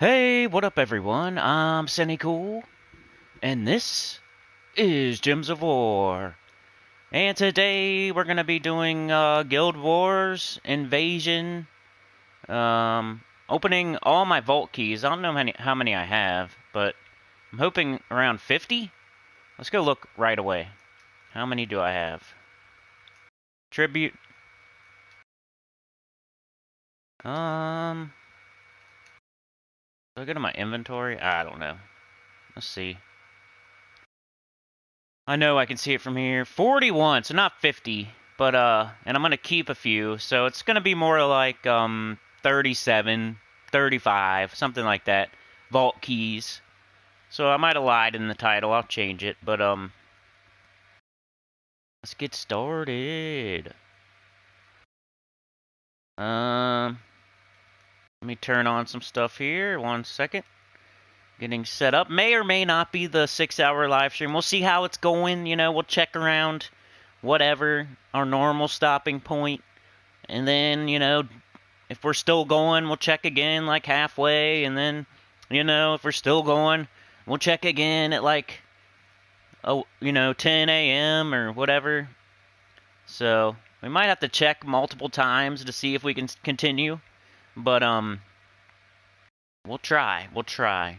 Hey, what up everyone? I'm Sinnycool, and this is Gems of War. And today we're gonna be doing Guild Wars Invasion. Opening all my vault keys. I don't know how many I have, but I'm hoping around 50. Let's go look right away. How many do I have? Tribute. Do I go to my inventory? I don't know. Let's see. I know I can see it from here. 41, so not 50. But, and I'm going to keep a few, so it's going to be more like, 37, 35, something like that. Vault keys. So I might have lied in the title. I'll change it, but, let's get started. Let me turn on some stuff here. 1 second. Getting set up. May or may not be the 6-hour live stream. We'll see how it's going. You know, we'll check around whatever, our normal stopping point. And then, you know, if we're still going, we'll check again like halfway. And then, you know, if we're still going, we'll check again at like, 10 a.m. or whatever. So we might have to check multiple times to see if we can continue. But, we'll try. We'll try.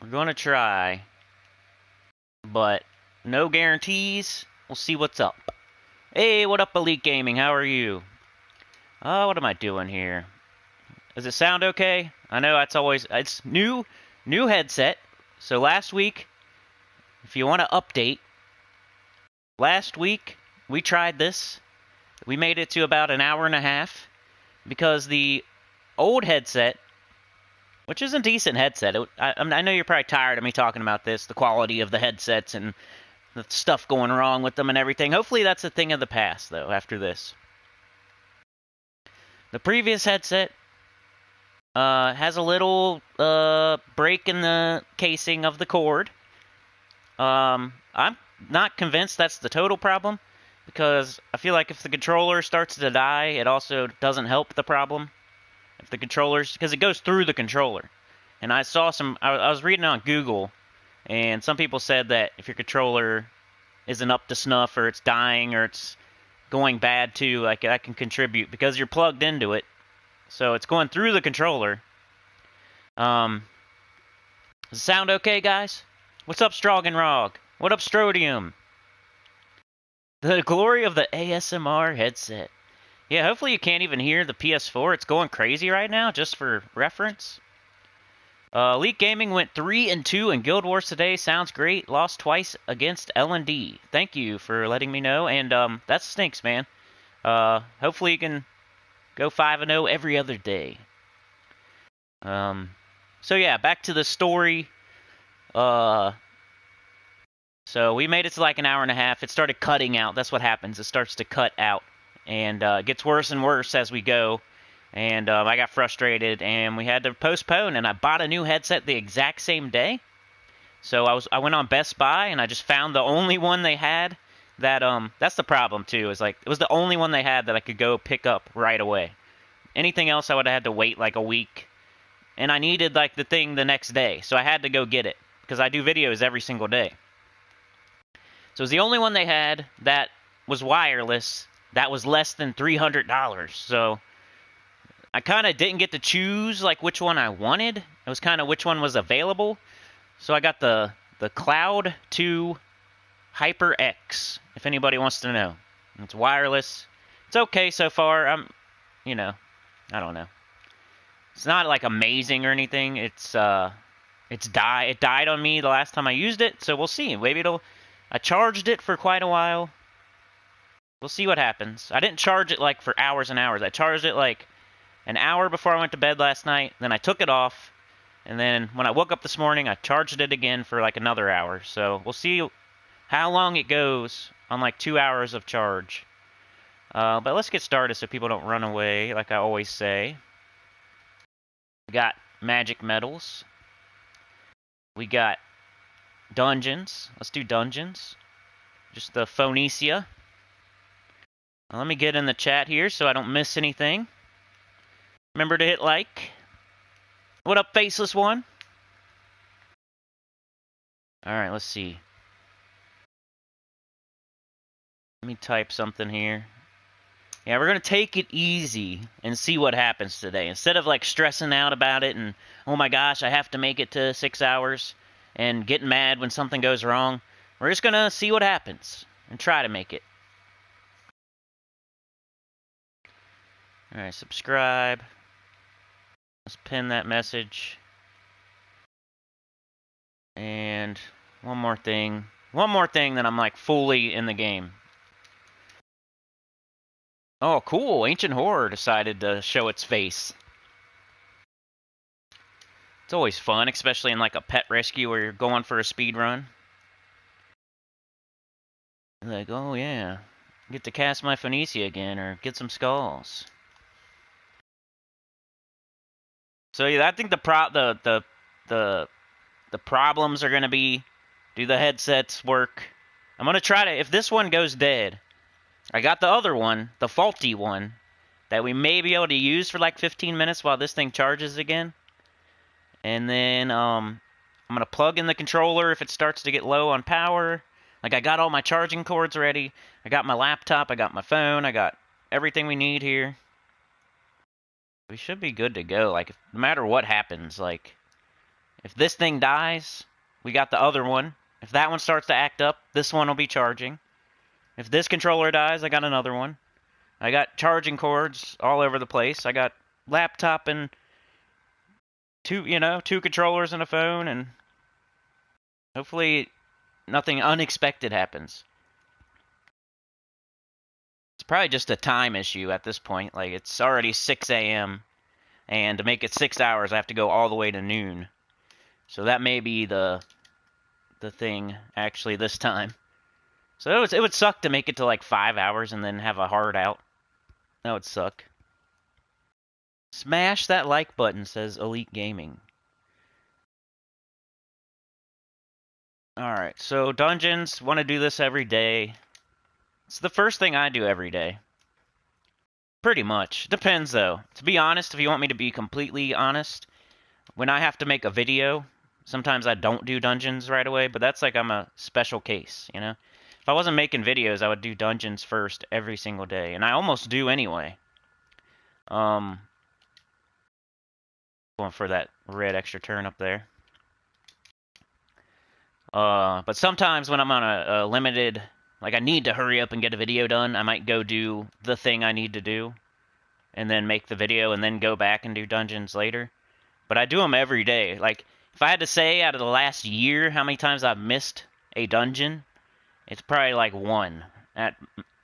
We're going to try. But no guarantees. We'll see what's up. Hey, what up, Elite Gaming? How are you? Oh, what am I doing here? Does it sound okay? I know it's new headset. So last week, if you want to update, last week we tried this. We made it to about an hour and a half because the old headset, which is a decent headset. I know you're probably tired of me talking about this, the quality of the headsets and the stuff going wrong with them and everything. Hopefully that's a thing of the past, though, after this. The previous headset has a little break in the casing of the cord. I'm not convinced that's the total problem, because I feel like if the controller starts to die, it also doesn't help the problem. If the controllers, because it goes through the controller. And I saw I was reading on Google, and some people said that if your controller isn't up to snuff, or it's dying, or it's going bad too, like that can contribute because you're plugged into it. So it's going through the controller. Does it sound okay, guys? What's up, Stroganrog? What up, Strodium? The glory of the ASMR headset. Yeah, hopefully you can't even hear the PS4. It's going crazy right now, just for reference. Elite Gaming went 3-2 in Guild Wars today. Sounds great. Lost twice against L&D. Thank you for letting me know. And that stinks, man. Hopefully you can go 5-0 every other day. So yeah, back to the story. So we made it to like an hour and a half. It started cutting out. That's what happens. It starts to cut out. And it gets worse and worse as we go. And I got frustrated, and we had to postpone. And I bought a new headset the exact same day. So I went on Best Buy, and I just found the only one they had that that's the problem too. Is like it was the only one they had that I could go pick up right away. Anything else I would have had to wait like a week. And I needed like the thing the next day, so I had to go get it because I do videos every single day. So it was the only one they had that was wireless that was less than $300. So I kind of didn't get to choose like which one I wanted. It was kind of which one was available. So I got the Cloud 2 Hyper X, if anybody wants to know. It's wireless. It's okay so far. I don't know. It's not like amazing or anything. It died on me the last time I used it, so we'll see. Maybe I charged it for quite a while. We'll see what happens. I didn't charge it like for hours and hours. I charged it like an hour before I went to bed last night. Then I took it off. And then when I woke up this morning, I charged it again for like another hour. So we'll see how long it goes on like 2 hours of charge. But let's get started so people don't run away, like I always say. We got magic medals. We got dungeons. Let's do dungeons. Just the Phoenicia. Let me get in the chat here so I don't miss anything. Remember to hit like. What up, faceless one? Alright, let's see. Let me type something here. Yeah, we're going to take it easy and see what happens today. Instead of like stressing out about it and, oh my gosh, I have to make it to 6 hours and getting mad when something goes wrong, we're just going to see what happens and try to make it. Alright, subscribe. Let's pin that message. And one more thing. One more thing that I'm like fully in the game. Oh, cool. Ancient Horror decided to show its face. It's always fun, especially in like a pet rescue where you're going for a speed run. Like, oh yeah, get to cast my Phoenicia again or get some skulls. So yeah, I think the problems are gonna be, do the headsets work? I'm gonna try to, if this one goes dead, I got the other one, the faulty one, that we may be able to use for like 15 minutes while this thing charges again. And then I'm gonna plug in the controller if it starts to get low on power. Like I got all my charging cords ready. I got my laptop, I got my phone, I got everything we need here. We should be good to go. Like no matter what happens, like if this thing dies, we got the other one. If that one starts to act up, this one will be charging. If this controller dies, I got another one. I got charging cords all over the place. I got laptop and two controllers and a phone, and hopefully nothing unexpected happens. It's probably just a time issue at this point. Like, it's already 6 a.m., and to make it 6 hours, I have to go all the way to noon. So that may be the thing, actually, this time. So it would suck to make it to, like, 5 hours and then have a hard out. That would suck. Smash that like button, says Elite Gaming. Alright, so dungeons, want to do this every day. It's the first thing I do every day. Pretty much. Depends, though. To be honest, if you want me to be completely honest, when I have to make a video, sometimes I don't do dungeons right away, but that's like I'm a special case, you know? If I wasn't making videos, I would do dungeons first every single day, and I almost do anyway. Going for that red extra turn up there. But sometimes when I'm on a limited, like I need to hurry up and get a video done, I might go do the thing I need to do, and then make the video, and then go back and do dungeons later. But I do them every day. Like, if I had to say out of the last year how many times I've missed a dungeon, it's probably like one at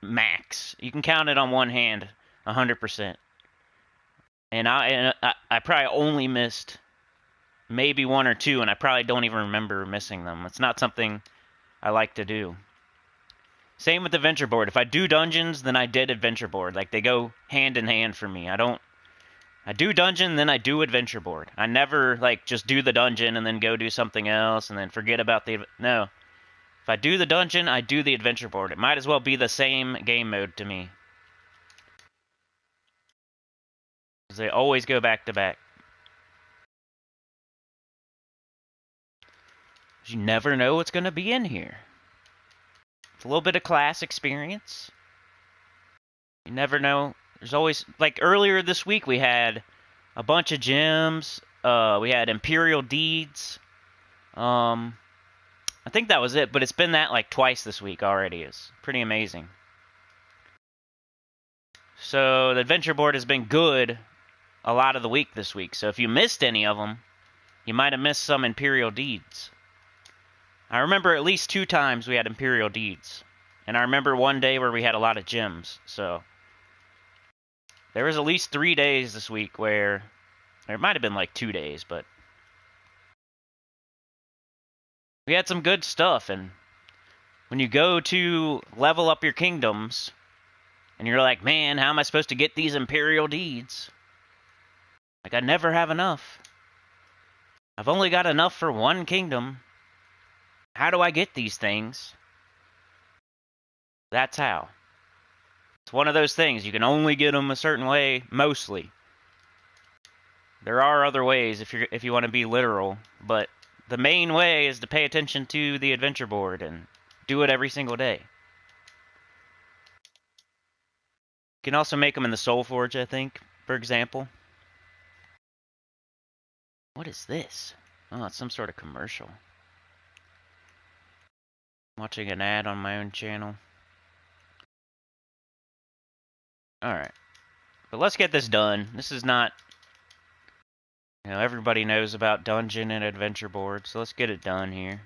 max. You can count it on one hand, 100%. And I probably only missed maybe one or two, and I probably don't even remember missing them. It's not something I like to do. Same with Adventure Board. If I do dungeons, then I did Adventure Board. Like, they go hand in hand for me. I do dungeon, then I do Adventure Board. I never, like, just do the dungeon and then go do something else and then forget about the... No. If I do the dungeon, I do the Adventure Board. It might as well be the same game mode to me. Because they always go back to back. You never know what's going to be in here. It's a little bit of class experience. You never know. There's always... Like, earlier this week, we had a bunch of gems. We had Imperial Deeds. I think that was it, but it's been that, like, twice this week already. It's pretty amazing. So, the Adventure Board has been good a lot of the week this week. So, if you missed any of them, you might have missed some Imperial Deeds. I remember at least 2 times we had Imperial Deeds. And I remember one day where we had a lot of gems. So, there was at least 3 days this week where... Or it might have been like 2 days, but... We had some good stuff, and... When you go to level up your kingdoms... And you're like, man, how am I supposed to get these Imperial Deeds? Like, I never have enough. I've only got enough for 1 kingdom. How do I get these things? That's how. It's one of those things. You can only get them a certain way, mostly. There are other ways if you want to be literal, but the main way is to pay attention to the adventure board and do it every single day. You can also make them in the Soul Forge, I think, for example. What is this? Oh, it's some sort of commercial. I'm watching an ad on my own channel. Alright. But let's get this done. This is not... everybody knows about dungeon and adventure boards, so let's get it done here.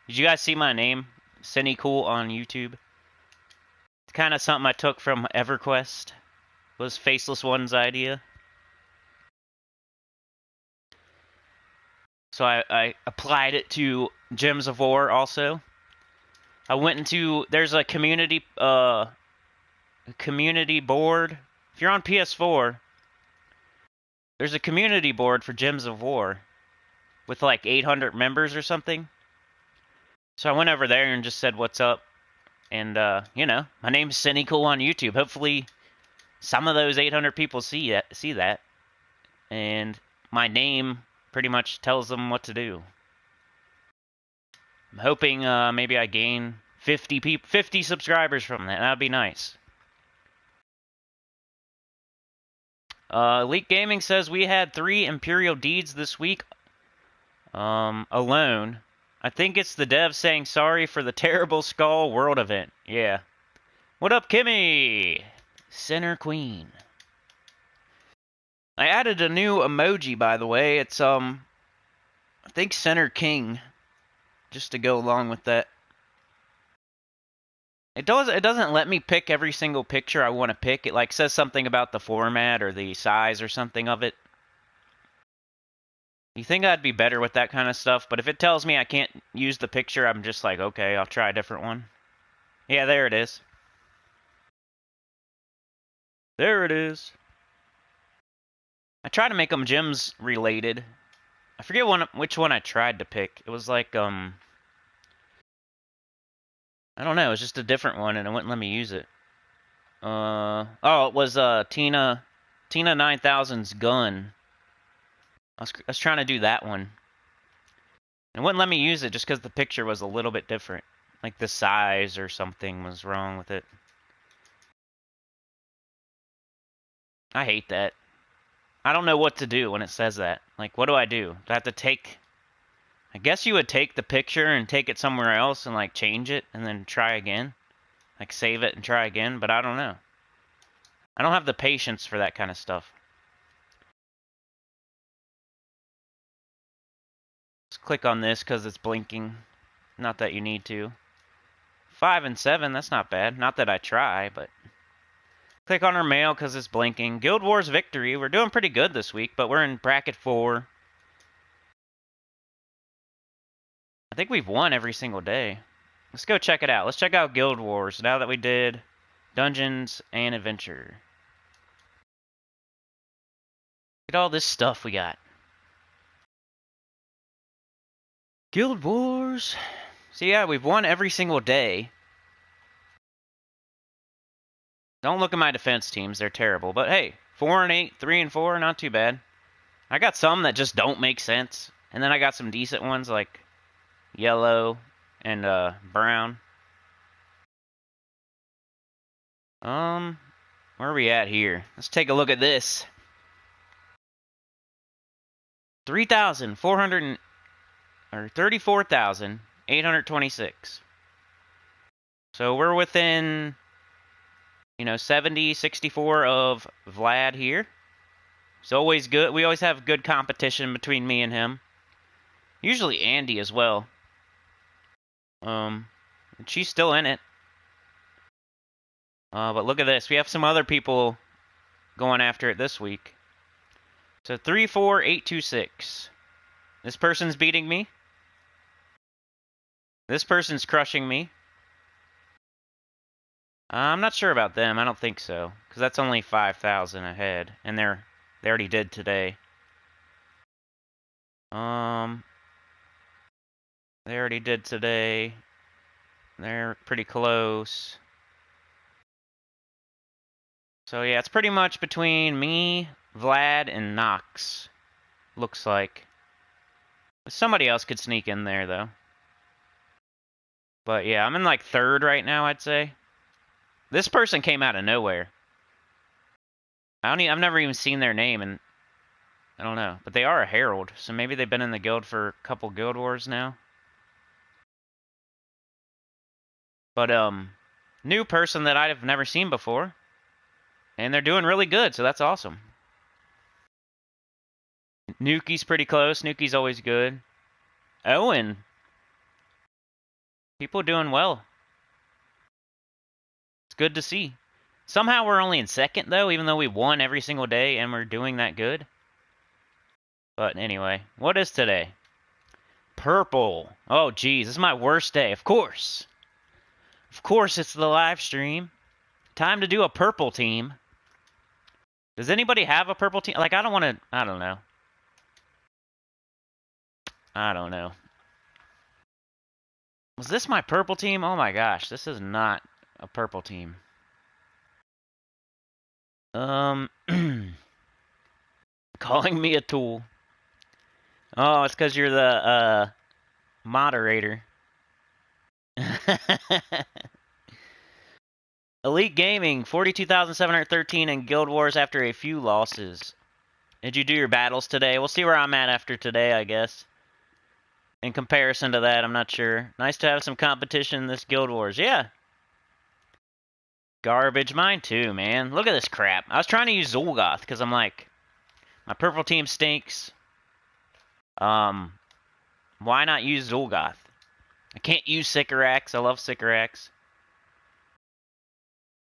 Did you guys see my name? Sinnycool on YouTube. It's kind of something I took from EverQuest. It was Faceless One's idea. So I applied it to Gems of War also. I went into... There's a community board. If you're on PS4, there's a community board for Gems of War with like 800 members or something. So I went over there and just said, what's up? And, my name's Sinnycool on YouTube. Hopefully some of those 800 people see that. And my name pretty much tells them what to do. I'm hoping maybe I gain 50 subscribers from that. That'd be nice. Elite Gaming says we had 3 Imperial Deeds this week alone. I think it's the devs saying sorry for the terrible Skull World event. Yeah. What up, Kimmy? Center Queen. I added a new emoji, by the way. It's, I think Center King. Just to go along with that. It doesn't let me pick every single picture I want to pick. It, like, says something about the format or the size or something of it. You think I'd be better with that kind of stuff, but if it tells me I can't use the picture, I'm just like, okay, I'll try a different one. Yeah, there it is. There it is. I try to make them gems related. I forget which one I tried to pick. It was like, I don't know, it was just a different one and it wouldn't let me use it. Oh, it was Tina 9000's gun. I was trying to do that one. It wouldn't let me use it just because the picture was a little bit different. Like the size or something was wrong with it. I hate that. I don't know what to do when it says that. Like, what do I do? Do I have to take... I guess you would take the picture and take it somewhere else and, like, change it and then try again. Like, save it and try again, but I don't know. I don't have the patience for that kind of stuff. Let's click on this because it's blinking. Not that you need to. 5 and 7, that's not bad. Not that I try, but... Click on our mail because it's blinking. Guild Wars victory. We're doing pretty good this week, but we're in bracket 4. I think we've won every single day. Let's go check it out. Let's check out Guild Wars now that we did Dungeons and Adventure. Look at all this stuff we got. Guild Wars. So yeah, we've won every single day. Don't look at my defense teams. They're terrible. But hey, 4 and 8, 3 and 4, not too bad. I got some that just don't make sense. And then I got some decent ones like yellow and brown. Where are we at here? Let's take a look at this. 34,826. So we're within, 70, 64 of Vlad here. It's always good. We always have good competition between me and him. Usually Andy as well. She's still in it. But look at this. We have some other people going after it this week. So 34,826. This person's beating me. This person's crushing me. I'm not sure about them. I don't think so. Because that's only 5,000 ahead. And they already did today. They already did today. They're pretty close. So yeah, it's pretty much between me, Vlad, and Nox. looks like. Somebody else could sneak in there, though. But yeah, I'm in like 3rd right now, I'd say. This person came out of nowhere. I've never even seen their name, and I don't know. But they are a herald, so maybe they've been in the guild for a couple guild wars now. But new person that I've never seen before, and they're doing really good, so that's awesome. Nuki's pretty close. Nuki's always good. Owen. People doing well. It's good to see. Somehow we're only in 2nd, though, even though we won every single day and we're doing that good. But anyway, what is today? Purple. Oh, geez, this is my worst day, of course. Of course it's the live stream. Time to do a purple team. Does anybody have a purple team? Like, I don't want to... I don't know. I don't know. Was this my purple team? Oh my gosh, this is not a purple team. Calling me a tool. Oh, it's because you're the, moderator. Elite Gaming, 42,713 in Guild Wars after a few losses. Did you do your battles today? We'll see where I'm at after today, I guess. In comparison to that, I'm not sure. Nice to have some competition in this Guild Wars. Yeah. Garbage. Mine too, man. Look at this crap. I was trying to use Zul'Goth because I'm like, my purple team stinks. Why not use Zul'Goth? I can't use Sycorax. I love Sycorax.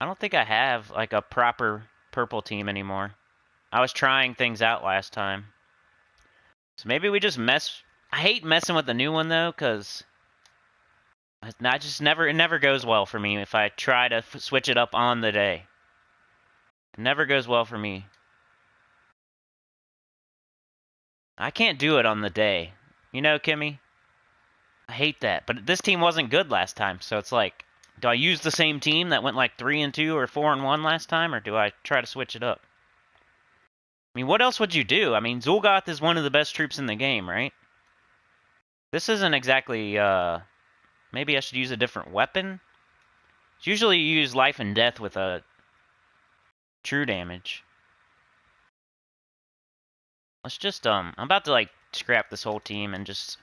I don't think I have, like, a proper purple team anymore. I was trying things out last time. So maybe we just mess... I hate messing with the new one, though, because... it never goes well for me if I try to switch it up on the day. It never goes well for me. I can't do it on the day. You know, Kimmy? I hate that. But this team wasn't good last time, so it's like... do I use the same team that went like 3-2 or 4-1 last time, or do I try to switch it up? I mean, what else would you do? I mean, Zul'Goth is one of the best troops in the game, right? This isn't exactly, maybe I should use a different weapon? It's usually you use life and death with a true damage. Let's just, I'm about to, like, scrap this whole team and just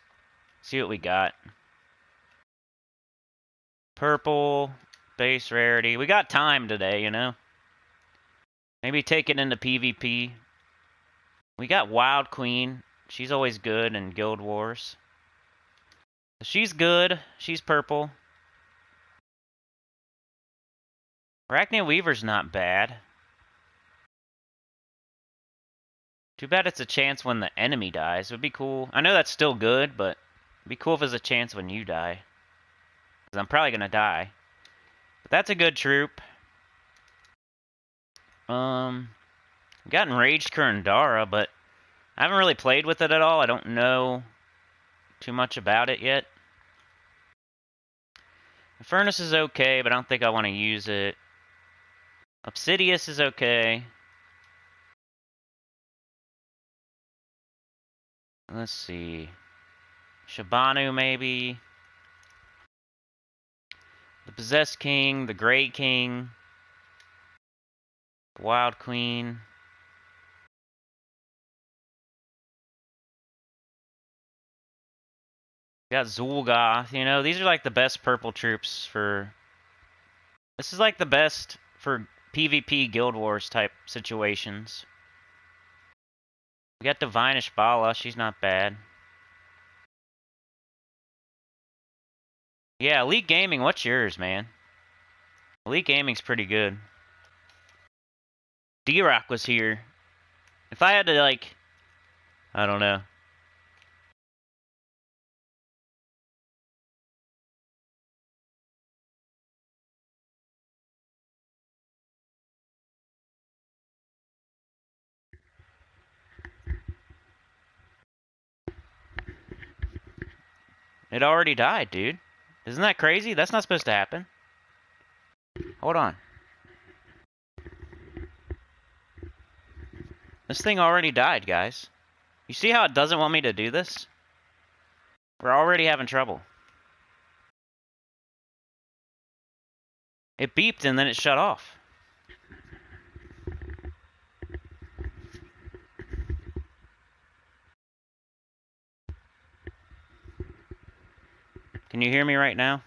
see what we got. Purple, base rarity. We got time today, you know? Maybe take it into PvP. We got Wild Queen. She's always good in Guild Wars. She's good. She's purple. Arachne Weaver's not bad. Too bad it's a chance when the enemy dies. It would be cool. I know that's still good, but it'd be cool if it's a chance when you die. Because I'm probably going to die. But that's a good troop. I've got Enraged Kurandara, but I haven't really played with it at all. I don't know too much about it yet. The Furnace is okay, but I don't think I want to use it. Obsidious is okay. Let's see. Shabanu, maybe. The Possessed King, the Grey King. Wild Queen. Got Zul'Goth, you know, these are like the best purple troops for... This is like the best for PvP Guild Wars type situations. We got Divine Ishbala, she's not bad. Yeah, Elite Gaming, what's yours, man? Elite Gaming's pretty good. D-Rock was here. If I had to, like... I don't know. It already died, dude. Isn't that crazy? That's not supposed to happen. Hold on. This thing already died, guys. You see how it doesn't want me to do this? We're already having trouble. It beeped and then it shut off. Can you hear me right now?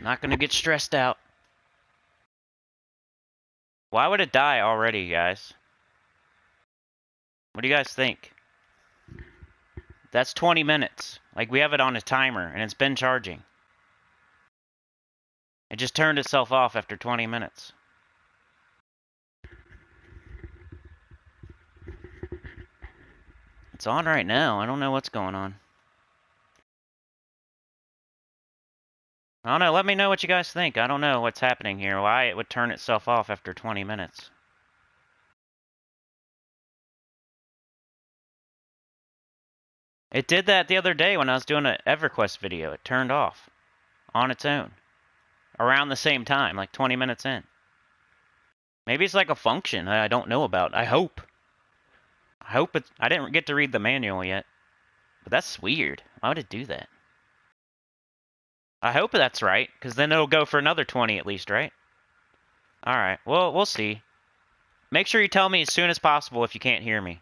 Not gonna get stressed out. Why would it die already, guys? What do you guys think? That's 20 minutes. Like, we have it on a timer, and it's been charging. It just turned itself off after 20 minutes. It's on right now. I don't know what's going on. I don't know. Let me know what you guys think. I don't know what's happening here. Why it would turn itself off after 20 minutes. It did that the other day when I was doing an EverQuest video. It turned off on its own. Around the same time, like 20 minutes in. Maybe it's like a function I don't know about. I hope. I didn't get to read the manual yet. But that's weird. Why would it do that? I hope that's right, because then it'll go for another 20 at least, right? Alright, well, we'll see. Make sure you tell me as soon as possible if you can't hear me.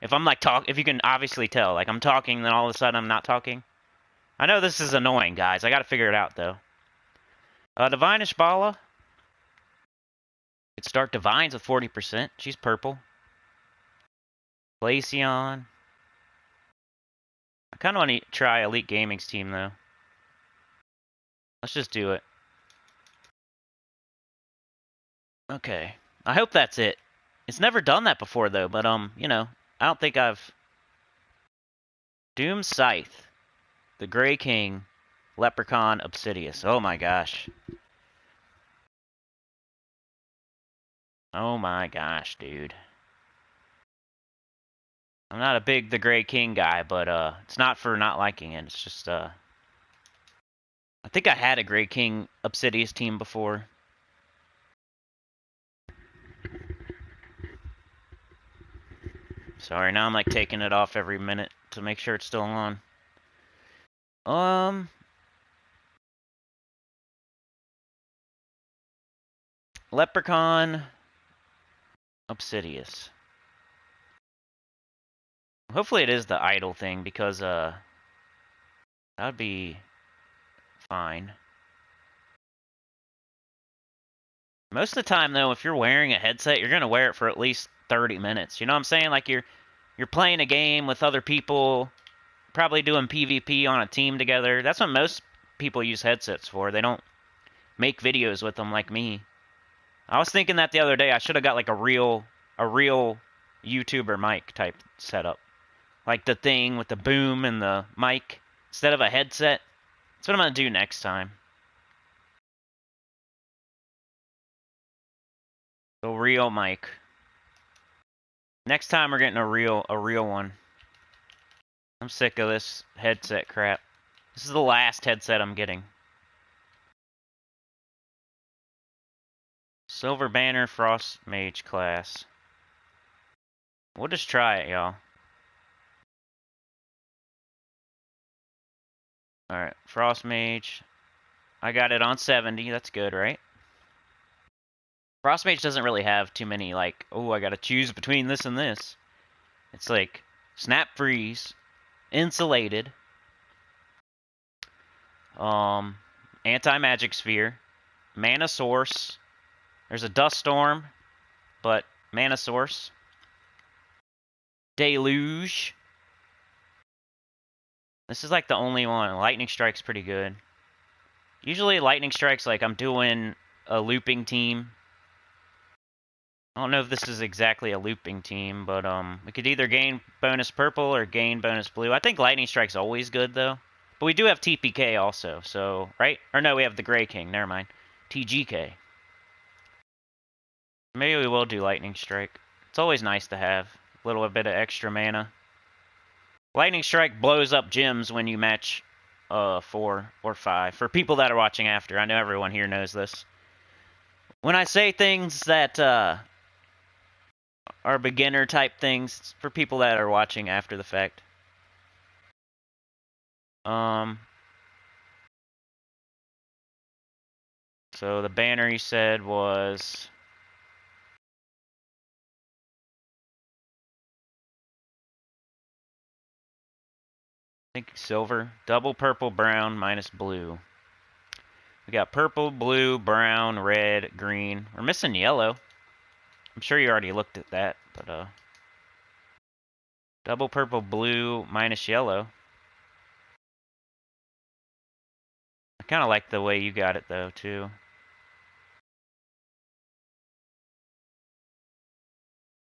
If I'm like if you can obviously tell, like I'm talking, then all of a sudden I'm not talking. I know this is annoying, guys. I gotta figure it out, though. Divine Ishbala. Could start Divines with 40%. She's purple. Glaceon. I kind of want to try Elite Gaming's team, though. Let's just do it. Okay. I hope that's it. It's never done that before, though, but, you know, I don't think I've... Doom Scythe. The Grey King. Leprechaun Obsidious. Oh my gosh. Oh my gosh, dude. I'm not a big The Grey King guy, but, it's not for not liking it. It's just, I think I had a Grey King Obsidious team before. Sorry, now I'm like taking it off every minute to make sure it's still on. Leprechaun Obsidious. Hopefully it is the idle thing, because, that would be fine. Most of the time, though, if you're wearing a headset, you're going to wear it for at least 30 minutes. You know what I'm saying? Like, you're playing a game with other people, probably doing PvP on a team together. That's what most people use headsets for. They don't make videos with them like me. I was thinking that the other day. I should have got, like, a real YouTuber mic type setup. Like the thing with the boom and the mic instead of a headset. That's what I'm going to do next time. The real mic. Next time we're getting a real one. I'm sick of this headset crap. This is the last headset I'm getting. Silver Banner Frost Mage class. We'll just try it, y'all. Alright, Frost Mage. I got it on 70. That's good, right? Frost Mage doesn't really have too many, like, oh, I gotta choose between this and this. It's like, Snap Freeze, Insulated, Anti-Magic Sphere, Mana Source. There's a Dust Storm, but Mana Source. Deluge. This is like the only one. Lightning Strike's pretty good. Usually Lightning Strike's like I'm doing a looping team. I don't know if this is exactly a looping team, but we could either gain bonus purple or gain bonus blue. I think Lightning Strike's always good, though. But we do have TPK also, so, right? Or no, we have the Grey King. Never mind. TGK. Maybe we will do Lightning Strike. It's always nice to have a little bit of extra mana. Lightning Strike blows up gyms when you match 4 or 5. For people that are watching after, I know everyone here knows this. When I say things that are beginner type things, for people that are watching after the fact. So the banner you said was... I think silver. Double purple, brown, minus blue. We got purple, blue, brown, red, green. We're missing yellow. I'm sure you already looked at that, but double purple, blue, minus yellow. I kind of like the way you got it, though, too.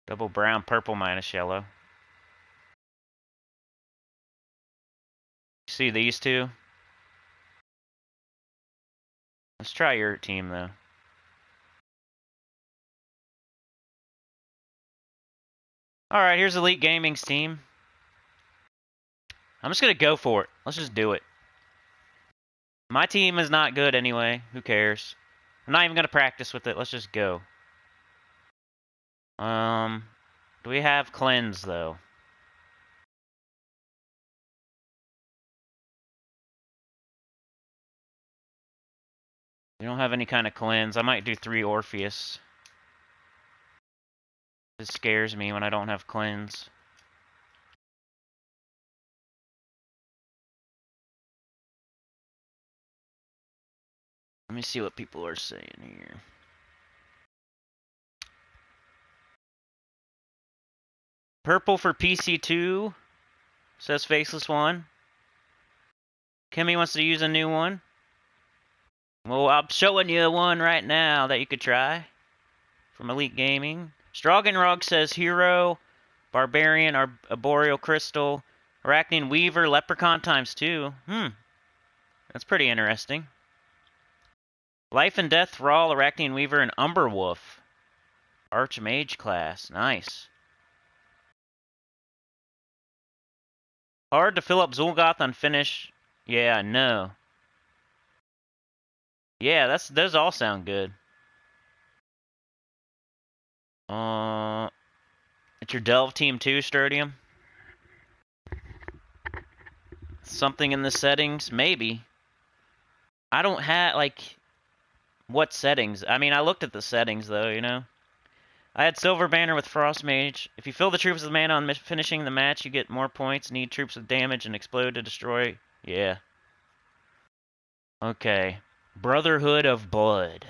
Double brown, purple, minus yellow. See these two? Let's try your team, though. Alright, here's Elite Gaming's team. I'm just going to go for it. Let's just do it. My team is not good anyway. Who cares? I'm not even going to practice with it. Let's just go. Do we have cleanse, though? We don't have any kind of cleanse. I might do 3 Orpheus. It scares me when I don't have cleanse. Let me see what people are saying here. Purple for PC2, says Faceless One. Kimmy wants to use a new one. Well, I'm showing you one right now that you could try from Elite Gaming. Stroganrog says Hero, Barbarian, Arboreal Crystal, Arachnean Weaver, Leprechaun ×2. That's pretty interesting. Life and Death, Thrall, Arachnean Weaver, and Umberwolf. Archmage class. Nice. Hard to fill up Zul'Goth on finish. Yeah, no. Yeah, those all sound good. It's your Delve team too, Strodium? Something in the settings? Maybe. I don't have, like, what settings? I mean, I looked at the settings, though, you know? I had Silver Banner with Frost Mage. If you fill the troops with mana on finishing the match, you get more points. Need troops with damage and explode to destroy. Yeah. Okay. Brotherhood of Blood.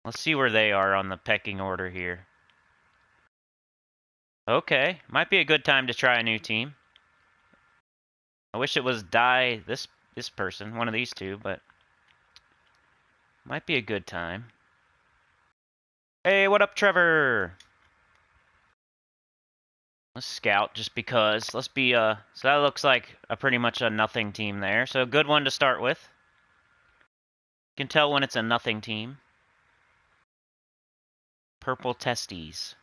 Let's see where they are on the pecking order here. Okay. Might be a good time to try a new team. I wish it was this person, one of these two, but might be a good time. Hey, what up, Trevor? Let's scout just because. Let's be so that looks like a pretty much a nothing team there. So a good one to start with. You can tell when it's a nothing team. Purple Testes.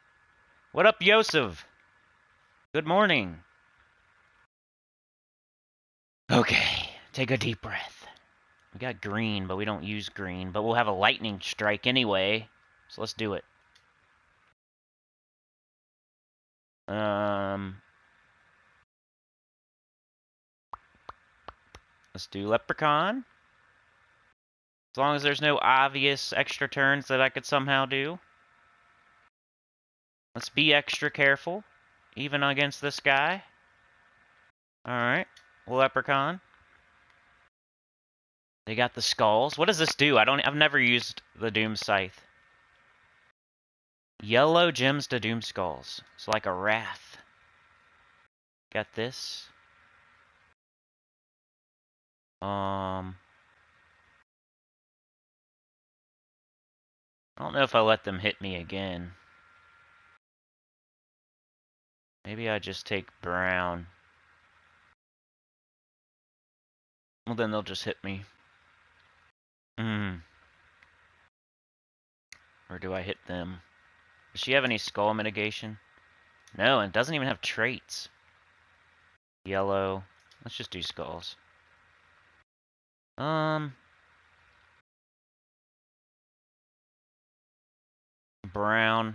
What up, Yosef? Good morning. Okay, take a deep breath. We got green, but we don't use green. But we'll have a lightning strike anyway. So let's do it. Let's do Leprechaun. As long as there's no obvious extra turns that I could somehow do. Let's be extra careful, even against this guy. Alright, Leprechaun. They got the skulls. What does this do? I've never used the Doom Scythe. Yellow gems to Doom Skulls. It's like a wrath. Got this. I don't know if I let them hit me again. Maybe I just take brown. Well, then they'll just hit me. Or do I hit them? Does she have any skull mitigation? No, and it doesn't even have traits. Yellow. Let's just do skulls. Brown.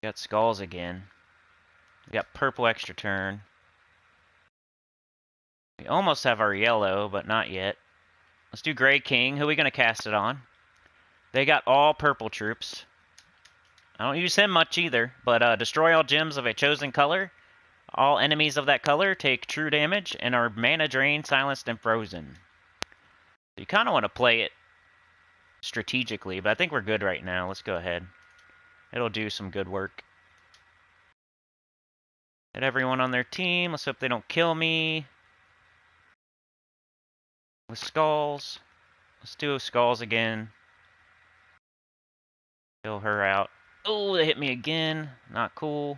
Got skulls again. We got purple extra turn. We almost have our yellow, but not yet. Let's do Gray King. Who are we going to cast it on? They got all purple troops. I don't use him much either, but destroy all gems of a chosen color. All enemies of that color take true damage and are mana drained, silenced, and frozen. You kind of want to play it strategically, but I think we're good right now. Let's go ahead. It'll do some good work. Hit everyone on their team. Let's hope they don't kill me. With skulls. Let's do skulls again. Kill her out. Oh, they hit me again. Not cool.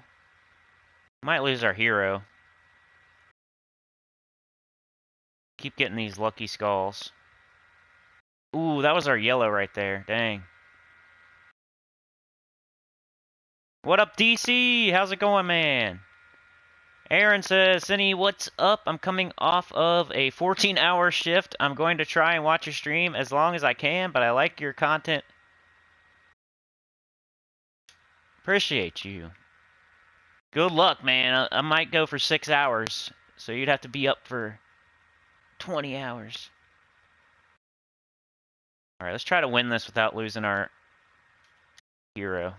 Might lose our hero. Keep getting these lucky skulls. Ooh, that was our yellow right there. Dang. What up, DC? How's it going, man? Aaron says, Cinny, what's up? I'm coming off of a 14-hour shift. I'm going to try and watch your stream as long as I can, but I like your content. Appreciate you. Good luck, man. I might go for 6 hours, so you'd have to be up for 20 hours. Alright, let's try to win this without losing our hero.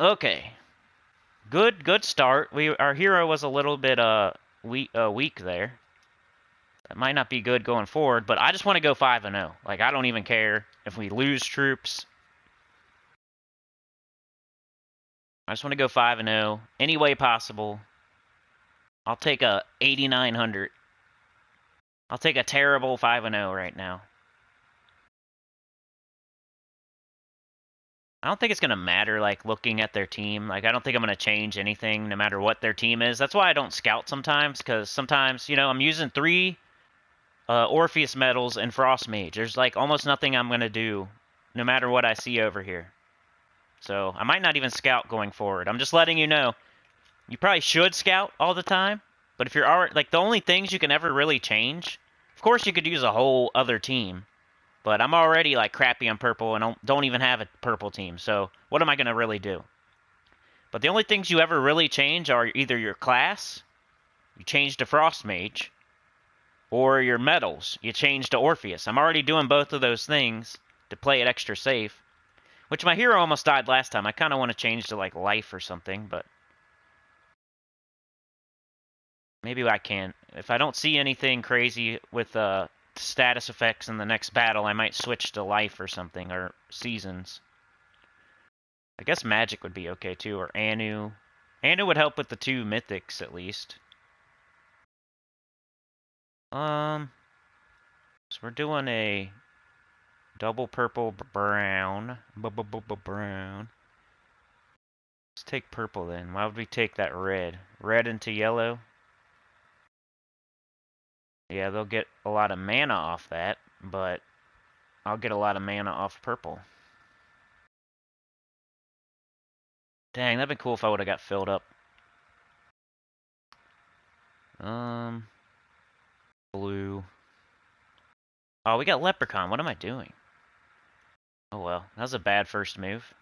Okay. Good start. Our hero was a little bit weak there. That might not be good going forward, but I just want to go 5-0. Like, I don't even care if we lose troops. I just want to go 5-0 any way possible. I'll take a 8,900. I'll take a terrible 5-0 right now. I don't think it's going to matter, like, looking at their team. Like, I don't think I'm going to change anything no matter what their team is. That's why I don't scout sometimes, because sometimes, you know, I'm using 3 Orpheus medals and Frost Mage. There's, like, almost nothing I'm going to do no matter what I see over here. So, I might not even scout going forward. I'm just letting you know. You probably should scout all the time, but if you're already, like, the only things you can ever really change, of course you could use a whole other team. But I'm already, like, crappy on purple and don't even have a purple team. So what am I going to really do? But the only things you ever really change are either your class, you change to Frost Mage, or your medals, you change to Orpheus. I'm already doing both of those things to play it extra safe. Which my hero almost died last time. I kind of want to change to, like, life or something, but maybe I can. If I don't see anything crazy with status effects in the next battle, I might switch to life or something, or seasons. I guess magic would be okay too, or Anu. Anu would help with the 2 mythics at least. So we're doing a double purple brown. Brown. Let's take purple then. Why would we take that red? Red into yellow? Yeah, they'll get a lot of mana off that, but I'll get a lot of mana off purple. Dang, that'd been cool if I would have got filled up. Blue. Oh, we got Leprechaun. What am I doing? Oh well, that was a bad first move.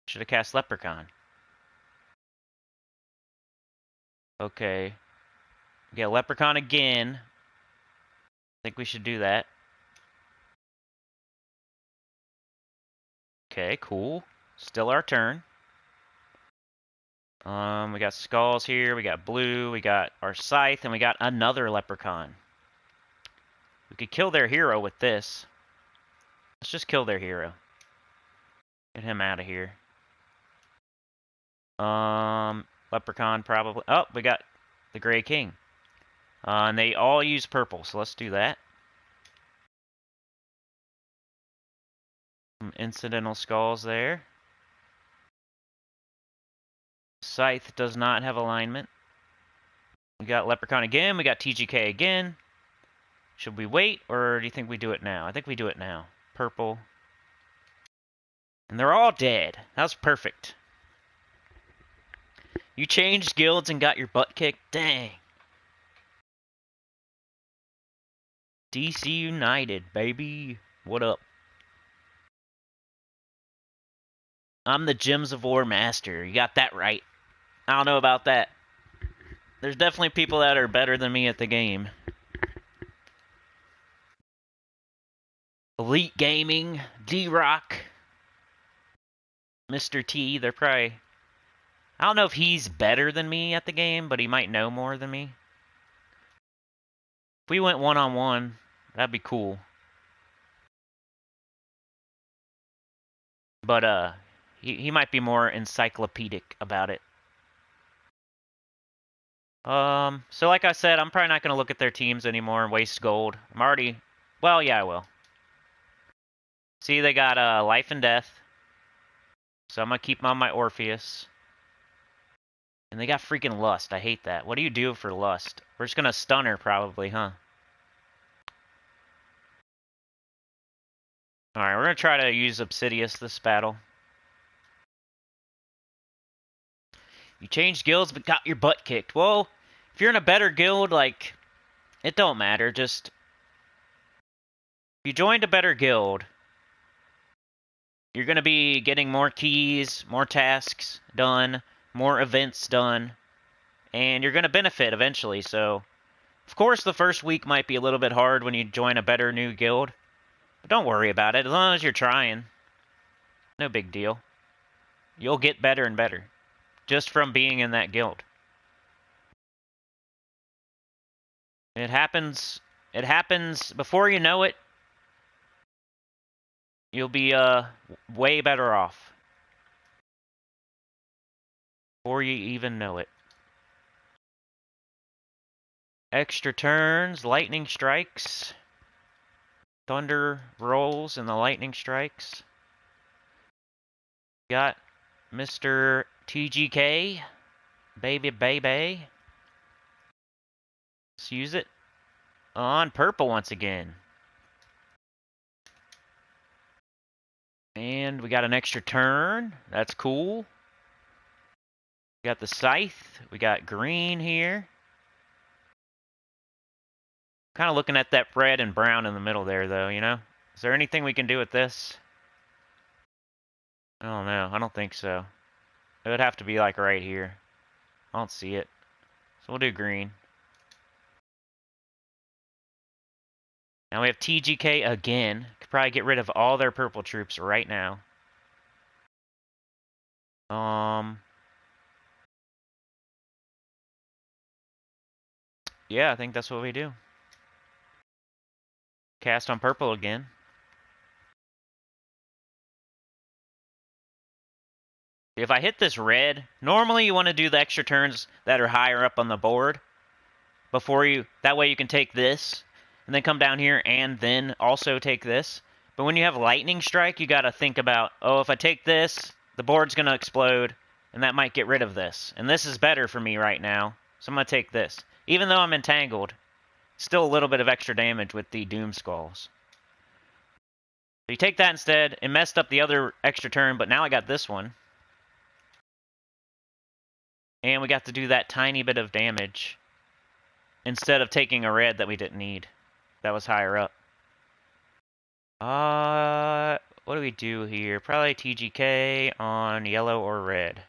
Should have cast Leprechaun. Okay. We got Leprechaun again. I think we should do that. Okay, cool. Still our turn. We got skulls here, we got blue, we got our scythe, and we got another leprechaun. We could kill their hero with this. Let's just kill their hero. Get him out of here. Leprechaun probably. Oh, we got the Gray King. And they all use purple, so let's do that. Some incidental skulls there. Scythe does not have alignment. We got Leprechaun again. We got TGK again. Should we wait, or do you think we do it now? I think we do it now. purple. And they're all dead. That was perfect. You changed guilds and got your butt kicked? Dang. DC United, baby. What up? I'm the Gems of War master. You got that right. I don't know about that. There's definitely people that are better than me at the game. Elite Gaming, D-Rock, Mr. T, they're probably... I don't know if he's better than me at the game, but he might know more than me. If we went one-on-one, that'd be cool. But, he might be more encyclopedic about it. So like I said, I'm probably not going to look at their teams anymore and waste gold. I'm already... Well, yeah, I will. See, they got Life and Death. So I'm going to keep on my Orpheus. And they got freaking Lust. I hate that. What do you do for Lust? We're just going to stun her probably, huh? Alright, we're going to try to use Obsidius this battle. You changed guilds but got your butt kicked. Well, if you're in a better guild, like, it don't matter. Just, if you joined a better guild, you're going to be getting more keys, more tasks done, more events done, and you're going to benefit eventually. So, of course, the first week might be a little bit hard when you join a better new guild, but don't worry about it as long as you're trying. No big deal. You'll get better and better just from being in that guild. It happens before you know it. You'll be way better off before you even know it. Extra turns, lightning strikes, thunder rolls, and the lightning strikes. Got Mr. TGK, baby. Let's use it on purple once again. And we got an extra turn. That's cool. We got the scythe. We got green here. Kind of looking at that red and brown in the middle there, though, you know? Is there anything we can do with this? I don't know. I don't think so. It would have to be, like, right here. I don't see it. So we'll do green. Now we have TGK again. Could probably get rid of all their purple troops right now. Yeah, I think that's what we do. Cast on purple again. If I hit this red, normally you want to do the extra turns that are higher up on the board before you, that way you can take this and then come down here and then also take this. But when you have lightning strike, you got to think about, oh, if I take this, the board's going to explode and that might get rid of this. And this is better for me right now, so I'm going to take this. Even though I'm entangled, still a little bit of extra damage with the Doom Skulls. So you take that instead. It messed up the other extra turn, but now I got this one. And we got to do that tiny bit of damage instead of taking a red that we didn't need. That was higher up. What do we do here? Probably TGK on yellow or red.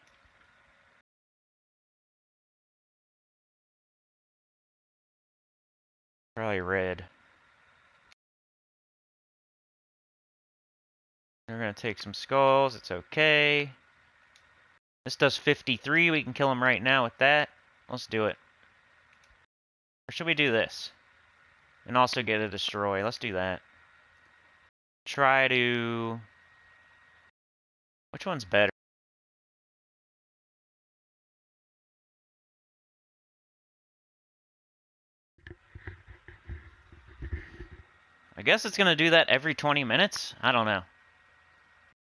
Probably red. We're going to take some skulls. It's okay. This does 53. We can kill him right now with that. Let's do it. Or should we do this? And also get a destroy. Let's do that. Try to... Which one's better? I guess it's going to do that every 20 minutes? I don't know.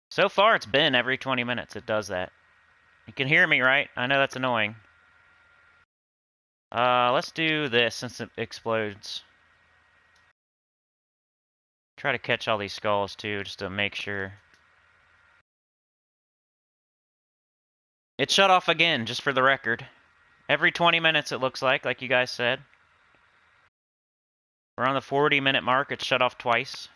So far, it's been every 20 minutes it does that. You can hear me, right? I know that's annoying. Let's do this since it explodes. Try to catch all these skulls too, just to make sure. It shut off again, just for the record. Every 20 minutes it looks like you guys said. We're on the 40-minute mark, it's shut off twice.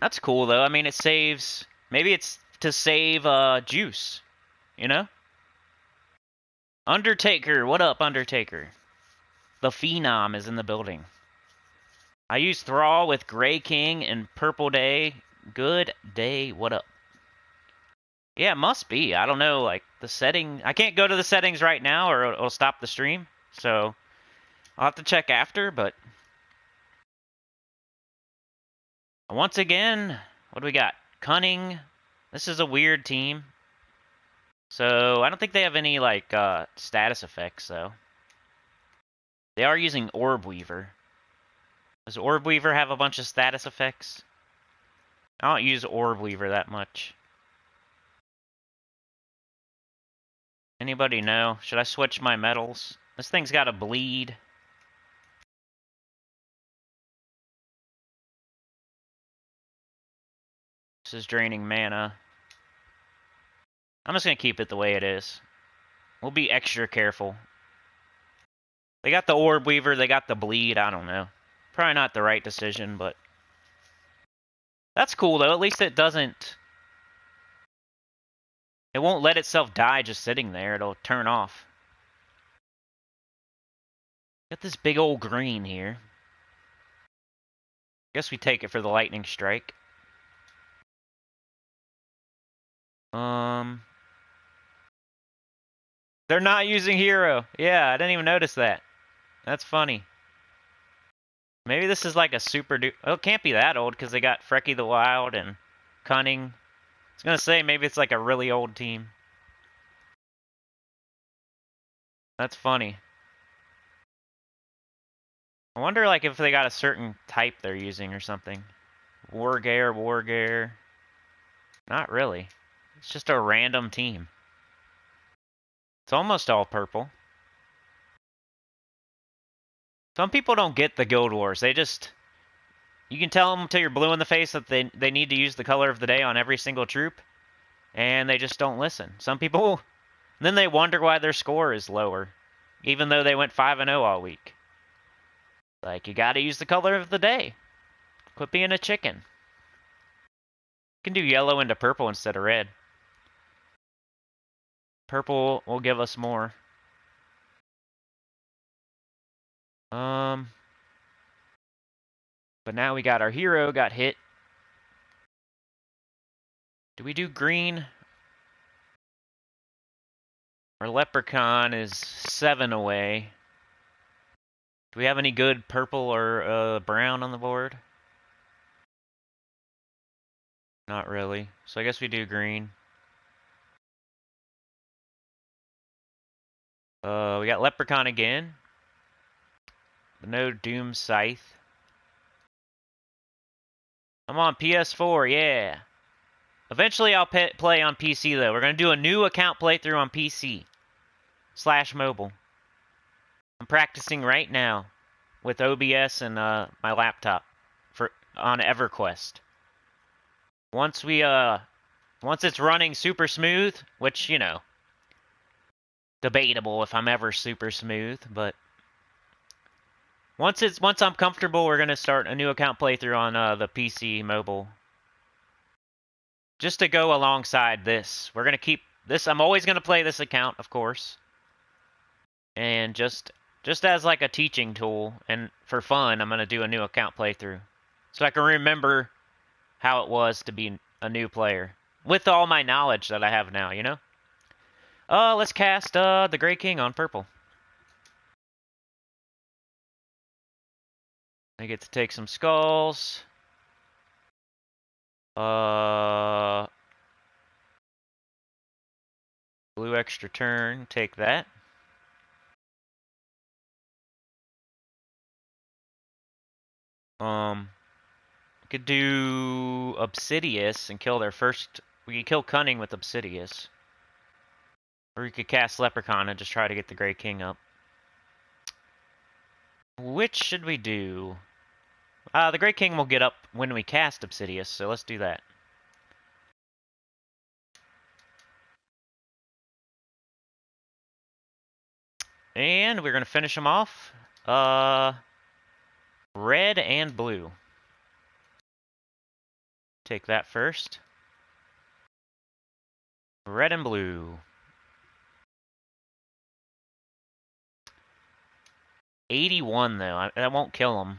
That's cool though, I mean it saves, maybe it's to save juice, you know? Undertaker, what up Undertaker? The Phenom is in the building. I use Thrall with Grey King and Purple Day. Good day, what up? Yeah, it must be. I don't know, like, the setting... I can't go to the settings right now or it'll stop the stream. So, I'll have to check after, but... Once again, what do we got? Cunning. This is a weird team. So, I don't think they have any, like, status effects, though. They are using Orb Weaver. Does Orb Weaver have a bunch of status effects? I don't use Orb Weaver that much. Anybody know? Should I switch my metals? This thing's got a bleed. This is draining mana. I'm just going to keep it the way it is. We'll be extra careful. They got the Orb Weaver, they got the bleed, I don't know. Probably not the right decision, but... That's cool, though. At least it doesn't... It won't let itself die just sitting there. It'll turn off. Got this big old green here. Guess we take it for the lightning strike. They're not using hero. Yeah, I didn't even notice that. That's funny. Maybe this is like a super... Oh, it can't be that old because they got Frecky the Wild and Cunning. I was going to say maybe it's like a really old team. That's funny. I wonder like if they got a certain type they're using or something. Wargare. Not really. It's just a random team. It's almost all purple. Some people don't get the Guild Wars. They just... You can tell them until you're blue in the face that they need to use the color of the day on every single troop. And they just don't listen. Some people... Then they wonder why their score is lower. Even though they went 5-0 all week. Like, you gotta use the color of the day. Quit being a chicken. You can do yellow into purple instead of red. Purple will give us more. But now we got our hero got hit. Do we do green? Our leprechaun is 7 away. Do we have any good purple or brown on the board? Not really. So I guess we do green. We got leprechaun again. But no doom scythe. I'm on PS4, yeah. Eventually I'll play on PC though. We're going to do a new account playthrough on PC. /mobile. I'm practicing right now with OBS and my laptop on EverQuest. Once it's running super smooth, which, you know, debatable if I'm ever super smooth, but once I'm comfortable, we're going to start a new account playthrough on the PC mobile. Just to go alongside this. We're going to keep this. I'm always going to play this account, of course. And just as like a teaching tool and for fun, I'm going to do a new account playthrough. So I can remember how it was to be a new player. With all my knowledge that I have now, you know? Let's cast the Grey King on purple. I get to take some skulls. Blue extra turn, take that. We could do Obsidious and kill their first... We could kill Cunning with Obsidious. Or we could cast Leprechaun and just try to get the Grey King up. Which should we do? The Great King will get up when we cast Obsidious, so let's do that. And we're going to finish them off. Red and blue. Take that first. Red and blue. 81 though. That won't kill him.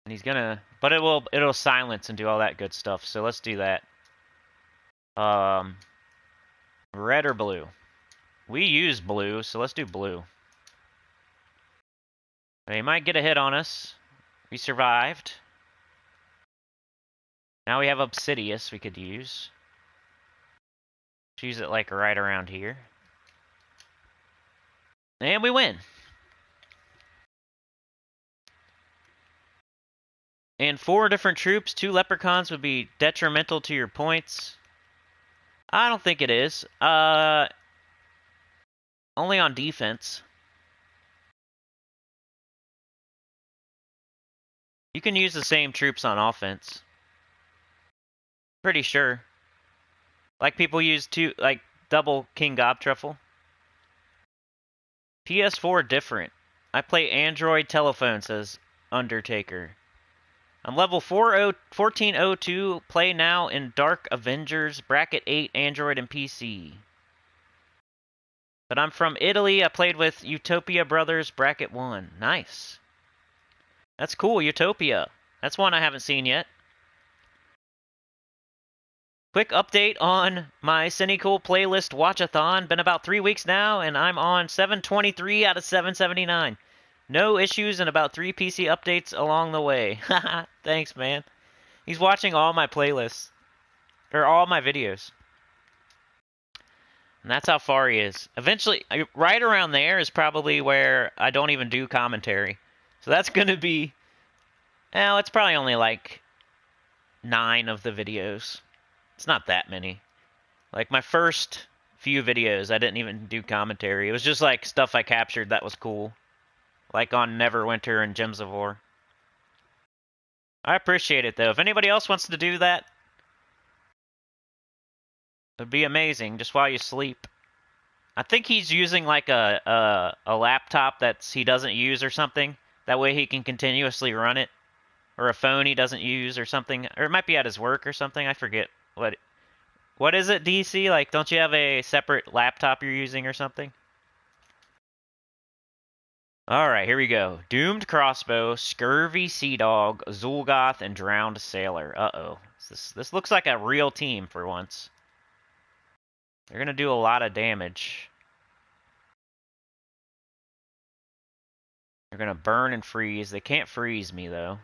And he's gonna, but it'll silence and do all that good stuff. So let's do that. Red or blue? We use blue, so let's do blue. They might get a hit on us. We survived. Now we have Obsidious we could use. Use it like right around here. And we win. And 4 different troops, 2 leprechauns would be detrimental to your points. I don't think it is. Only on defense. You can use the same troops on offense. Pretty sure. Like people use double King Gobtruffle. PS4 different. I play Android telephone, says Undertaker. I'm level 1402. Play now in Dark Avengers, bracket 8, Android and PC. But I'm from Italy. I played with Utopia Brothers, bracket 1. Nice. That's cool, Utopia. That's one I haven't seen yet. Quick update on my Sinnycool playlist watch-a-thon. Been about 3 weeks now, and I'm on 723 out of 779. No issues and about 3 PC updates along the way. Thanks, man. He's watching all my playlists. Or all my videos. And that's how far he is. Eventually, right around there is probably where I don't even do commentary. So that's going to be... Well, it's probably only like 9 of the videos. It's not that many. Like my first few videos, I didn't even do commentary. It was just like stuff I captured that was cool. Like on Neverwinter and Gems of War. I appreciate it though. If anybody else wants to do that, it'd be amazing just while you sleep. I think he's using like a laptop that he doesn't use or something. That way he can continuously run it. Or a phone he doesn't use or something. Or it might be at his work or something. I forget. What is it, DC? Like, don't you have a separate laptop you're using or something? Alright, here we go. Doomed Crossbow, Scurvy Sea Dog, Zulgoth, and Drowned Sailor. Uh-oh. This looks like a real team for once. They're gonna do a lot of damage. They're gonna burn and freeze. They can't freeze me, though.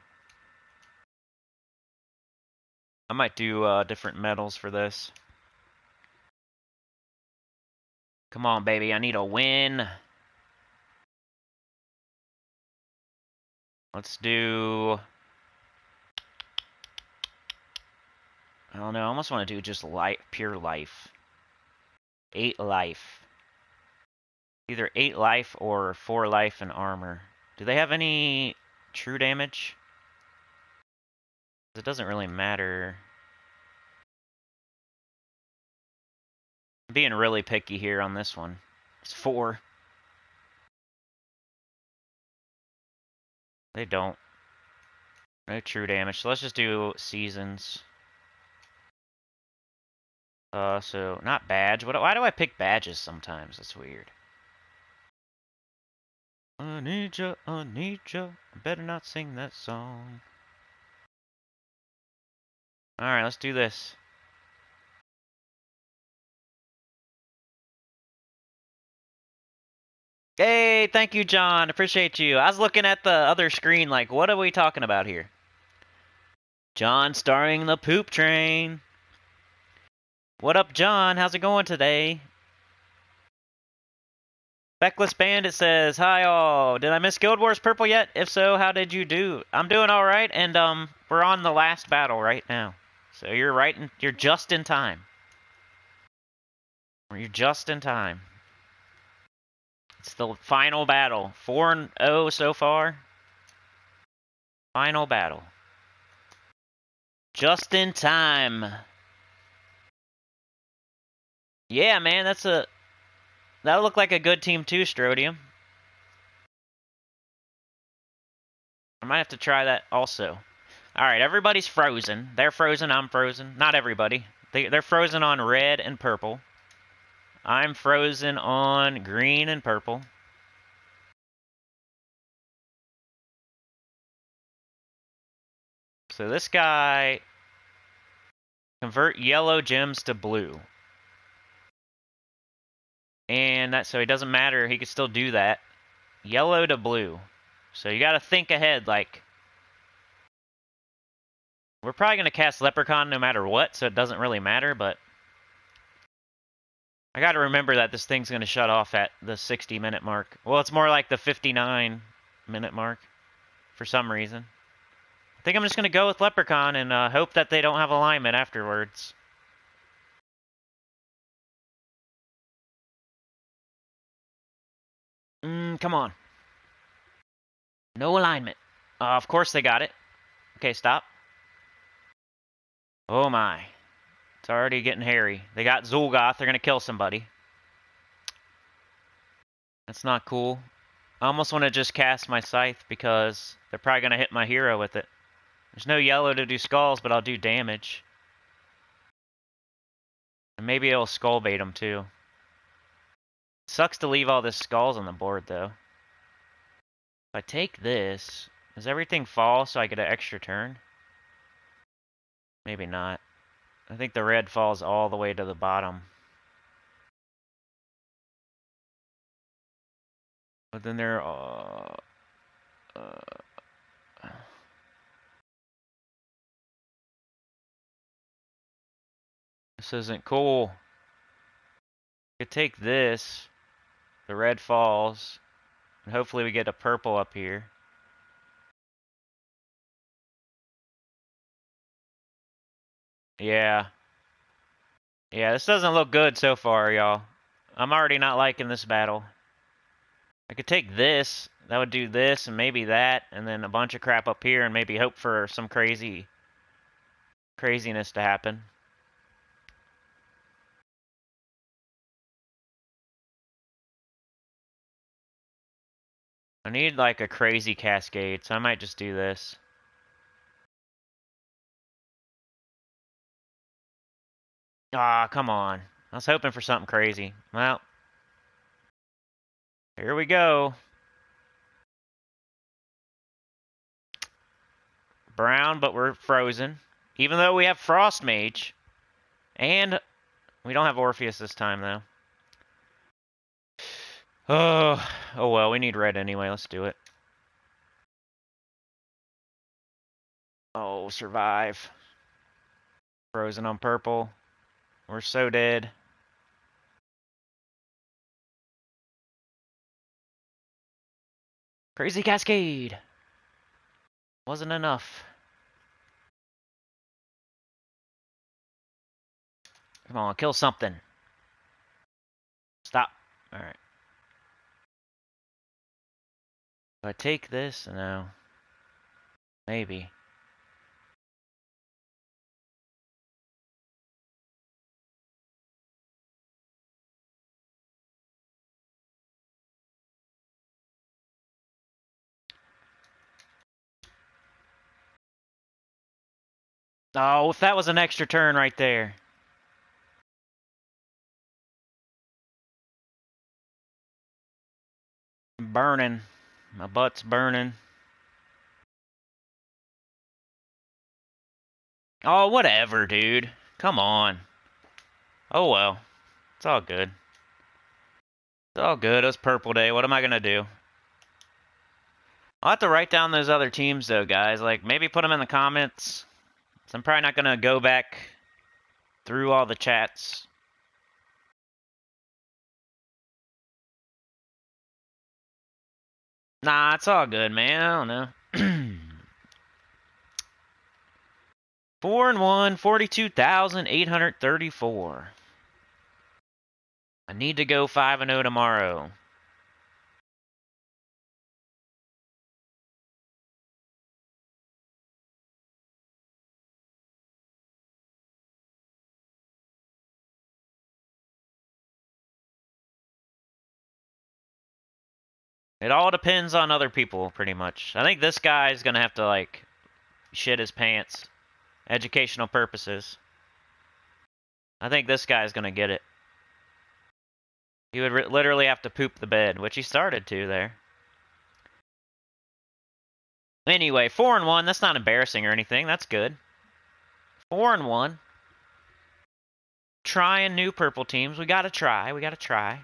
I might do different metals for this. Come on, baby. I need a win. Let's do... I don't know. I almost want to do just pure life. 8 life. Either 8 life or 4 life and armor. Do they have any true damage? It doesn't really matter. I'm being really picky here on this one. It's 4. They don't. No true damage. So let's just do seasons. So not badge. Why do I pick badges sometimes? That's weird. I need ya, I need ya. I better not sing that song. Alright, let's do this. Hey, thank you, John. Appreciate you. I was looking at the other screen like, what are we talking about here? John starring the poop train. What up, John? How's it going today? Feckless Bandit says, hi all. Did I miss Guild Wars Purple yet? If so, how did you do? I'm doing alright, and we're on the last battle right now. So you're just in time. You're just in time. It's the final battle. 4-0 so far. Final battle. Just in time. Yeah, man, that'll look like a good team too, Strodium. I might have to try that also. Alright, everybody's frozen. They're frozen, I'm frozen. Not everybody. They're frozen on red and purple. I'm frozen on green and purple. So this guy... Convert yellow gems to blue. And so he doesn't matter, he can still do that. Yellow to blue. So you gotta think ahead, like... We're probably gonna cast Leprechaun no matter what, so it doesn't really matter, but... I gotta remember that this thing's gonna shut off at the 60-minute mark. Well, it's more like the 59-minute mark, for some reason. I think I'm just gonna go with Leprechaun and hope that they don't have alignment afterwards. Come on. No alignment. Of course they got it. Okay, stop. Oh my. It's already getting hairy. They got Zul'Goth. They're going to kill somebody. That's not cool. I almost want to just cast my Scythe because they're probably going to hit my hero with it. There's no yellow to do skulls, but I'll do damage. And maybe it'll skull bait them too. Sucks to leave all this skulls on the board though. If I take this, does everything fall so I get an extra turn? Maybe not. I think the red falls all the way to the bottom. But then they're... this isn't cool. I could take this. The red falls. And hopefully we get a purple up here. Yeah. Yeah, this doesn't look good so far, y'all. I'm already not liking this battle. I could take this. That would do this and maybe that. And then a bunch of crap up here and maybe hope for some craziness to happen. I need like a crazy cascade, so I might just do this. Ah, come on. I was hoping for something crazy. Well, here we go. Brown, but we're frozen. Even though we have Frost Mage. And we don't have Orpheus this time, though. Oh well, we need red anyway. Let's do it. Oh, survive. Frozen on purple. We're so dead. Crazy Cascade. Wasn't enough. Come on, kill something. Stop. Alright. Do I take this? No. Maybe. Oh, if that was an extra turn right there. Burning. My butt's burning. Oh, whatever, dude. Come on. Oh, well. It's all good. It's all good. It was Purple Day. What am I going to do? I'll have to write down those other teams, though, guys. Like, maybe put them in the comments. So I'm probably not going to go back through all the chats. Nah, it's all good, man. I don't know. 4-1, 42,834. I need to go 5-0 tomorrow. It all depends on other people, pretty much. I think this guy's gonna have to, like, shit his pants. Educational purposes. I think this guy's gonna get it. He would literally have to poop the bed, which he started to there. Anyway, 4-1. That's not embarrassing or anything. That's good. 4-1. Trying new purple teams. We gotta try. We gotta try.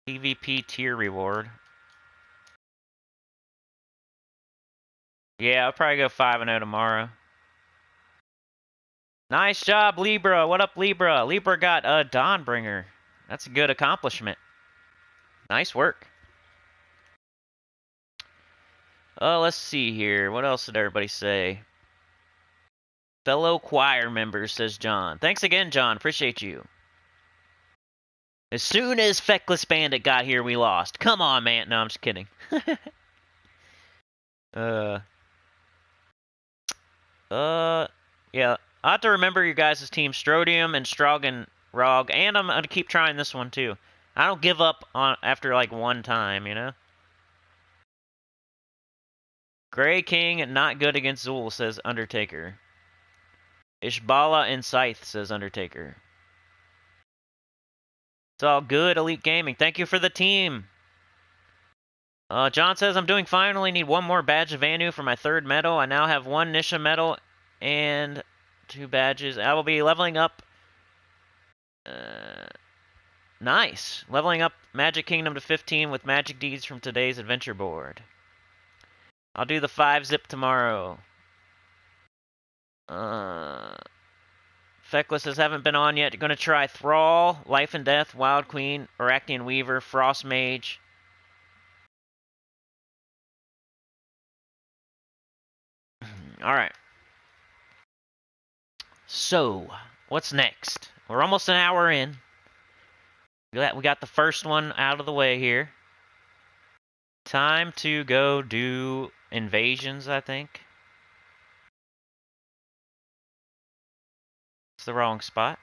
PvP tier reward. Yeah, I'll probably go 5-0 tomorrow. Nice job, Libra. What up, Libra? Libra got a Dawnbringer. That's a good accomplishment. Nice work. Let's see here. What else did everybody say? Fellow choir members, says John. Thanks again, John. Appreciate you. As soon as Feckless Bandit got here, we lost. Come on, man. No, I'm just kidding. Yeah. I have to remember your guys' team, Strodium and Strog and Rog, and I'm going to keep trying this one, too. I don't give up on after, like, one time, you know? Grey King, not good against Zul, says Undertaker. Ishbala and Scythe, says Undertaker. It's all good, Elite Gaming. Thank you for the team. John says, I'm doing fine. Only need one more badge of Anu for my 3rd medal. I now have 1 Nisha medal and 2 badges. I will be leveling up. Nice. Leveling up Magic Kingdom to 15 with magic deeds from today's adventure board. I'll do the 5-zip tomorrow. Feckless says, haven't been on yet. Gonna try Thrall, Life and Death, Wild Queen, Arachnian Weaver, Frost Mage. Alright. So, what's next? We're almost an hour in. We got the first one out of the way here. Time to go do invasions, I think. It's the wrong spot.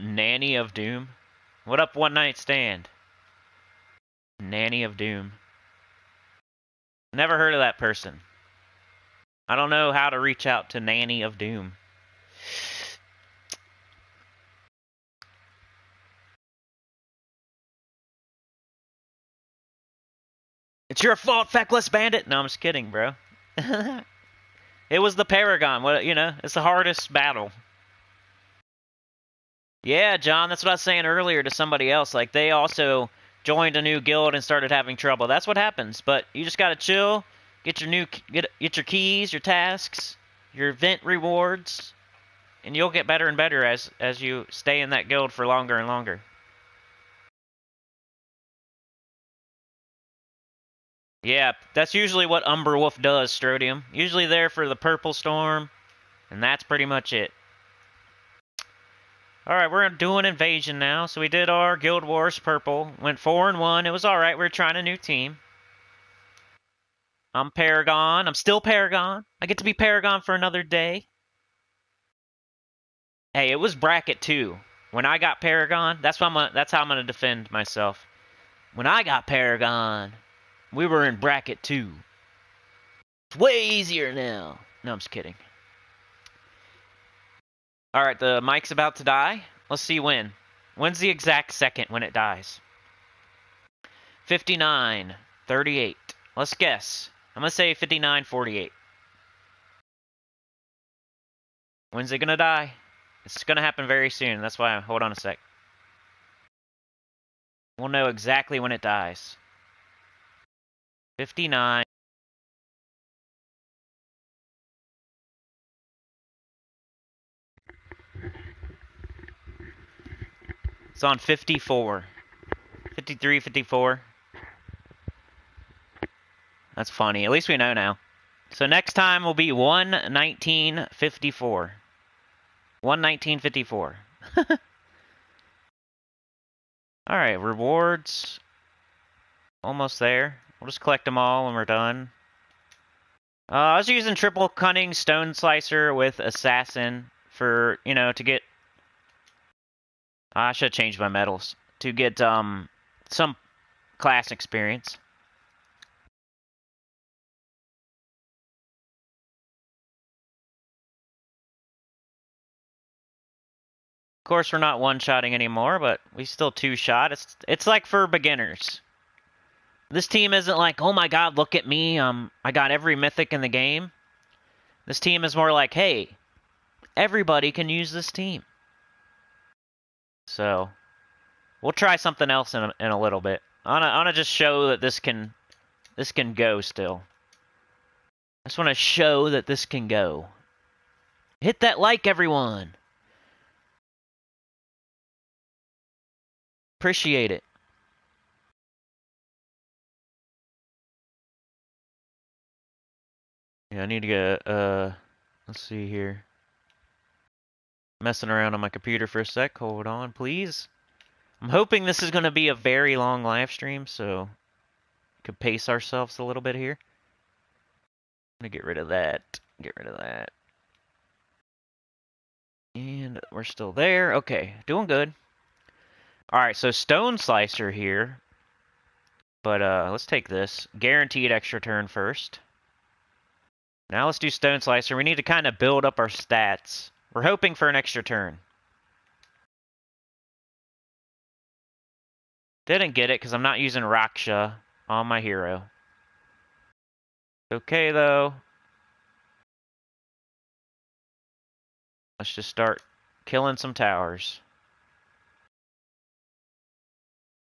Nanny of Doom. What up, One Night Stand? Nanny of Doom. Never heard of that person. I don't know how to reach out to Nanny of Doom. It's your fault, Feckless Bandit! No, I'm just kidding, bro. It was the Paragon. What, you know, it's the hardest battle. Yeah, John, that's what I was saying earlier to somebody else. Like, they also joined a new guild and started having trouble. That's what happens. But you just gotta chill, get your your keys, your tasks, your event rewards, and you'll get better and better as you stay in that guild for longer and longer. Yeah, that's usually what Umberwolf does, Strodium. Usually there for the Purple Storm, and that's pretty much it. Alright, we're doing Invasion now. So we did our Guild Wars Purple. Went 4-1. It was alright. We were trying a new team. I'm Paragon. I'm still Paragon. I get to be Paragon for another day. Hey, it was Bracket 2. When I got Paragon, that's how I'm gonna defend myself. When I got Paragon, we were in Bracket 2. It's way easier now. No, I'm just kidding. Alright, the mic's about to die. Let's see when. When's the exact second when it dies? 59:38. Let's guess. I'm gonna say 59:48. When's it gonna die? It's gonna happen very soon. That's why. Hold on a sec. We'll know exactly when it dies. 59. It's on 54. 53, 54. That's funny. At least we know now. So next time will be 1/19/54. 1/19/54. Alright, rewards. Almost there. We'll just collect them all when we're done. I was using triple cunning stone slicer with assassin for, to get... I should have changed my medals. To get some class experience. Of course, we're not one-shotting anymore, but we still two-shot. It's like for beginners. This team isn't like, oh my god, look at me, I got every mythic in the game. This team is more like, hey, everybody can use this team. So, we'll try something else in a little bit. I wanna just show that this can go still. I just want to show that this can go. Hit that like, everyone. Appreciate it. Yeah, I need to get, let's see here. Messing around on my computer for a sec. Hold on, please. I'm hoping this is going to be a very long live stream, so we could pace ourselves a little bit here. I'm going to get rid of that. Get rid of that. And we're still there. Okay, doing good. Alright, so Stone Slicer here. But let's take this. Guaranteed extra turn first. Now let's do Stone Slicer. We need to kind of build up our stats. We're hoping for an extra turn. Didn't get it because I'm not using Raksha on my hero. Okay, though. Let's just start killing some towers.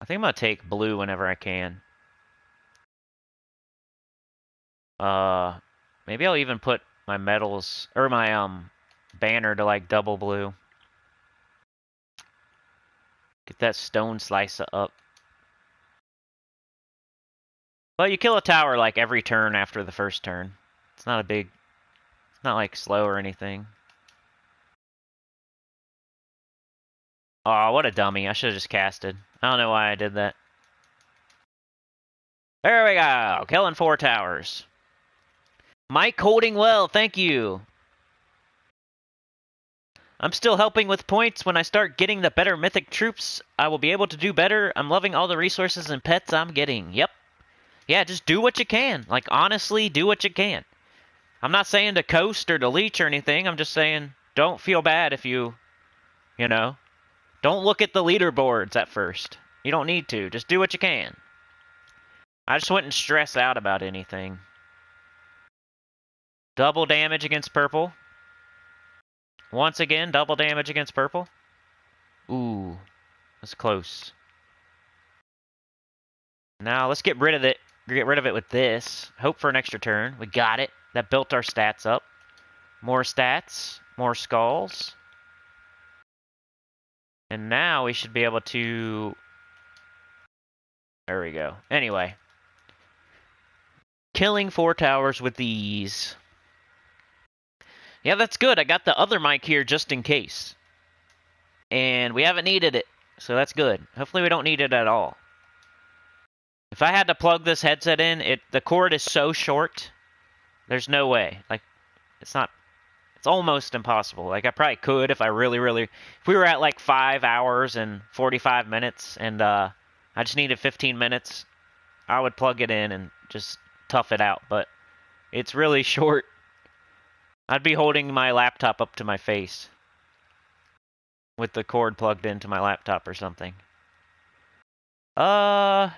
I think I'm going to take blue whenever I can. Maybe I'll even put my medals, or my, banner to, like, double blue. Get that stone slicer up. But you kill a tower, like, every turn after the first turn. It's not a big... It's not, like, slow or anything. Oh, what a dummy. I should have just casted. I don't know why I did that. There we go. Killing 4 towers. Mike holding well. Thank you. I'm still helping with points. When I start getting the better mythic troops, I will be able to do better. I'm loving all the resources and pets I'm getting. Yep. Yeah, just do what you can. Like, honestly, do what you can. I'm not saying to coast or to leech or anything. I'm just saying don't feel bad if you know, don't look at the leaderboards at first. You don't need to. Just do what you can. I just wouldn't stress out about anything. Double damage against purple. Once again, double damage against purple. Ooh, that's close. Now, let's get rid of it. Get rid of it with this. Hope for an extra turn. We got it. That built our stats up. More stats. More skulls. And now we should be able to... There we go. Anyway. Killing 4 towers with ease. Yeah, that's good. I got the other mic here just in case. And we haven't needed it. So that's good. Hopefully we don't need it at all. If I had to plug this headset in, the cord is so short, there's no way. Like, it's almost impossible. Like, I probably could if I if we were at like 5 hours and 45 minutes and I just needed 15 minutes, I would plug it in and just tough it out. But it's really short. I'd be holding my laptop up to my face with the cord plugged into my laptop or something. I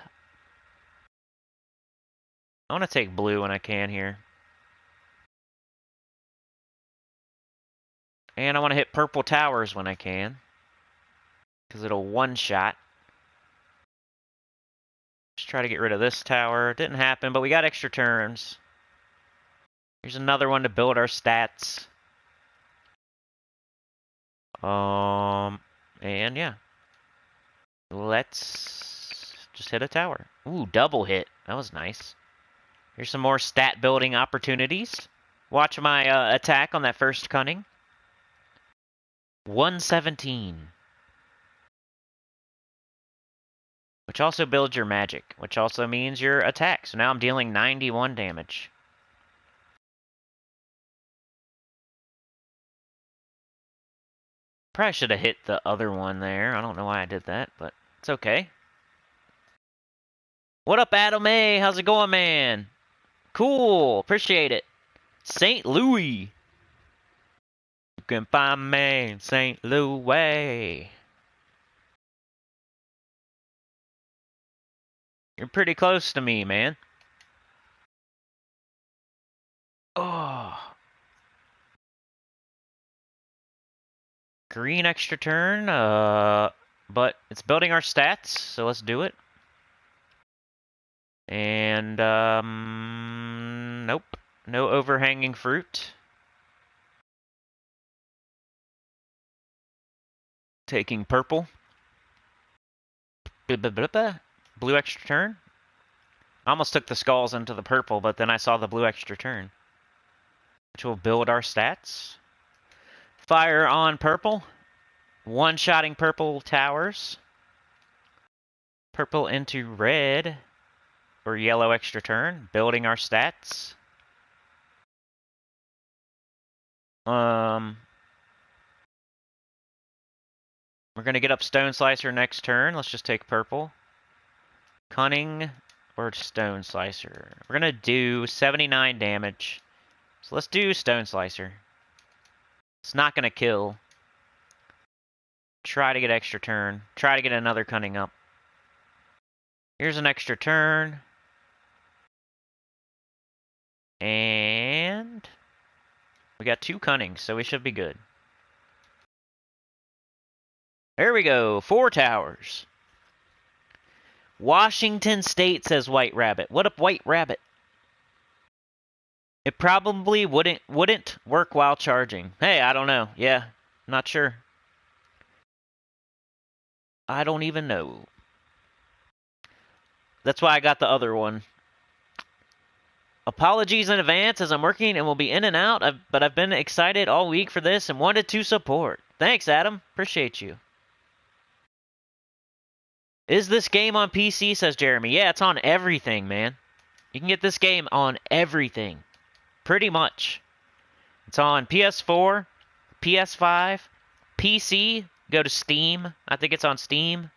want to take blue when I can here. And I want to hit purple towers when I can. Because it'll one-shot. Just try to get rid of this tower. Didn't happen, but we got extra turns. Here's another one to build our stats. And yeah. Let's just hit a tower. Ooh, double hit. That was nice. Here's some more stat building opportunities. Watch my attack on that first cunning. 117. Which also builds your magic, which also means your attack. So now I'm dealing 91 damage. Probably should have hit the other one there. I don't know why I did that, but it's okay. What up, Adam A? How's it going, man? Cool. Appreciate it. St. Louis. You can find me in St. Louis. You're pretty close to me, man. Oh. Green extra turn, but it's building our stats, so let's do it. And, nope. No overhanging fruit. Taking purple. Blue extra turn. I almost took the skulls into the purple, but then I saw the blue extra turn, which will build our stats. Fire on purple. One-shotting purple towers. Purple into red. Or yellow extra turn. Building our stats. We're going to get up Stone Slicer next turn. Let's just take purple. Cunning or Stone Slicer. We're going to do 79 damage. So let's do Stone Slicer. It's not going to kill. Try to get extra turn. Try to get another Cunning up. Here's an extra turn. And we got 2 Cunnings, so we should be good. There we go. 4 towers. Washington State, says White Rabbit. What up, White Rabbit? It probably wouldn't work while charging. Hey, I don't know. Yeah, not sure. I don't even know. That's why I got the other one. Apologies in advance as I'm working and will be in and out, but I've been excited all week for this and wanted to support. Thanks, Adam. Appreciate you. Is this game on PC, says Jeremy. Yeah, it's on everything, man. You can get this game on everything. Pretty much. It's on PS4, PS5, PC. Go to Steam. I think it's on Steam.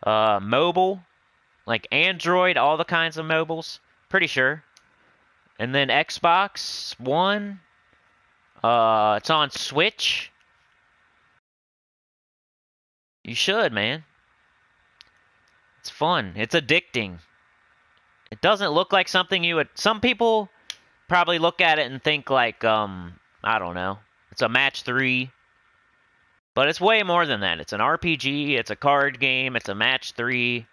Mobile. Like Android, all the kinds of mobiles. Pretty sure. And then Xbox One. It's on Switch. You should, man. It's fun. It's addicting. It doesn't look like something you would... Some people probably look at it and think like, I don't know. It's a match 3. But it's way more than that. It's an RPG, it's a card game, it's a match 3.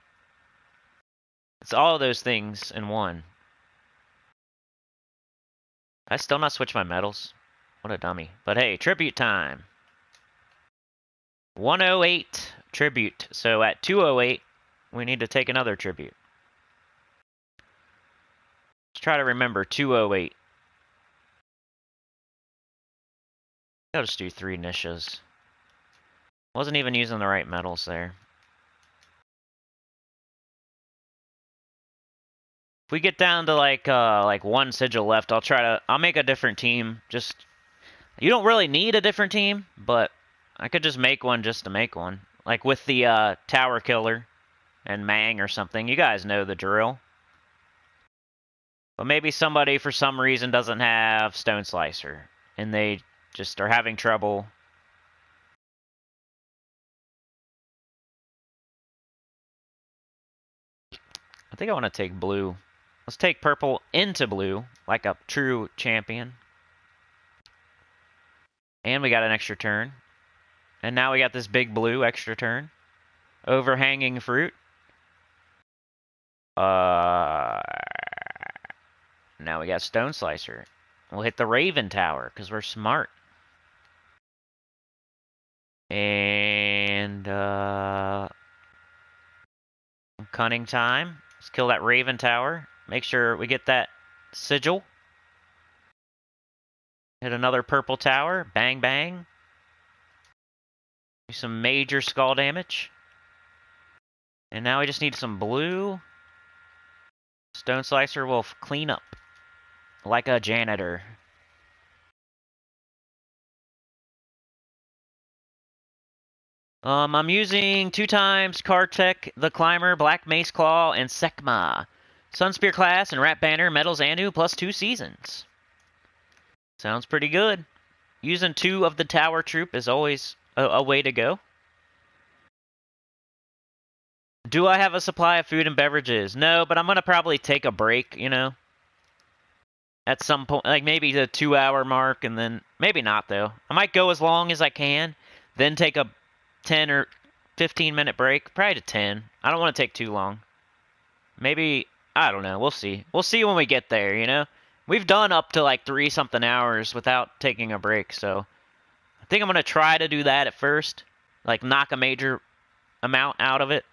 It's all of those things in one. I still not switch my medals. What a dummy. But hey, tribute time. 108 tribute. So at 208, we need to take another tribute. Let's try to remember 208. I'll just do 3 niches. Wasn't even using the right medals there. If we get down to like 1 sigil left, I'll make a different team. Just, you don't really need a different team, but I could just make one just to make one. Like with the Tower Killer and Mang or something. You guys know the drill. But maybe somebody for some reason doesn't have Stone Slicer and they just are having trouble. I think I want to take blue. Let's take purple into blue, like a true champion. And we got an extra turn. And now we got this big blue extra turn. Overhanging fruit. Now we got Stone Slicer. We'll hit the Raven Tower, because we're smart. And, Cunning time. Let's kill that Raven Tower. Make sure we get that sigil. Hit another purple tower. Bang, bang. Do some major skull damage. And now we just need some blue. Stone Slicer will clean up. Like a janitor. I'm using 2x Kartek, the Climber, Black Mace Claw, and Sekma. Sunspear class and Rat Banner, Metals Anu, plus 2 seasons. Sounds pretty good. Using 2 of the Tower Troop is always a way to go. Do I have a supply of food and beverages? No, but I'm going to probably take a break, you know, at some point, like maybe the 2-hour mark, and then maybe not, though. I might go as long as I can, then take a 10 or 15-minute break, probably to 10. I don't want to take too long. Maybe, I don't know, we'll see. We'll see when we get there, you know? We've done up to like 3-something hours without taking a break, so I think I'm going to try to do that at first, like knock a major amount out of it,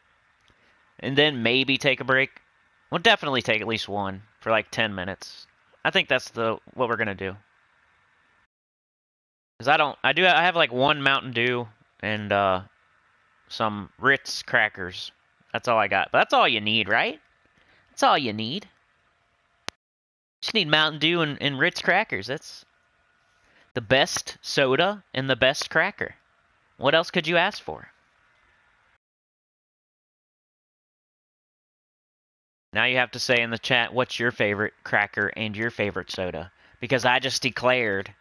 and then maybe take a break. We'll definitely take at least one for like 10 minutes. I think that's what we're gonna do. Cause I have like 1 Mountain Dew and some Ritz crackers. That's all I got. But that's all you need, right? That's all you need. Just need Mountain Dew and Ritz crackers. That's the best soda and the best cracker. What else could you ask for? Now you have to say in the chat what's your favorite cracker and your favorite soda. Because I just declared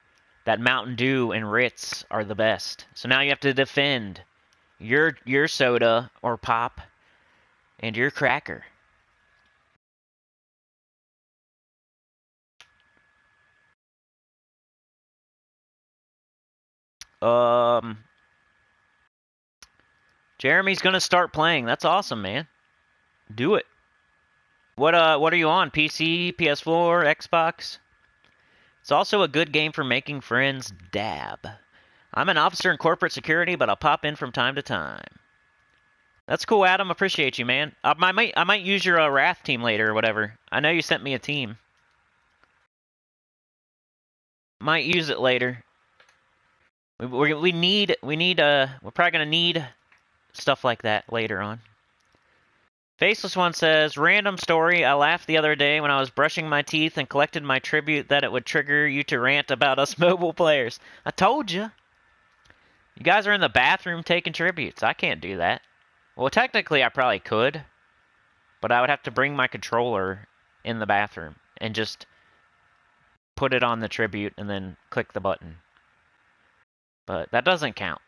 that Mountain Dew and Ritz are the best. So now you have to defend your soda or pop and your cracker. Jeremy's gonna start playing. That's awesome, man. Do it. What are you on? PC, PS4, Xbox? It's also a good game for making friends. Dab. I'm an officer in corporate security, but I'll pop in from time to time. That's cool, Adam. Appreciate you, man. I might use your Wrath team later or whatever. I know you sent me a team. Might use it later. We're probably gonna need stuff like that later on. Faceless One says, random story. I laughed the other day when I was brushing my teeth and collected my tribute that it would trigger you to rant about us mobile players. I told you. You guys are in the bathroom taking tributes. I can't do that. Well, technically I probably could, but I would have to bring my controller in the bathroom and just put it on the tribute and then click the button. But that doesn't count.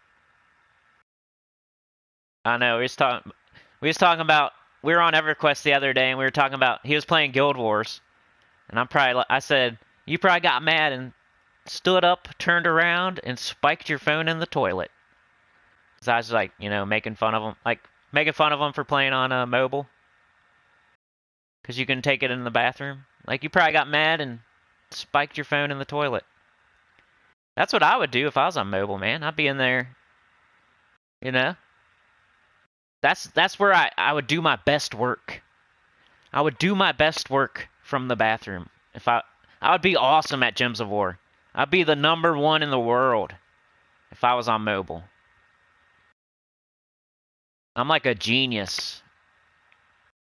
I know, we was talking about, we were on EverQuest the other day and we were talking about, he was playing Guild Wars. And I said, you probably got mad and stood up, turned around, and spiked your phone in the toilet. Because I was like, you know, making fun of him for playing on mobile. Because you can take it in the bathroom. Like, you probably got mad and spiked your phone in the toilet. That's what I would do if I was on mobile, man. I'd be in there, you know? That's where I would do my best work. I would do my best work from the bathroom. I would be awesome at Gems of War. I'd be the #1 in the world if I was on mobile. I'm like a genius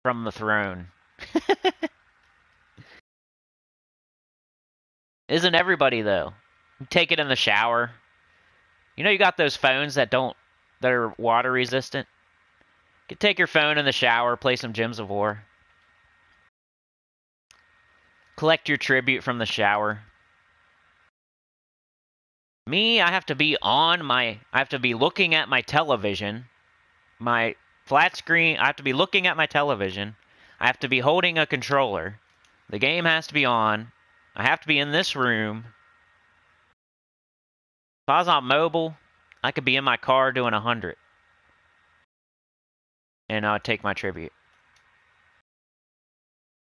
from the throne. Isn't everybody, though? You take it in the shower. You know you got those phones that are water resistant? You can take your phone in the shower, play some Gems of War. Collect your tribute from the shower. Me, I have to be looking at my television. My flat screen, I have to be looking at my television. I have to be holding a controller. The game has to be on. I have to be in this room. If I was on mobile, I could be in my car doing 100. And I would take my tribute.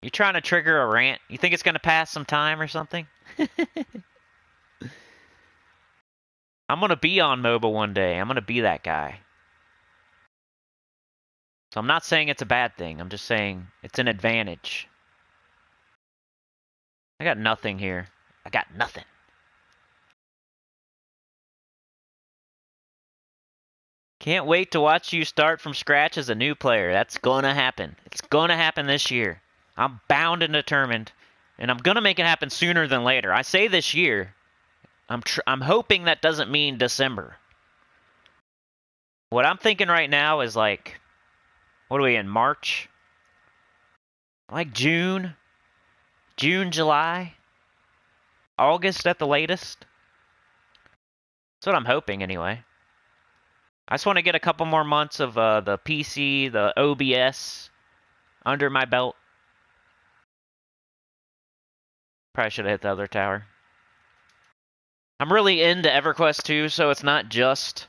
You trying to trigger a rant? You think it's going to pass some time or something? I'm going to be on mobile one day. I'm going to be that guy. So I'm not saying it's a bad thing. I'm just saying it's an advantage. I got nothing here. I got nothing. Can't wait to watch you start from scratch as a new player. That's gonna happen. It's gonna happen this year. I'm bound and determined. And I'm gonna make it happen sooner than later. I say this year. I'm hoping that doesn't mean December. What I'm thinking right now is like, what are we in, March? Like June, July, August at the latest. That's what I'm hoping anyway. I just want to get a couple more months of the PC, the OBS under my belt. Probably should have hit the other tower. I'm really into EverQuest 2, so it's not just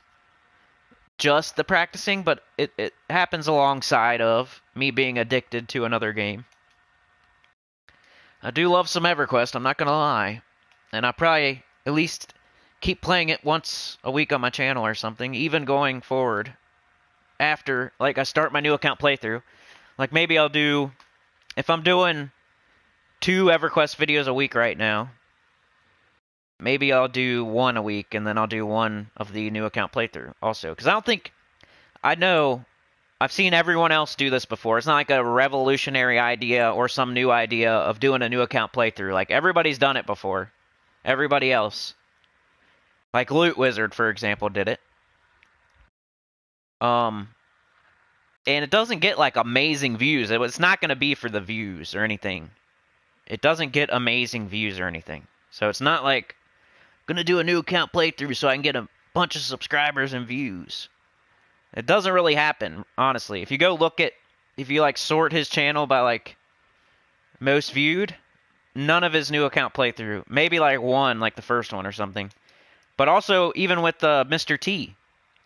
the practicing, but it happens alongside of me being addicted to another game. I do love some EverQuest, I'm not gonna lie. And I probably at least keep playing it once a week on my channel or something, even going forward. After, like, I start my new account playthrough. Like, maybe I'll do, if I'm doing 2 EverQuest videos a week right now, maybe I'll do 1 a week, and then I'll do 1 of the new account playthrough also. Because I know, I've seen everyone else do this before. It's not like a revolutionary idea or some new idea of doing a new account playthrough. Like, everybody's done it before. Everybody else. Like Loot Wizard, for example, did it. And it doesn't get, like, amazing views. It's not going to be for the views or anything. It doesn't get amazing views or anything. So it's not like, I'm going to do a new account playthrough so I can get a bunch of subscribers and views. It doesn't really happen, honestly. If you go look at, if you, like, sort his channel by, like, most viewed, none of his new account playthrough. Maybe, like, 1, like the first one or something. But also, even with Mr. T,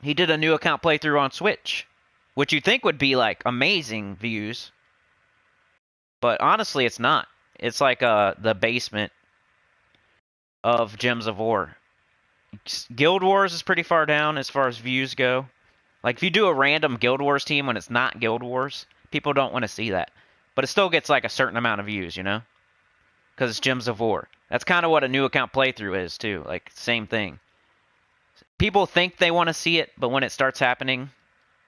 he did a new account playthrough on Switch, which you'd think would be, like, amazing views. But honestly, it's not. It's like the basement of Gems of War. Guild Wars is pretty far down as far as views go. Like, if you do a random Guild Wars team when it's not Guild Wars, people don't want to see that. But it still gets, like, a certain amount of views, you know? Because it's Gems of War. That's kind of what a new account playthrough is, too. Like, same thing. People think they want to see it, but when it starts happening,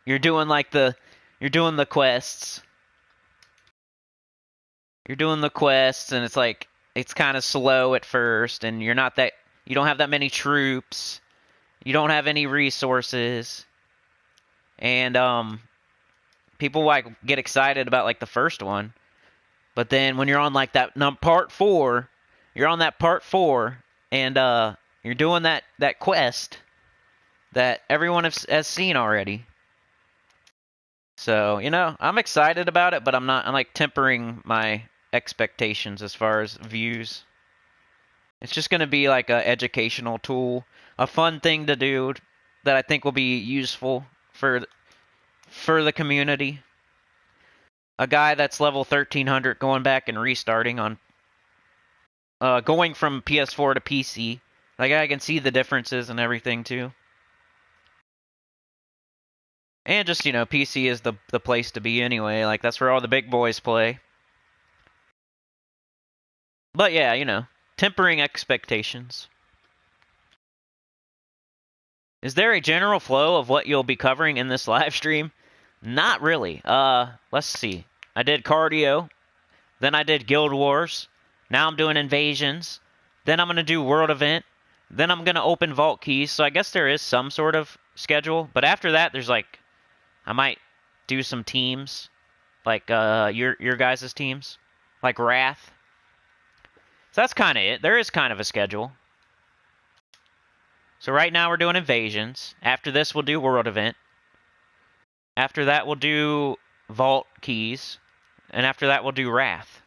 you're doing, like, you're doing the quests. You're doing the quests, and it's, like, it's kind of slow at first, and you don't have that many troops. You don't have any resources. And, people, like, get excited about, like, the first one. But then when you're on, like, that part 4, you're on that part 4, and, you're doing that quest that everyone has seen already. So, you know, I'm excited about it, but I'm like, tempering my expectations as far as views. It's just going to be, like, a educational tool, a fun thing to do that I think will be useful for the community. A guy that's level 1300 going back and restarting on going from PS4 to PC. Like, I can see the differences and everything too. And just, you know, PC is the place to be anyway. Like, that's where all the big boys play. But yeah, you know, tempering expectations. Is there a general flow of what you'll be covering in this live stream? Not really. Let's see. I did cardio. Then I did Guild Wars. Now I'm doing invasions. Then I'm going to do World Event. Then I'm going to open Vault Keys. So I guess there is some sort of schedule. But after that, there's, like, I might do some teams. Like, your guys' teams. Like Wrath. So that's kind of it. There is kind of a schedule. So right now we're doing invasions. After this, we'll do World Event. After that, we'll do Vault Keys. And after that, we'll do Wrath.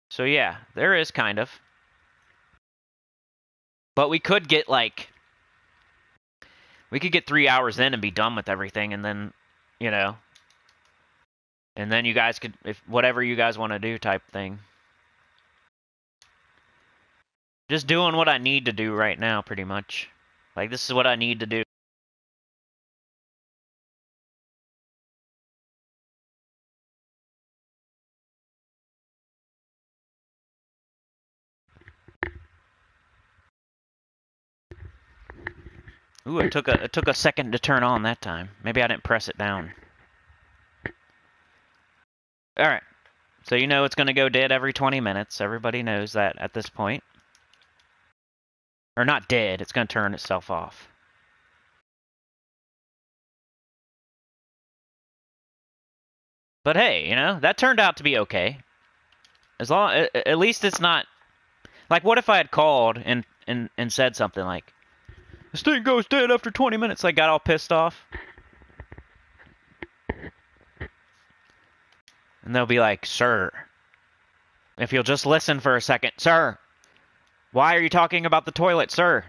So yeah, there is kind of. But we could get, like, we could get 3 hours in and be done with everything, and then, you know, and then you guys could, if whatever you guys want to do type thing. Just doing what I need to do right now, pretty much. Like, this is what I need to do. Ooh, it took a second to turn on that time. Maybe I didn't press it down. Alright. So you know it's going to go dead every 20 minutes. Everybody knows that at this point. Or not dead, it's going to turn itself off. But hey, you know, that turned out to be okay. As long, at least it's not like, what if I had called and said something like, "This thing goes dead after 20 minutes." Like, got all pissed off, and they'll be like, "Sir, if you'll just listen for a second, sir, why are you talking about the toilet, sir?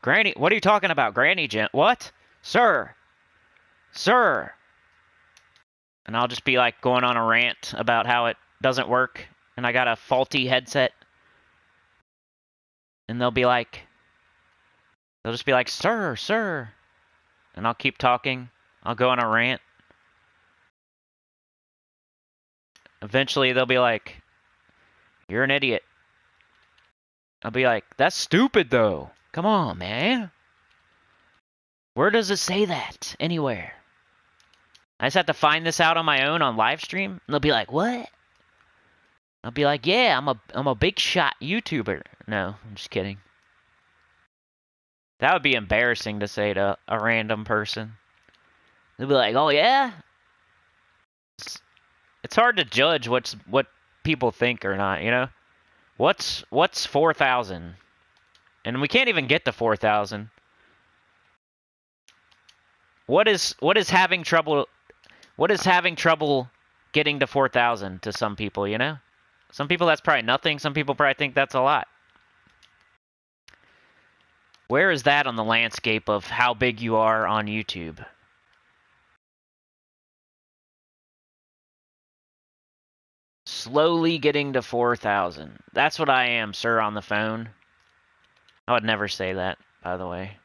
Granny, what are you talking about, Granny Jim? What, sir, sir?" And I'll just be like going on a rant about how it doesn't work, and I got a faulty headset, and they'll just be like, "Sir, sir," and I'll keep talking. I'll go on a rant. Eventually, they'll be like, "You're an idiot." I'll be like, "That's stupid, though. Come on, man. Where does it say that? Anywhere?" I just have to find this out on my own on live stream. And they'll be like, "What?" I'll be like, "Yeah, I'm a big shot YouTuber." No, I'm just kidding. That would be embarrassing to say to a random person. They'll be like, "Oh yeah?" It's hard to judge what people think or not, you know? What's 4,000? And we can't even get to 4,000. What is having trouble getting to 4,000 to some people, you know? Some people that's probably nothing, some people probably think that's a lot. Where is that on the landscape of how big you are on YouTube? Slowly getting to 4,000. That's what I am, sir, on the phone. I would never say that, by the way.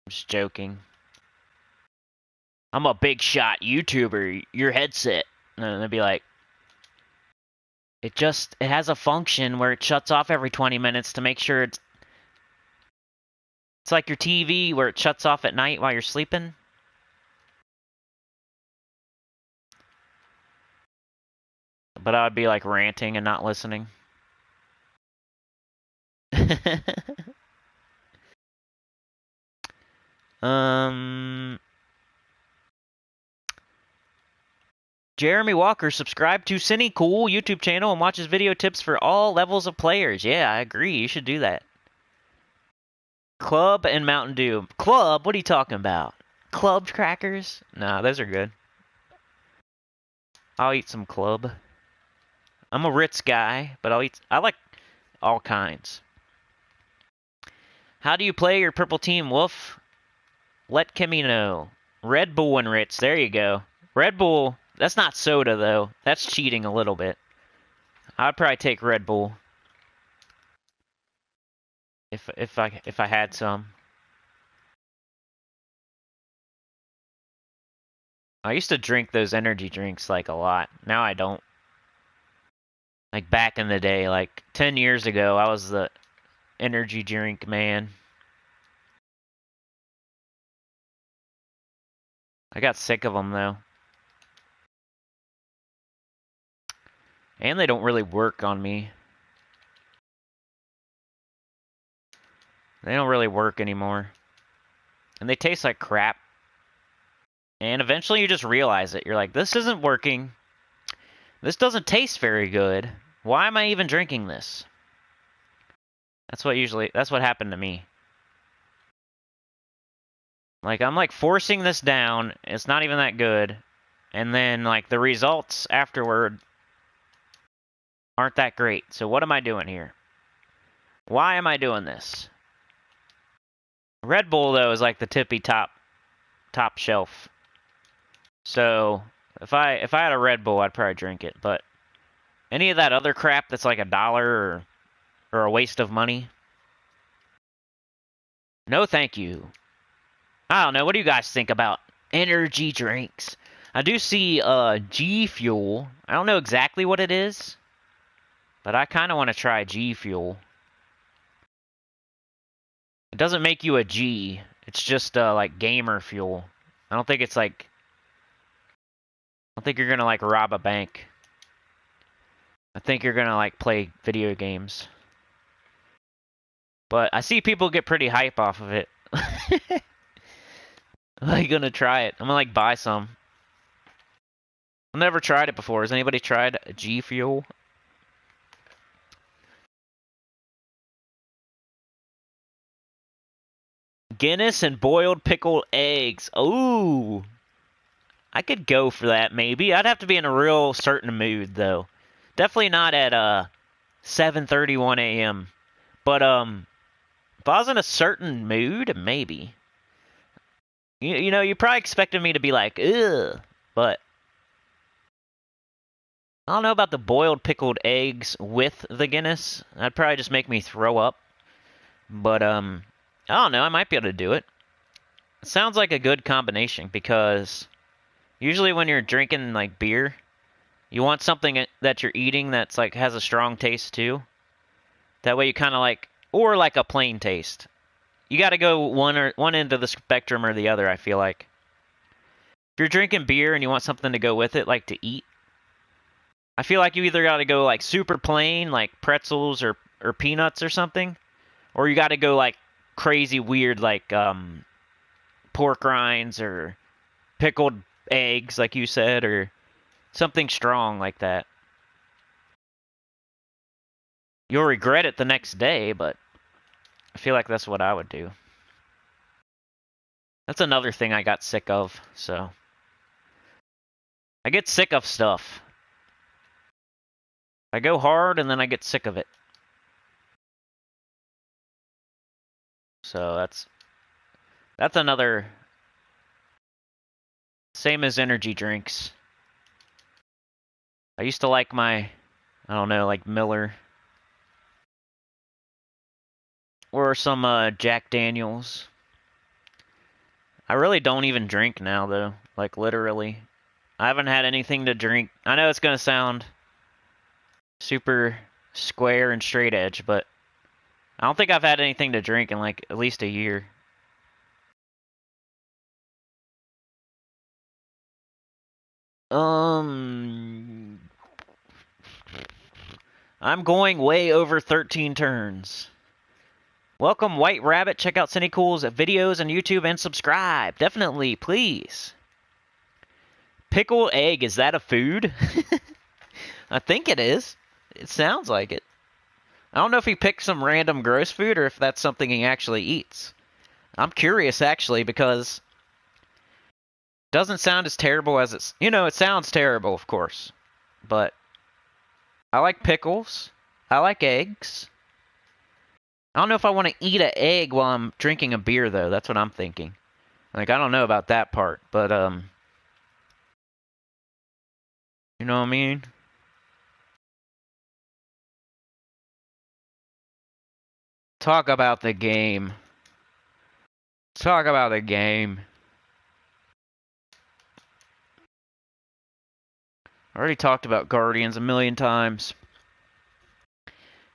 I'm just joking. I'm a big shot YouTuber. Your headset. And they'd be like, it has a function where it shuts off every 20 minutes to make sure it's like your TV where it shuts off at night while you're sleeping. But I would be like ranting and not listening. Jeremy Walker, subscribe to Sinnycool YouTube channel and watches video tips for all levels of players. Yeah, I agree. You should do that. Club and Mountain Dew. Club? What are you talking about? Club crackers? Nah, those are good. I'll eat some Club. I'm a Ritz guy, but I like all kinds. How do you play your purple team, Wolf? Let Kimmy know. Red Bull and Ritz. There you go. Red Bull. That's not soda, though. That's cheating a little bit. I'd probably take Red Bull. If I had some. I used to drink those energy drinks like a lot. Now I don't. Like back in the day, like 10 years ago, I was the energy drink man. I got sick of them though. And they don't really work on me. They don't really work anymore. And they taste like crap. And eventually you just realize it. You're like, this isn't working. This doesn't taste very good. Why am I even drinking this? That's what happened to me. Like, I'm like forcing this down. It's not even that good. And then like the results afterward aren't that great. So what am I doing here? Why am I doing this? Red Bull though is like the tippy top shelf. So if I had a Red Bull, I'd probably drink it. But any of that other crap that's like $1 or a waste of money, no thank you. I don't know. What do you guys think about energy drinks? I do see G Fuel. I don't know exactly what it is, but I kind of want to try G Fuel. It doesn't make you a G. It's just like gamer fuel. I don't think you're gonna like rob a bank. I think you're gonna like play video games. But I see people get pretty hype off of it. I'm like gonna try it. I'm gonna like buy some. I've never tried it before. Has anybody tried G Fuel? Guinness and boiled pickled eggs. Ooh. I could go for that, maybe. I'd have to be in a real certain mood, though. Definitely not at 7:31 a.m. But if I was in a certain mood, maybe. You know, you probably expected me to be like, ugh. But I don't know about the boiled pickled eggs with the Guinness. That'd probably just make me throw up. But I don't know. I might be able to do it. It sounds like a good combination because usually when you're drinking like beer, you want something that you're eating that's like has a strong taste too. That way you kind of like, or like a plain taste. You got to go one end of the spectrum or the other. I feel like if you're drinking beer and you want something to go with it, like to eat, I feel like you either got to go like super plain, like pretzels or peanuts or something, or you got to go like crazy weird, like pork rinds or pickled eggs, like you said, or something strong like that. You'll regret it the next day, but I feel like that's what I would do. That's another thing I got sick of, so. I get sick of stuff. I go hard and then I get sick of it. So that's another, same as energy drinks. I used to like my, I don't know, like Miller. Or some Jack Daniels. I really don't even drink now, though. Like, literally. I haven't had anything to drink. I know it's going to sound super square and straight edge, but I don't think I've had anything to drink in, like, at least a year. I'm going way over 13 turns. Welcome, White Rabbit. Check out Sinnycool's videos on YouTube and subscribe. Definitely, please. Pickled egg, is that a food? I think it is. It sounds like it. I don't know if he picked some random gross food or if that's something he actually eats. I'm curious, actually, because it doesn't sound as terrible as it's... You know, it sounds terrible, of course. But I like pickles. I like eggs. I don't know if I want to eat an egg while I'm drinking a beer, though. That's what I'm thinking. Like, I don't know about that part, but, you know what I mean? Talk about the game. Talk about the game. I already talked about Guardians a million times.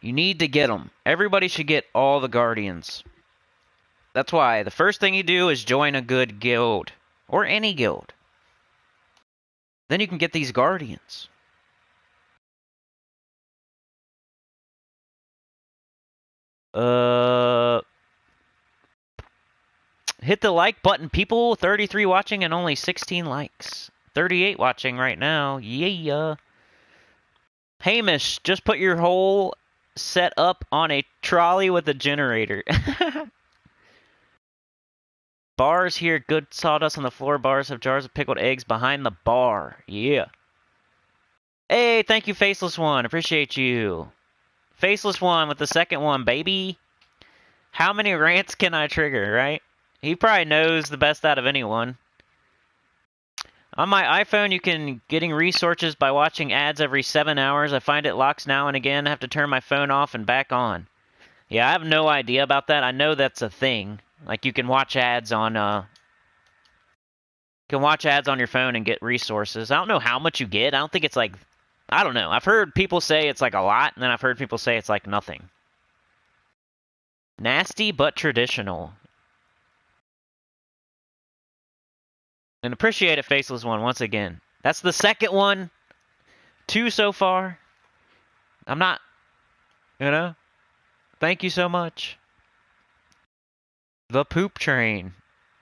You need to get them. Everybody should get all the Guardians. That's why the first thing you do is join a good guild. Or any guild. Then you can get these Guardians. Hit the like button, people. 33 watching and only 16 likes. 38 watching right now. Yeah. Hamish, just put your whole set up on a trolley with a generator. Bars here, good sawdust on the floor. Bars have jars of pickled eggs behind the bar. Yeah. Hey, thank you, Faceless One. Appreciate you. Faceless One with the second one, baby. How many rants can I trigger, right? He probably knows the best out of anyone. On my iPhone, you can getting resources by watching ads every 7 hours. I find it locks now and again. I have to turn my phone off and back on. Yeah, I have no idea about that. I know that's a thing. Like, you can watch ads on, your phone and get resources. I don't know how much you get. I don't think it's like, I don't know. I've heard people say it's like a lot, and then I've heard people say it's like nothing. Nasty but traditional. And appreciate it, Faceless One, once again. That's the second one. 2 so far. I'm not, you know. Thank you so much. The poop train.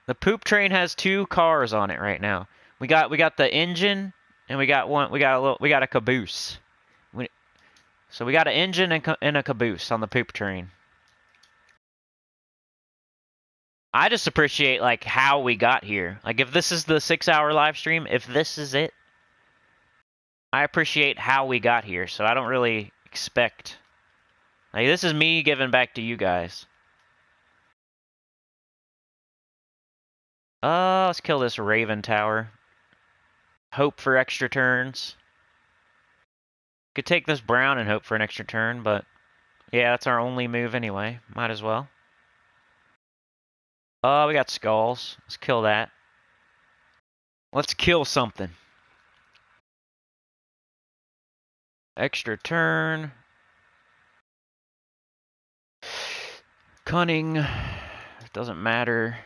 The poop train has 2 cars on it right now. We got the engine, and we got a caboose. So we got an engine and a caboose on the poop train. I just appreciate like how we got here. Like if this is the 6-hour live stream, if this is it, I appreciate how we got here. So I don't really expect. Like this is me giving back to you guys. Let's kill this Raven Tower. Hope for extra turns. Could take this brown and hope for an extra turn, but yeah, that's our only move anyway. Might as well. We got skulls. Let's kill that. Let's kill something. Extra turn. Cunning. It doesn't matter.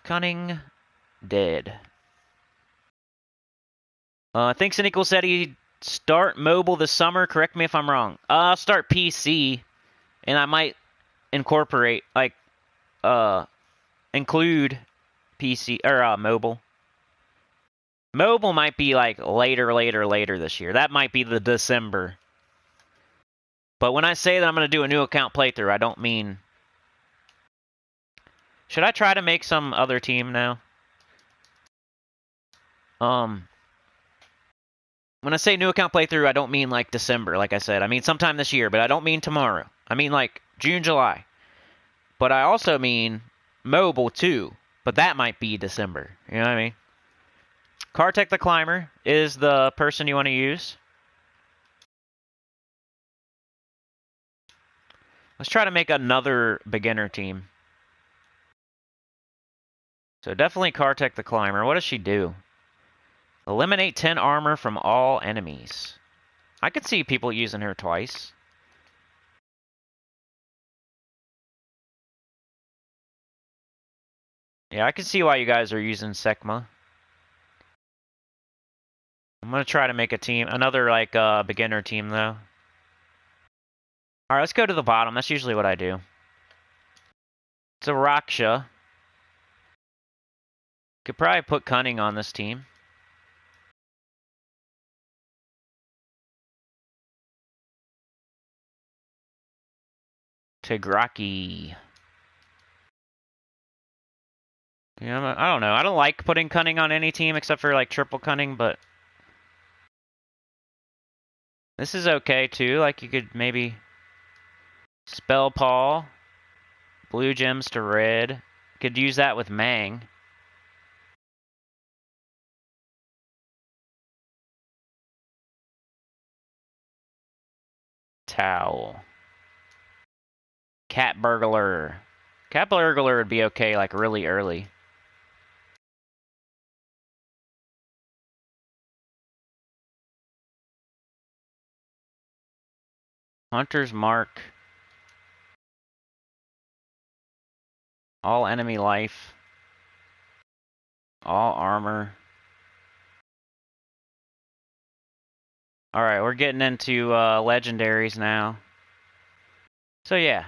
Cunning. Dead. I think Sinnycool said he'd start mobile this summer. Correct me if I'm wrong. I'll start PC, and I might incorporate, like, include PC, or mobile. Mobile might be, like, later this year. That might be the December. But when I say that I'm going to do a new account playthrough, I don't mean... Should I try to make some other team now? When I say new account playthrough, I don't mean like December, like I said. I mean sometime this year, but I don't mean tomorrow. I mean like June, July. But I also mean mobile too, but that might be December. You know what I mean? Kartek the Climber is the person you want to use. Let's try to make another beginner team. So definitely Kartek the Climber. What does she do? Eliminate 10 armor from all enemies. I could see people using her twice. Yeah, I can see why you guys are using Sekma. I'm going to try to make a team, another like beginner team though. Alright, let's go to the bottom. That's usually what I do. It's a Raksha. Could probably put Cunning on this team. Tigraki. Yeah, I don't know. I don't like putting Cunning on any team except for like triple Cunning, but this is okay too. Like you could maybe Spell Paw, blue gems to red. Could use that with Mang. Towel. Cat Burglar. Cat Burglar would be okay like really early. Hunter's Mark. All enemy life. All armor. Alright, we're getting into legendaries now. So yeah.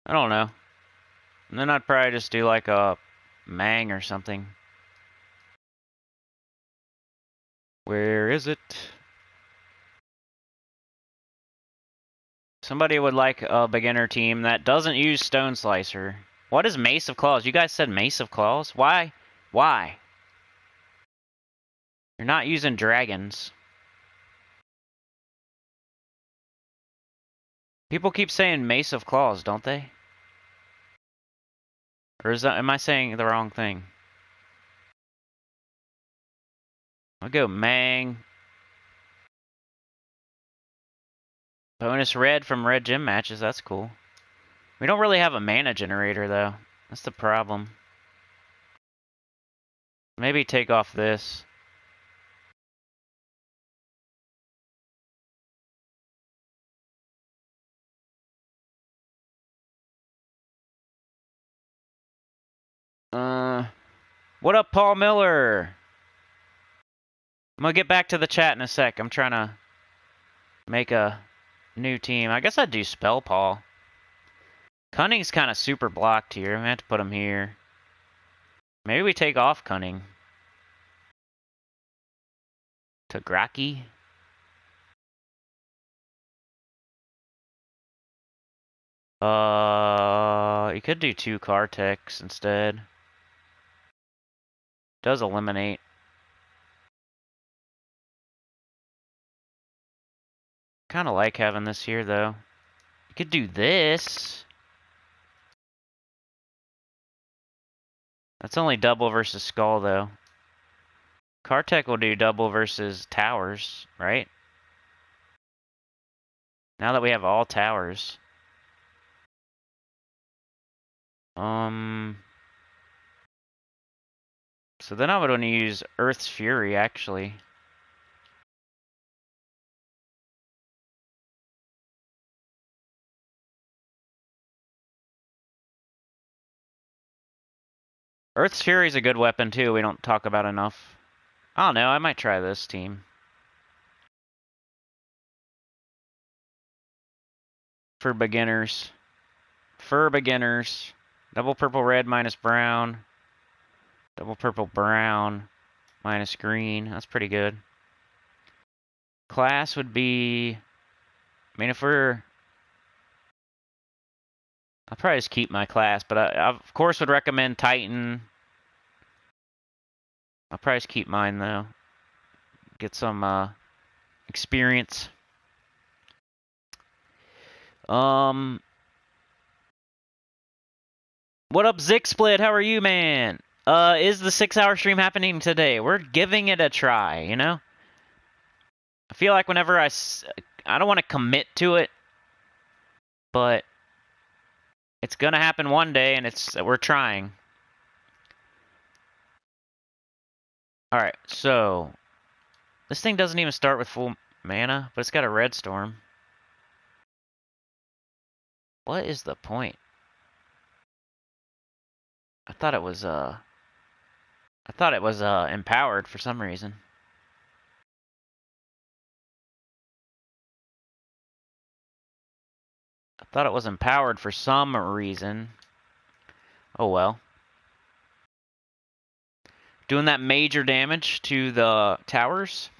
I don't know. And then I'd probably just do like a Mang or something. Where is it? Somebody would like a beginner team that doesn't use Stone Slicer. What is Mace of Claws? You guys said Mace of Claws? Why? Why? You're not using dragons. People keep saying Mace of Claws, don't they? Or am I saying the wrong thing? I'll go Mang. Bonus red from red gym matches, that's cool. We don't really have a mana generator, though. That's the problem. Maybe take off this. What up, Paul Miller? I'm gonna get back to the chat in a sec. I'm trying to make a new team. I guess I'd do Spell Paw. Cunning's kind of super blocked here. I'm gonna have to put him here. Maybe we take off Cunning. Tagraki. You could do 2 Kartex instead. Does eliminate. Kind of like having this here, though. You could do this. That's only double versus Skull, though. Kartek will do double versus Towers, right? Now that we have all Towers. So then I would want to use Earth's Fury, actually. Earth's Fury is a good weapon, too. We don't talk about enough. I don't know. I might try this team. For beginners. For beginners. Double purple red minus brown. Double purple brown minus green. That's pretty good. Class would be... I mean, if we're... I'll probably just keep my class, but I of course would recommend Titan. I'll probably just keep mine, though. Get some experience. What up, Zixsplit? How are you, man? Is the 6-hour stream happening today? We're giving it a try, you know? I feel like whenever I don't want to commit to it, but it's gonna happen one day, and we're trying. Alright, so this thing doesn't even start with full mana, but it's got a red storm. What is the point? I thought it was empowered for some reason. I thought it was empowered for some reason. Oh well. Doing that major damage to the towers.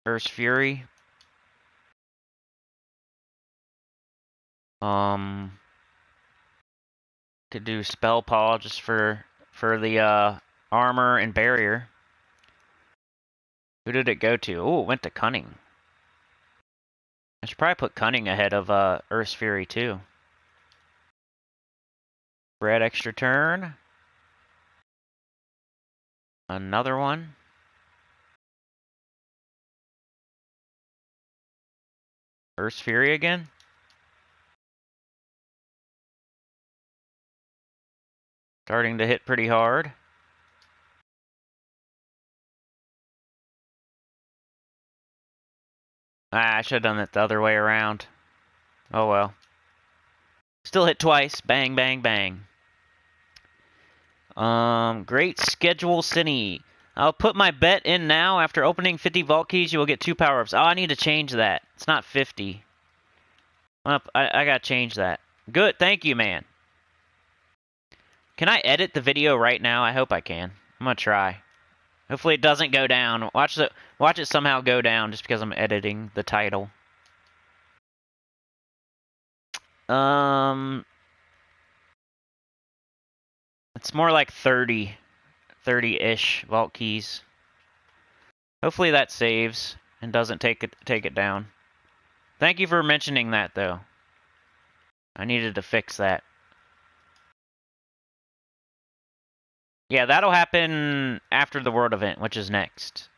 Earth's Fury. Could do Spell Paw just for the armor and barrier. Who did it go to? Oh, it went to Cunning. I should probably put Cunning ahead of Earth's Fury too. Red extra turn. Another one. Earth's Fury again. Starting to hit pretty hard. I should have done it the other way around. Oh well. Still hit twice. Bang, bang, bang. Great schedule, Cinny. I'll put my bet in now. After opening 50 vault keys, you will get 2 power-ups. Oh, I need to change that. It's not 50. I gotta change that. Good, thank you, man. Can I edit the video right now? I hope I can. I'm gonna try. Hopefully it doesn't go down. Watch it somehow go down just because I'm editing the title. It's more like 30-ish vault keys. Hopefully that saves and doesn't take it down. Thank you for mentioning that, though. I needed to fix that. Yeah, that'll happen after the world event, which is next.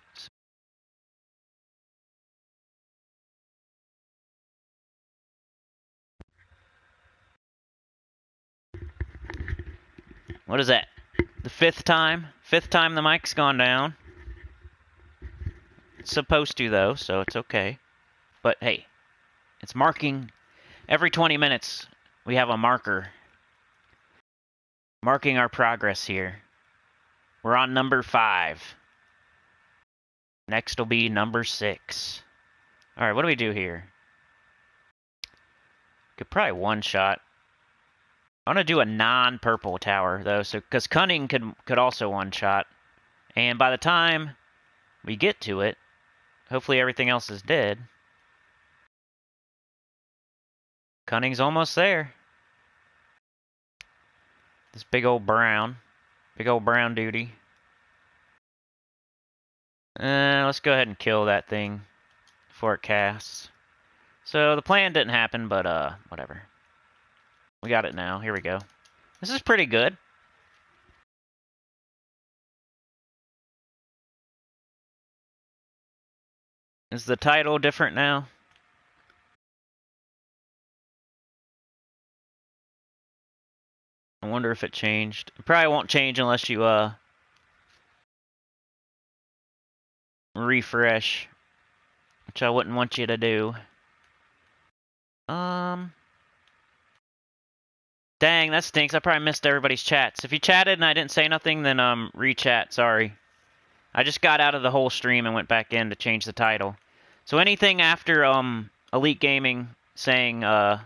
What is that? The 5th time? 5th time the mic's gone down. It's supposed to, though, so it's okay. But, hey, it's marking. Every 20 minutes, we have a marker. Marking our progress here. We're on number 5. Next will be number 6. Alright, what do we do here? Could probably one-shot. I want to do a non-purple tower, though, so because Cunning could also one-shot. And by the time we get to it, hopefully everything else is dead. Cunning's almost there. This big old brown duty. Let's go ahead and kill that thing before it casts. So the plan didn't happen, but whatever. We got it now. Here we go. This is pretty good. Is the title different now? I wonder if it changed. It probably won't change unless you refresh, which I wouldn't want you to do. Dang, that stinks. I probably missed everybody's chats. If you chatted and I didn't say nothing, then re-chat. Sorry. I just got out of the whole stream and went back in to change the title. So anything after Elite Gaming saying I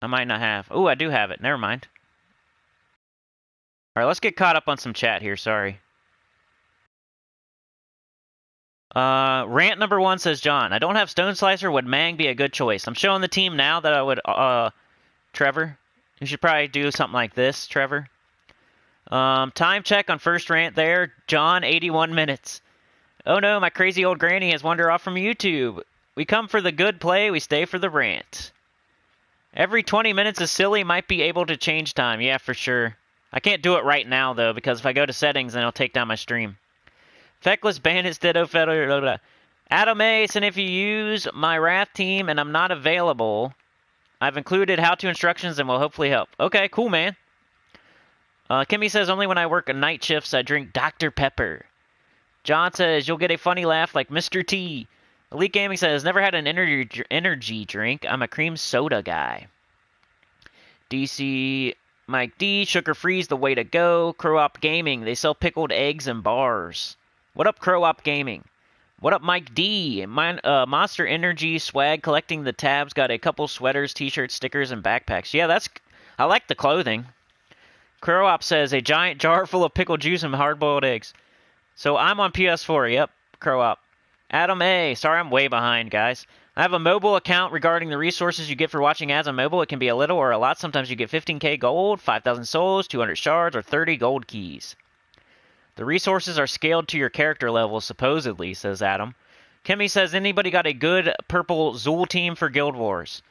might not have. Oh, I do have it. Never mind. All right, let's get caught up on some chat here. Sorry. Rant number 1 says, John, I don't have Stone Slicer. Would Mang be a good choice? I'm showing the team now that I would, Trevor. You should probably do something like this, Trevor. Time check on first rant there. John, 81 minutes. Oh no, my crazy old granny has wandered off from YouTube. We come for the good play, we stay for the rant. Every 20 minutes is silly, might be able to change time. Yeah, for sure. I can't do it right now, though, because if I go to settings, then it'll take down my stream. Feckless Bandits Ditto Federal. Adam Ace, and if you use my Wrath team and I'm not available, I've included how-to instructions and will hopefully help. Okay, cool, man. Kimmy says, only when I work night shifts I drink Dr. Pepper. John says, you'll get a funny laugh like Mr. T. Elite Gaming says, never had an energy drink. I'm a cream soda guy. DC Mike D, Sugar Free's the way to go. Crow Op Gaming, they sell pickled eggs and bars. What up, Crow Op Gaming? What up, Mike D? Monster Energy swag, collecting the tabs. Got a couple sweaters, t-shirts, stickers, and backpacks. Yeah, I like the clothing. Crow Op says, a giant jar full of pickled juice and hard-boiled eggs. So I'm on PS4. Yep, Crow Op. Adam A. Sorry, I'm way behind, guys. I have a mobile account regarding the resources you get for watching ads on mobile. It can be a little or a lot. Sometimes you get 15k gold, 5,000 souls, 200 shards, or 30 gold keys. The resources are scaled to your character level, supposedly, says Adam. Kimmy says, anybody got a good purple Zool team for Guild Wars?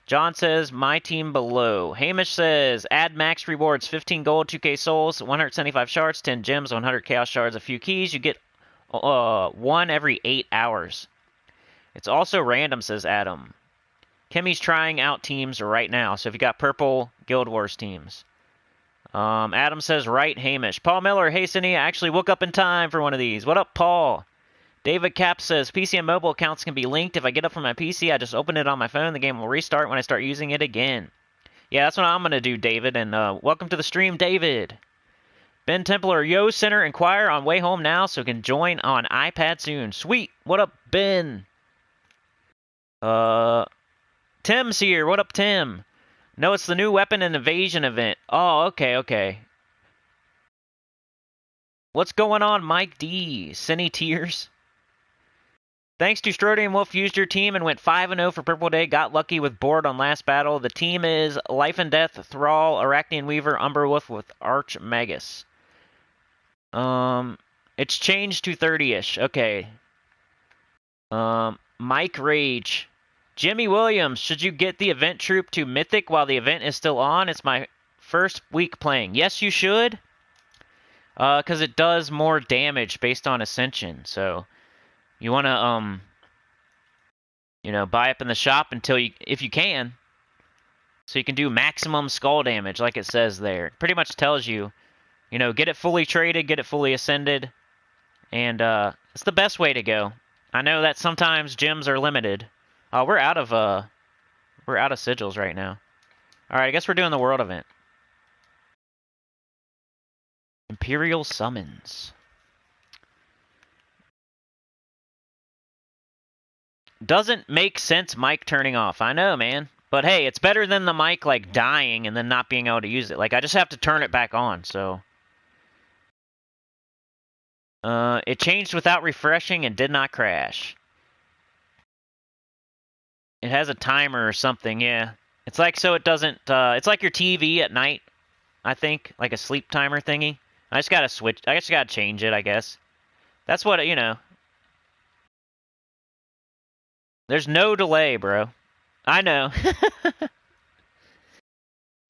John says, my team below. Hamish says, add max rewards, 15 gold, 2k souls, 175 shards, 10 gems, 100 chaos shards, a few keys. You get one every 8 hours. It's also random, says Adam. Kimmy's trying out teams right now, so if you got purple Guild Wars teams. Adam says, right, Hamish. Paul Miller, hey, Cinny, I actually woke up in time for one of these. What up, Paul? David Cap says, PC and mobile accounts can be linked. If I get up from my PC, I just open it on my phone. The game will restart when I start using it again. Yeah, that's what I'm going to do, David. And welcome to the stream, David. Ben Templar, yo, Center, inquire on way home now so can join on iPad soon. Sweet. What up, Ben? Tim's here. What up, Tim? No, it's the new weapon and evasion event. Oh, okay. What's going on, Mike D? Cinny Tears? Thanks to Strodium Wolf, used your team and went 5-0 for Purple Day. Got lucky with board on last battle. The team is Life and Death, Thrall, Arachnian Weaver, Umber Wolf with Arch Magus. It's changed to 30-ish. Okay. Mike Rage. Jimmy Williams, should you get the event troop to Mythic while the event is still on? It's my first week playing. Yes, you should. Because it does more damage based on Ascension. So, you want to, buy up in the shop if you can. So you can do maximum skull damage, like it says there. It pretty much tells you, get it fully traded, get it fully ascended. And, it's the best way to go. I know that sometimes gyms are limited. We're out of sigils right now. All right, I guess we're doing the world event. Imperial Summons. Doesn't make sense mic turning off. I know, man. But hey, it's better than the mic, like, dying and then not being able to use it. Like, I just have to turn it back on, so... It changed without refreshing and did not crash. It has a timer or something, yeah. It's like so it doesn't, it's like your TV at night, I think. Like a sleep timer thingy. I just gotta change it, I guess. That's what, you know. There's no delay, bro. I know.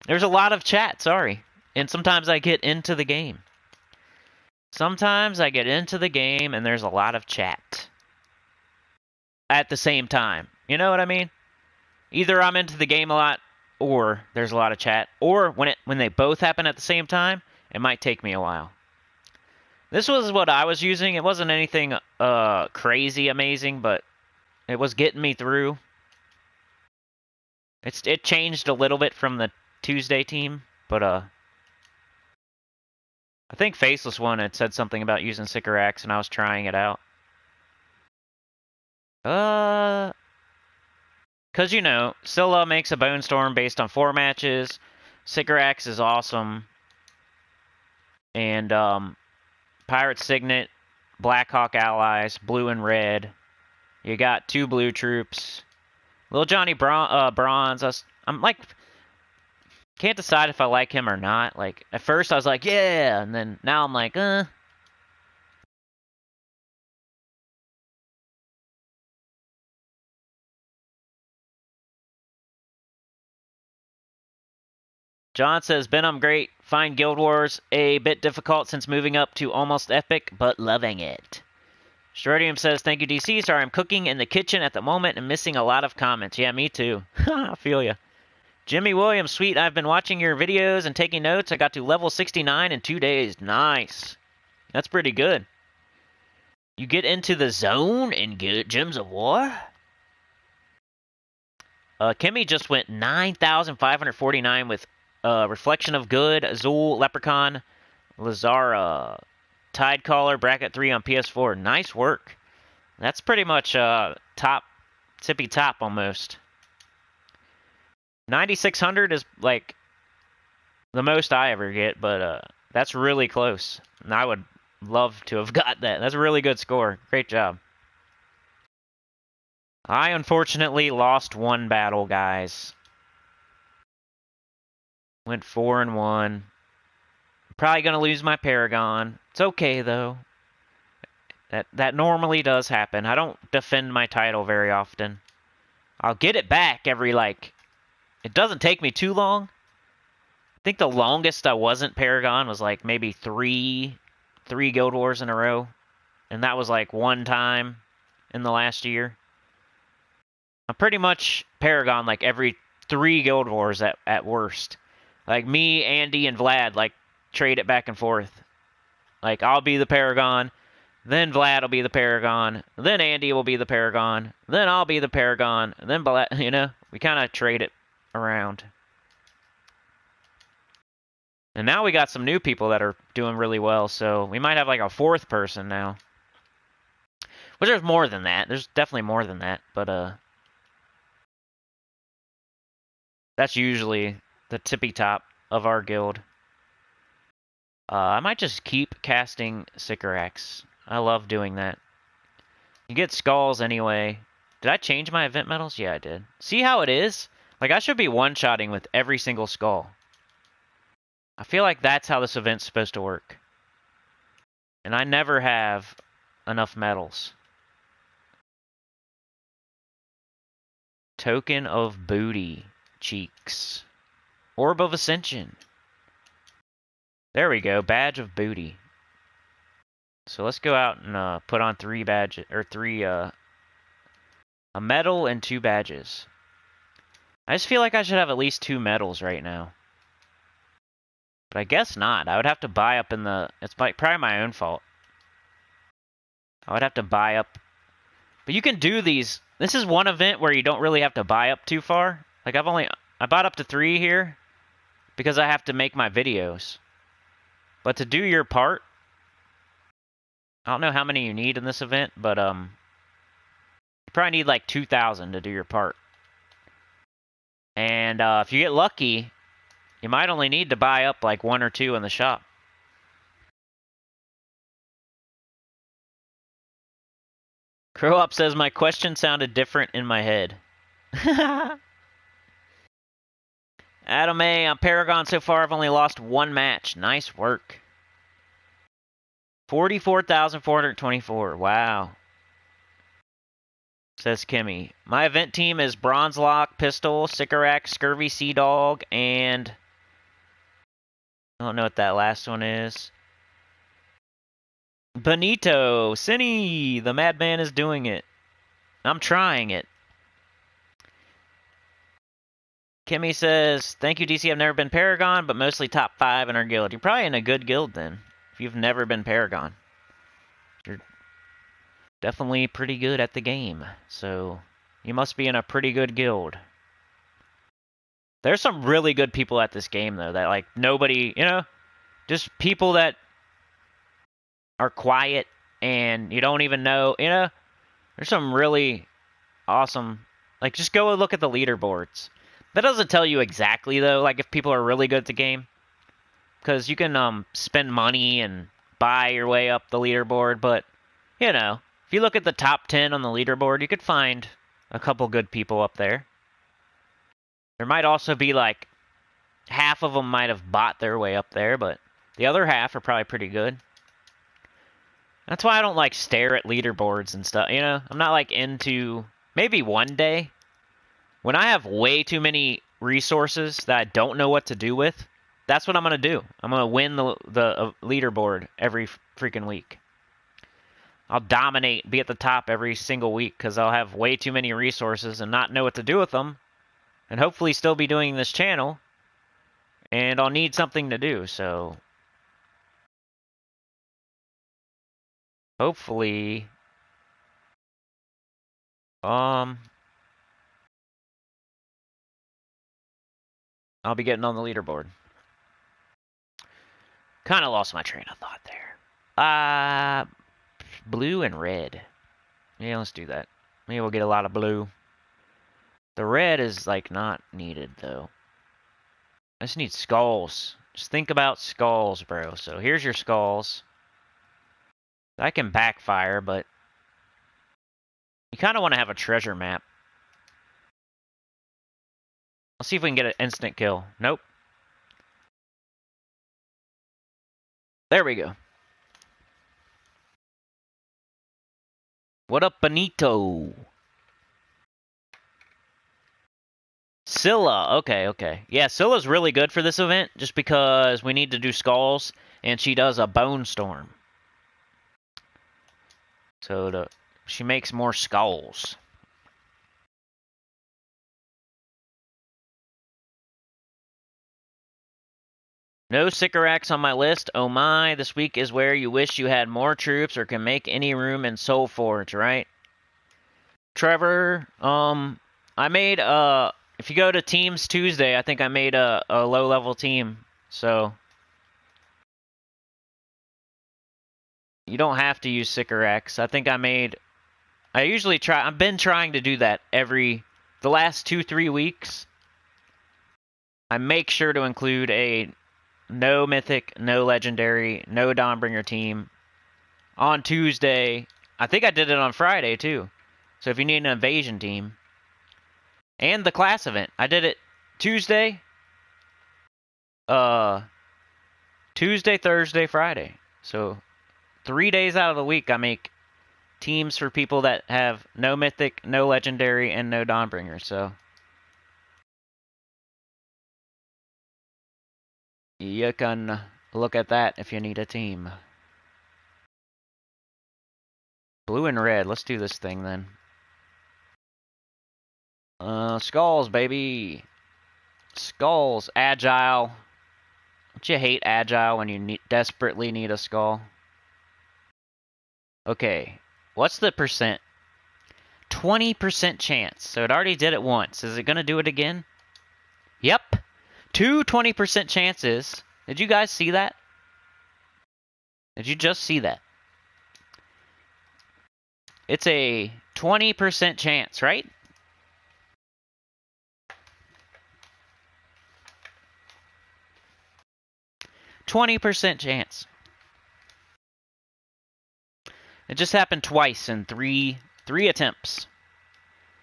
There's a lot of chat, sorry. And sometimes I get into the game. Sometimes I get into the game and there's a lot of chat. At the same time. You know what I mean? Either I'm into the game a lot, or there's a lot of chat, or when they both happen at the same time, it might take me a while. This was what I was using. It wasn't anything crazy amazing, but it was getting me through. It changed a little bit from the Tuesday team, but I think Faceless One had said something about using Sycorax, and I was trying it out. Because, you know, Scylla makes a Bone Storm based on 4 matches. Sycorax is awesome. And, Pirate Signet, Blackhawk allies, blue and red. You got 2 blue troops. Little Johnny Bronze. I'm like, can't decide if I like him or not. Like, at first I was like, yeah, and then now I'm like, John says, I'm great. Find Guild Wars a bit difficult since moving up to almost epic, but loving it. Strodium says, thank you, DC. Sorry, I'm cooking in the kitchen at the moment and missing a lot of comments. Yeah, me too. I feel ya. Jimmy Williams, sweet. I've been watching your videos and taking notes. I got to level 69 in 2 days. Nice. That's pretty good. You get into the zone and get Gems of War? Kimmy just went 9,549 with Reflection of Good, Azul, Leprechaun, Lazara, Tidecaller, Bracket 3 on PS4. Nice work. That's pretty much top, tippy top almost. 9,600 is like the most I ever get, but that's really close. And I would love to have got that. That's a really good score. Great job. I unfortunately lost one battle, guys. Went 4-1. Probably gonna lose my Paragon. It's okay though. That normally does happen. I don't defend my title very often. I'll get it back every, like... It doesn't take me too long. I think the longest I wasn't Paragon was like maybe three Guild Wars in a row. And that was like one time in the last year. I'm pretty much Paragon like every 3 Guild Wars at worst. Like me, Andy, and Vlad like trade it back and forth. Like I'll be the Paragon, then Vlad will be the Paragon, then Andy will be the Paragon, then I'll be the Paragon, and then Vlad, you know, we kind of trade it around. And now we got some new people that are doing really well, so we might have like a 4th person now. But there's more than that. There's definitely more than that, but that's usually the tippy top of our guild. I might just keep casting Sycorax. I love doing that. You get skulls anyway. Did I change my event medals? Yeah, I did. See how it is? Like, I should be one-shotting with every single skull. I feel like that's how this event's supposed to work. And I never have enough medals. Token of Booty Cheeks. Orb of Ascension. There we go. Badge of Booty. So let's go out and put on 3 badges, or 3, a medal and 2 badges. I just feel like I should have at least 2 medals right now. But I guess not. I would have to buy up in the... It's probably my own fault. I would have to buy up... But you can do these... This is one event where you don't really have to buy up too far. Like, I bought up to 3 here because I have to make my videos. But to do your part, I don't know how many you need in this event, but you probably need like 2,000 to do your part. And if you get lucky, you might only need to buy up like 1 or 2 in the shop. Crow Up says, my question sounded different in my head. Adam A, on Paragon so far, I've only lost 1 match. Nice work. 44,424. Wow. Says Kimmy. My event team is Bronze Lock, Pistol, Sycorax, Scurvy Sea Dog, and I don't know what that last one is. Benito. Cinny. The madman is doing it. I'm trying it. Kimmy says, thank you, DC. I've never been Paragon, but mostly top 5 in our guild. You're probably in a good guild then, if you've never been Paragon. You're definitely pretty good at the game, so you must be in a pretty good guild. There's some really good people at this game, though, that, like, nobody, you know, just people that are quiet and you don't even know, you know, there's some really awesome, like, just go and look at the leaderboards. That doesn't tell you exactly, though, like, if people are really good at the game. Because you can spend money and buy your way up the leaderboard, but, you know, if you look at the top 10 on the leaderboard, you could find a couple good people up there. There might also be, like, half of them might have bought their way up there, but the other half are probably pretty good. That's why I don't, like, stare at leaderboards and stuff, you know? I'm not, like, into... Maybe one day... When I have way too many resources that I don't know what to do with, that's what I'm going to do. I'm going to win the leaderboard every freaking week. I'll dominate, be at the top every single week because I'll have way too many resources and not know what to do with them. And hopefully still be doing this channel. And I'll need something to do, so... Hopefully... I'll be getting on the leaderboard. Kind of lost my train of thought there. Blue and red. Yeah, let's do that. Maybe we'll get a lot of blue. The red is, like, not needed, though. I just need skulls. Just think about skulls, bro. So here's your skulls. That can backfire, but... You kind of want to have a treasure map. Let's see if we can get an instant kill. Nope. There we go. What up, Benito? Scylla. Okay. Yeah, Scylla's really good for this event just because we need to do skulls, and she does a bone storm. So she makes more skulls. No Sycorax on my list. Oh my, this week is where you wish you had more troops or can make any room in Soul Forge, right? Trevor, I made, if you go to Teams Tuesday, I think I made a low-level team, so... You don't have to use Sycorax. I think I usually try, I've been trying to do that the last 2-3 weeks. I make sure to include a no mythic, no legendary, no Dawnbringer team on Tuesday. I think I did it on Friday, too. So if you need an invasion team. And the class event. I did it Tuesday, Thursday, Friday. So 3 days out of the week, I make teams for people that have no mythic, no legendary, and no Dawnbringer. So you can look at that if you need a team. Blue and red. Let's do this thing then. Skulls, baby. Skulls. Agile. Don't you hate agile when you desperately need a skull? Okay. What's the percent? 20% chance. So it already did it once. Is it going to do it again? Yep. 2 20% chances. Did you guys see that? Did you just see that? It's a 20% chance, right? %20 chance. It just happened twice in three attempts.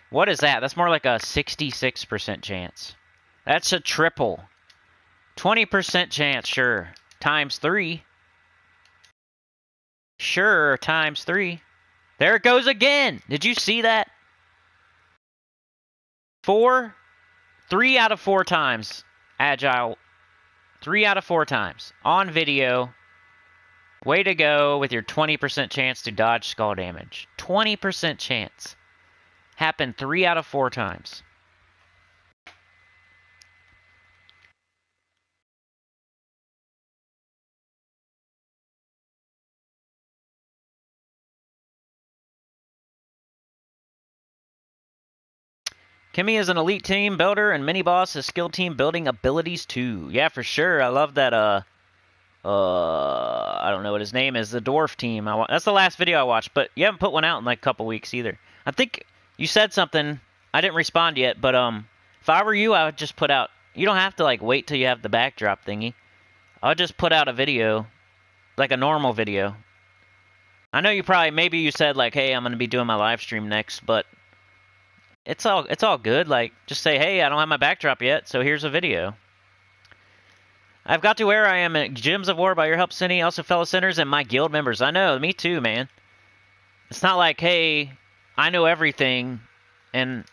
What is that? That's more like a 66% chance. That's a triple. 20% chance, sure. Times 3. Sure, times 3. There it goes again. Did you see that? 3 out of 4 times. Agile. 3 out of 4 times. On video. Way to go with your 20% chance to dodge skull damage. 20% chance. Happened 3 out of 4 times. Kimmy is an elite team builder, and Mini Boss has skill team building abilities too. Yeah, for sure. I love that. I don't know what his name is. The dwarf team. That's the last video I watched, but you haven't put one out in like a couple weeks either. I think you said something. I didn't respond yet, but if I were you, I would just put out. You don't have to like wait till you have the backdrop thingy. I'll just put out a video, like a normal video. I know you probably maybe you said like, hey, I'm gonna be doing my live stream next, but it's all good. Like, just say, hey, I don't have my backdrop yet, so here's a video. I've got to where I am at Gyms of War by your help, Cinny, also fellow sinners and my guild members. I know, me too, man. It's not like, hey, I know everything, and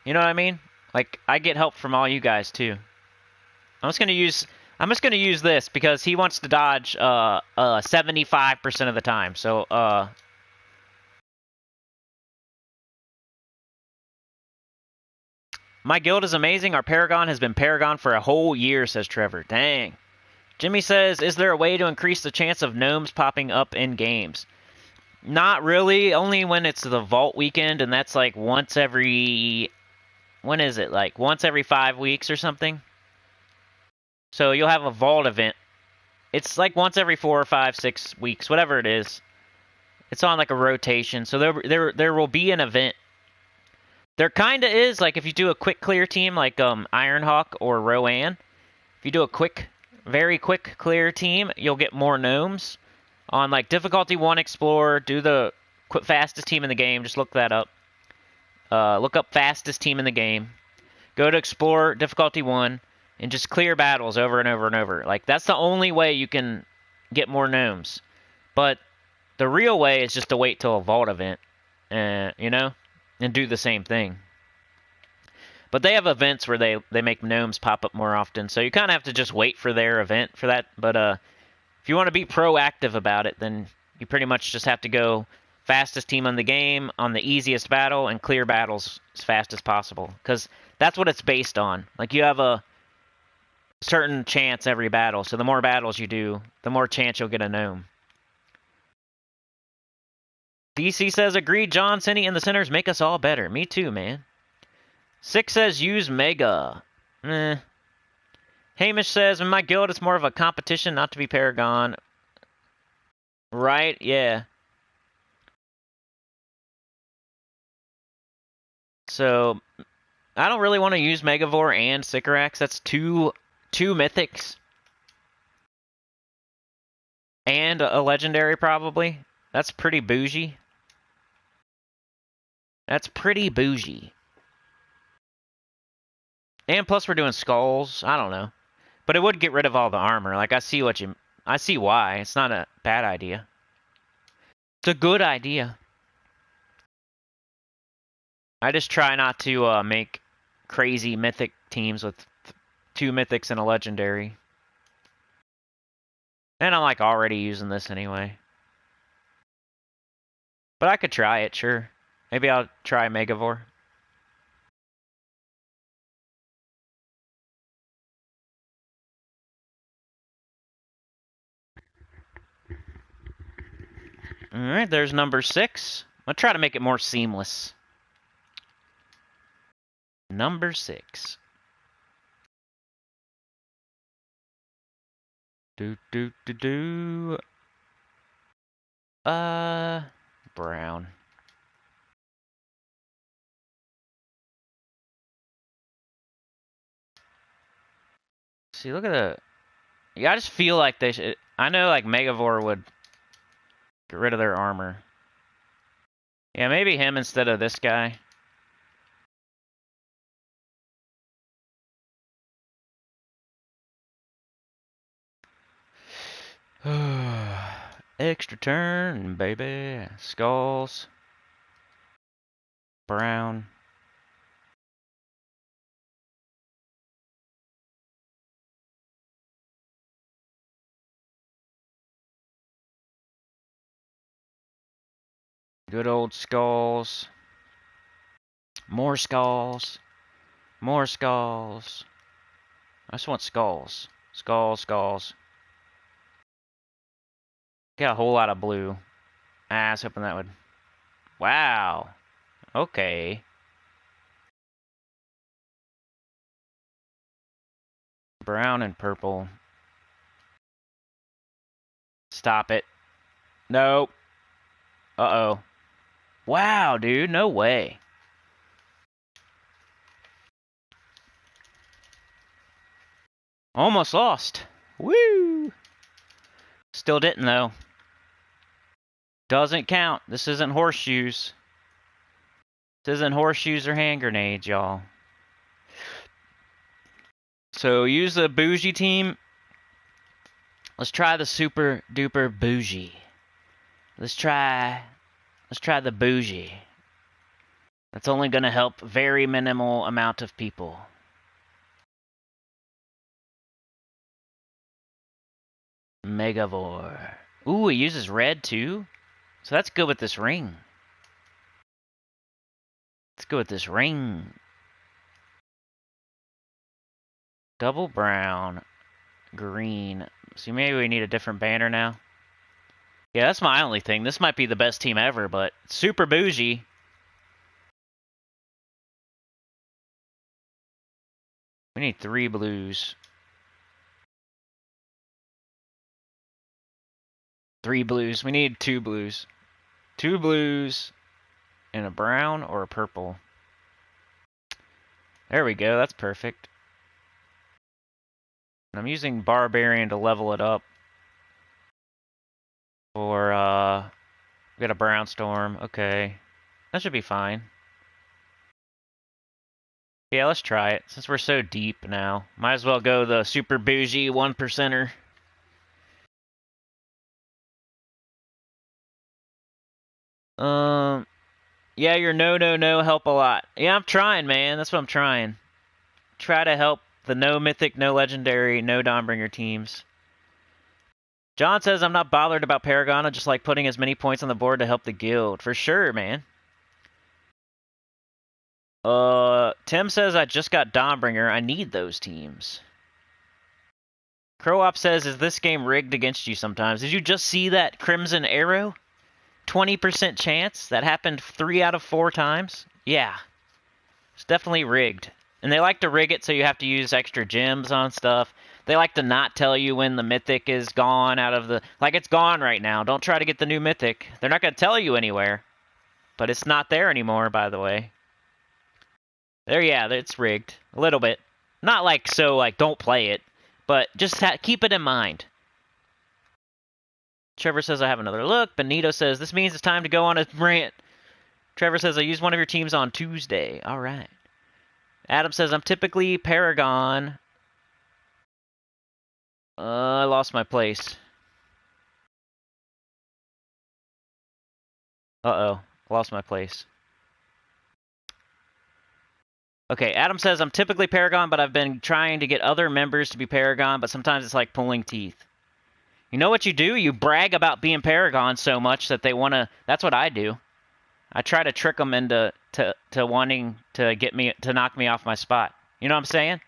you know what I mean? Like, I get help from all you guys too. I'm just gonna use this because he wants to dodge 75% of the time. So my guild is amazing. Our Paragon has been Paragon for a whole year, says Trevor. Dang. Jimmy says, is there a way to increase the chance of gnomes popping up in games? Not really. Only when it's the Vault weekend, and that's like once every... When is it? Like once every 5 weeks or something? So you'll have a Vault event. It's like once every 4 or 5, 6 weeks, whatever it is. It's on like a rotation. So there will be an event. There kind of is, like if you do a quick clear team like Ironhawk or Rowan, if you do a very quick clear team, you'll get more gnomes. On like difficulty 1 Explorer, do the fastest team in the game, just look that up. Look up fastest team in the game. Go to Explorer, difficulty 1, and just clear battles over and over and over. Like, that's the only way you can get more gnomes. But the real way is just to wait till a Vault event, you know? And do the same thing. But they have events where they make gnomes pop up more often, so you kind of have to just wait for their event for that. But if you want to be proactive about it, then you pretty much just have to go fastest team on the game on the easiest battle and clear battles as fast as possible. Because that's what it's based on. Like, you have a certain chance every battle, so the more battles you do, the more chance you'll get a gnome. DC says, agreed, John, Cinny, and the Sinners make us all better. Me too, man. 6 says, use Mega. Hamish says, in my guild, it's more of a competition, not to be Paragon. Right? Yeah. So, I don't really want to use Megavore and Sycorax. That's two mythics. And a legendary, probably. That's pretty bougie. That's pretty bougie. And plus we're doing skulls. I don't know. But it would get rid of all the armor. Like, I see why. It's not a bad idea. It's a good idea. I just try not to make crazy mythic teams with 2 mythics and a legendary. And I'm like already using this anyway. But I could try it, sure. Maybe I'll try Megavore. Alright, there's number 6. I'll try to make it more seamless. Number 6. Do. Brown. See, look at the... Yeah, I just feel like they should... I know, like, Megavore would get rid of their armor. Yeah, maybe him instead of this guy. Extra turn, baby. Skulls. Brown. Good old skulls. More skulls. More skulls. I just want skulls. Skulls, skulls. Got a whole lot of blue. I was hoping that would... Wow. Okay. Brown and purple. Stop it. Nope. Uh-oh. Wow, dude. No way. Almost lost. Woo! Still didn't, though. Doesn't count. This isn't horseshoes. This isn't horseshoes or hand grenades, y'all. So use the bougie team. Let's try the super duper bougie. Let's try the bougie. That's only gonna help very minimal amount of people. Megavore. Ooh, he uses red too? So that's good with this ring. Let's go with this ring. Double brown. Green. See, maybe we need a different banner now. Yeah, that's my only thing. This might be the best team ever, but super bougie. We need 3 blues. 3 blues. We need 2 blues. 2 blues and a brown or a purple. There we go. That's perfect. And I'm using Barbarian to level it up. For, we got a brown storm. Okay. That should be fine. Yeah, let's try it. Since we're so deep now. Might as well go the super bougie 1%er. Yeah, your no help a lot. Yeah, I'm trying, man. That's what I'm trying. Try to help the no mythic, no legendary, no Dawnbringer teams. John says I'm not bothered about Paragon. I just like putting as many points on the board to help the guild. For sure, man. Tim says I just got Dawnbringer. I need those teams. Crowop says, is this game rigged against you sometimes? Did you just see that Crimson Arrow? 20% chance? That happened 3 out of 4 times? Yeah. It's definitely rigged. And they like to rig it so you have to use extra gems on stuff. They like to not tell you when the mythic is gone out of the... Like, it's gone right now. Don't try to get the new mythic. They're not going to tell you anywhere. But it's not there anymore, by the way. There, yeah, it's rigged. A little bit. Not like, so, like, don't play it. But just keep it in mind. Trevor says, I have another look. Benito says, this means it's time to go on a rant. Trevor says, I used one of your teams on Tuesday. All right. Adam says, I'm typically Paragon. I lost my place. Uh-oh. Lost my place. Okay, Adam says, I'm typically Paragon, but I've been trying to get other members to be Paragon, but sometimes it's like pulling teeth. You know what you do? You brag about being Paragon so much that they want to... That's what I do. I try to trick them into wanting to get me to knock me off my spot. You know what I'm saying?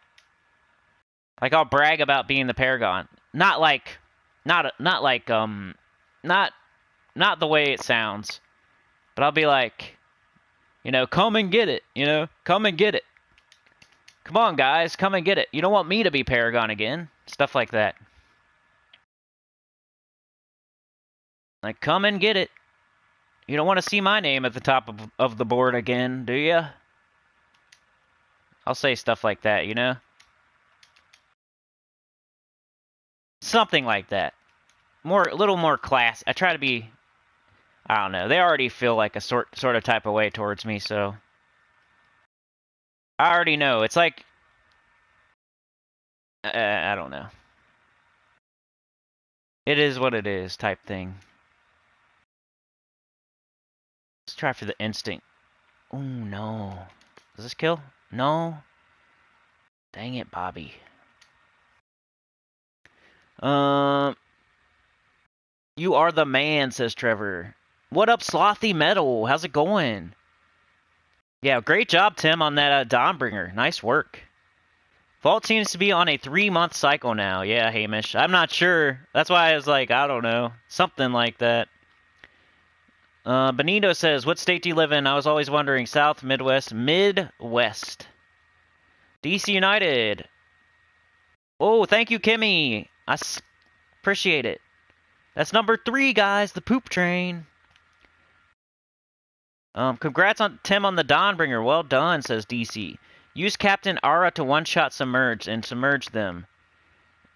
Like I'll brag about being the Paragon, not the way it sounds, but I'll be like, you know, come and get it. You know, come and get it. Come on, guys, come and get it. You don't want me to be Paragon again. Stuff like that. Like, come and get it. You don't want to see my name at the top of the board again, do you? I'll say stuff like that, you know? Something like that. A little more class. I try to be, I don't know. They already feel like a sort of type of way towards me, so I already know. It's like, I don't know. It is what it is type thing. Let's try for the instinct. Oh, no. Does this kill? No. Dang it, Bobby. You are the man, says Trevor. What up, Slothy Metal? How's it going? Yeah, great job, Tim, on that Dawnbringer. Nice work. Vault seems to be on a 3-month cycle now. Yeah, Hamish. I'm not sure. That's why I was like, I don't know. Something like that. Benito says, what state do you live in? I was always wondering. South, Midwest, Midwest. DC United. Oh, thank you, Kimmy. Appreciate it. That's number 3, guys. The poop train. Congrats on Tim on the Dawnbringer. Well done, says DC. Use Captain Ara to one-shot submerge and submerge them.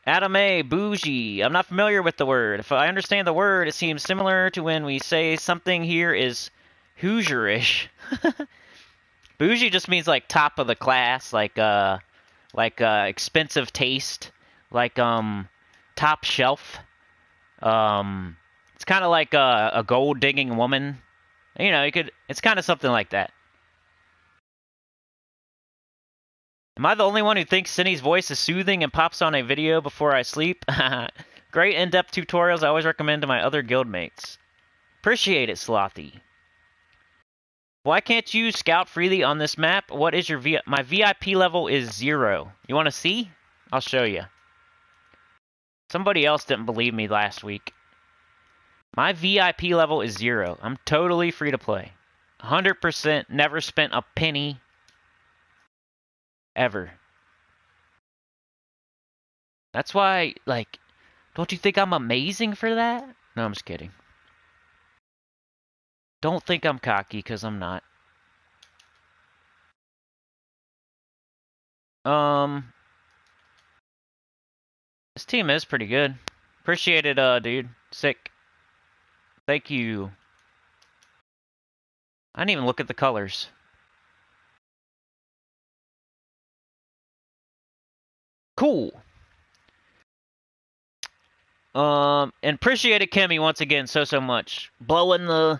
Adam A. Bougie. I'm not familiar with the word. If I understand the word, it seems similar to when we say something here is Hoosierish. Bougie just means like top of the class, like expensive taste, like top shelf. It's kind of like a gold digging woman. You know, it's kind of something like that. Am I the only one who thinks Cindy's voice is soothing and pops on a video before I sleep? Great in-depth tutorials I always recommend to my other guildmates. Appreciate it, Slothy. Why can't you scout freely on this map? What is your my VIP level is 0. You want to see? I'll show you. Somebody else didn't believe me last week. My VIP level is 0. I'm totally free to play. 100%, never spent a penny. Ever. That's why, like, don't you think I'm amazing for that? No, I'm just kidding. Don't think I'm cocky, because I'm not. This team is pretty good. Appreciate it, dude. Sick. Thank you. I didn't even look at the colors. Cool. And appreciate it, Kimmy, once again, so much. Blowing the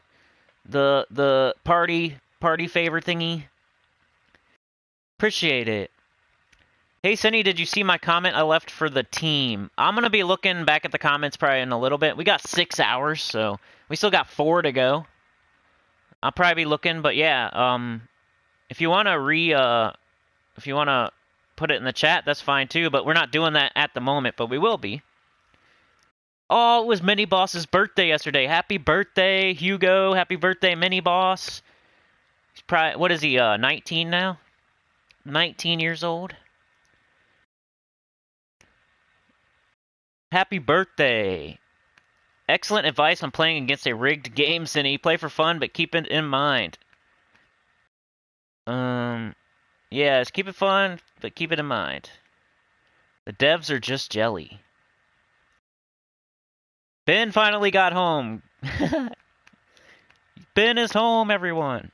party favor thingy. Appreciate it. Hey, Cindy, did you see my comment I left for the team? I'm going to be looking back at the comments probably in a little bit. We got 6 hours, so we still got 4 to go. I'll probably be looking, but yeah, if you want to put it in the chat, that's fine too, but we're not doing that at the moment, but we will be. Oh, it was Mini Boss's birthday yesterday. Happy birthday, Hugo. Happy birthday, Mini Boss. He's probably, what is he, 19 now? 19 years old. Happy birthday. Excellent advice on playing against a rigged game, Cindy. Play for fun, but keep it in mind. Yeah, just keep it fun, but keep it in mind. The devs are just jelly. Ben finally got home. Ben is home, everyone.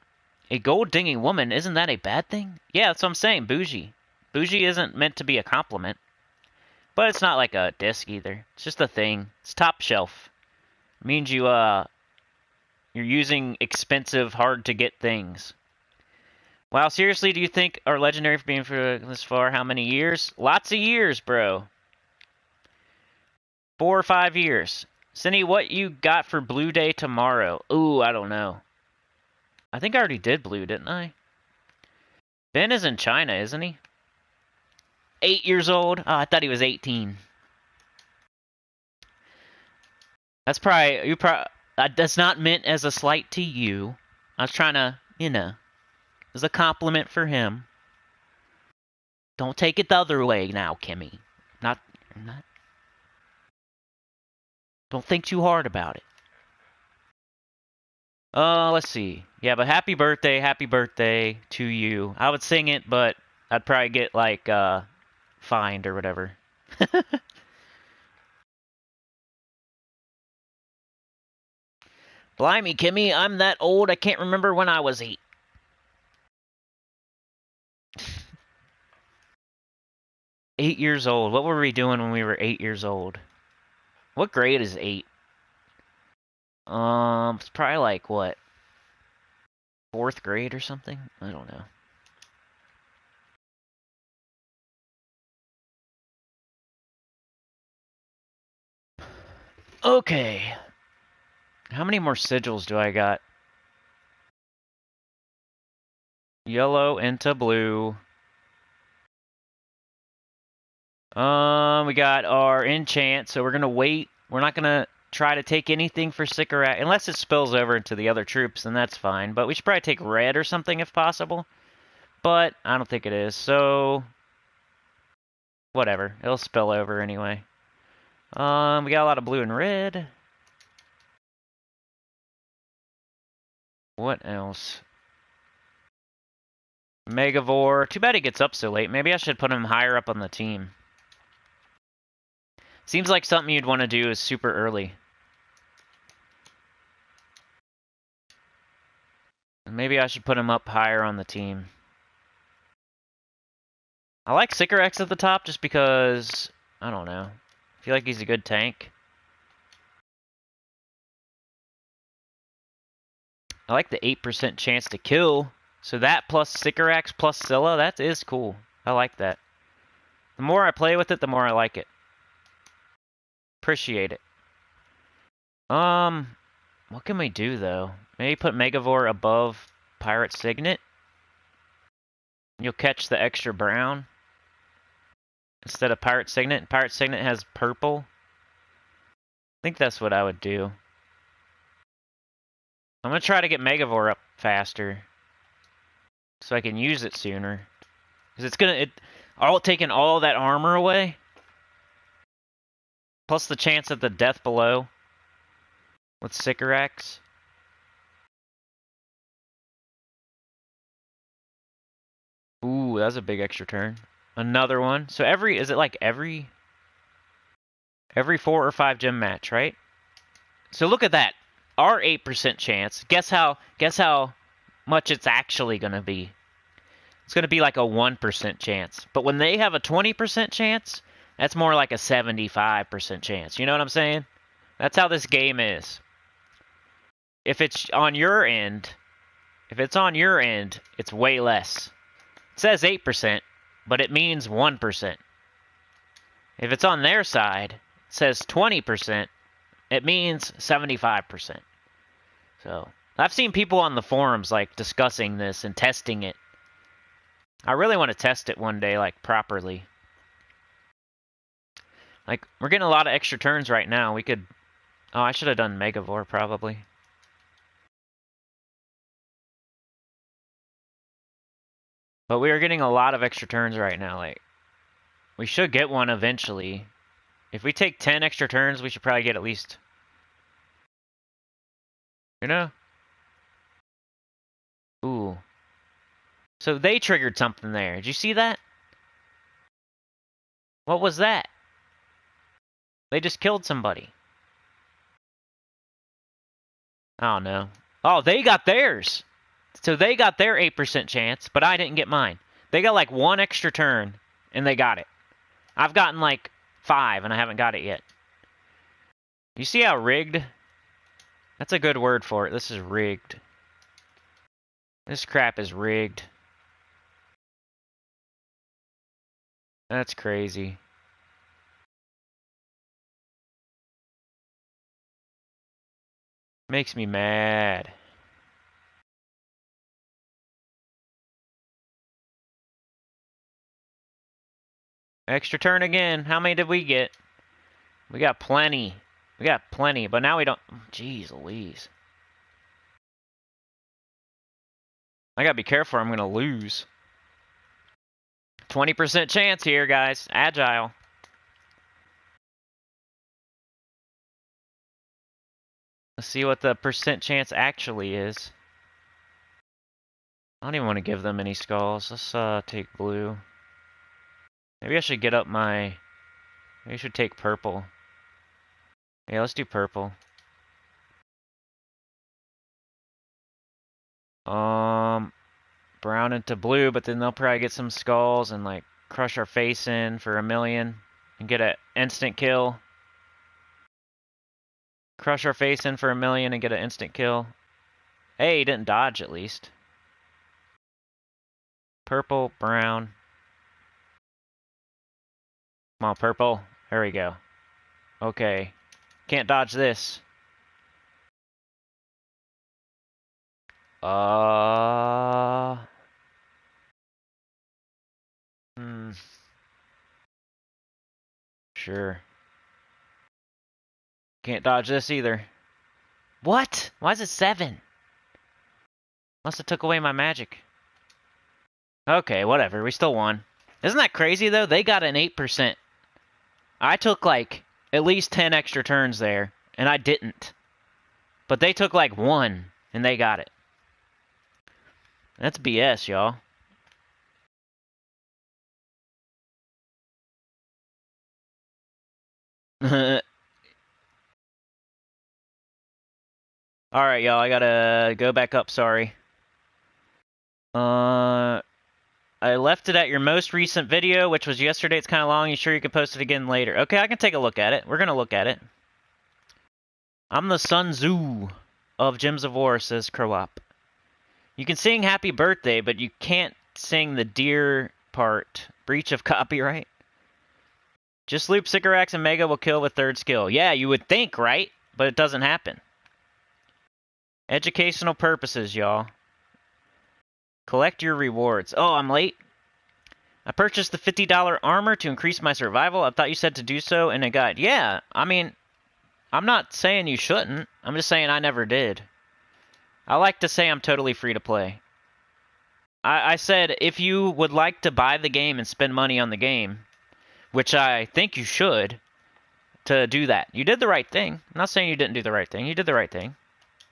A gold-dinging woman, isn't that a bad thing? Yeah, that's what I'm saying, bougie. Bougie isn't meant to be a compliment. But it's not like a disc either. It's just a thing. It's top shelf. It means you're using expensive, hard-to-get things. Wow, seriously, do you think our legendary for being for this far? How many years? Lots of years, bro. 4 or 5 years. Cindy, what you got for Blue Day tomorrow? Ooh, I don't know. I think I already did Blue, didn't I? Ben is in China, isn't he? 8 years old? Oh, I thought he was 18. That's probably... that's not meant as a slight to you. I was trying to, you know... as a compliment for him. Don't take it the other way now, Kimmy. Not... Don't think too hard about it. Let's see. Yeah, but happy birthday to you. I would sing it, but I'd probably get, like, fined or whatever. Blimey, Kimmy, I'm that old I can't remember when I was 8. Eight years old. What were we doing when we were 8 years old? What grade is 8? It's probably like, what, 4th grade or something? I don't know. Okay. How many more sigils do I got? Yellow into blue. We got our enchant, so we're gonna wait. We're not gonna try to take anything for Sycorax, unless it spills over into the other troops, then that's fine. But we should probably take red or something if possible. But I don't think it is, so whatever. It'll spill over anyway. We got a lot of blue and red. What else? Megavore. Too bad he gets up so late. Maybe I should put him higher up on the team. Seems like something you'd want to do is super early. Maybe I should put him up higher on the team. I like Sycorax at the top just because, I don't know. I feel like he's a good tank. I like the 8% chance to kill. So that plus Sycorax plus Scylla, that is cool. I like that. The more I play with it, the more I like it. Appreciate it. What can we do though? Maybe put Megavore above Pirate Signet. You'll catch the extra brown instead of Pirate Signet. Pirate Signet has purple. I think that's what I would do. I'm gonna try to get Megavore up faster so I can use it sooner. Because it's gonna taking all that armor away. Plus the chance of the death below with Sycorax. Ooh, that's a big extra turn. Another one. So is it like every 4 or 5 gem match, right? So look at that. Our 8% chance. Guess how much it's actually gonna be. It's gonna be like a 1% chance. But when they have a 20% chance, that's more like a 75% chance. You know what I'm saying? That's how this game is. If it's on your end, it's way less. It says 8%, but it means 1%. If it's on their side, it says 20%, it means 75%. So, I've seen people on the forums, like, discussing this and testing it. I really want to test it one day, like, properly. Like, we're getting a lot of extra turns right now. We could... Oh, I should have done Megavore, probably. But we are getting a lot of extra turns right now. Like, we should get one eventually. If we take 10 extra turns, we should probably get at least... You know? Ooh. So they triggered something there. Did you see that? What was that? They just killed somebody. Oh, no. Oh, they got theirs. So they got their 8% chance, but I didn't get mine. They got like 1 extra turn, and they got it. I've gotten like 5, and I haven't got it yet. You see how rigged? That's a good word for it. This is rigged. This crap is rigged. That's crazy. Makes me mad. Extra turn again. How many did we get? We got plenty. We got plenty, but now we don't... Jeez Louise. I gotta be careful or I'm gonna lose. 20% chance here, guys. Agile. Let's see what the percent chance actually is. I don't even want to give them any skulls. Let's take blue. Maybe I should get up my... Maybe I should take purple. Yeah, let's do purple. Brown into blue, but then they'll probably get some skulls and like crush our face in for 1,000,000 and get an instant kill. Crush our face in for 1,000,000 and get an instant kill. Hey, he didn't dodge at least. Purple, brown. Come on, purple. There we go. Okay. Can't dodge this. Sure. Can't dodge this either. What? Why is it 7? Must have took away my magic. Okay, whatever. We still won. Isn't that crazy, though? They got an 8%. I took, like, at least 10 extra turns there, and I didn't. But they took, like, 1, and they got it. That's BS, y'all. Alright, y'all. I gotta go back up, sorry. I left it at your most recent video, which was yesterday. It's kind of long. You sure you can post it again later? Okay, I can take a look at it. We're gonna look at it. I'm the Sun Tzu of Gems of War, says Crowop. You can sing Happy Birthday, but you can't sing the deer part. Breach of copyright. Just loop Sycorax and Mega will kill with 3rd skill. Yeah, you would think, right? But it doesn't happen. Educational purposes, y'all. Collect your rewards. Oh, I'm late. I purchased the $50 armor to increase my survival. I thought you said to do so in a guide. Yeah, I mean, I'm not saying you shouldn't. I'm just saying I never did. I like to say I'm totally free to play. I said if you would like to buy the game and spend money on the game, which I think you should, to do that. You did the right thing. I'm not saying you didn't do the right thing. You did the right thing.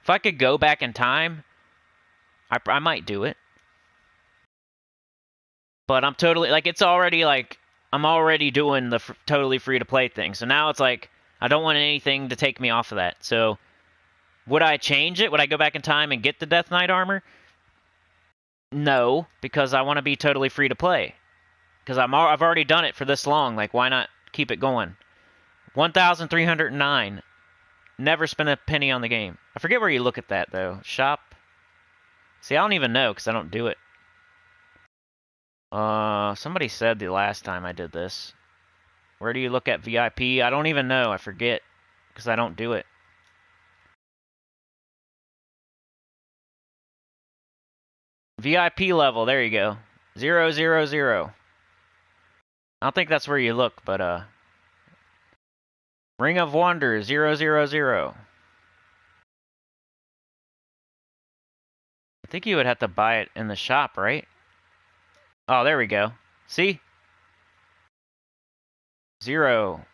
If I could go back in time, I might do it. But I'm totally, like, it's already, like, I'm already doing the totally free-to-play thing. So now it's like, I don't want anything to take me off of that. So, would I change it? Would I go back in time and get the Death Knight armor? No, because I want to be totally free-to-play. Because I've already done it for this long. Like, why not keep it going? 1,309. Never spent a penny on the game. I forget where you look at that, though. Shop. See, I don't even know, because I don't do it. Somebody said the last time I did this. Where do you look at VIP? I don't even know. I forget. Because I don't do it. VIP level. There you go. 0, 0, 0. I don't think that's where you look, but, Ring of Wonders. 0, 0, 0. I think you would have to buy it in the shop, right? Oh, there we go. See? 0.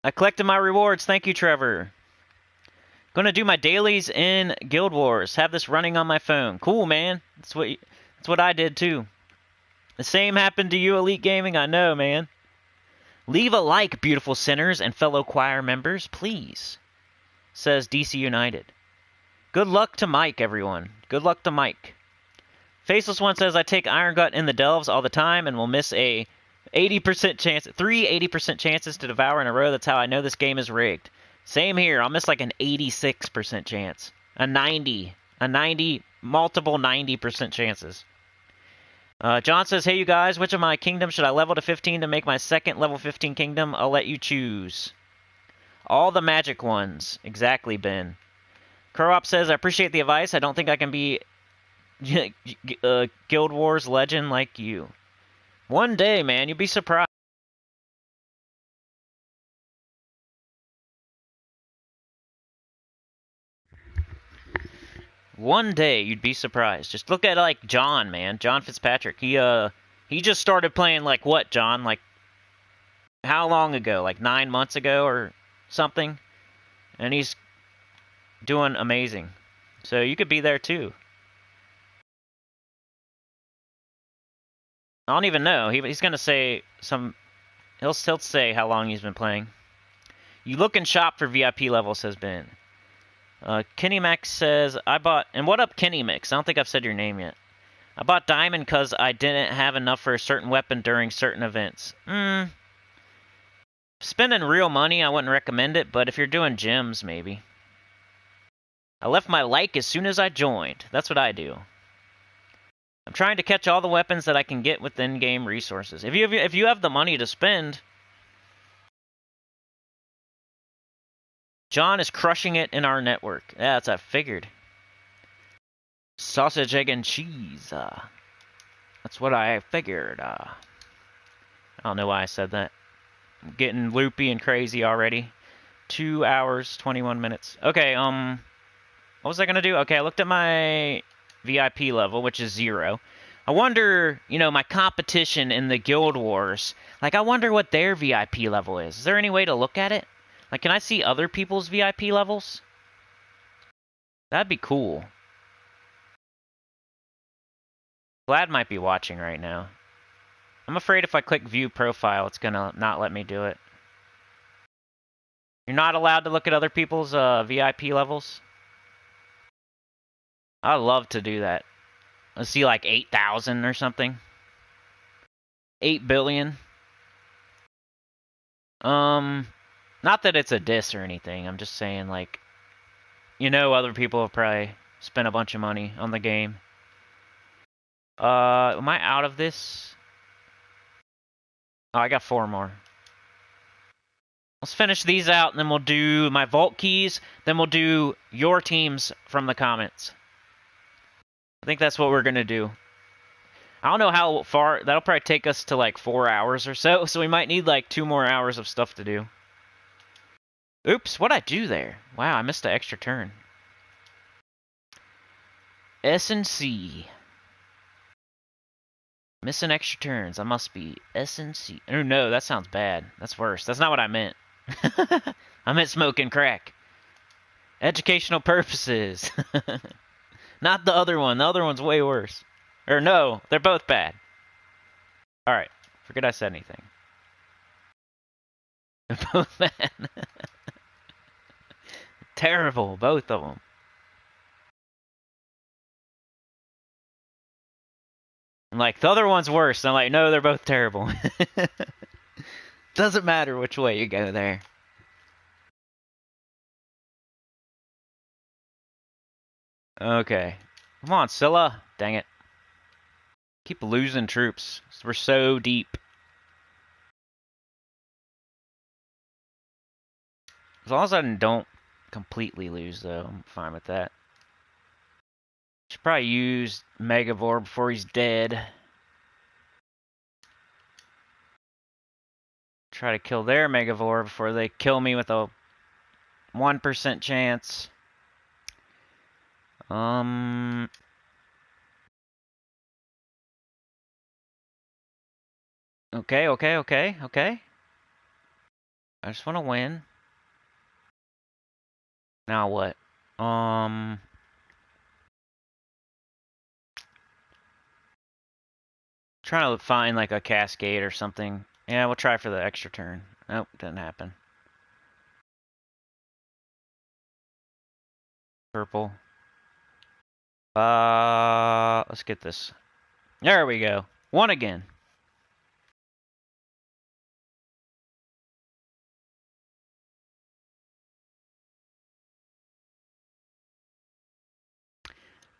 I collected my rewards. Thank you, Trevor. Gonna do my dailies in Guild Wars. Have this running on my phone. Cool, man. That's what I did, too. The same happened to you, Elite Gaming. I know, man. Leave a like, beautiful sinners and fellow choir members, please, says DC United. Good luck to Mike, everyone. Good luck to Mike. Faceless One says, I take Iron Gut in the Delves all the time and will miss a 80% chance, 3 80% chances to devour in a row. That's how I know this game is rigged. Same here. I'll miss like an 86% chance. A 90. Multiple 90% chances. John says, hey, you guys, which of my kingdoms should I level to 15 to make my second level 15 kingdom? I'll let you choose. All the magic ones. Exactly, Ben. Crowop says, I appreciate the advice. I don't think I can be Guild Wars legend like you. One day, man, you'll be surprised. One day, you'd be surprised. Just look at, like, John, man. John Fitzpatrick. He just started playing, like, what, John? Like, how long ago? Like 9 months ago or something. And he's doing amazing. So you could be there too. I don't even know. He's gonna say some. He'll say how long he's been playing. You look and shop for VIP levels, says Ben. Kenny Max says, I bought... And what up, Kenny Mix? I don't think I've said your name yet. I bought Diamond because I didn't have enough for a certain weapon during certain events. Spending real money, I wouldn't recommend it, but if you're doing gems, maybe. I left my like as soon as I joined. That's what I do. I'm trying to catch all the weapons that I can get with in-game resources. If you have the money to spend... John is crushing it in our network. Yeah, that's what I figured. Sausage, egg, and cheese. That's what I figured. I don't know why I said that. I'm getting loopy and crazy already. 2 hours, 21 minutes. Okay, what was I going to do? Okay, I looked at my VIP level, which is 0. I wonder, my competition in the Guild Wars. Like, I wonder what their VIP level is. Is there any way to look at it? Like, can I see other people's VIP levels? That'd be cool. Vlad might be watching right now. I'm afraid if I click view profile, it's gonna not let me do it. You're not allowed to look at other people's VIP levels? I'd love to do that. Let's see, like 8,000 or something. 8 billion. Not that it's a diss or anything. I'm just saying, like, other people have probably spent a bunch of money on the game. Am I out of this? Oh, I got 4 more. Let's finish these out, and then we'll do my vault keys. Then we'll do your teams from the comments. I think that's what we're going to do. I don't know how far. That'll probably take us to like 4 hours or so. So we might need like 2 more hours of stuff to do. Oops, what'd I do there? Wow, I missed an extra turn. S and C. Missing extra turns. I must be S and C. Oh no, that sounds bad. That's worse. That's not what I meant. I meant smoking crack. Educational purposes. Not the other one. The other one's way worse. Or no, they're both bad. Alright, forget I said anything. They're both bad. Terrible, both of them. I'm like, the other one's worse. I'm like, no, they're both terrible. Doesn't matter which way you go there. Okay. Come on, Scylla. Dang it. Keep losing troops. We're so deep. As long as I don't completely lose, though, I'm fine with that. Should probably use Megavore before he's dead. Try to kill their Megavore before they kill me with a 1% chance. Okay. I just want to win. Now what? Trying to find like a cascade or something. Yeah, we'll try for the extra turn. Nope, didn't happen. Purple. Let's get this. There we go. 1 again.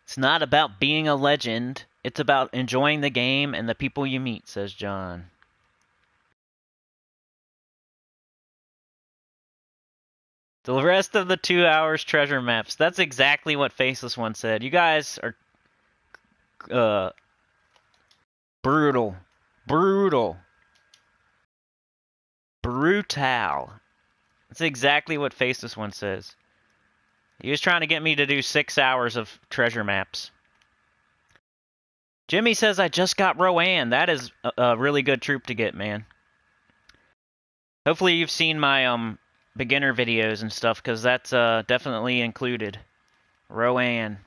It's not about being a legend. It's about enjoying the game and the people you meet, says John. The rest of the 2 hours treasure maps. That's exactly what Faceless One said. You guys are brutal. Brutal. Brutal. That's exactly what Faceless One says. He was trying to get me to do 6 hours of treasure maps. Jimmy says I just got Rowan. That is a really good troop to get, man. Hopefully you've seen my beginner videos and stuff, because that's definitely included. Rowan.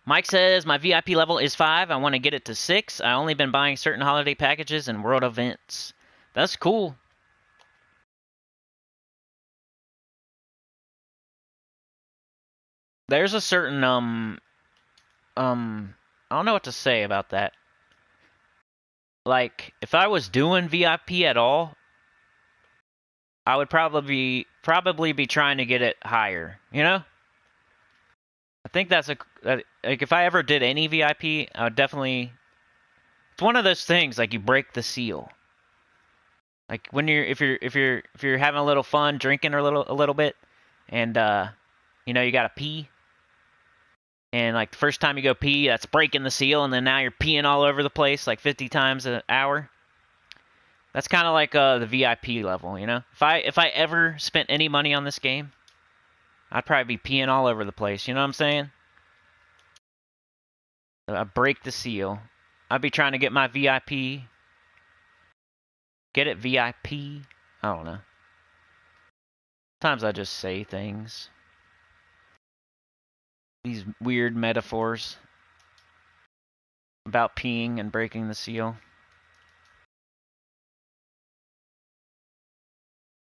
Mike says, my VIP level is 5. I want to get it to 6. I only been buying certain holiday packages and world events. That's cool. There's a certain, I don't know what to say about that. Like, if I was doing VIP at all, I would probably be trying to get it higher, you know? I think that's like, if I ever did any VIP, I would definitely. It's one of those things, like, you break the seal. Like, when if you're having a little fun drinking a little bit, and you know, you gotta pee, and like the first time you go pee, that's breaking the seal, and then now you're peeing all over the place like 50 times an hour. That's kind of like the VIP level, you know. If I ever spent any money on this game, I'd probably be peeing all over the place. You know what I'm saying? I break the seal. I'd be trying to get my VIP. Get it VIP? I don't know. Sometimes I just say things. These weird metaphors about peeing and breaking the seal.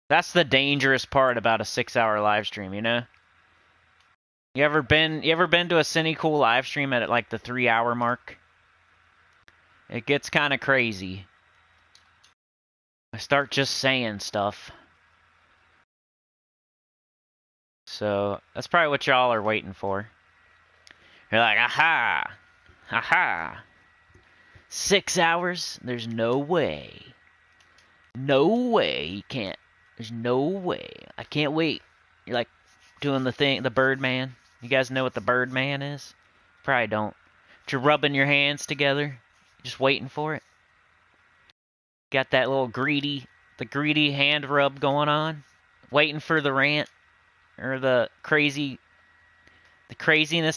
That's the dangerous part about a 6-hour live stream, you know? You ever been to a Sinnycool live stream at like the 3-hour mark? It gets kind of crazy. I start just saying stuff. So, that's probably what y'all are waiting for. You're like, aha! Aha! 6 hours? There's no way. No way you can't. There's no way. I can't wait. You're like doing the thing, the Birdman. You guys know what the Birdman is? Probably don't. But you're rubbing your hands together, just waiting for it. Got that little greedy hand rub going on, waiting for the rant or the craziness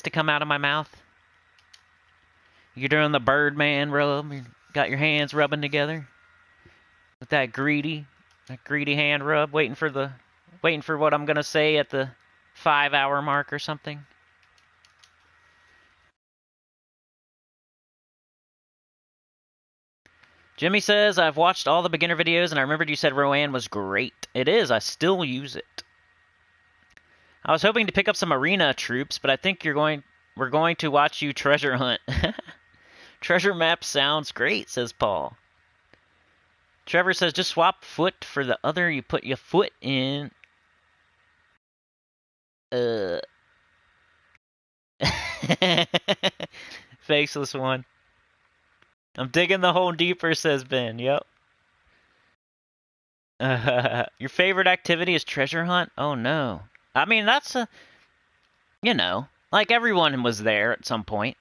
to come out of my mouth. You're doing the Birdman rub. You got your hands rubbing together with that greedy hand rub, waiting for what I'm gonna say at the 5-hour mark or something. Jimmy says, I've watched all the beginner videos and I remembered you said Rowan was great. It is. I still use it. I was hoping to pick up some arena troops, but I think we're going to watch you treasure hunt. Treasure map sounds great, says Paul. Trevor says, just swap foot for the other. You put your foot in. Faceless one. I'm digging the hole deeper, says Ben. Yep. Your favorite activity is treasure hunt? Oh, no. I mean, that's you know, like everyone was there at some point.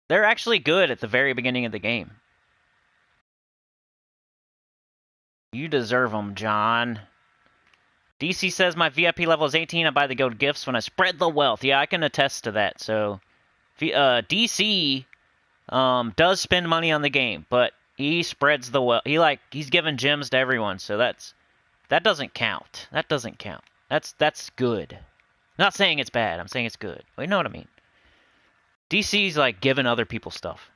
They're actually good at the very beginning of the game. You deserve them, John. DC says my VIP level is 18. I buy the gold gifts when I spread the wealth. Yeah, I can attest to that. So, DC does spend money on the game, but he spreads the wealth. He's giving gems to everyone. So that doesn't count. That doesn't count. That's good. I'm not saying it's bad. I'm saying it's good. Well, you know what I mean. DC's like giving other people stuff.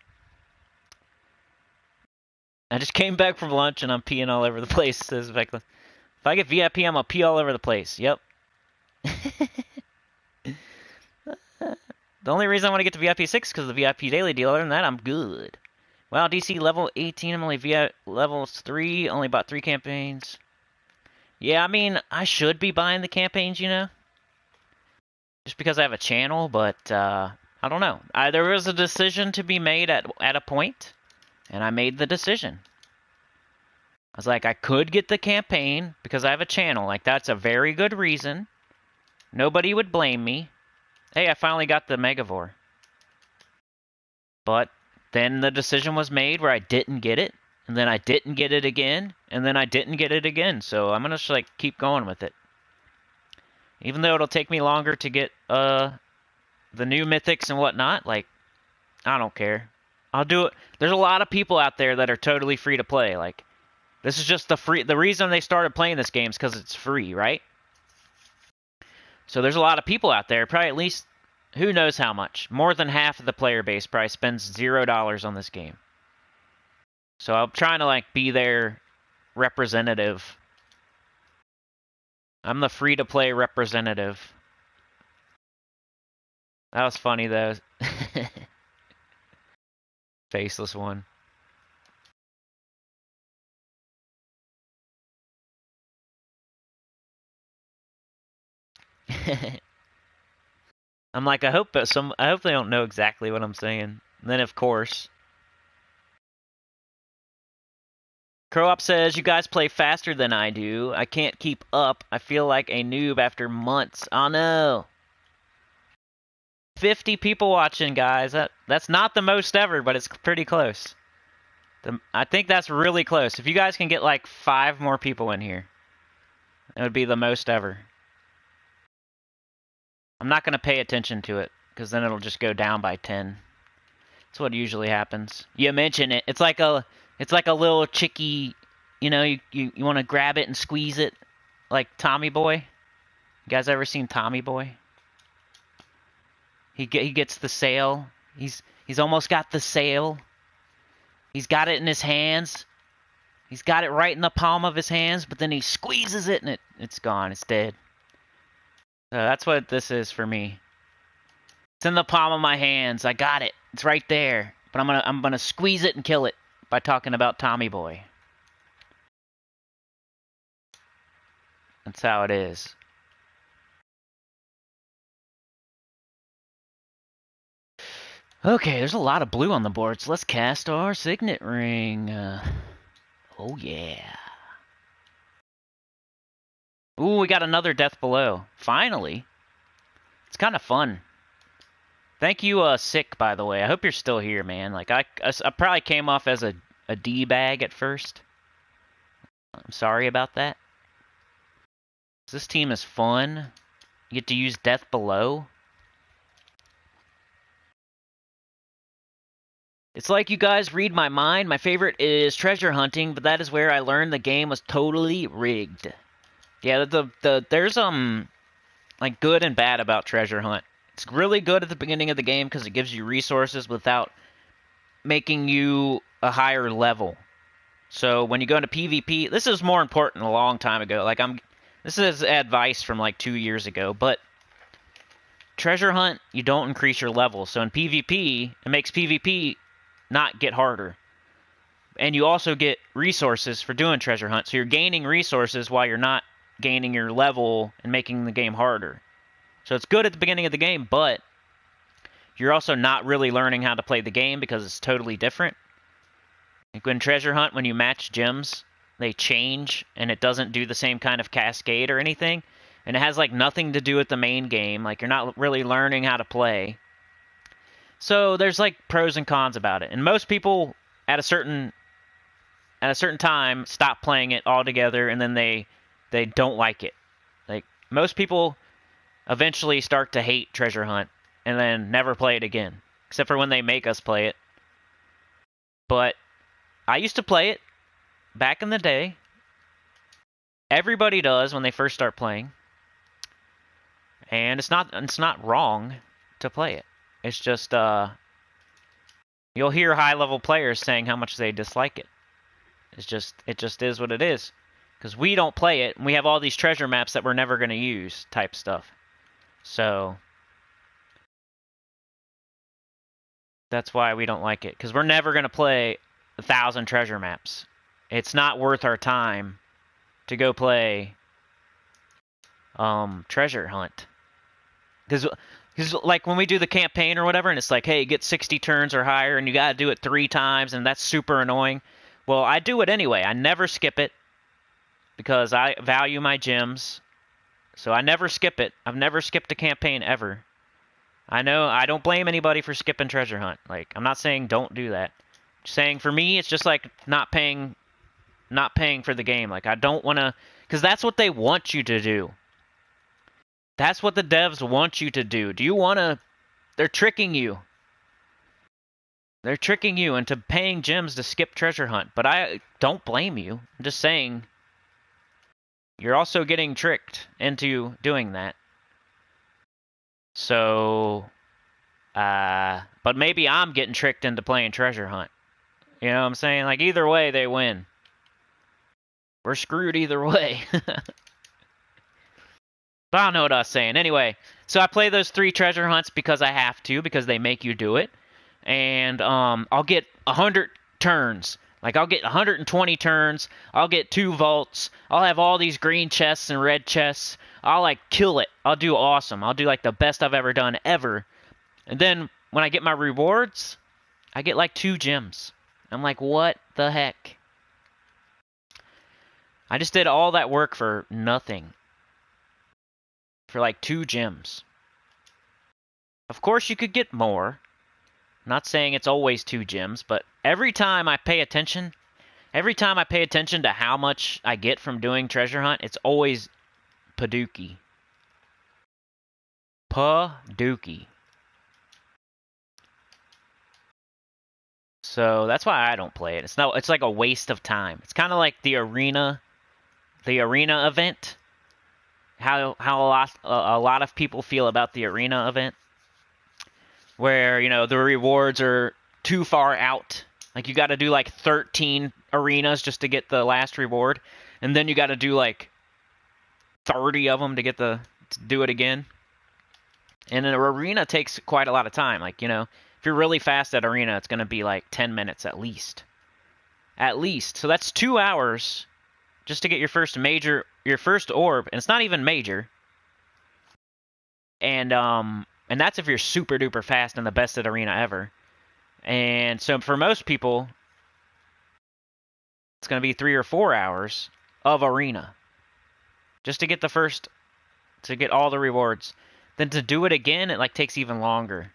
I just came back from lunch and I'm peeing all over the place, says Vecla. If I get VIP, I'm gonna pee all over the place. Yep. The only reason I want to get to VIP 6 is because of the VIP daily deal. Other than that, I'm good. Wow, DC level 18. I'm only VIP level 3. Only bought 3 campaigns. Yeah, I mean, I should be buying the campaigns, you know? Just because I have a channel, but I don't know. There was a decision to be made at a point, and I made the decision. I was like, I could get the campaign because I have a channel. Like, that's a very good reason. Nobody would blame me. Hey, I finally got the Megavore. But then the decision was made where I didn't get it, and then I didn't get it again, and then I didn't get it again. So I'm gonna just like keep going with it. Even though it'll take me longer to get the new mythics and whatnot, like, I don't care. I'll do it. There's a lot of people out there that are totally free to play. Like, This is just the reason they started playing this game is because it's free, right? So there's a lot of people out there, probably at least, who knows how much. More than half of the player base probably spends $0 on this game. So I'm trying to, like, be their representative. I'm the free-to-play representative. That was funny, though. Faceless one. I'm like, I hope they don't know exactly what I'm saying. And then, of course, Croop says, you guys play faster than I do. I can't keep up. I feel like a noob after months. Oh, no. 50 people watching, guys. That's not the most ever, but it's pretty close. I think that's really close. If you guys can get like 5 more people in here, it would be the most ever. I'm not going to pay attention to it, because then it'll just go down by 10. That's what usually happens. You mention it. It's like a little chickie, you know, you want to grab it and squeeze it, like Tommy Boy. You guys ever seen Tommy Boy? He gets the sail. He's almost got the sail. He's got it in his hands. He's got it right in the palm of his hands, but then he squeezes it and it's gone. It's dead. So that's what this is for me. It's in the palm of my hands. I got it. It's right there. But I'm gonna squeeze it and kill it by talking about Tommy Boy. That's how it is. Okay, there's a lot of blue on the board, so let's cast our Signet Ring. Oh yeah. Ooh, we got another Death Below. Finally. It's kind of fun. Thank you, Sick, by the way. I hope you're still here, man. Like, I probably came off as a D-bag at first. I'm sorry about that. This team is fun. You get to use Death Below. It's like you guys read my mind. My favorite is treasure hunting, but that is where I learned the game was totally rigged. Yeah, there's like good and bad about treasure hunt. It's really good at the beginning of the game because it gives you resources without making you a higher level. So when you go into PvP, this is more important a long time ago. Like this is advice from like 2 years ago, but treasure hunt, you don't increase your level. So in PvP, it makes PvP not get harder. And you also get resources for doing treasure hunt. So you're gaining resources while you're not gaining your level and making the game harder. So it's good at the beginning of the game, but you're also not really learning how to play the game because it's totally different. Like when treasure hunt, when you match gems, they change and it doesn't do the same kind of cascade or anything. And it has like nothing to do with the main game. Like you're not really learning how to play. So there's like pros and cons about it. And most people at a certain time stop playing it altogether and then they don't like it. Like most people eventually start to hate treasure hunt and then never play it again, except for when they make us play it. But I used to play it back in the day. Everybody does when they first start playing. And it's not wrong to play it. It's just you'll hear high-level players saying how much they dislike it. It just is what it is. Because we don't play it, and we have all these treasure maps that we're never going to use, type stuff. So that's why we don't like it. Because we're never going to play 1,000 treasure maps. It's not worth our time to go play treasure hunt. Because like when we do the campaign or whatever, and it's like, hey, get 60 turns or higher, and you got to do it 3 times, and that's super annoying. Well, I do it anyway. I never skip it because I value my gems. So I never skip it. I've never skipped a campaign ever. I know I don't blame anybody for skipping treasure hunt. Like, I'm not saying don't do that. I'm saying for me, it's just like not paying for the game. Like, I don't want to, because that's what they want you to do. That's what the devs want you to do. Do you want to? They're tricking you. They're tricking you into paying gems to skip treasure hunt, but I don't blame you. I'm just saying you're also getting tricked into doing that. So, but maybe I'm getting tricked into playing treasure hunt. You know what I'm saying? Like, either way, they win. We're screwed either way. But I don't know what I was saying. Anyway, so I play those 3 treasure hunts because I have to, because they make you do it. And I'll get 100 turns. Like, I'll get 120 turns. I'll get 2 vaults. I'll have all these green chests and red chests. I'll, like, kill it. I'll do awesome. I'll do, like, the best I've ever done ever. And then when I get my rewards, I get, like, 2 gems. I'm like, what the heck? I just did all that work for nothing. For, like, 2 gems. Of course, you could get more. I'm not saying it's always 2 gems, but every time I pay attention to how much I get from doing treasure hunt, it's always Paducah. Paducah. So that's why I don't play it. It's like a waste of time. It's kind of like the arena event. How a lot of people feel about the arena event, where, you know, the rewards are too far out. Like, you got to do like 13 arenas just to get the last reward, and then you got to do like 30 of them to do it again. And an arena takes quite a lot of time. Like, you know, if you're really fast at arena, it's going to be like 10 minutes at least. At least. So that's 2 hours just to get your first orb, and it's not even major. And that's if you're super duper fast and the best at arena ever. And so for most people, it's going to be 3 or 4 hours of arena just to get to get all the rewards. Then to do it again, it like takes even longer.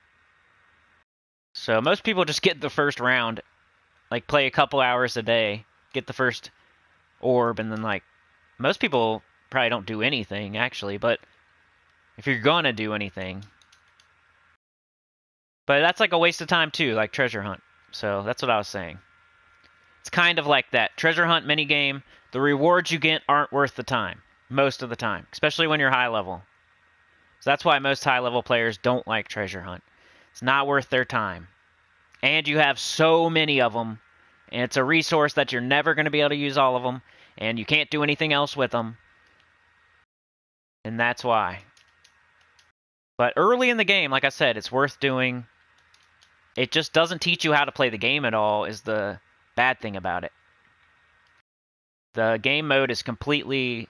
So most people just get the first round, like play a couple hours a day, get the first orb, and then like most people probably don't do anything actually, but if you're gonna do anything. But that's like a waste of time too, like treasure hunt. So that's what I was saying. It's kind of like that. Treasure hunt minigame, the rewards you get aren't worth the time. Most of the time. Especially when you're high level. So that's why most high level players don't like treasure hunt. It's not worth their time. And you have so many of them. And it's a resource that you're never going to be able to use all of them. And you can't do anything else with them. And that's why. But early in the game, like I said, it's worth doing. It just doesn't teach you how to play the game at all, is the bad thing about it. The game mode is completely...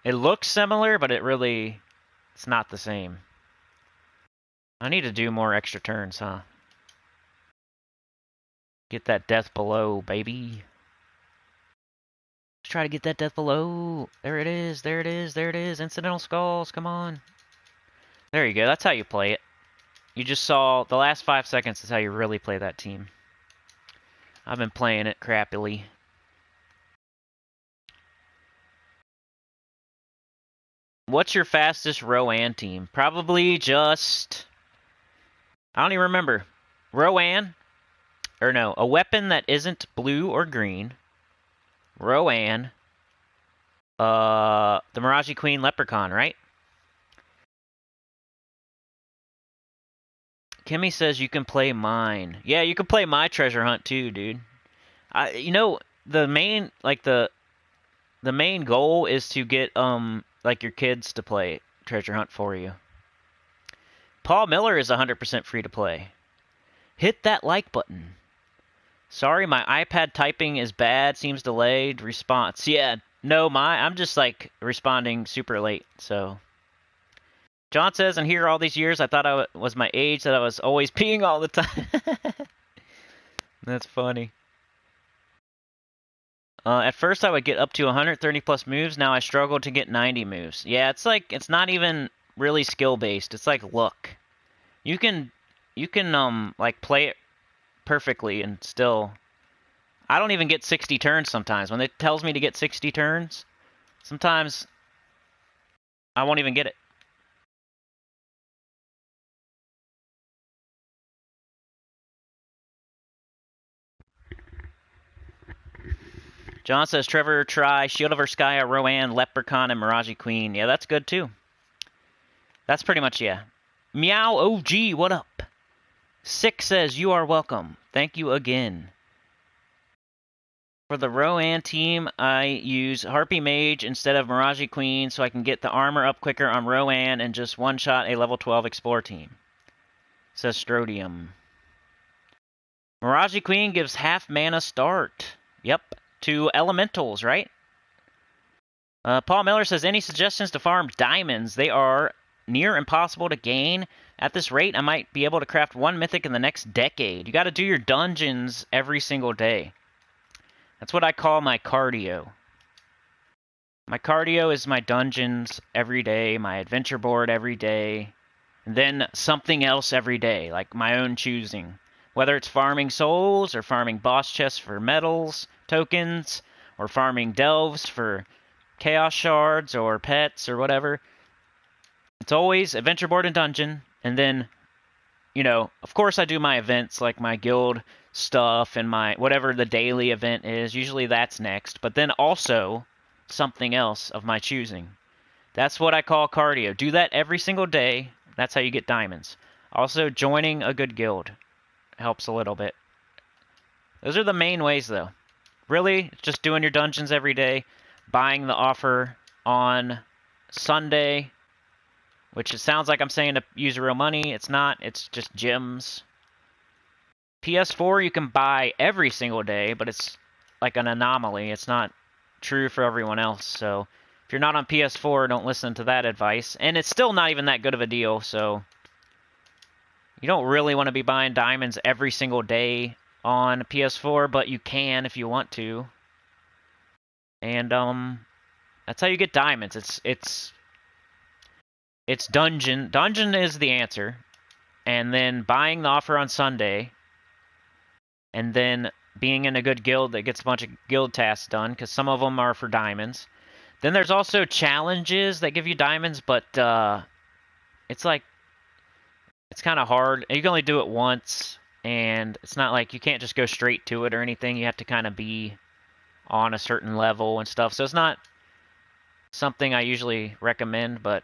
It looks similar, but it's not the same. I need to do more extra turns, huh? Get that death below, baby. Let's try to get that death below. There it is, there it is, there it is. Incidental skulls, come on. There you go, that's how you play it. You just saw the last 5 seconds is how you really play that team. I've been playing it crappily. What's your fastest Rowan team? Probably just... I don't even remember. Rowan? Or no, a weapon that isn't blue or green. Rowan. The Mirage Queen Leprechaun, right? Kimmy says you can play mine. Yeah, you can play my treasure hunt too, dude. You know, the main goal is to get like your kids to play treasure hunt for you. Paul Miller is 100% free to play. Hit that like button. Sorry, my iPad typing is bad. Seems delayed. Response. Yeah, no, I'm just like responding super late. So John says, and here all these years, I thought I was my age, that I was always peeing all the time. That's funny. At first, I would get up to 130 plus moves. Now I struggle to get 90 moves. Yeah, it's like it's not even really skill based. It's like luck. You can like play it perfectly and still. I don't even get 60 turns sometimes. When it tells me to get 60 turns, sometimes I won't even get it. John says, Trevor, try Shield of Urskaya, Rowan, Leprechaun, and Mirage Queen. Yeah, that's good too. That's pretty much, yeah. Meow OG, what up? Sick says, you are welcome. Thank you again. For the Rowan team, I use Harpy Mage instead of Mirage Queen so I can get the armor up quicker on Rowan and just one-shot a level 12 Explore team. Says Strodium. Mirage Queen gives half mana start. Yep, to elementals, right? Paul Miller says, any suggestions to farm diamonds? They are near impossible to gain. At this rate, I might be able to craft one mythic in the next decade. You got to do your dungeons every single day. That's what I call my cardio. My cardio is my dungeons every day, my adventure board every day, and then something else every day, like my own choosing. Whether it's farming souls, or farming boss chests for medals, tokens, or farming delves for chaos shards, or pets, or whatever. It's always adventure board and dungeon, and then, you know, of course I do my events, like my guild stuff, and my whatever the daily event is. Usually that's next, but then also something else of my choosing. That's what I call cardio. Do that every single day. That's how you get diamonds. Also, joining a good guild helps a little bit. Those are the main ways, though. Really, just doing your dungeons every day, buying the offer on Sunday, which it sounds like I'm saying to use real money. It's not. It's just gems. PS4 you can buy every single day, but it's like an anomaly. It's not true for everyone else, so if you're not on PS4, don't listen to that advice. And it's still not even that good of a deal, so you don't really want to be buying diamonds every single day on PS4, but you can if you want to. And that's how you get diamonds. It's dungeon. Dungeon is the answer. And then buying the offer on Sunday, and then being in a good guild that gets a bunch of guild tasks done, because some of them are for diamonds. Then there's also challenges that give you diamonds, but it's like, it's kind of hard. You can only do it once, and it's not like you can't just go straight to it or anything. You have to kind of be on a certain level and stuff. So it's not something I usually recommend, but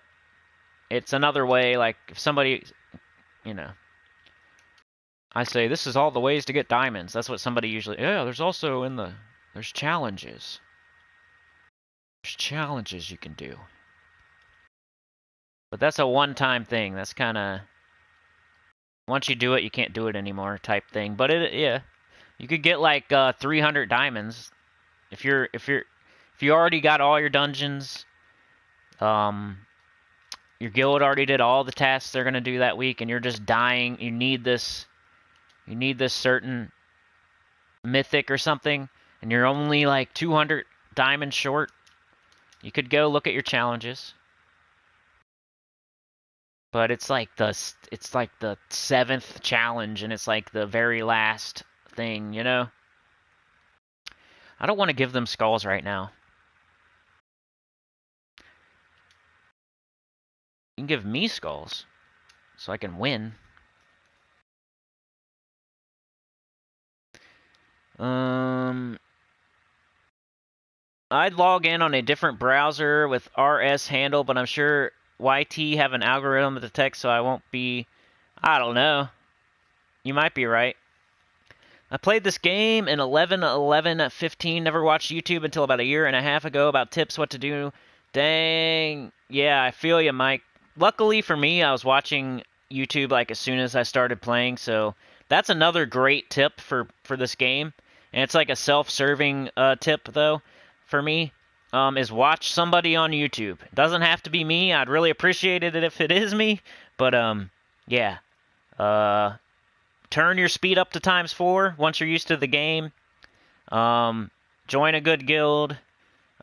it's another way. Like if somebody, you know, I say this is all the ways to get diamonds. That's what somebody usually. Yeah, there's also there's challenges. There's challenges you can do. But that's a one-time thing. That's kind of, once you do it, you can't do it anymore type thing. But yeah, you could get like 300 diamonds if you already got all your dungeons. Your guild already did all the tasks they're gonna do that week, and you're just dying. You need this certain mythic or something, and you're only like 200 diamonds short. You could go look at your challenges. But it's like the 7th challenge, and it's like the very last thing, you know? I don't want to give them skulls right now. You can give me skulls, so I can win. I'd log in on a different browser with RS handle, but I'm sure YT have an algorithm to detect, so I won't be... I don't know. You might be right. I played this game in 11/11/15. Never watched YouTube until about a year and a half ago about tips what to do. Dang. Yeah, I feel you, Mike. Luckily for me, I was watching YouTube like as soon as I started playing, so that's another great tip for this game. And it's like a self-serving tip, though, for me, is watch somebody on YouTube. It doesn't have to be me. I'd really appreciate it if it is me. But, yeah. Turn your speed up to ×4 once you're used to the game. Join a good guild.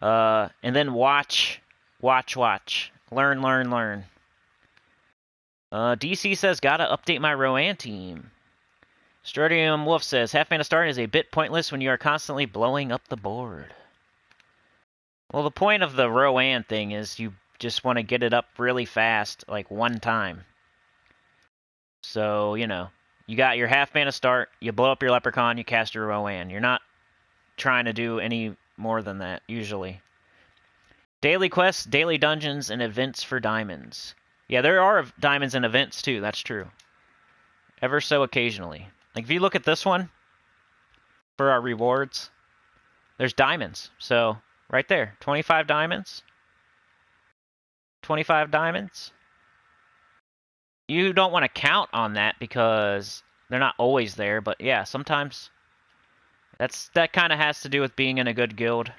And then watch. Learn. DC says, gotta update my Rowan team. Strodium Wolf says, half mana start is a bit pointless when you are constantly blowing up the board. Well, the point of the Rowan thing is you just want to get it up really fast, like one time. So, you know, you got your half mana start, you blow up your Leprechaun, you cast your Rowan. You're not trying to do any more than that, usually. Daily quests, daily dungeons, and events for diamonds. Yeah, there are diamonds and events, too. That's true. Ever so occasionally. Like, if you look at this one, for our rewards, there's diamonds. So, right there. 25 diamonds. 25 diamonds. You don't want to count on that because they're not always there, but yeah, sometimes that kind of has to do with being in a good guild.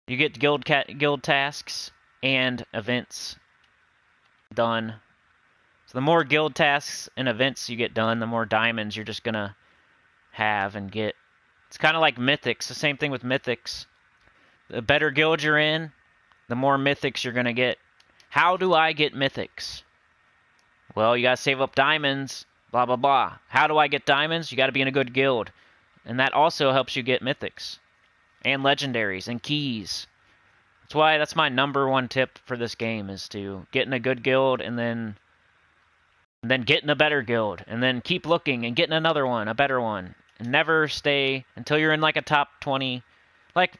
You get guild tasks and events done. So the more guild tasks and events you get done, the more diamonds you're just gonna have and get. It's kind of like mythics. The same thing with mythics. The better guild you're in, the more mythics you're gonna get. How do I get mythics? Well, you gotta save up diamonds, blah, blah, blah. How do I get diamonds? You gotta be in a good guild. And that also helps you get mythics. And legendaries, and keys. That's my #1 tip for this game, is to get in a good guild, and then get in a better guild. And then keep looking, and get in another one, a better one. And never stay until you're in like a top 20. Like,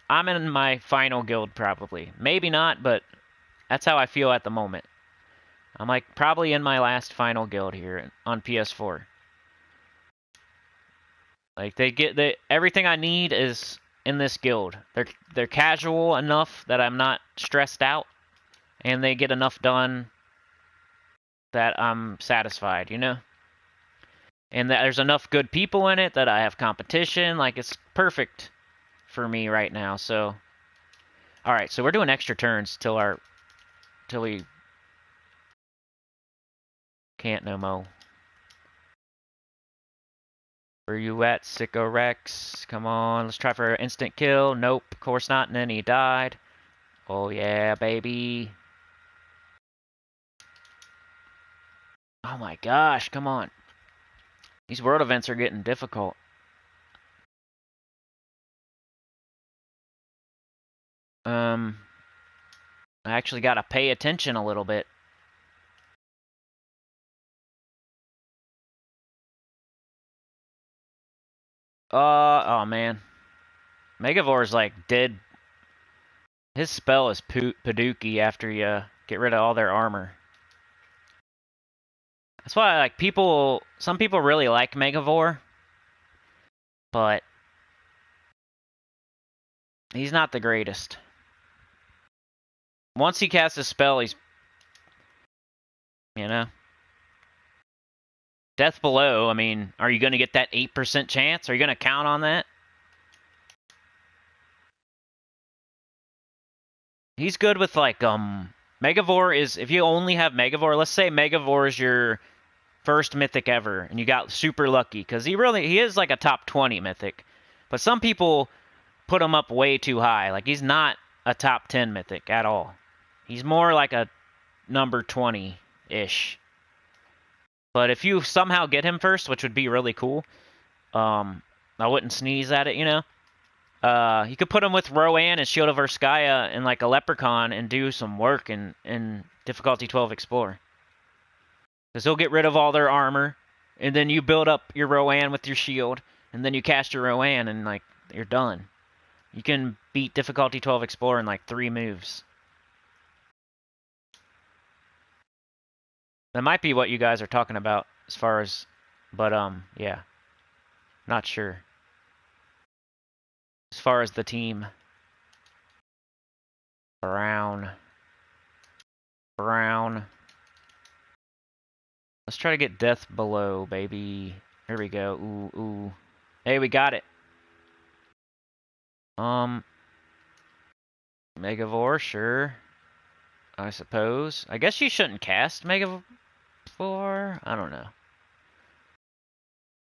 I'm in my final guild, probably. Maybe not, but that's how I feel at the moment. I'm like probably in my last final guild here on PS4. Like everything I need is in this guild. They're casual enough that I'm not stressed out, and they get enough done that I'm satisfied, you know? And that there's enough good people in it that I have competition. Like, it's perfect for me right now. So, all right, so we're doing extra turns till we can't no mo. Where you at, Sicko Rex? Come on, let's try for an instant kill. Nope, of course not, and then he died. Oh yeah, baby. Oh my gosh, come on. These world events are getting difficult. I actually gotta pay attention a little bit. Oh man. Megavor's like dead. His spell is Paduki after you get rid of all their armor. That's why, like, some people really like Megavor, but he's not the greatest. Once he casts his spell, he's, you know. Death Below, I mean, are you going to get that 8% chance? Are you going to count on that? He's good with, like, Megavor is, if you only have Megavor, let's say Megavor is your first mythic ever, and you got super lucky, because he is like a top 20 mythic. But some people put him up way too high. Like, he's not a top 10 mythic at all. He's more like a number 20-ish. But if you somehow get him first, which would be really cool, I wouldn't sneeze at it, you know? You could put him with Rowan and Shield of Urskaya and like a Leprechaun and do some work in difficulty 12 Explore. Because he'll get rid of all their armor, and then you build up your Rowan with your shield, and then you cast your Rowan, and like, you're done. You can beat difficulty 12 Explore in like 3 moves. That might be what you guys are talking about as far as, but yeah. Not sure. As far as the team. Brown. Let's try to get Death Below, baby. Here we go. Ooh, ooh. Hey, we got it. Megavor, sure. I suppose. I guess you shouldn't cast Megavor. I don't know. I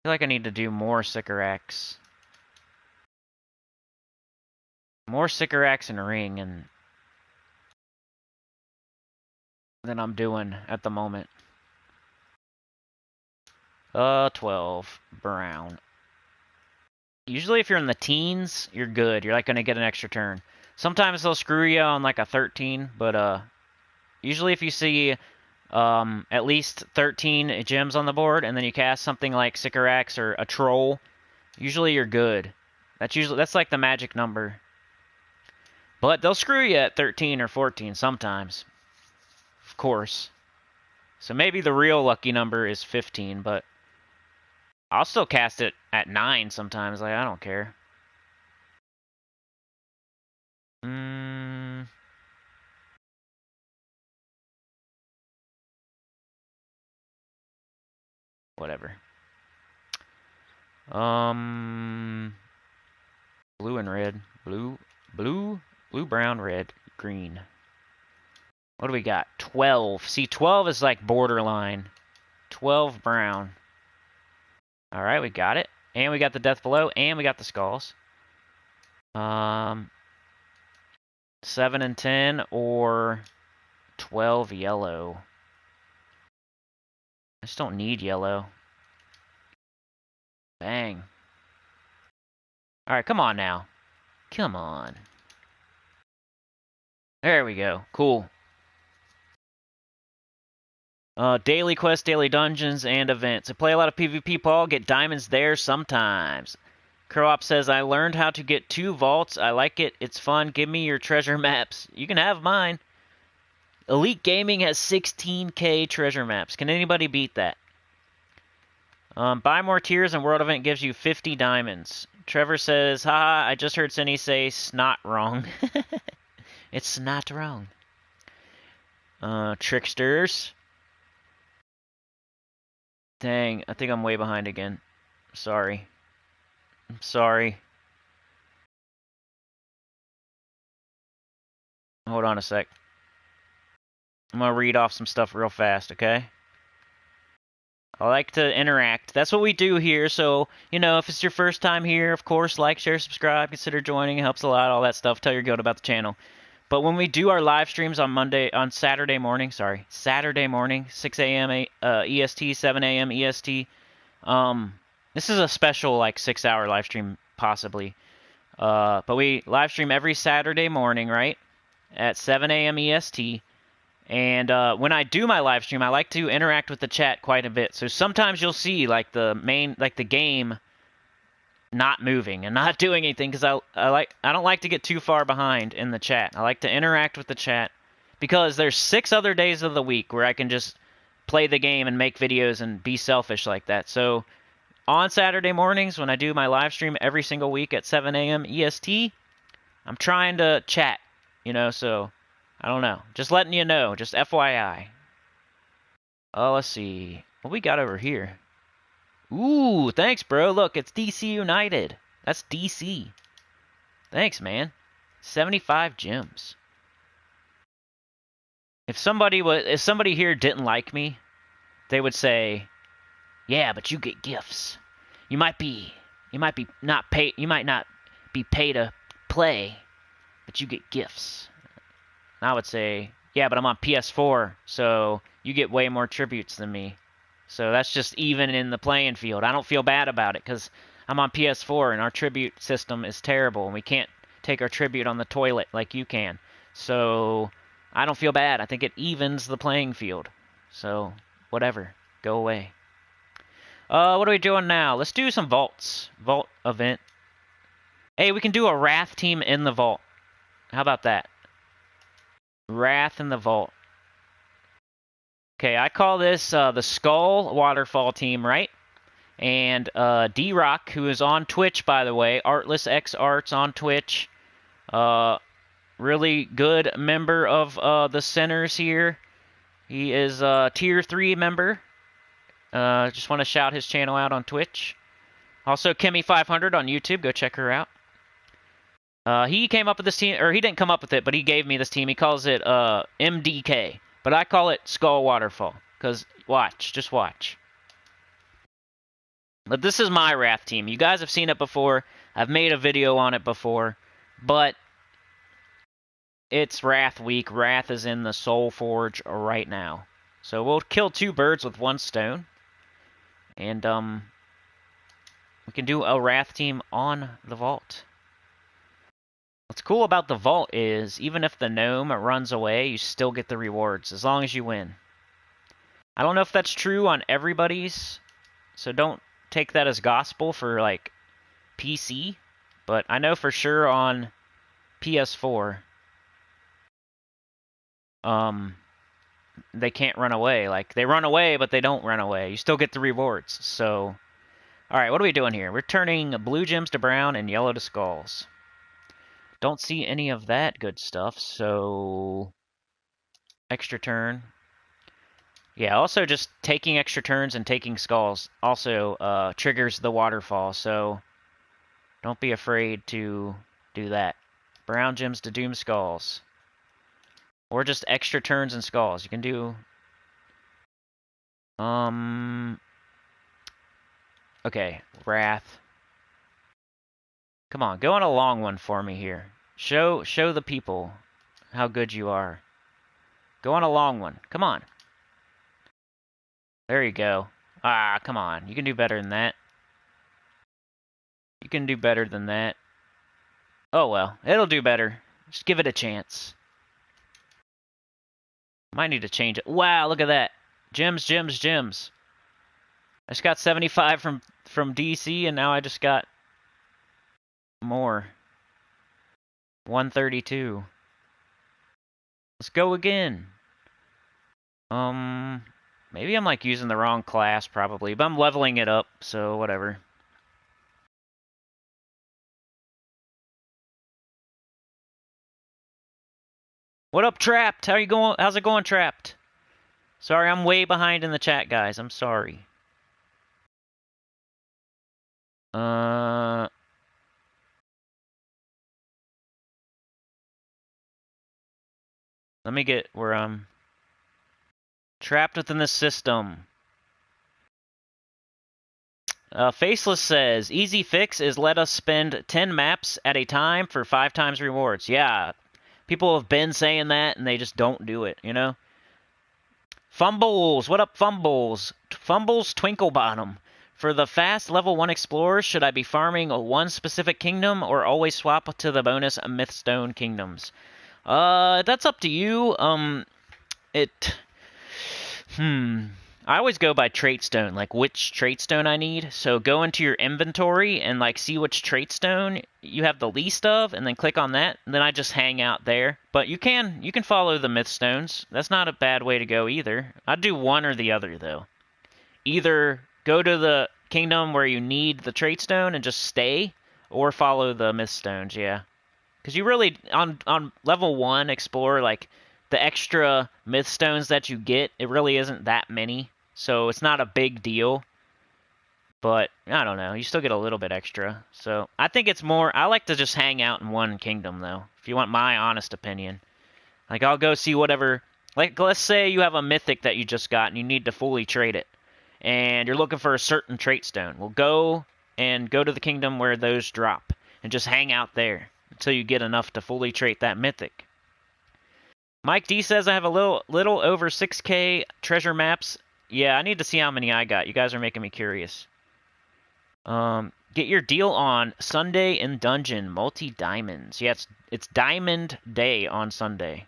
feel like I need to do more Sycorax. More Sycorax and Ring than I'm doing at the moment. 12. Brown. Usually if you're in the teens, you're good. You're like going to get an extra turn. Sometimes they'll screw you on like a 13, but usually if you see at least 13 gems on the board, and then you cast something like Sycorax or a Troll, usually you're good. That's like the magic number. But they'll screw you at 13 or 14 sometimes. Of course. So maybe the real lucky number is 15, but I'll still cast it at 9 sometimes. Like, I don't care. Whatever. Blue and red. Blue, brown, red, green. What do we got? 12. See, 12 is like borderline. 12 brown. Alright, we got it. And we got the death below, and we got the skulls. 7 and 10, or 12 yellow. I just don't need yellow. Bang. Alright, come on now. Come on. There we go. Cool. Daily quests, daily dungeons, and events. I play a lot of PvP, Paul. Get diamonds there sometimes. Croop says, I learned how to get 2 vaults. I like it. It's fun. Give me your treasure maps. You can have mine. Elite Gaming has 16k treasure maps. Can anybody beat that? Buy more tiers and World Event gives you 50 diamonds. Trevor says, haha, I just heard Cinny say snot wrong. It's not wrong. Tricksters. Dang, I think I'm way behind again. Sorry. I'm sorry. Hold on a sec. I'm gonna read off some stuff real fast, okay? I like to interact. That's what we do here, so, you know, if it's your first time here, of course, like, share, subscribe, consider joining. It helps a lot, all that stuff. Tell your goat about the channel. But when we do our live streams on Saturday morning, 6 a.m. EST, 7 a.m. EST, this is a special, like, 6-hour live stream, possibly. But we live stream every Saturday morning, right? At 7 a.m. EST. And when I do my live stream, I like to interact with the chat quite a bit. So sometimes you'll see like the game not moving and not doing anything because I don't like to get too far behind in the chat. I like to interact with the chat because there's 6 other days of the week where I can just play the game and make videos and be selfish like that. So on Saturday mornings when I do my live stream every single week at 7 a.m. EST, I'm trying to chat, you know, so I don't know. Just letting you know. Just FYI. Oh, let's see. What we got over here? Ooh, thanks, bro. Look, it's DC United. That's DC. Thanks, man. 75 gems. If somebody here didn't like me, they would say, "Yeah, but you get gifts. You might not be paid to play, but you get gifts." I would say, yeah, but I'm on PS4, so you get way more tributes than me. So that's just even in the playing field. I don't feel bad about it because I'm on PS4 and our tribute system is terrible and we can't take our tribute on the toilet like you can. So I don't feel bad. I think it evens the playing field. So whatever. Go away. What are we doing now? Let's do some vaults. Vault event. Hey, we can do a Wrath team in the vault. How about that? Wrath in the vault. Okay, I call this the Skull Waterfall team, right? And D-Rock, who is on Twitch, by the way, Artless X Arts on Twitch. Really good member of the Sinners here. He is a Tier 3 member. Just want to shout his channel out on Twitch. Also, Kimmy500 on YouTube. Go check her out. He came up with this team, or he didn't come up with it, but he gave me this team. He calls it MDK, but I call it Skull Waterfall, because watch, just watch. But this is my Wrath team. You guys have seen it before. I've made a video on it before, but it's Wrath week. Wrath is in the Soul Forge right now. So we'll kill 2 birds with 1 stone, and we can do a Wrath team on the vault. What's cool about the vault is, even if the gnome runs away, you still get the rewards, as long as you win. I don't know if that's true on everybody's, so don't take that as gospel for, like, PC. But I know for sure on PS4, they can't run away. Like, they run away, but they don't run away. You still get the rewards. So, alright, what are we doing here? We're turning blue gems to brown and yellow to skulls. Don't see any of that good stuff, so... Extra turn. Yeah, also just taking extra turns and taking skulls also triggers the waterfall, so don't be afraid to do that. Brown gems to doom skulls. Or just extra turns and skulls. You can do... Okay, Wrath. Come on, go on a long one for me here. Show the people how good you are. Go on a long one. Come on. There you go. Ah, come on. You can do better than that. You can do better than that. Oh well, it'll do better. Just give it a chance. Might need to change it. Wow, look at that. Gems, gems, gems. I just got 75 from DC, and now I just got more. 132. Let's go again. Maybe I'm like using the wrong class probably, but I'm leveling it up, so whatever. What up, Trapped? How you going? How's it going, Trapped? Sorry, I'm way behind in the chat, guys. I'm sorry. Let me get where I'm trapped within the system. Faceless says, easy fix is let us spend 10 maps at a time for 5 times rewards. Yeah, people have been saying that, and they just don't do it, you know? Fumbles, what up, Fumbles? Fumbles Twinkle Bottom. For the fast level 1 explorers, should I be farming one specific kingdom, or always swap to the bonus Mythstone kingdoms? That's up to you. I always go by trait stone, like which trait stone I need. So go into your inventory and like see which trait stone you have the least of, and then click on that. And then I just hang out there. But you can follow the myth stones. That's not a bad way to go either. I'd do one or the other though. Either go to the kingdom where you need the trait stone and just stay, or follow the myth stones. Yeah, because you really on level 1 explore like the extra myth stones that you get. It really isn't that many. So it's not a big deal, but I don't know. You still get a little bit extra. So I think it's more, I like to just hang out in one kingdom though, if you want my honest opinion. Like I'll go see whatever, like let's say you have a mythic that you just got and you need to fully trade it. And you're looking for a certain trait stone. Well, go to the kingdom where those drop and just hang out there until you get enough to fully trait that mythic. Mike D says I have a little over 6K treasure maps. Yeah, I need to see how many I got. You guys are making me curious. Get your deal on Sunday in Dungeon, multi-diamonds. Yeah, it's Diamond Day on Sunday.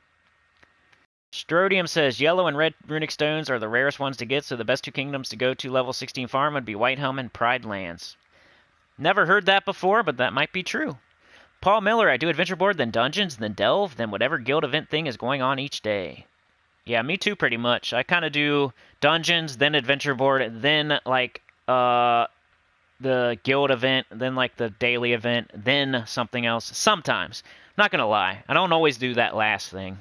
Strodium says, yellow and red runic stones are the rarest ones to get, so the best 2 kingdoms to go to level 16 farm would be Whitehelm and Pride Lands. Never heard that before, but that might be true. Paul Miller, I do Adventure Board, then Dungeons, then Delve, then whatever guild event thing is going on each day. Yeah, me too, pretty much. I kind of do Dungeons, then Adventure Board, then, like, the guild event, then, like, the daily event, then something else. Sometimes. Not gonna lie. I don't always do that last thing.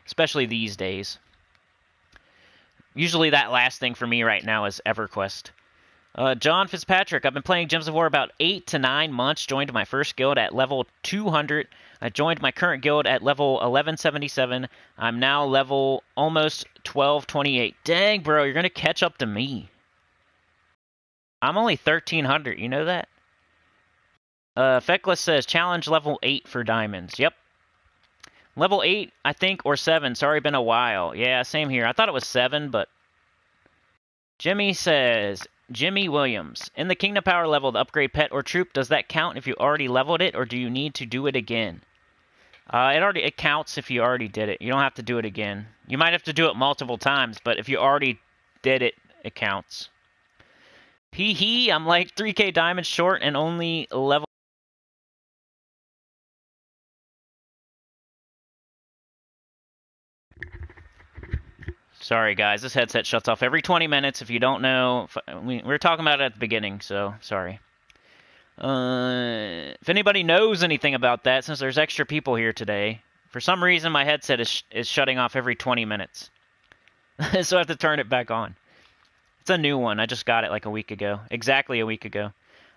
Especially these days. Usually that last thing for me right now is EverQuest. John Fitzpatrick, I've been playing Gems of War about 8 to 9 months. Joined my first guild at level 200. I joined my current guild at level 1177. I'm now level almost 1228. Dang, bro, you're going to catch up to me. I'm only 1300. You know that? Feckless says, challenge level 8 for diamonds. Yep. Level 8, I think, or 7. Sorry, been a while. Yeah, same here. I thought it was 7, but... Jimmy says... Jimmy Williams. In the Kingdom Power level, the upgrade pet or troop, does that count if you already leveled it, or do you need to do it again? It counts if you already did it. You don't have to do it again. You might have to do it multiple times, but if you already did it, it counts. Hee, I'm like 3K diamonds short and only level Sorry, guys. This headset shuts off every 20 minutes. If you don't know, we were talking about it at the beginning, so sorry. If anybody knows anything about that, since there's extra people here today, for some reason my headset is shutting off every 20 minutes. So I have to turn it back on. It's a new one. I just got it like a week ago. Exactly a week ago.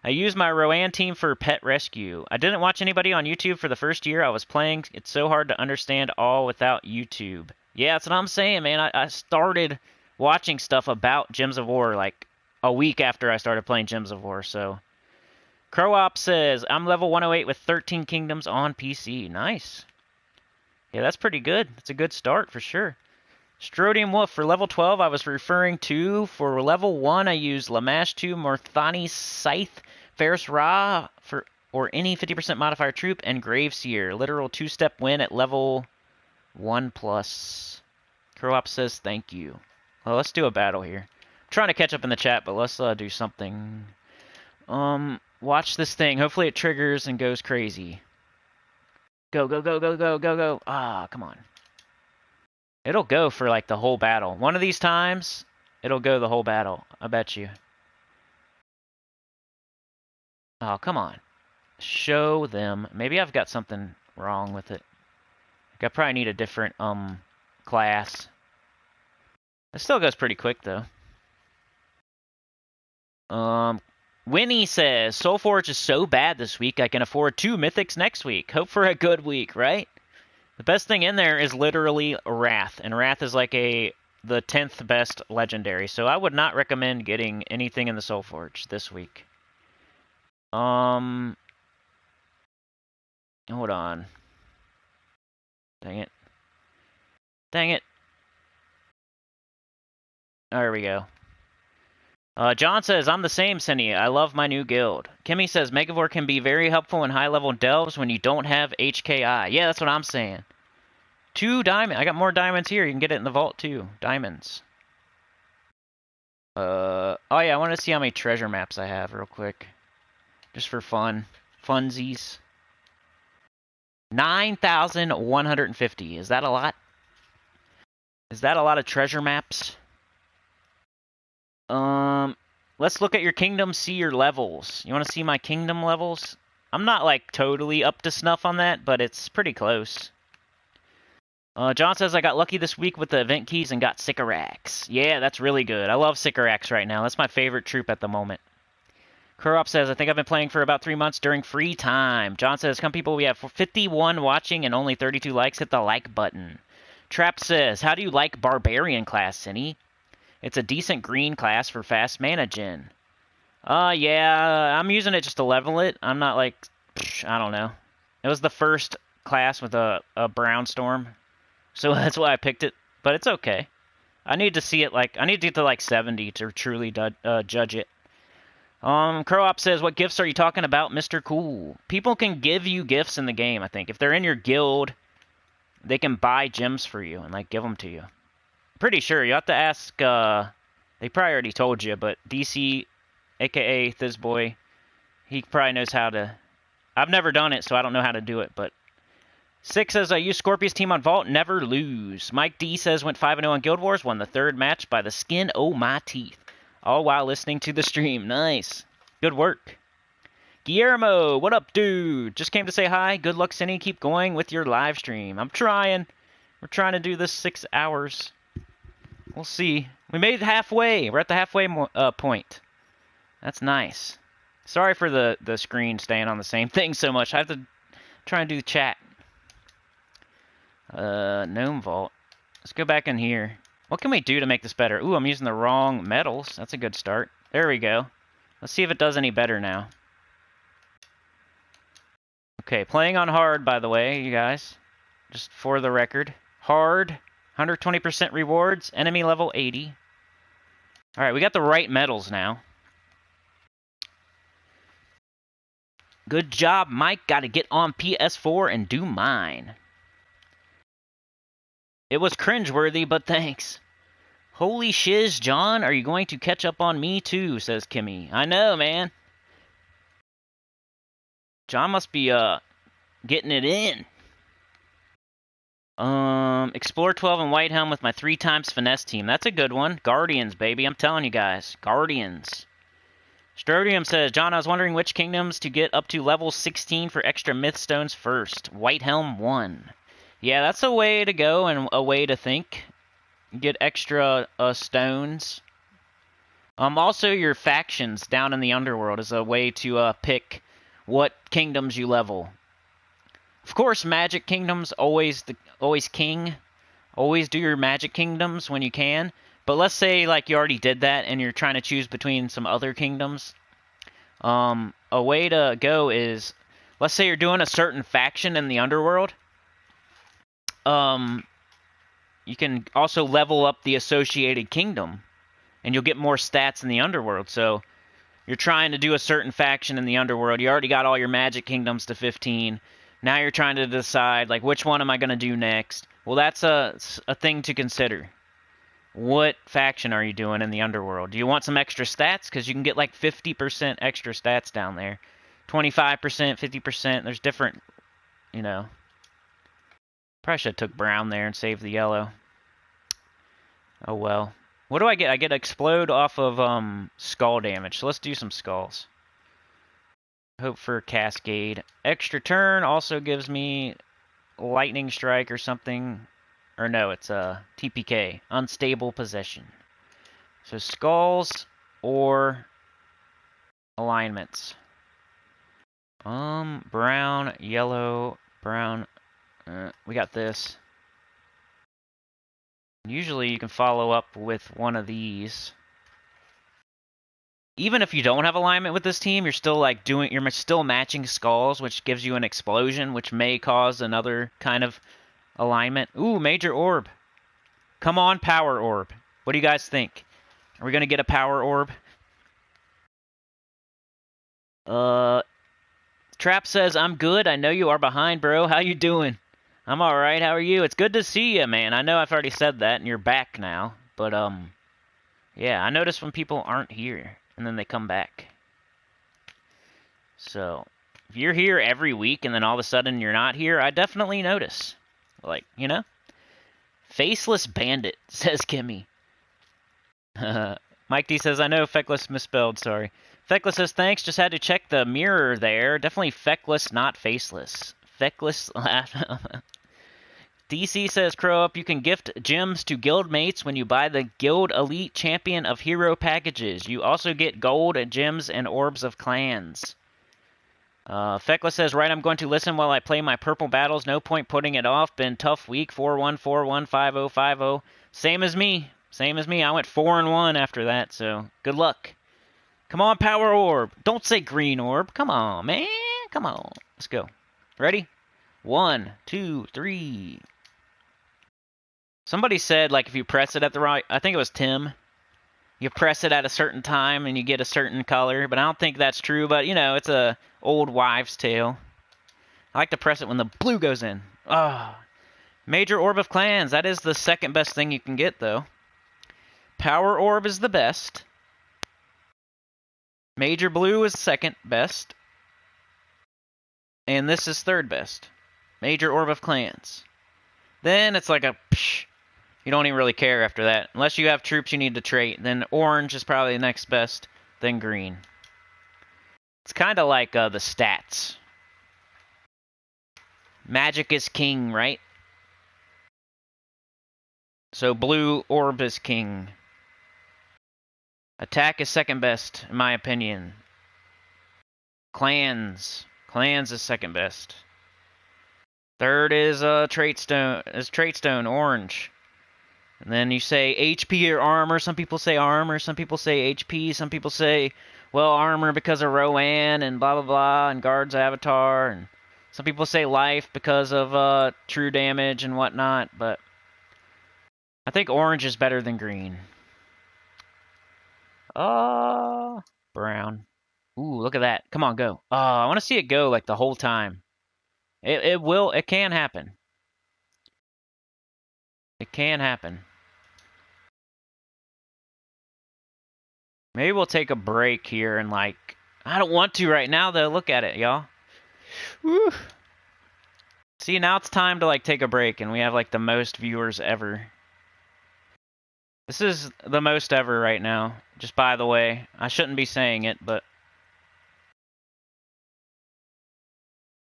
I used my Rowan team for pet rescue. I didn't watch anybody on YouTube for the first year I was playing. It's so hard to understand all without YouTube. Yeah, that's what I'm saying, man. I started watching stuff about Gems of War like a week after I started playing Gems of War, so... Croop says, I'm level 108 with 13 Kingdoms on PC. Nice. Yeah, that's pretty good. That's a good start for sure. Strodium Wolf, for level 12, I was referring to. For level 1, I used Lamash 2, Morthani Scythe, Ferris Ra, or any 50% modifier troop, and Graveseer. Literal 2-step win at level 1+. Croop says, thank you. Well, let's do a battle here. I'm trying to catch up in the chat, but let's do something. Watch this thing. Hopefully it triggers and goes crazy. Go, go, go, go, go, go, go. Ah, come on. It'll go for, like, the whole battle. One of these times, it'll go the whole battle. I bet you. Oh, come on. Show them. Maybe I've got something wrong with it. Like, I probably need a different, class. It still goes pretty quick, though. Winnie says, Soulforge is so bad this week, I can afford 2 mythics next week. Hope for a good week, right? The best thing in there is literally Wrath, and Wrath is like the 10th best legendary, so I would not recommend getting anything in the Soulforge this week. Hold on. Dang it. Dang it. There we go. John says, I'm the same, Cindy. I love my new guild. Kimmy says, Megavore can be very helpful in high-level delves when you don't have HKI. Yeah, that's what I'm saying. 2 diamonds. I got more diamonds here. You can get it in the vault, too. Diamonds. Oh, yeah, I wanted to see how many treasure maps I have real quick. Just for fun. Funsies. 9,150. Is that a lot? Is that a lot of treasure maps? Let's look at your kingdom, see your levels. You want to see my kingdom levels? I'm not, like, totally up to snuff on that, but it's pretty close. John says, I got lucky this week with the event keys and got Sycorax. Yeah, that's really good. I love Sycorax right now. That's my favorite troop at the moment. Kurop says, I think I've been playing for about 3 months during free time. John says, come people, we have 51 watching and only 32 likes. Hit the like button. Trap says, how do you like Barbarian class, Cinny? It's a decent green class for fast mana gen. Yeah, I'm using it just to level it. I'm not like, I don't know. It was the first class with a brown storm, so that's why I picked it. But it's okay. I need to see it I need to get to like 70 to truly judge it. Croop says, what gifts are you talking about, Mr. Cool? People can give you gifts in the game, I think. If they're in your guild, they can buy gems for you and like give them to you. Pretty sure. You have to ask, they probably already told you, but DC, aka Thizboy, he probably knows how to. I've never done it, so I don't know how to do it, but. 6 says, I use Scorpius team on Vault, never lose. Mike D says, went 5-0 on Guild Wars, won the 3rd match by the skin o' my teeth. All while listening to the stream. Nice. Good work. Guillermo, what up, dude? Just came to say hi. Good luck, Cinny. Keep going with your live stream. I'm trying. We're trying to do this 6 hours. We'll see. We made it halfway. We're at the halfway point. That's nice. Sorry for the screen staying on the same thing so much. I have to try and do the chat. Gnome Vault. Let's go back in here. What can we do to make this better? Ooh, I'm using the wrong metals. That's a good start. There we go. Let's see if it does any better now. Okay, playing on hard, by the way, you guys. Just for the record. Hard. 120% rewards. Enemy level 80. Alright, we got the right metals now. Good job, Mike. Gotta get on PS4 and do mine. It was cringeworthy, but thanks. Holy shiz, John. Are you going to catch up on me too, says Kimmy. I know, man. John must be, getting it in. Explore 12 and White Helm with my 3 times finesse team. That's a good one. Guardians, baby. I'm telling you guys. Guardians. Strodium says, John, I was wondering which kingdoms to get up to level 16 for extra myth stones first. White Helm 1. Yeah, that's a way to go and a way to think. Get extra stones. Also, your factions down in the underworld is a way to pick what kingdoms you level. Of course, magic kingdoms always king. Always do your magic kingdoms when you can. But let's say like you already did that and you're trying to choose between some other kingdoms. A way to go is, let's say you're doing a certain faction in the underworld. You can also level up the associated kingdom, and you'll get more stats in the underworld. So you're trying to do a certain faction in the underworld. You already got all your magic kingdoms to 15. Now you're trying to decide, like, which one am I going to do next? Well, that's a thing to consider. What faction are you doing in the underworld? Do you want some extra stats? Because you can get like 50% extra stats down there. 25%, 50%. There's different, you know. Probably should have took brown there and saved the yellow. Oh well. What do I get? I get explode off of skull damage. So let's do some skulls. Hope for cascade. Extra turn also gives me lightning strike or something. Or no, it's a TPK. Unstable possession. So skulls or alignments. Brown, yellow, brown. We got this. Usually you can follow up with one of these. Even if you don't have alignment with this team, you're still you're still matching skulls, which gives you an explosion, which may cause another kind of alignment. Ooh, major orb. Come on, power orb. What do you guys think? Are we gonna get a power orb? Trap says, I'm good. I know you are behind, bro. How you doing? I'm alright. How are you? It's good to see you, man. I know I've already said that, and you're back now. But, yeah, I notice when people aren't here, and then they come back. So, if you're here every week, and then all of a sudden you're not here, I definitely notice. Like, you know? Faceless Bandit, says Kimmy. Mike D says, I know Feckless misspelled, sorry. Feckless says, thanks, just had to check the mirror there. Definitely Feckless, not Faceless. Feckless. DC says, Crow Up, you can gift gems to guild mates when you buy the Guild Elite Champion of Hero packages. You also get gold, gems, and orbs of clans. Feckless says, right, I'm going to listen while I play my purple battles. No point putting it off. Been tough week. 4-1-4-1-5-0-5-0. Same as me. Same as me. I went 4-1 after that, so good luck. Come on, power orb. Don't say green orb. Come on, man. Come on. Let's go. Ready? 1, 2, 3. Somebody said, like, if you press it at the right... I think it was Tim. You press it at a certain time and you get a certain color, but I don't think that's true, but, you know, it's a old wives' tale. I like to press it when the blue goes in. Ah. Major Orb of Clans. That is the second best thing you can get, though. Power Orb is the best. Major Blue is second best. And this is third best. Major Orb of Clans. Then it's like a... Psh, you don't even really care after that. Unless you have troops you need to trait. Then orange is probably the next best. Then green. It's kind of like the stats. Magic is king, right? So blue orb is king. Attack is second best, in my opinion. Clans. Clans is second best. Third is trait stone, orange. And then you say HP or armor. Some people say armor. Some people say HP. Some people say, well, armor because of Rowan and blah, blah, blah, and guard's avatar. And some people say life because of true damage and whatnot. But I think orange is better than green. Brown. Ooh, look at that. Come on, go. I want to see it go like the whole time. It can happen. It can happen. Maybe we'll take a break here and like... I don't want to right now, though. Look at it, y'all. Woo. See, now it's time to, like, take a break, and we have, like, the most viewers ever. This is the most ever right now, just by the way. I shouldn't be saying it, but...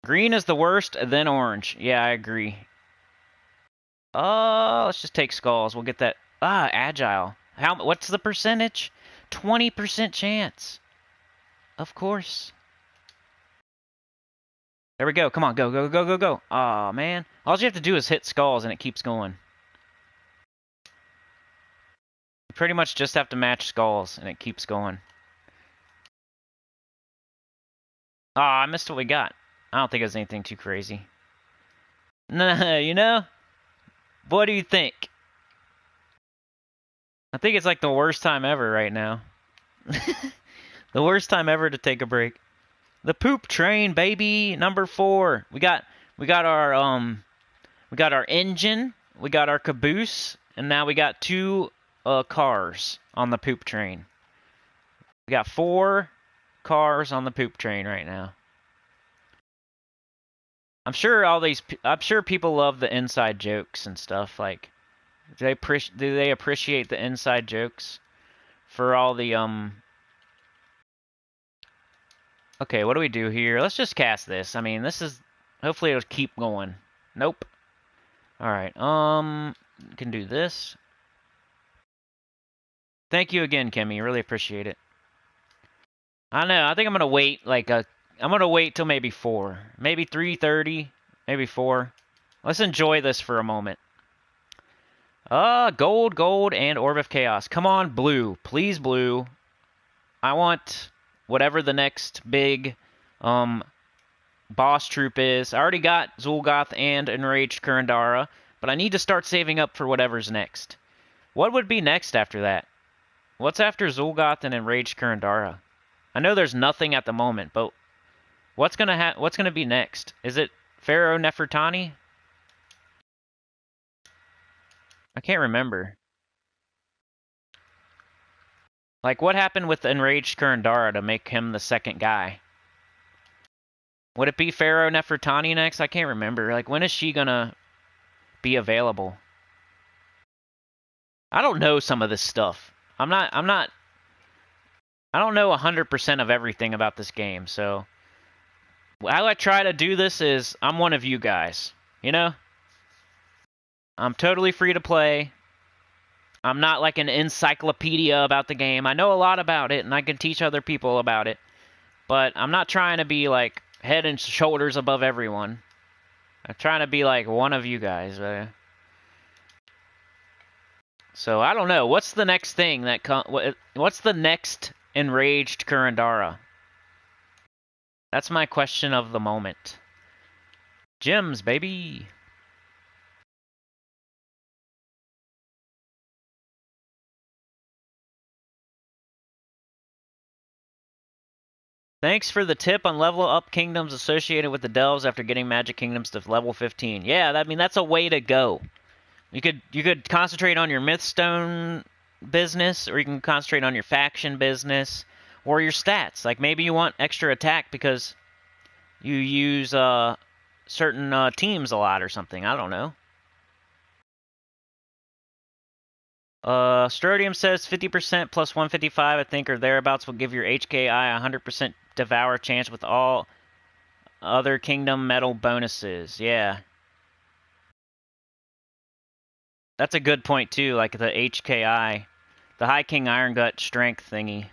Green is the worst, then orange. Yeah, I agree. Let's just take skulls. We'll get that... agile. What's the percentage? 20% chance. Of course. There we go. Come on, go, go, go, go, go. Aw, man. All you have to do is hit skulls and it keeps going. You pretty much just have to match skulls and it keeps going. I missed what we got. I don't think it was anything too crazy. Nah, you know? What do you think? I think it's like the worst time ever right now. The worst time ever to take a break. The poop train, baby, number 4. We got our engine, we got our caboose, and now we got 2 cars on the poop train. We got 4 cars on the poop train right now. I'm sure people love the inside jokes and stuff. Like, do they appreciate the inside jokes for all the Okay, what do we do here? Let's just cast this. I mean, this is... Hopefully it'll keep going. Nope. Alright, can do this. Thank you again, Kimmy. Really appreciate it. I know, I think I'm gonna wait, I'm gonna wait till maybe 4. Maybe 3:30, maybe 4. Let's enjoy this for a moment. Gold, gold, and Orb of Chaos. Come on, blue. Please, blue. I want... whatever the next big boss troop is. I already got Zul'Goth and Enraged Kurandara, but I need to start saving up for whatever's next. What would be next after that? What's after Zul'Goth and Enraged Kurandara? I know there's nothing at the moment, but what's gonna be next? Is it Pharaoh Nefertani? I can't remember. Like, what happened with Enraged Kurandara to make him the second guy? Would it be Pharaoh Nefertani next? I can't remember. Like, when is she gonna be available? I don't know some of this stuff. I don't know 100% of everything about this game, so... How I try to do this is, I'm one of you guys, you know? I'm totally free to play. I'm not like an encyclopedia about the game. I know a lot about it, and I can teach other people about it. But I'm not trying to be, like, head and shoulders above everyone. I'm trying to be, like, one of you guys. So, I don't know. What's the next thing that... What's the next Enraged Kurandara? That's my question of the moment. Gems, baby! Thanks for the tip on level up kingdoms associated with the delves after getting magic kingdoms to level 15. Yeah, I mean, that's a way to go. You could concentrate on your Mythstone business, or you can concentrate on your faction business, or your stats. Like, maybe you want extra attack because you use certain teams a lot or something. I don't know. Strodium says 50% plus 155, I think, or thereabouts, will give your HKI 100% devour chance with all other kingdom metal bonuses. Yeah. That's a good point, too, like the HKI. The High King Iron Gut strength thingy.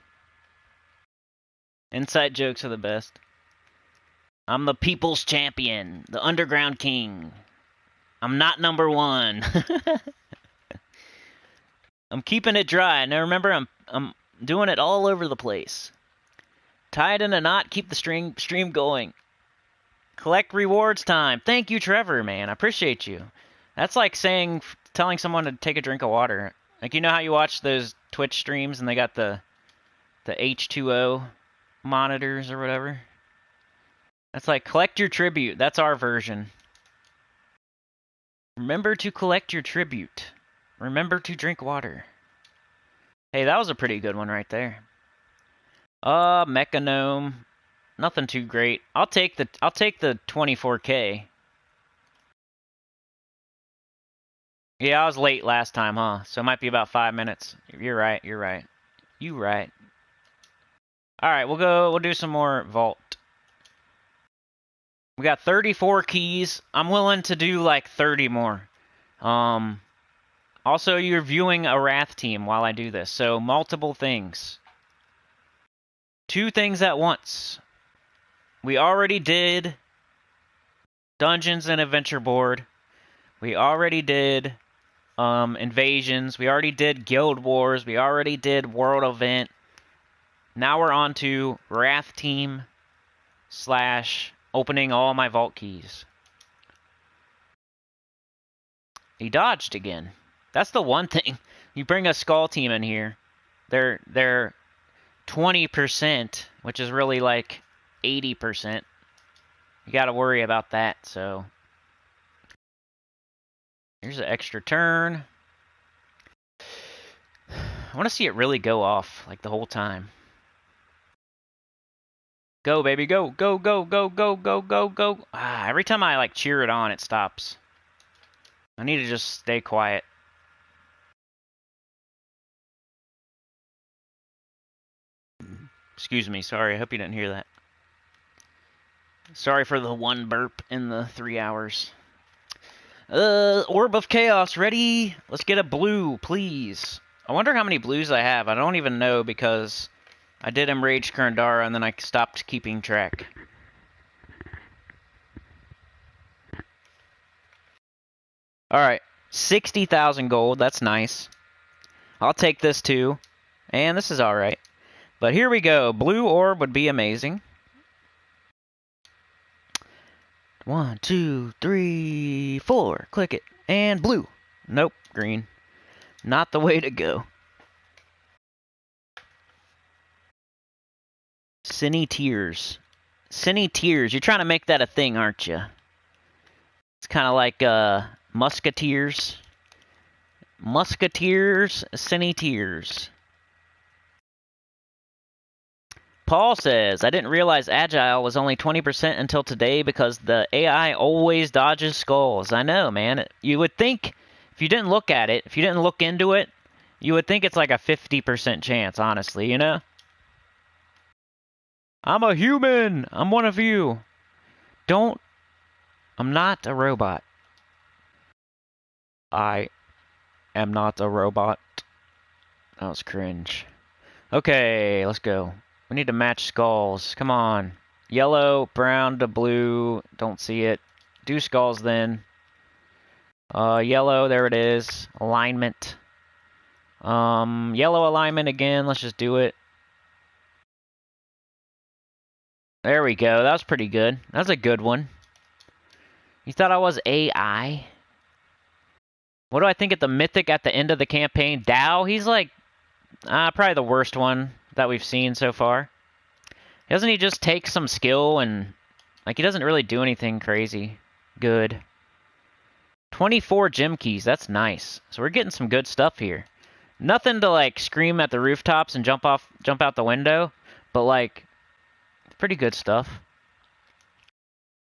Inside jokes are the best. I'm the people's champion. The underground king. I'm not number 1. I'm keeping it dry. Now remember, I'm doing it all over the place. Tie it in a knot, keep the stream going. Collect rewards time. Thank you, Trevor, man. I appreciate you. That's like telling someone to take a drink of water. Like, you know how you watch those Twitch streams and they got the H2O monitors or whatever? That's like, collect your tribute. That's our version. Remember to collect your tribute. Remember to drink water. Hey, that was a pretty good one right there. Mechanome. Nothing too great. I'll take the 24K. Yeah, I was late last time, huh? So it might be about 5 minutes. You're right, you're right. You right. Alright, we'll do some more vault. We got 34 keys. I'm willing to do like 30 more. Also, you're viewing a Wrath team while I do this, so multiple things. 2 things at once. We already did Dungeons and Adventure Board. We already did Invasions. We already did Guild Wars. We already did World Event. Now we're on to Wrath Team / opening all my vault keys. He dodged again. That's the one thing. You bring a Skull Team in here, they're 20%, which is really like 80%. You got to worry about that, so. Here's an extra turn. I want to see it really go off, like, the whole time. Go, baby, go, go, go, go, go, go, go, go. Ah, every time I, like, cheer it on, it stops. I need to just stay quiet. Excuse me, sorry, I hope you didn't hear that. Sorry for the one burp in the 3 hours. Orb of Chaos, ready? Let's get a blue, please. I wonder how many blues I have. I don't even know because I did Enrage Kurandara and then I stopped keeping track. Alright, 60,000 gold, that's nice. I'll take this too. And this is alright. But here we go. Blue orb would be amazing. 1, 2, 3, 4. Click it. And blue. Nope, green. Not the way to go. Sinny Tears. Sinny Tears. You're trying to make that a thing, aren't you? It's kind of like Musketeers. Musketeers, Sinny Tears. Paul says, I didn't realize Agile was only 20% until today because the AI always dodges skulls. I know, man. You would think, if you didn't look at it, if you didn't look into it, you would think it's like a 50% chance, honestly, you know? I'm a human! I'm one of you! I'm not a robot. I am not a robot. That was cringe. Okay, let's go. We need to match skulls. Come on. Yellow, brown to blue. Don't see it. Do skulls then. Yellow, there it is. Alignment. Yellow alignment again. Let's just do it. There we go. That was pretty good. That was a good one. You thought I was AI? What do I think at the Mythic at the end of the campaign? Dow, he's like, probably the worst one that we've seen so far. Doesn't he just take some skill and, like, he doesn't really do anything crazy good. 24 gem keys, that's nice. So we're getting some good stuff here. Nothing to, like, scream at the rooftops and jump out the window, but, like, pretty good stuff.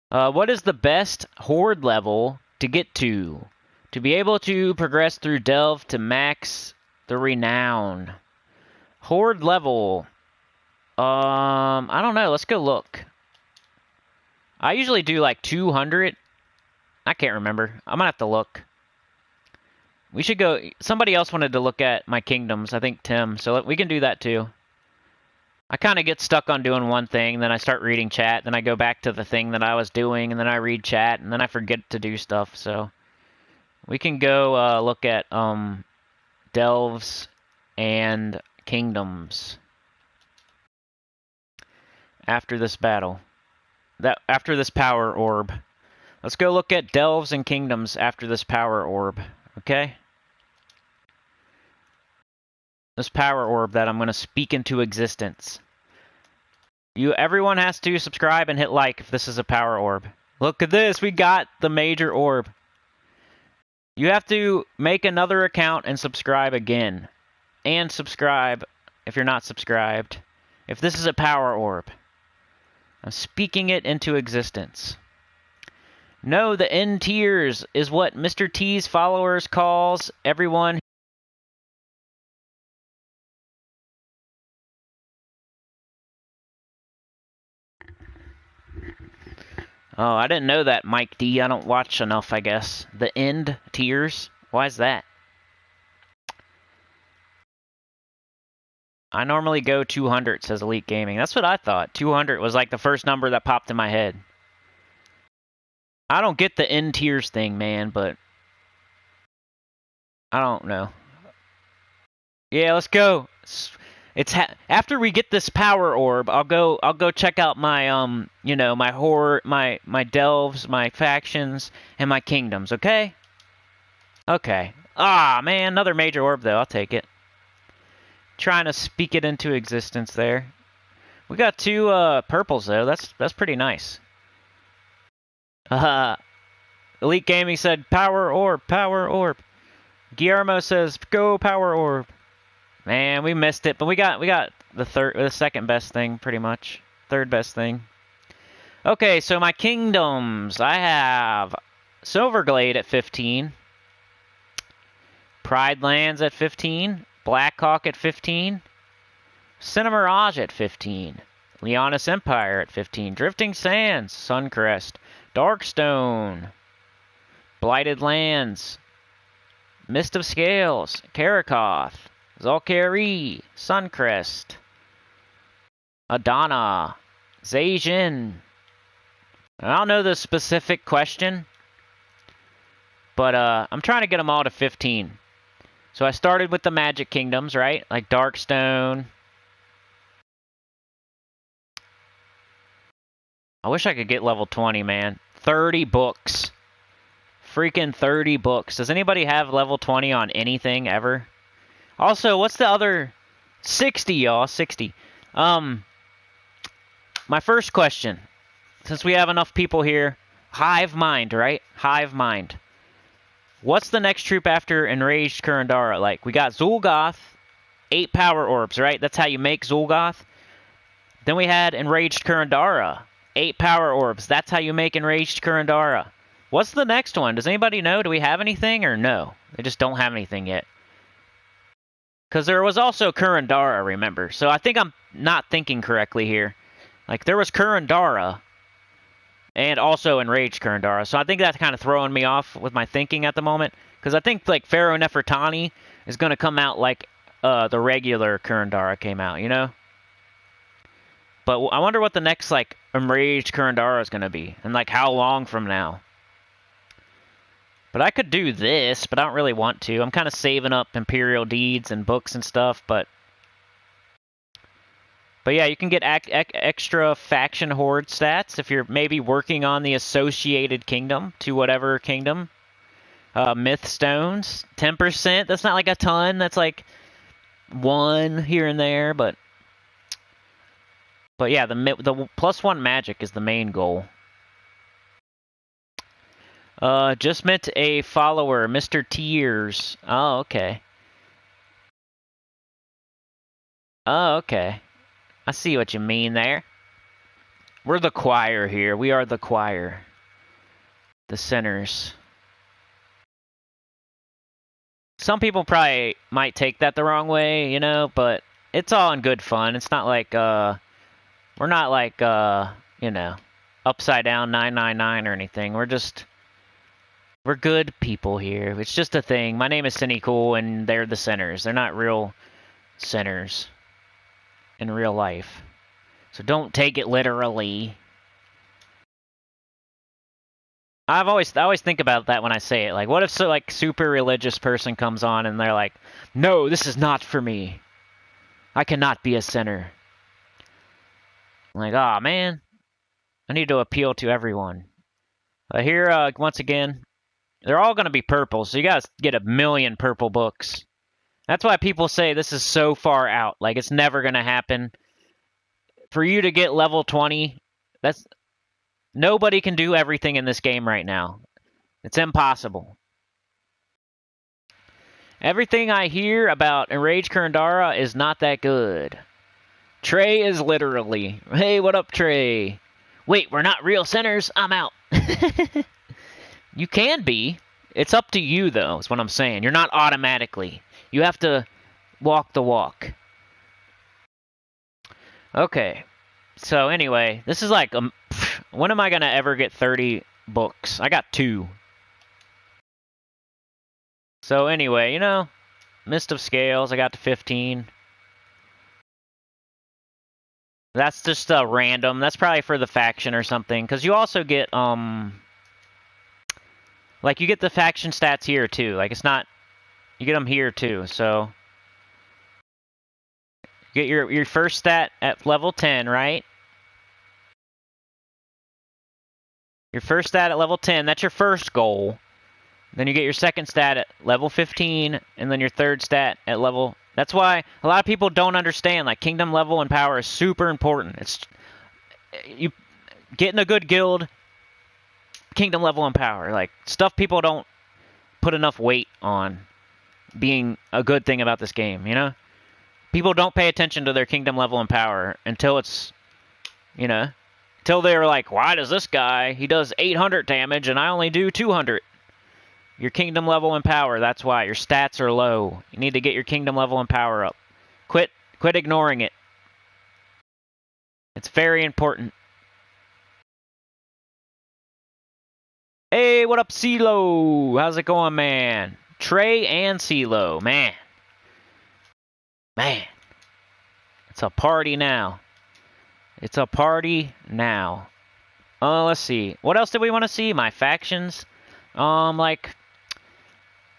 What is the best horde level to get to? To be able to progress through Delve to max the renown. Horde level. I don't know. Let's go look. I usually do like 200. I can't remember. I'm gonna have to look. We should go. Somebody else wanted to look at my kingdoms. I think Tim. So we can do that too. I kind of get stuck on doing one thing, then I start reading chat, then I go back to the thing that I was doing, and then I read chat, and then I forget to do stuff. So we can go look at delves and kingdoms after this battle. After this power orb. Let's go look at delves and kingdoms after this power orb. Okay? This power orb that I'm going to speak into existence. Everyone has to subscribe and hit like if this is a power orb. Look at this, we got the major orb. You have to make another account and subscribe again. And subscribe if you're not subscribed. If this is a power orb. I'm speaking it into existence. No, the end tiers is what Mr. T's followers calls everyone. Oh, I didn't know that, Mike D. I don't watch enough, I guess. The end tiers? Why is that? I normally go 200, says Elite Gaming. That's what I thought. 200 was like the first number that popped in my head. I don't get the end tiers thing, man, but I don't know. Yeah, let's go. After we get this power orb, I'll go check out my my horror, my delves, my factions, and my kingdoms, okay? Okay. Ah, man, another major orb though. I'll take it. Trying to speak it into existence there. We got 2 purples though. That's pretty nice. Elite Gaming said power orb, power orb. Guillermo says go power orb. Man, we missed it, but we got the second best thing pretty much. Third best thing. Okay, so my kingdoms. I have Silverglade at 15. Pride Lands at 15. Blackhawk at 15. Cinemirage at 15. Leonis Empire at 15. Drifting Sands, Suncrest. Darkstone. Blighted Lands. Mist of Scales. Karakoth. Zalkari, Suncrest, Adana, Zaijin. I don't know the specific question, but I'm trying to get them all to 15. So I started with the Magic Kingdoms, right? Like Darkstone. I wish I could get level 20, man. 30 books. Freaking 30 books. Does anybody have level 20 on anything ever? Also, what's the other... 60, y'all. 60. My first question. Since we have enough people here. Hive Mind, right? Hive Mind. What's the next troop after Enraged Kurandara? Like, we got Zul'Goth. 8 power orbs, right? That's how you make Zul'Goth. Then we had Enraged Kurandara. 8 power orbs. That's how you make Enraged Kurandara. What's the next one? Does anybody know? Do we have anything or no? They just don't have anything yet. Because there was also Kurandara, remember. So I think I'm not thinking correctly here. Like, there was Kurandara. And also Enraged Kurandara. So I think that's kind of throwing me off with my thinking at the moment. Because I think, like, Pharaoh Nefertani is going to come out like the regular Kurandara came out, you know? But I wonder what the next, like, Enraged Kurandara is going to be. And, like, how long from now. But I could do this, but I don't really want to. I'm kind of saving up Imperial Deeds and books and stuff, but yeah, you can get extra faction horde stats if you're maybe working on the associated kingdom to whatever kingdom. Myth stones, 10%. That's not like a ton. That's like 1 here and there, but yeah, the +1 magic is the main goal. Just met a follower, Mr. Tears. Oh, okay. Oh, okay. I see what you mean there. We're the choir here. We are the choir. The sinners. Some people probably might take that the wrong way, you know, but it's all in good fun. It's not like, we're not like, you know, upside down 999 or anything. We're good people here. It's just a thing. My name is Sinnycool, and they're the sinners. They're not real sinners in real life. So don't take it literally. I always think about that when I say it. Like, what if super religious person comes on and they're like, "No, this is not for me. I cannot be a sinner." I'm like, "Aw, man. I need to appeal to everyone." Here, once again, they're all going to be purple, so you guys get 1,000,000 purple books. That's why people say this is so far out. Like, it's never going to happen. For you to get level 20, nobody can do everything in this game right now. It's impossible. Everything I hear about Enraged Kurandara is not that good. Trey is literally. Hey, what up, Trey? Wait, we're not real sinners? I'm out. You can be. It's up to you, though, is what I'm saying. You're not automatically. You have to walk the walk. Okay. So, anyway, this is like, when am I going to ever get 30 books? I got 2. So, anyway, you know, Mist of Scales, I got to 15. That's just random. That's probably for the faction or something. Because you also get, like, you get the faction stats here, too. Like, it's not... You get them here, too, so... You get your first stat at level 10, right? Your first stat at level 10, that's your first goal. Then you get your second stat at level 15, and then your third stat at level... That's why a lot of people don't understand, like, kingdom level and power is super important. It's... You getting a good guild, kingdom level and power. Like, stuff people don't put enough weight on being a good thing about this game, you know? People don't pay attention to their kingdom level and power until it's, you know, until they're like, why does this guy, he does 800 damage and I only do 200? Your kingdom level and power, that's why. Your stats are low. You need to get your kingdom level and power up. Quit ignoring it. It's very important. Hey, what up, CeeLo? How's it going, man? Trey and CeeLo, man. Man. It's a party now. It's a party now. Let's see. What else did we want to see? My factions. Like,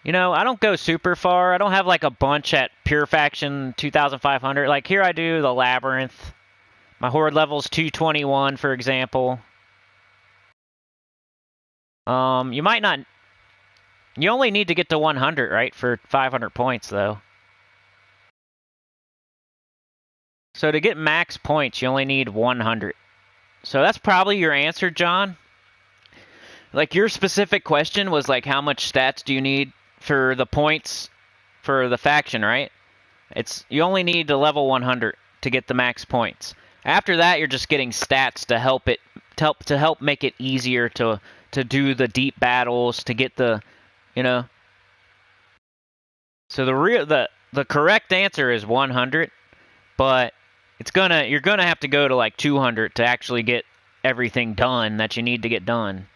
you know, I don't go super far. I don't have like a bunch at pure faction 2,500. Like here I do the Labyrinth. My horde level's 221, for example. You might not... You only need to get to 100, right, for 500 points, though. So to get max points, you only need 100. So that's probably your answer, John. Like, your specific question was, like, how much stats do you need for the points for the faction, right? You only need to level 100 to get the max points. After that, you're just getting stats to help it to help make it easier to do the deep battles, to get the, you know. So the correct answer is 100, but you're gonna have to go to like 200 to actually get everything done that you need to get done.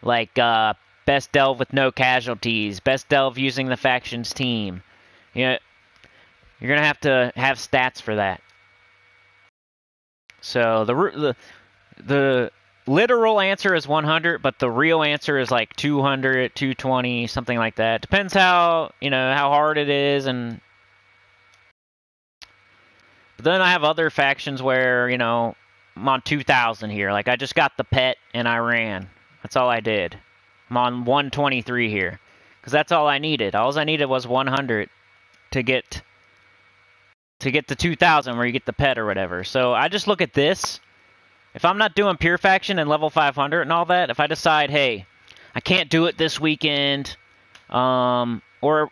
Like best delve with no casualties, best delve using the faction's team. You know, you're gonna have to have stats for that. So the literal answer is 100, but the real answer is like 200, 220, something like that. Depends how, you know, how hard it is. And but then I have other factions where, you know, I'm on 2,000 here. Like I just got the pet and I ran. That's all I did. I'm on 123 here because that's all I needed. All I needed was 100 to get to 2,000 where you get the pet or whatever. So I just look at this. If I'm not doing pure faction and level 500 and all that, if I decide, hey, I can't do it this weekend, or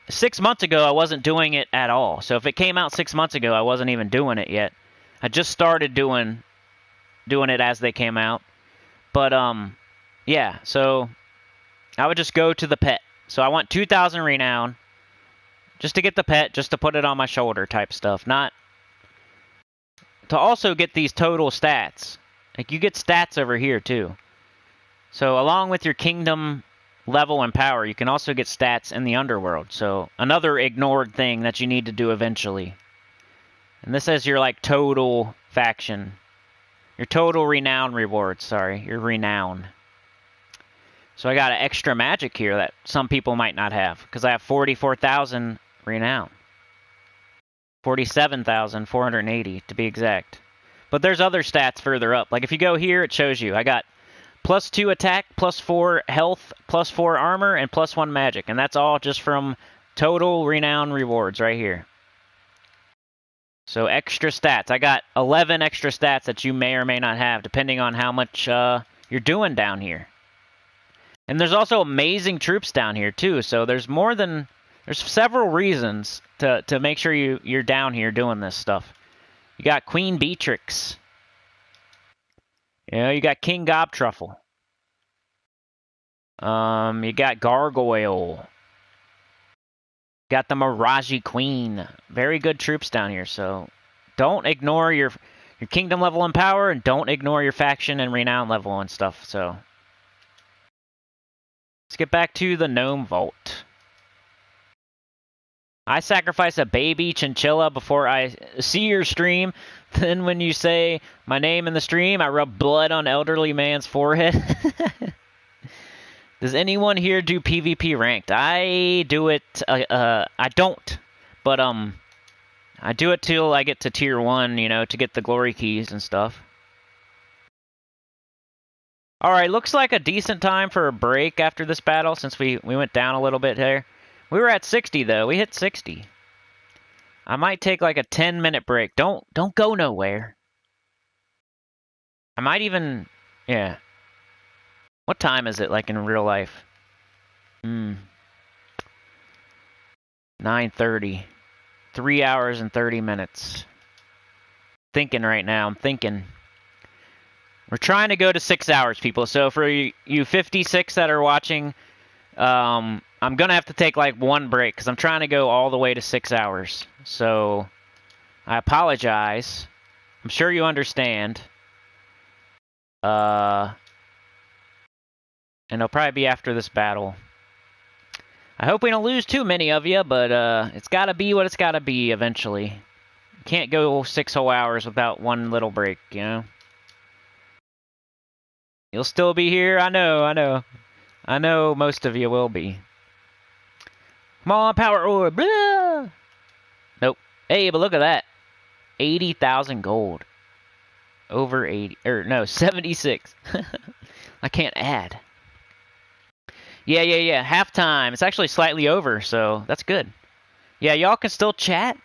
6 months ago I wasn't doing it at all. So if it came out 6 months ago, I wasn't even doing it yet. I just started doing it as they came out. But yeah, so I would just go to the pet. So I want 2,000 renown just to get the pet, just to put it on my shoulder type stuff. Not to also get these total stats. Like you get stats over here too. So along with your kingdom level and power, you can also get stats in the underworld. So another ignored thing that you need to do eventually. And this is your like total faction. Your total renown rewards, sorry. Your renown. So I got an extra magic here that some people might not have. Because I have 44,000 renown. 47,480 to be exact. But there's other stats further up. Like if you go here, it shows you. I got +2 attack, +4 health, +4 armor, and +1 magic. And that's all just from total renown rewards right here. So extra stats. I got 11 extra stats that you may or may not have, depending on how much you're doing down here. And there's also amazing troops down here too. So there's several reasons to make sure you're down here doing this stuff. You got Queen Beatrix. You know, you got King Gobtruffle. You got Gargoyle. Got the Miraji Queen. Very good troops down here, so don't ignore your kingdom level and power, and don't ignore your faction and renown level and stuff, so. Let's get back to the Gnome Vault. I sacrifice a baby chinchilla before I see your stream. Then when you say my name in the stream, I rub blood on elderly man's forehead. Does anyone here do PvP ranked? I do it, I don't. But, I do it till I get to tier 1, you know, to get the glory keys and stuff. Alright, looks like a decent time for a break after this battle, since we went down a little bit here. We were at 60, though. We hit 60. I might take like a 10-minute break. Don't go nowhere. I might even... Yeah. What time is it, like, in real life? 9:30. 3 hours and 30 minutes. Thinking right now. I'm thinking. We're trying to go to 6 hours, people. So for you 56 that are watching, I'm going to have to take like one break because I'm trying to go all the way to 6 hours. So I apologize. I'm sure you understand. And it'll probably be after this battle. I hope we don't lose too many of you, but it's got to be what it's got to be eventually. You can't go 6 whole hours without one little break, you know? You'll still be here, I know. I know most of you will be. Come on, power orb. Blah! Nope. Hey, but look at that. 80,000 gold. Over 80. Or, no, 76. I can't add. Yeah. Halftime. It's actually slightly over, so that's good. Yeah, y'all can still chat.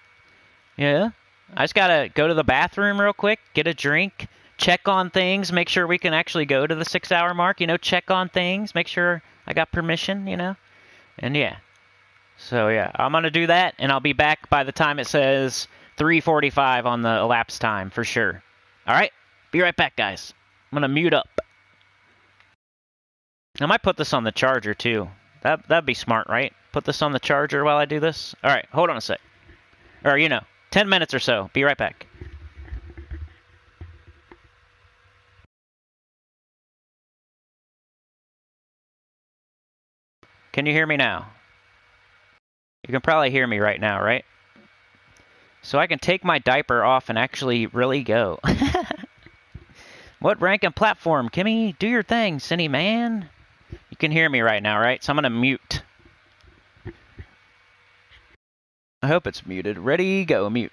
Yeah. I just gotta go to the bathroom real quick, get a drink, check on things, make sure we can actually go to the 6 hour mark, you know, check on things, make sure I got permission, you know? And yeah. So yeah, I'm gonna do that, and I'll be back by the time it says 3:45 on the elapsed time, for sure. Alright? Be right back, guys. I'm gonna mute up. I might put this on the charger, too. That'd be smart, right? Put this on the charger while I do this? Alright, hold on a sec. Or, 10 minutes or so. Be right back. Can you hear me now? You can probably hear me right now, right? So I can take my diaper off and actually really go. What rank and platform? Kimmy, do your thing, Cinny man. You can hear me right now, right? So I'm going to mute. I hope it's muted. Ready, go, mute.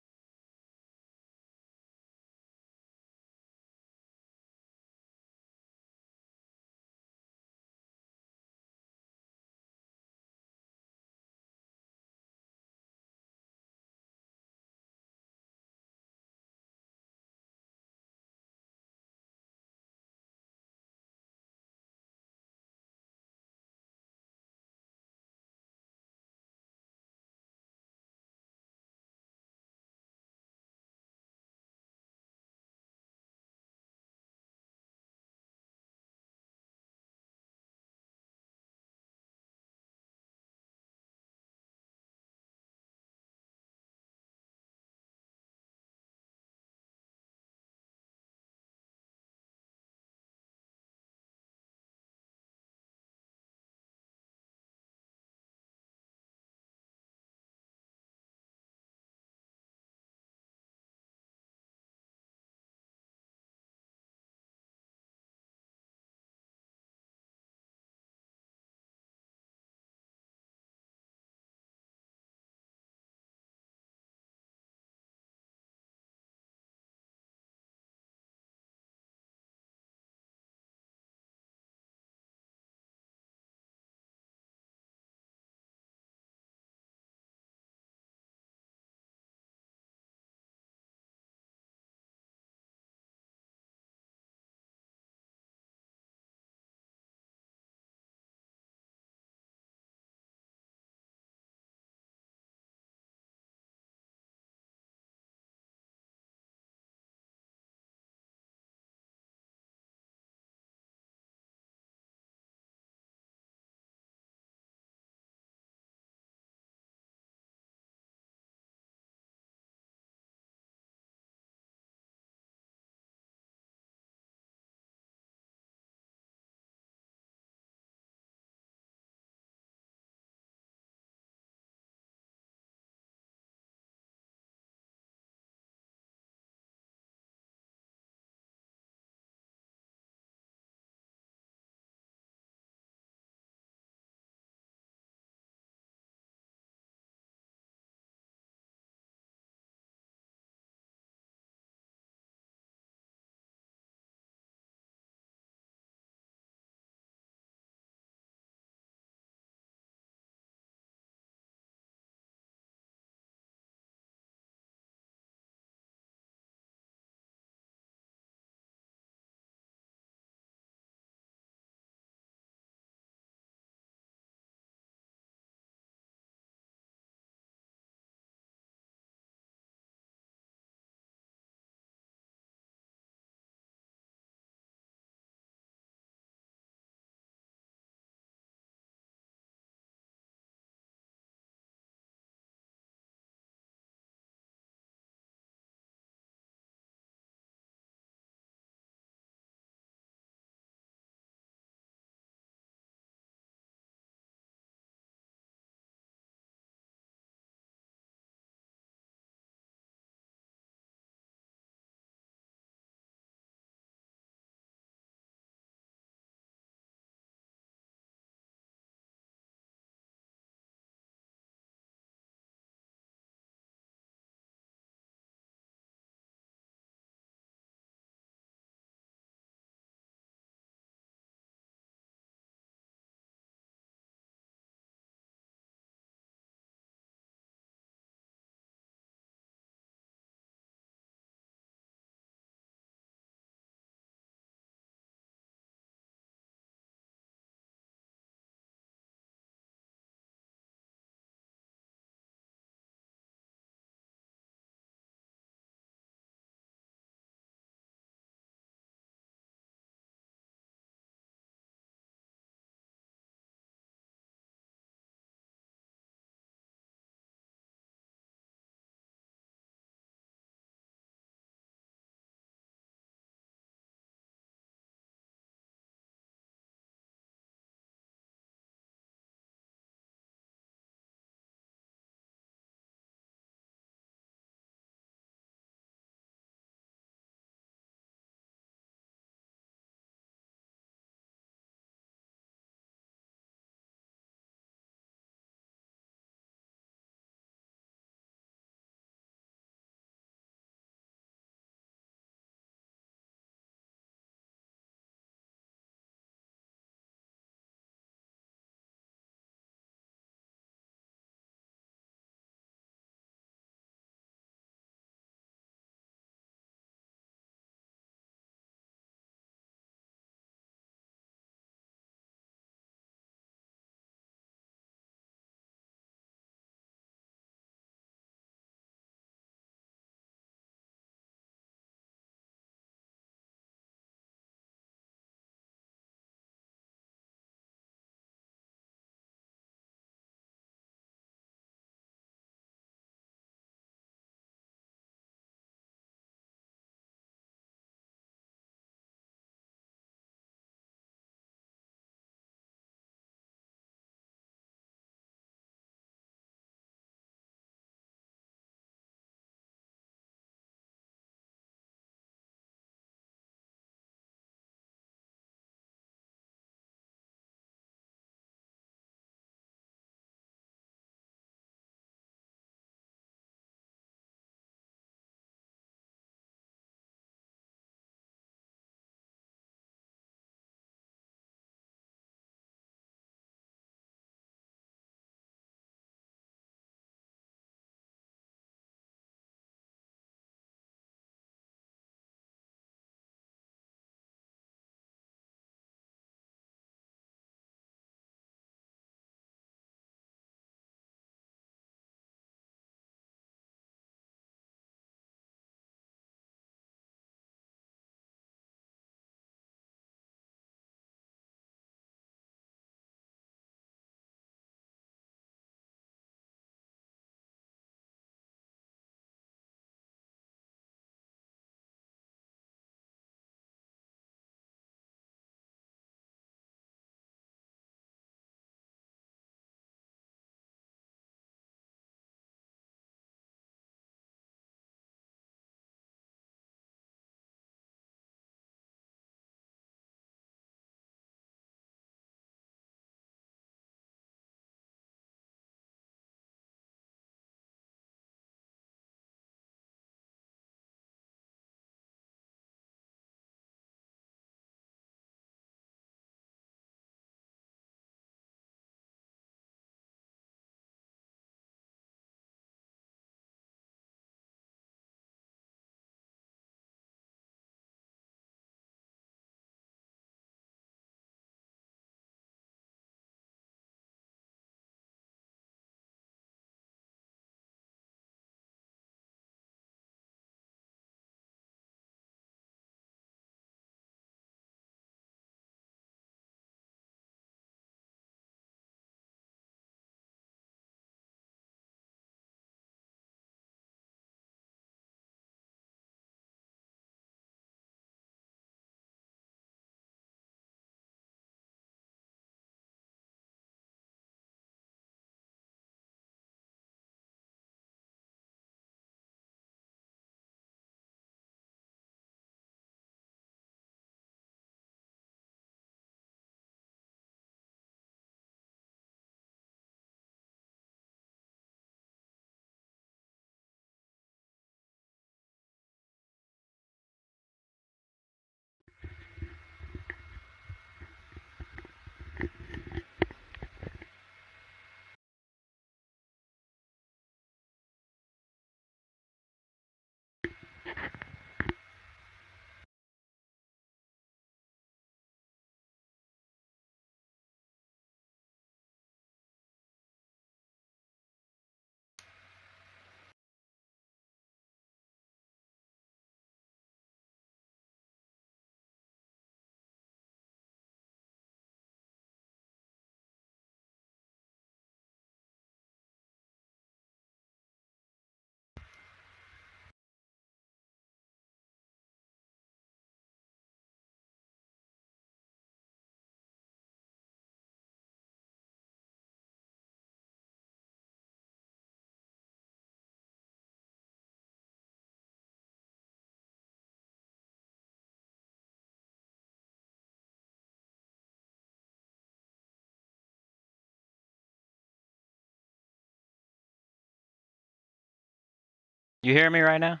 You hear me right now?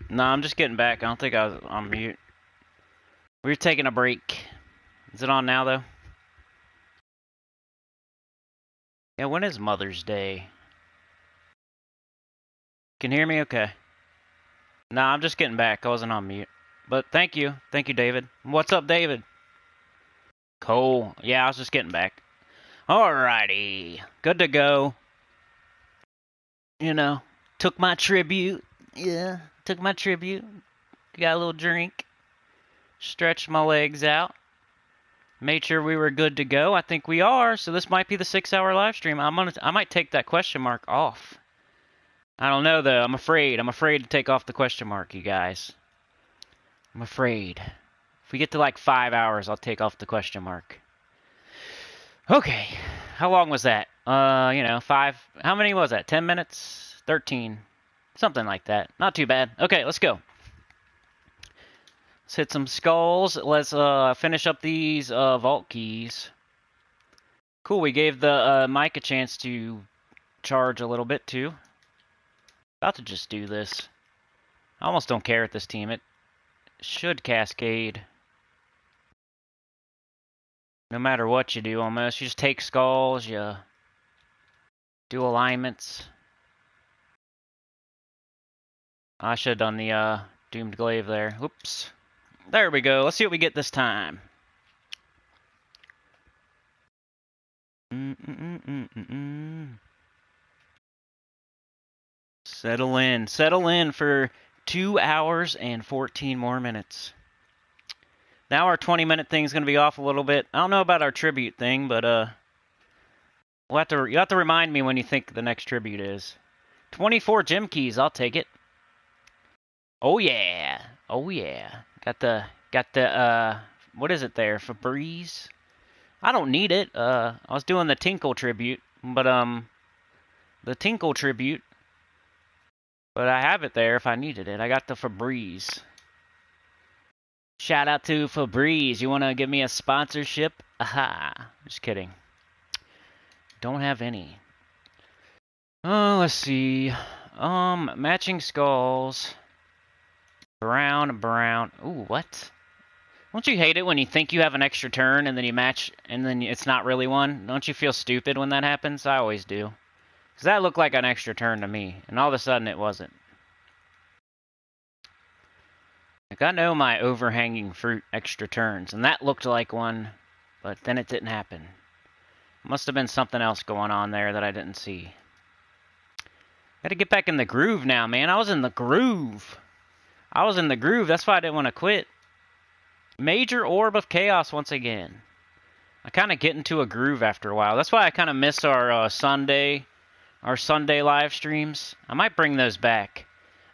No, I'm just getting back. I don't think I was on mute. We were taking a break. Is it on now, though? Yeah, when is Mother's Day? Can you hear me okay? No, I'm just getting back. I wasn't on mute. But thank you. Thank you, David. What's up, David? Cool. Yeah, I was just getting back. Alrighty. Good to go. You know, took my tribute. Yeah, took my tribute. Got a little drink. Stretched my legs out. Made sure we were good to go. I think we are. So this might be the 6-hour live stream. I might take that question mark off. I don't know though. I'm afraid. I'm afraid to take off the question mark, you guys. I'm afraid. If we get to like 5 hours, I'll take off the question mark. Okay. How long was that? You know, 5. How many was that? 10 minutes? 13. Something like that. Not too bad. Okay, let's go. Let's hit some skulls. Let's finish up these vault keys. Cool, we gave the mic a chance to charge a little bit too. About to just do this. I almost don't care at this team. It should cascade. No matter what you do almost. You just take skulls, you do alignments. I should have done the doomed glaive there. Whoops. There we go. Let's see what we get this time. Settle in. Settle in for 2 hours and 14 more minutes. Now our 20-minute thing's going to be off a little bit. I don't know about our tribute thing, but you'll have to remind me when you think the next tribute is. 24 gem keys, I'll take it. Oh yeah. Oh yeah. Got the what is it there? Febreze? I don't need it. I was doing the Tinkle tribute, but the Tinkle tribute, but I have it there if I needed it. I got the Febreze. Shout out to Febreze. You want to give me a sponsorship? Aha. Just kidding. Don't have any. Oh, let's see. Matching skulls. Brown. Ooh, what? Don't you hate it when you think you have an extra turn and then you match and then it's not really one? Don't you feel stupid when that happens? I always do. Because that looked like an extra turn to me, and all of a sudden it wasn't. Like, I know my overhanging fruit extra turns, and that looked like one, but then it didn't happen. Must have been something else going on there that I didn't see. Gotta get back in the groove now, man. I was in the groove. That's why I didn't want to quit. Major Orb of Chaos once again. I kind of get into a groove after a while. That's why I kind of miss our Sunday live streams. I might bring those back.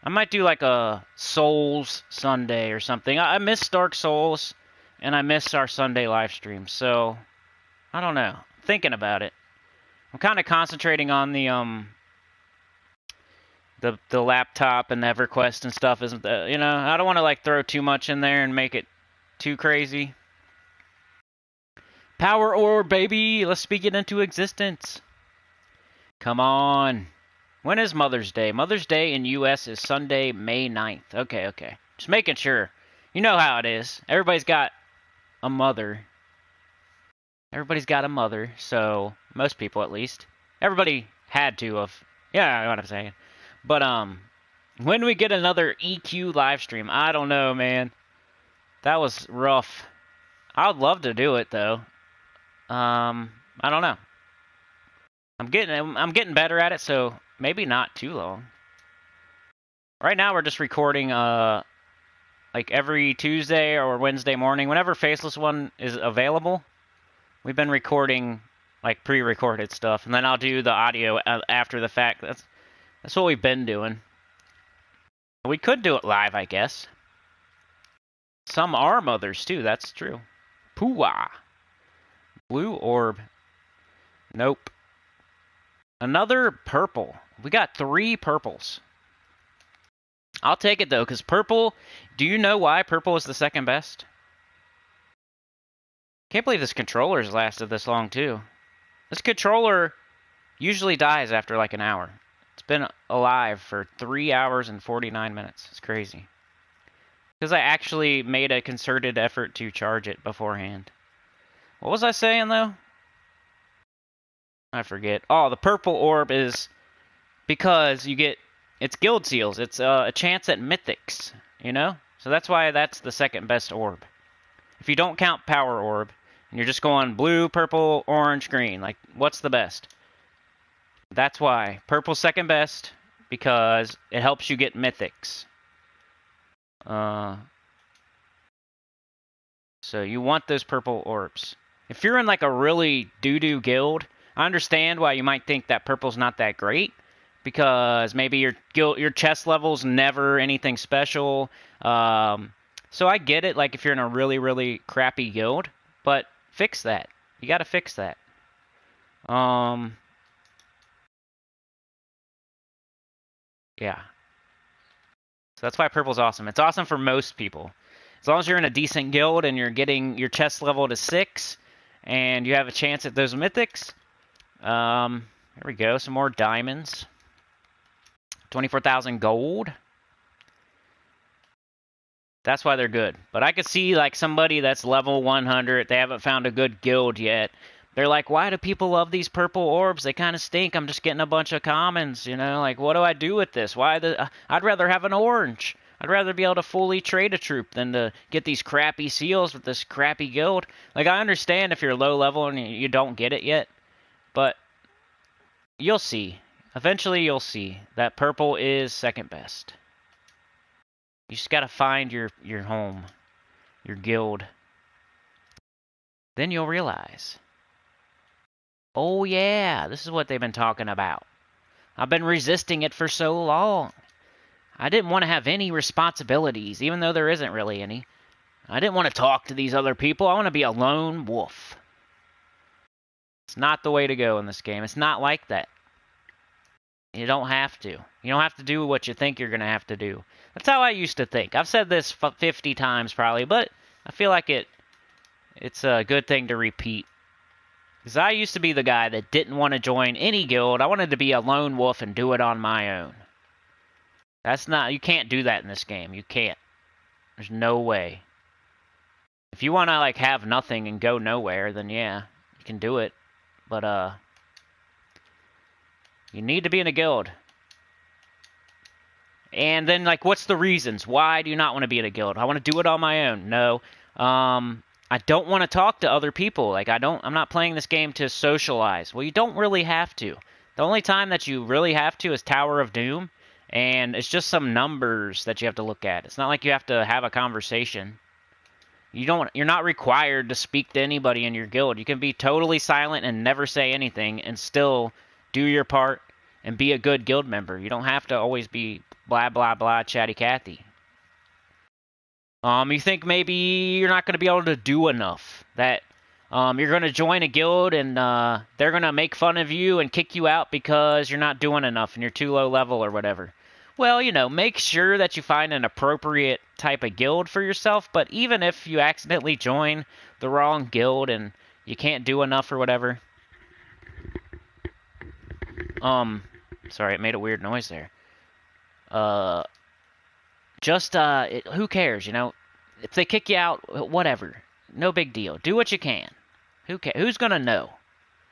I might do like a Souls Sunday or something. I miss Dark Souls, and I miss our Sunday live streams. So, I don't know. I'm thinking about it. I'm kind of concentrating on the laptop and the EverQuest and stuff. Isn't that, you know? I don't want to like throw too much in there and make it too crazy. Power Orb, baby! Let's speak it into existence. Come on. When is Mother's Day? Mother's Day in U.S. is Sunday, May 9th. Okay. Just making sure. You know how it is. Everybody's got a mother. So most people at least. Everybody had to have. Yeah, I know what I'm saying. But, when we get another EQ live stream, I don't know, man. That was rough. I would love to do it, though. I don't know. I'm getting better at it, so maybe not too long. Right now we're just recording like every Tuesday or Wednesday morning, whenever Faceless One is available. We've been recording like pre-recorded stuff, and then I'll do the audio after the fact. That's what we've been doing. We could do it live, I guess. Some are mothers too, that's true. Pooah. Blue orb. Nope. Another purple. We got 3 purples. I'll take it, though, because purple... Do you know why purple is the second best? Can't believe this controller's lasted this long, too. This controller usually dies after like an hour. It's been alive for 3 hours and 49 minutes. It's crazy. Because I actually made a concerted effort to charge it beforehand. What was I saying, though? I forget. Oh, the purple orb is because you get... It's guild seals. It's a chance at mythics, you know? So that's why that's the second best orb. If you don't count power orb, and you're just going blue, purple, orange, green, like, what's the best? That's why. Purple's second best, because it helps you get mythics. So you want those purple orbs. If you're in like a really doo-doo guild, I understand why you might think that purple's not that great, because maybe your chest level's never anything special. So I get it, like if you're in a really, really crappy guild, but fix that. You gotta fix that. Yeah. So that's why purple's awesome. It's awesome for most people. As long as you're in a decent guild and you're getting your chest level to 6 and you have a chance at those mythics. There we go. Some more diamonds. 24,000 gold. That's why they're good. But I could see like somebody that's level 100. They haven't found a good guild yet. They're like, why do people love these purple orbs? They kind of stink. I'm just getting a bunch of commons, you know? Like, what do I do with this? I'd rather have an orange. I'd rather be able to fully trade a troop than to get these crappy seals with this crappy guild. Like, I understand if you're low level and you don't get it yet, but you'll see. Eventually, you'll see that purple is second best. You just gotta find your home, your guild. Then you'll realize. Oh yeah, this is what they've been talking about. I've been resisting it for so long. I didn't want to have any responsibilities, even though there isn't really any. I didn't want to talk to these other people. I want to be a lone wolf. It's not the way to go in this game. It's not like that. You don't have to. You don't have to do what you think you're going to have to do. That's how I used to think. I've said this 50 times probably, but I feel like it's a good thing to repeat. Because I used to be the guy that didn't want to join any guild. I wanted to be a lone wolf and do it on my own. That's not... You can't do that in this game. You can't. There's no way. If you want to, like, have nothing and go nowhere, then yeah, you can do it. But, you need to be in a guild. And then, like, what's the reasons? Why do you not want to be in a guild? I want to do it on my own. No. I don't want to talk to other people. Like, I'm not playing this game to socialize. Well, you don't really have to. The only time that you really have to is Tower of Doom, and it's just some numbers that you have to look at. It's not like you have to have a conversation. You're not required to speak to anybody in your guild. You can be totally silent and never say anything and still do your part and be a good guild member. You don't have to always be blah, blah, blah, chatty Cathy. You think maybe you're not going to be able to do enough. That you're going to join a guild and they're going to make fun of you and kick you out because you're not doing enough and you're too low level or whatever. Well, you know, make sure that you find an appropriate type of guild for yourself, but even if you accidentally join the wrong guild and you can't do enough or whatever... Sorry, it made a weird noise there. Who cares, you know? If they kick you out, whatever. No big deal. Do what you can. Who's gonna know?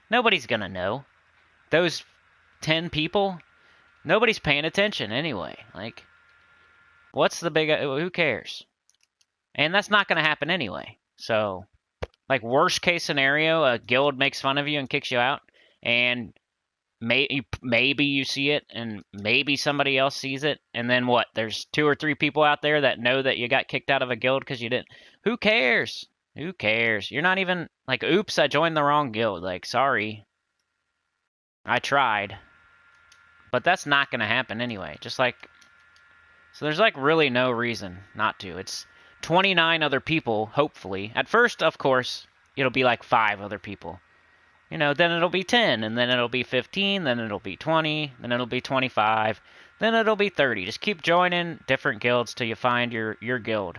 Nobody's gonna know. Those 10 people, nobody's paying attention anyway. Like, what's the big... Who cares? And that's not gonna happen anyway. So, like, worst case scenario, a guild makes fun of you and kicks you out, and maybe you see it, and maybe somebody else sees it, and then what? There's 2 or 3 people out there that know that you got kicked out of a guild because you didn't. Who cares? Who cares? You're not even like, oops, I joined the wrong guild. Like, sorry, I tried, but that's not gonna happen anyway. Just like, so there's like really no reason not to. It's 29 other people, hopefully. At first, of course, it'll be like 5 other people. You know, then it'll be 10, and then it'll be 15, then it'll be 20, then it'll be 25, then it'll be 30. Just keep joining different guilds till you find your guild.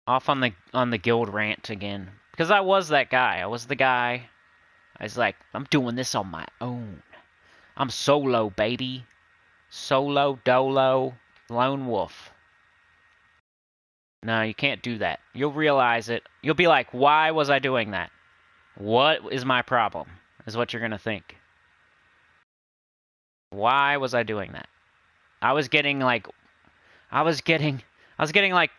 Off on the guild rant again. Because I was that guy. I was the guy. I was like, I'm doing this on my own. I'm solo, baby. Solo, dolo, lone wolf. No, you can't do that. You'll realize it. You'll be like, why was I doing that? What is my problem? Is what you're going to think. Why was I doing that? I was getting like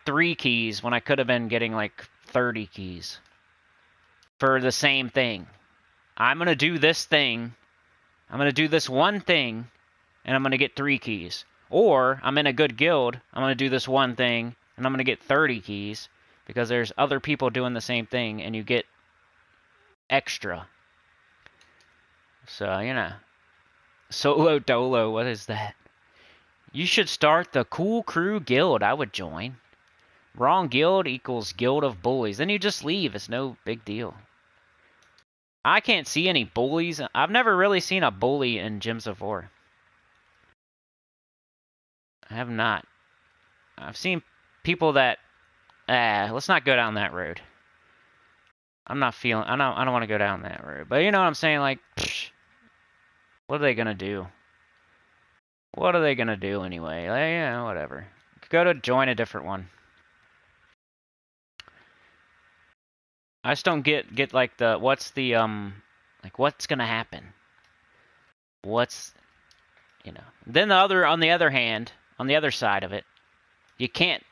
3 keys when I could have been getting like 30 keys for the same thing. I'm going to do this thing. I'm going to do this one thing and I'm going to get 3 keys. Or I'm in a good guild. I'm going to do this one thing and I'm going to get 30 keys because there's other people doing the same thing and you get extra. So, you know. Solo dolo, what is that? You should start the Cool Crew Guild. I would join. Wrong guild equals guild of bullies. Then you just leave. It's no big deal. I can't see any bullies. I've never really seen a bully in Gems of War. I have not. I've seen people that... let's not go down that road. I'm not feeling... I don't want to go down that road. But you know what I'm saying? Like, psh, what are they going to do? What are they going to do anyway? Like, yeah, whatever. Go to join a different one. I just don't get like the... What's the, like, what's going to happen? What's... You know. Then on the other hand, on the other side of it, you can't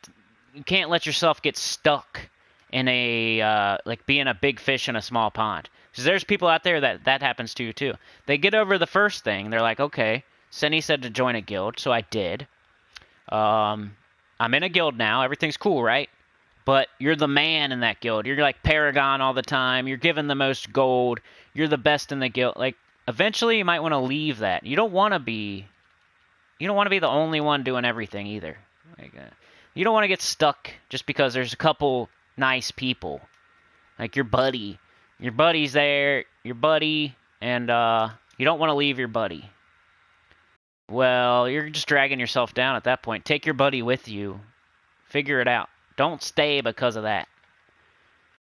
let yourself get stuck in a like being a big fish in a small pond. Because there's people out there that happens to too. They get over the first thing. They're like, okay, Senny said to join a guild, so I did. I'm in a guild now. Everything's cool, right? But you're the man in that guild. You're like Paragon all the time. You're given the most gold. You're the best in the guild. Like, eventually you might want to leave that. You don't want to be the only one doing everything either. Like, you don't want to get stuck just because there's a couple nice people. Like your buddy. Your buddy's there, your buddy, and you don't want to leave your buddy. Well, you're just dragging yourself down at that point. Take your buddy with you. Figure it out. Don't stay because of that.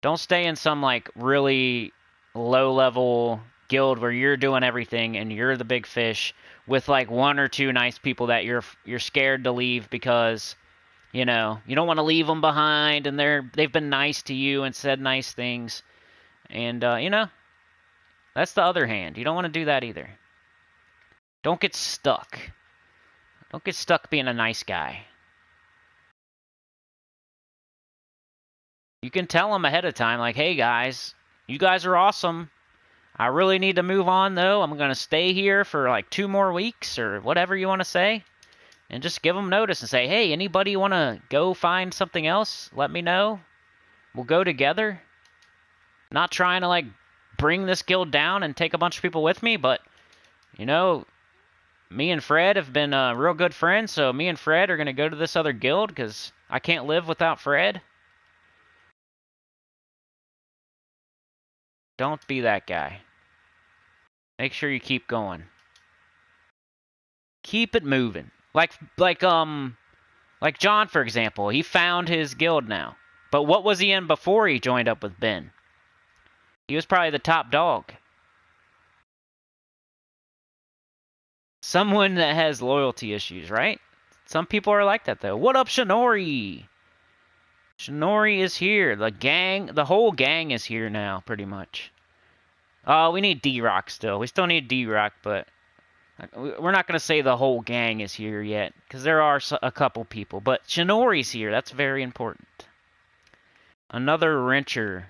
Don't stay in some like really low-level guild where you're doing everything and you're the big fish with like 1 or 2 nice people that you're scared to leave because, you know, you don't want to leave them behind and they've been nice to you and said nice things. And, you know, that's the other hand. You don't want to do that either. Don't get stuck. Don't get stuck being a nice guy. You can tell them ahead of time, like, hey, guys, you guys are awesome. I really need to move on, though. I'm going to stay here for, like, 2 more weeks or whatever you want to say. And just give them notice and say, hey, anybody want to go find something else? Let me know. We'll go together. Not trying to, like, bring this guild down and take a bunch of people with me, but, you know, me and Fred have been real good friends, so me and Fred are going to go to this other guild because I can't live without Fred. Don't be that guy. Make sure you keep going. Keep it moving. Like John, for example. He found his guild now. But what was he in before he joined up with Ben? He was probably the top dog. Someone that has loyalty issues, right? Some people are like that, though. What up, Shinori? Shinori is here. The whole gang is here now, pretty much. Oh, we need D-Rock still. We still need D-Rock, but we're not going to say the whole gang is here yet, because there are a couple people. But Shinori's here. That's very important. Another wrencher.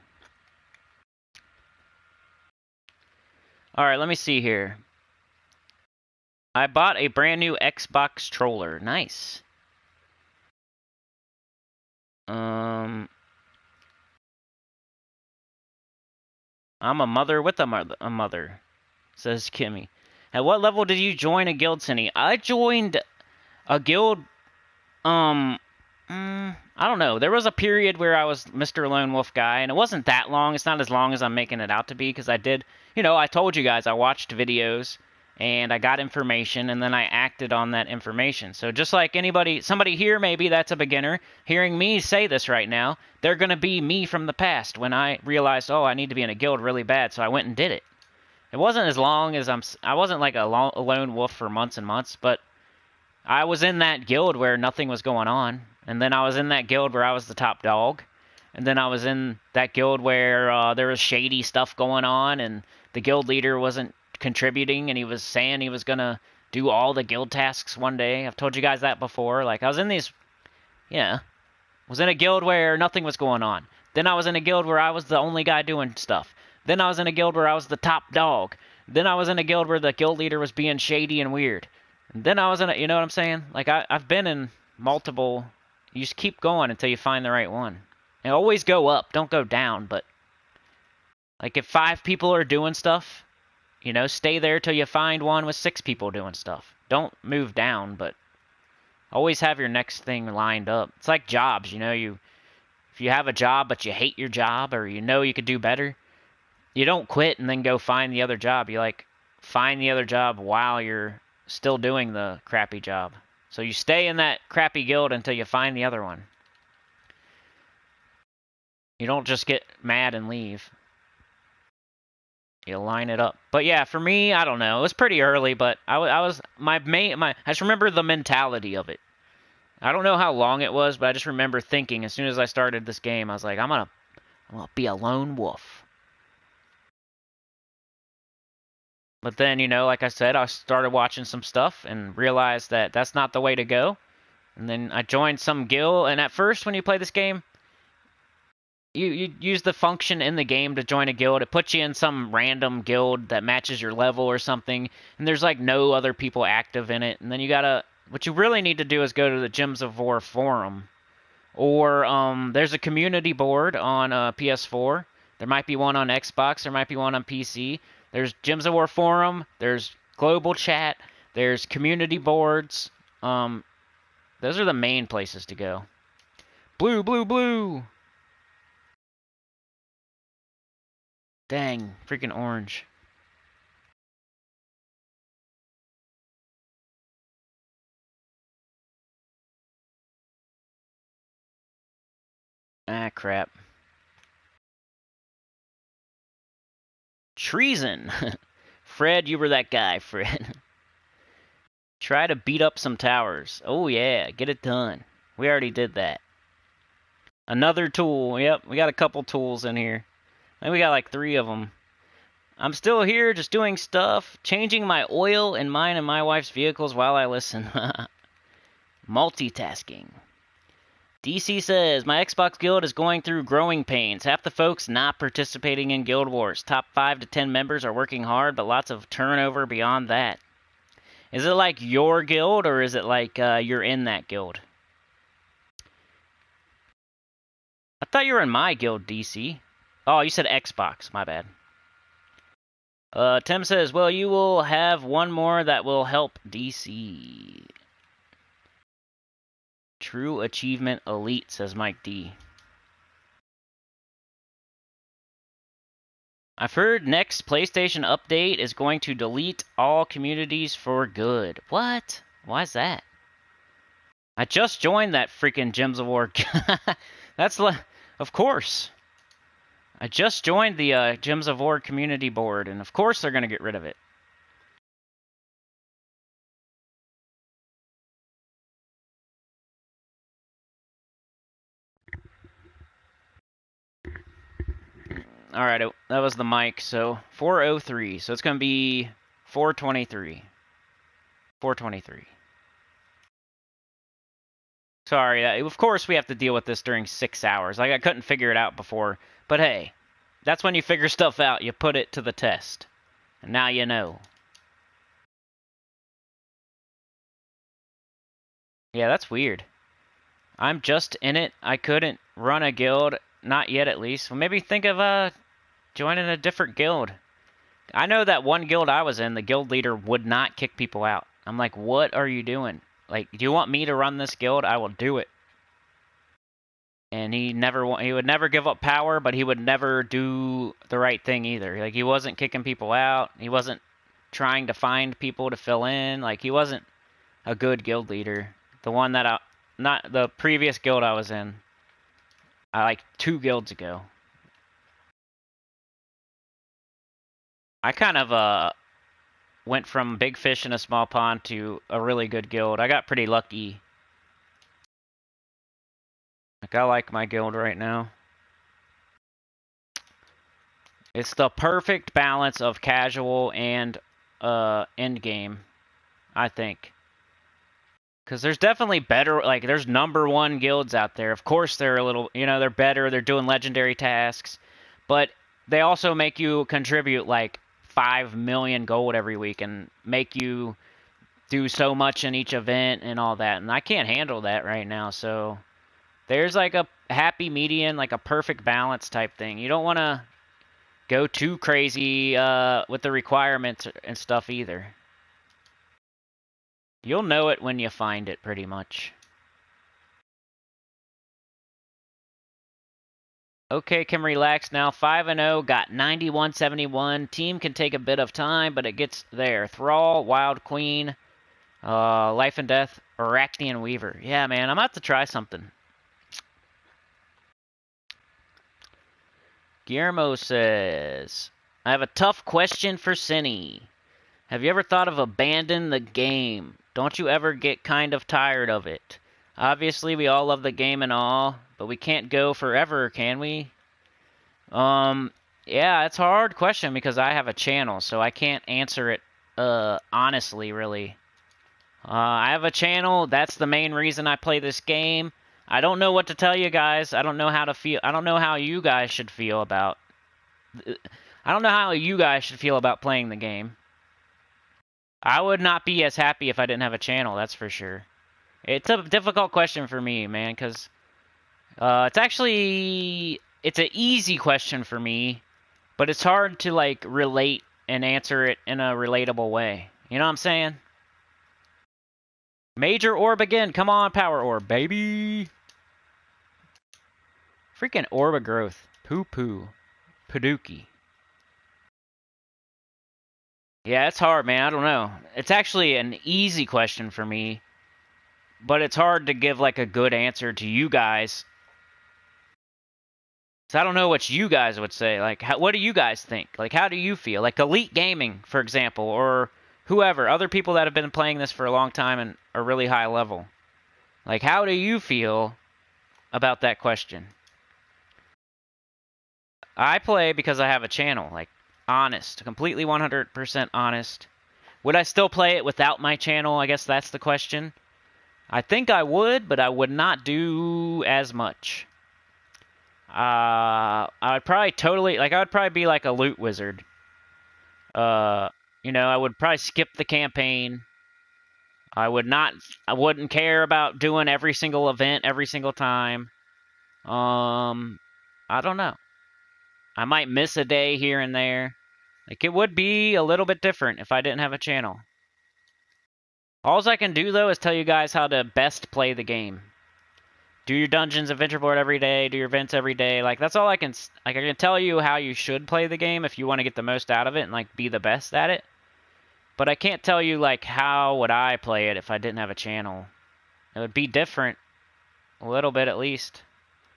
Alright, let me see here. I bought a brand new Xbox controller. Nice. I'm a mother with a mother, says Kimmy. At what level did you join a guild, Cindy? I joined a guild, I don't know. There was a period where I was Mr. Lone Wolf guy, and it wasn't that long. It's not as long as I'm making it out to be, because I did, you know, I told you guys I watched videos, and I got information, and then I acted on that information. So just like somebody here maybe that's a beginner, hearing me say this right now, they're going to be me from the past when I realized, oh, I need to be in a guild really bad, so I went and did it. It wasn't as long as I wasn't like a lone wolf for months and months, but I was in that guild where nothing was going on, and then I was in that guild where I was the top dog, and then I was in that guild where there was shady stuff going on, and the guild leader wasn't contributing, and he was saying he was gonna do all the guild tasks one day. I've told you guys that before. Like, I was in these, yeah, was in a guild where nothing was going on. Then I was in a guild where I was the only guy doing stuff. Then I was in a guild where I was the top dog. Then I was in a guild where the guild leader was being shady and weird. And then I was in a, you know what I'm saying? Like, I've been in multiple, you just keep going until you find the right one. And always go up, don't go down, but like if 5 people are doing stuff, you know, stay there till you find one with 6 people doing stuff. Don't move down, but always have your next thing lined up. It's like jobs, you know, if you have a job but you hate your job or you know you could do better, you don't quit and then go find the other job. You like find the other job while you're still doing the crappy job. So you stay in that crappy guild until you find the other one. You don't just get mad and leave. You line it up. But yeah, for me, I don't know. It was pretty early, but I just remember the mentality of it. I don't know how long it was, but I just remember thinking as soon as I started this game, I was like, I'm gonna be a lone wolf. But then, you know, like I said, I started watching some stuff and realized that that's not the way to go. And then I joined some guild, and at first when you play this game, you use the function in the game to join a guild. It puts you in some random guild that matches your level or something, and there's like no other people active in it. And then what you really need to do is go to the Gems of War forum. Or there's a community board on PS4. There might be one on Xbox. There might be one on PC. There's Gems of War forum. There's global chat. There's community boards. Those are the main places to go. Blue, blue, blue. Dang, freaking orange. Ah, crap. Treason. Fred, you were that guy, Fred. Try to beat up some towers. Oh, yeah, get it done. We already did that. Another tool. Yep, we got a couple tools in here. I think we got like 3 of them. I'm still here just doing stuff, changing my oil in mine and my wife's vehicles while I listen. Multitasking. DC says, my Xbox guild is going through growing pains. Half the folks not participating in Guild Wars. Top 5 to 10 members are working hard, but lots of turnover beyond that. Is it like your guild, or is it like you're in that guild? I thought you were in my guild, DC. Oh, you said Xbox. My bad. Tim says, well, you will have one more that will help DC. True Achievement Elite, says Mike D. I've heard next PlayStation update is going to delete all communities for good. What? Why is that? I just joined that freaking Gems of War. Of course. I just joined the Gems of War community board, and of course they're going to get rid of it. Alright, that was the mic, so 403. So it's going to be 423. 423. Sorry, of course we have to deal with this during 6 hours. Like, I couldn't figure it out before. But hey, that's when you figure stuff out. You put it to the test. And now you know. Yeah, that's weird. I'm just in it. I couldn't run a guild. Not yet, at least. Well, maybe think of joining a different guild. I know that one guild I was in, the guild leader would not kick people out. I'm like, what are you doing? Like, do you want me to run this guild? I will do it. And he would never give up power, but he would never do the right thing either. Like, he wasn't kicking people out. He wasn't trying to find people to fill in. Like, he wasn't a good guild leader. The one that not the previous guild I was in, like 2 guilds ago. I kind of went from big fish in a small pond to a really good guild. I got pretty lucky. Like, I like my guild right now. It's the perfect balance of casual and end game, I think. Because there's definitely better, like, there's #1 guilds out there. Of course, they're a little, they're better. They're doing legendary tasks. But they also make you contribute, like, 5 million gold every week and make you do so much in each event and all that. And I can't handle that right now. So there's, like, a happy median, like a perfect balance type thing. You don't want to go too crazy with the requirements and stuff either. You'll know it when you find it, pretty much. Okay, can relax now. 5-0, got 91-71. Team can take a bit of time, but it gets there. Thrall, Wild Queen, Life and Death, Arachnian Weaver. Yeah, man, I'm about to try something. Guillermo says, I have a tough question for Sinny. Have you ever thought of abandoning the game? Don't you ever get kind of tired of it? Obviously, we all love the game and all, but we can't go forever, can we? Yeah, it's a hard question because I have a channel, so I can't answer it, honestly, really. I have a channel. That's the main reason I play this game. I don't know what to tell you guys. I don't know how to feel. I don't know how you guys should feel about... I don't know how you guys should feel about playing the game. I would not be as happy if I didn't have a channel, that's for sure. It's a difficult question for me, man, because it's actually... It's an easy question for me, but it's hard to, like, relate and answer it in a relatable way. You know what I'm saying? Major orb again. Come on, power orb, baby. Freaking orb of growth. Poo-poo. Paduki. Yeah, it's hard, man. I don't know. It's actually an easy question for me, but it's hard to give, like, a good answer to you guys. So I don't know what you guys would say. Like, what do you guys think? Like, how do you feel? Like, Elite Gaming, for example, or whoever, other people that have been playing this for a long time and are really high level. Like, how do you feel about that question? I play because I have a channel, like, honest, completely 100% honest. Would I still play it without my channel? I guess that's the question. I think I would, but I would not do as much. I would probably I would probably be like a loot wizard. I would probably skip the campaign. I wouldn't care about doing every single event every single time. I don't know. I might miss a day here and there. Like, it would be a little bit different if I didn't have a channel. All I can do, though, is tell you guys how to best play the game. Do your dungeons, adventure board every day, do your events every day. Like, that's all I can... Like, I can tell you how you should play the game if you want to get the most out of it and, like, be the best at it. But I can't tell you, like, how would I play it if I didn't have a channel. It would be different. A little bit, at least.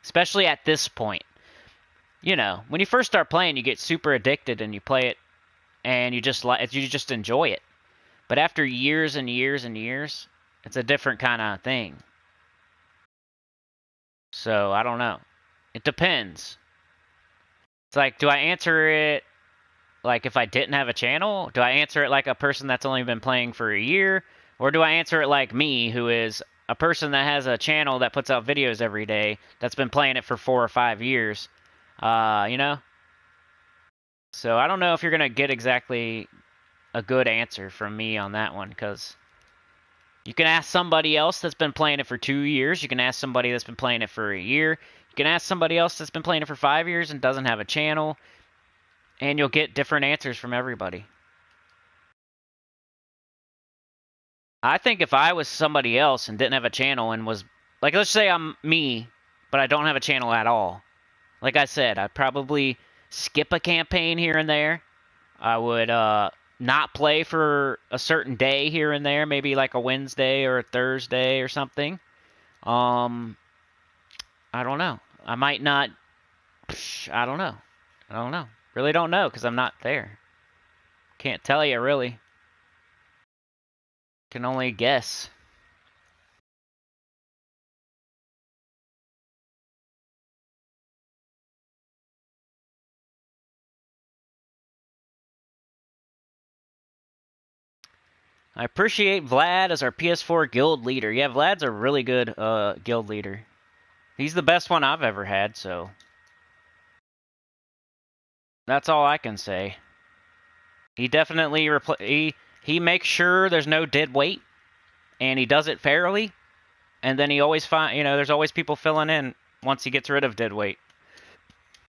Especially at this point. You know, when you first start playing, you get super addicted and you play it and you just enjoy it. But after years and years and years, it's a different kind of thing. So, I don't know. It depends. It's like, do I answer it like if I didn't have a channel? Do I answer it like a person that's only been playing for a year? Or do I answer it like me, who is a person that has a channel that puts out videos every day, that's been playing it for 4 or 5 years? You know? So I don't know if you're going to get exactly a good answer from me on that one, because you can ask somebody else that's been playing it for 2 years. You can ask somebody that's been playing it for a year. You can ask somebody else that's been playing it for 5 years and doesn't have a channel. And you'll get different answers from everybody. I think if I was somebody else and didn't have a channel and was... Like, let's say I'm me, but I don't have a channel at all. Like I said, I'd probably skip a campaign here and there. I would not play for a certain day here and there, maybe like a Wednesday or a Thursday or something. I don't know. I might not. I don't know. I don't know. Really don't know because I'm not there. Can't tell you really. Can only guess. I appreciate Vlad as our PS4 guild leader. Yeah, Vlad's a really good guild leader. He's the best one I've ever had, so that's all I can say. He definitely he makes sure there's no dead weight, and he does it fairly. And then he always there's always people filling in once he gets rid of dead weight.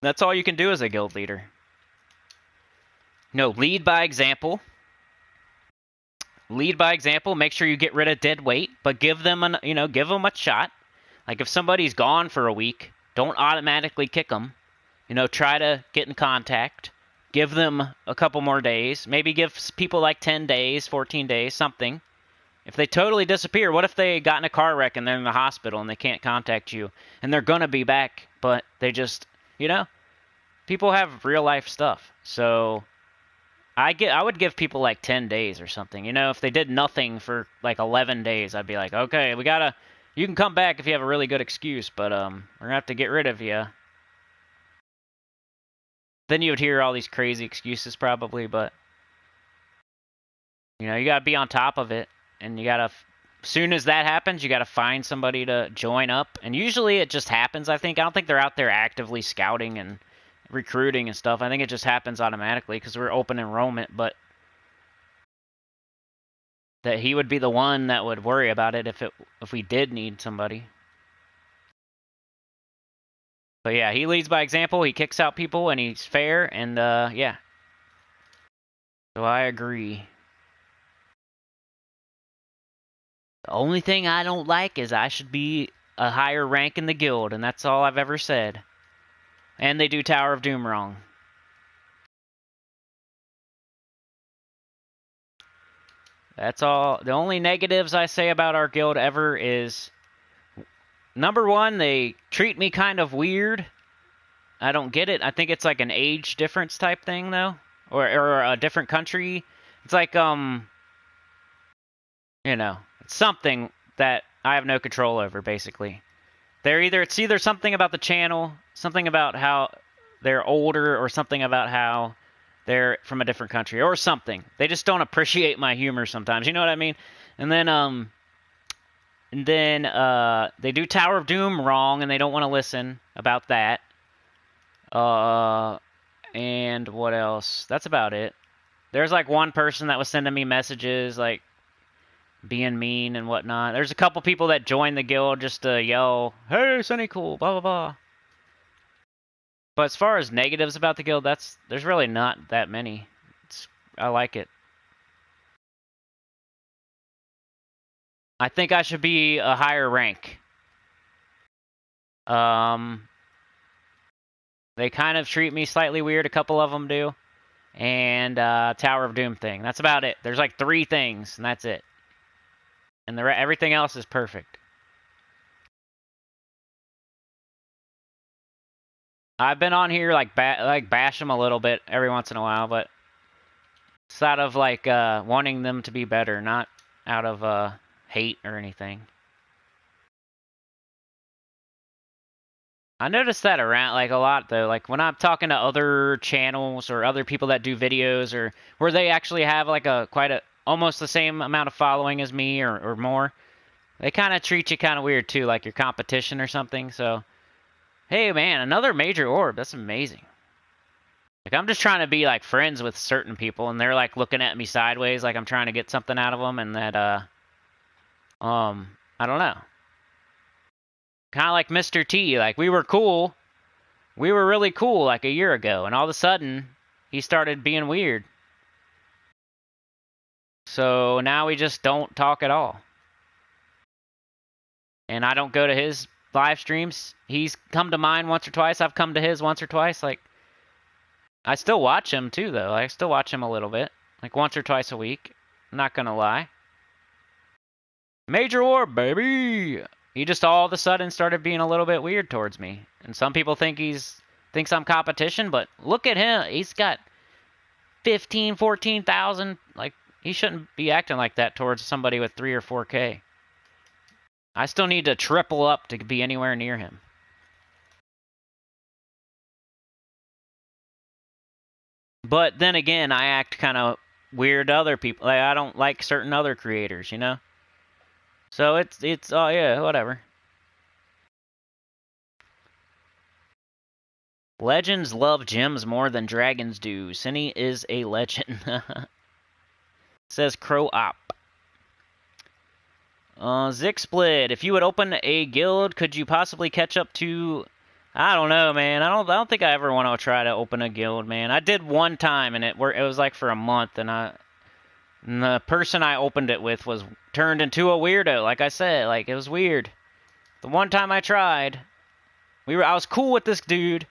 That's all you can do as a guild leader. No, lead by example. Lead by example. Make sure you get rid of dead weight, but give them give them a shot. Like if somebody's gone for a week, don't automatically kick them. Try to get in contact. Give them a couple more days. Maybe give people like 10 days, 14 days, something. If they totally disappear, what if they got in a car wreck and they're in the hospital and they can't contact you and they're going to be back, but they just, people have real life stuff. So I would give people like 10 days or something. If they did nothing for like 11 days, I'd be like, okay, you can come back if you have a really good excuse, but we're going to have to get rid of you. Then you would hear all these crazy excuses probably, but you got to be on top of it, and you got to, as soon as that happens, you got to find somebody to join up, and usually it just happens, I think. I don't think they're out there actively scouting and recruiting and stuff. I think it just happens automatically because we're open enrollment, but that he would be the one that would worry about it if we did need somebody. But yeah, he leads by example, he kicks out people, and he's fair, and yeah. So I agree. The only thing I don't like is I should be a higher rank in the guild, and that's all I've ever said. And they do Tower of Doom wrong. That's all. The only negatives I say about our guild ever is, number one, they treat me kind of weird. I don't get it. I think it's like an age difference type thing, though. Or a different country. It's like, it's something that I have no control over, basically. It's either something about the channel, something about how they're older, or something about how they're from a different country, or something. They just don't appreciate my humor sometimes. You know what I mean? And then they do Tower of Doom wrong, and they don't want to listen about that. And what else? That's about it. There's like one person that was sending me messages, like being mean and whatnot. There's a couple people that joined the guild just to yell, "Hey, Sinnycool, blah blah blah." But as far as negatives about the guild, there's really not that many. I like it. I think I should be a higher rank. They kind of treat me slightly weird. A couple of them do. And Tower of Doom thing. That's about it. There's like 3 things, and that's it. And everything else is perfect. I've been on here like bash them a little bit every once in a while, but it's out of like wanting them to be better, not out of hate or anything. I noticed that around like a lot though. Like when I'm talking to other channels or other people that do videos or where they actually have like almost the same amount of following as me or more, they kind of treat you kind of weird too, like your competition or something. So, hey man, another major orb. That's amazing. Like I'm just trying to be like friends with certain people, and they're like looking at me sideways, like I'm trying to get something out of them, and that I don't know. Kind of like Mr. T. Like we were cool. We were really cool like a year ago, and all of a sudden he started being weird. So now we just don't talk at all. And I don't go to his live streams. He's come to mine once or twice. I've come to his once or twice. Like, I still watch him too, though. I still watch him a little bit. Like once or twice a week. Not gonna lie. Major War, baby! He just all of a sudden started being a little bit weird towards me. And some people thinks I'm competition, but look at him. He's got 15, 14,000. Like, he shouldn't be acting like that towards somebody with 3 or 4K. I still need to triple up to be anywhere near him. But then again, I act kind of weird to other people. Like, I don't like certain other creators, you know? So it's oh yeah, whatever. Legends love gems more than dragons do. Cinny is a legend. Says Crow Op. Zick Split. If you would open a guild, could you possibly catch up to? I don't know, man. I don't think I ever want to try to open a guild, man. I did one time, and it was like for a month, and the person I opened it with was turned into a weirdo. Like I said, like it was weird. The one time I tried, I was cool with this dude,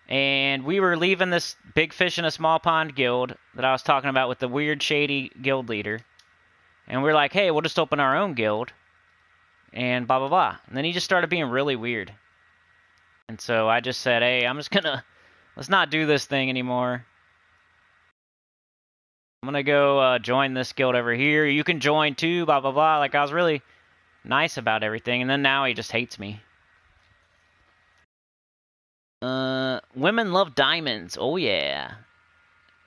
and we were leaving this big fish in a small pond guild that I was talking about with the weird, shady guild leader. And we're like, hey, we'll just open our own guild. And blah, blah, blah. And then he just started being really weird. And so I just said, hey, let's not do this thing anymore. I'm going to go join this guild over here. You can join too, blah, blah, blah. Like, I was really nice about everything. And then now he just hates me. Women love diamonds. Oh, yeah.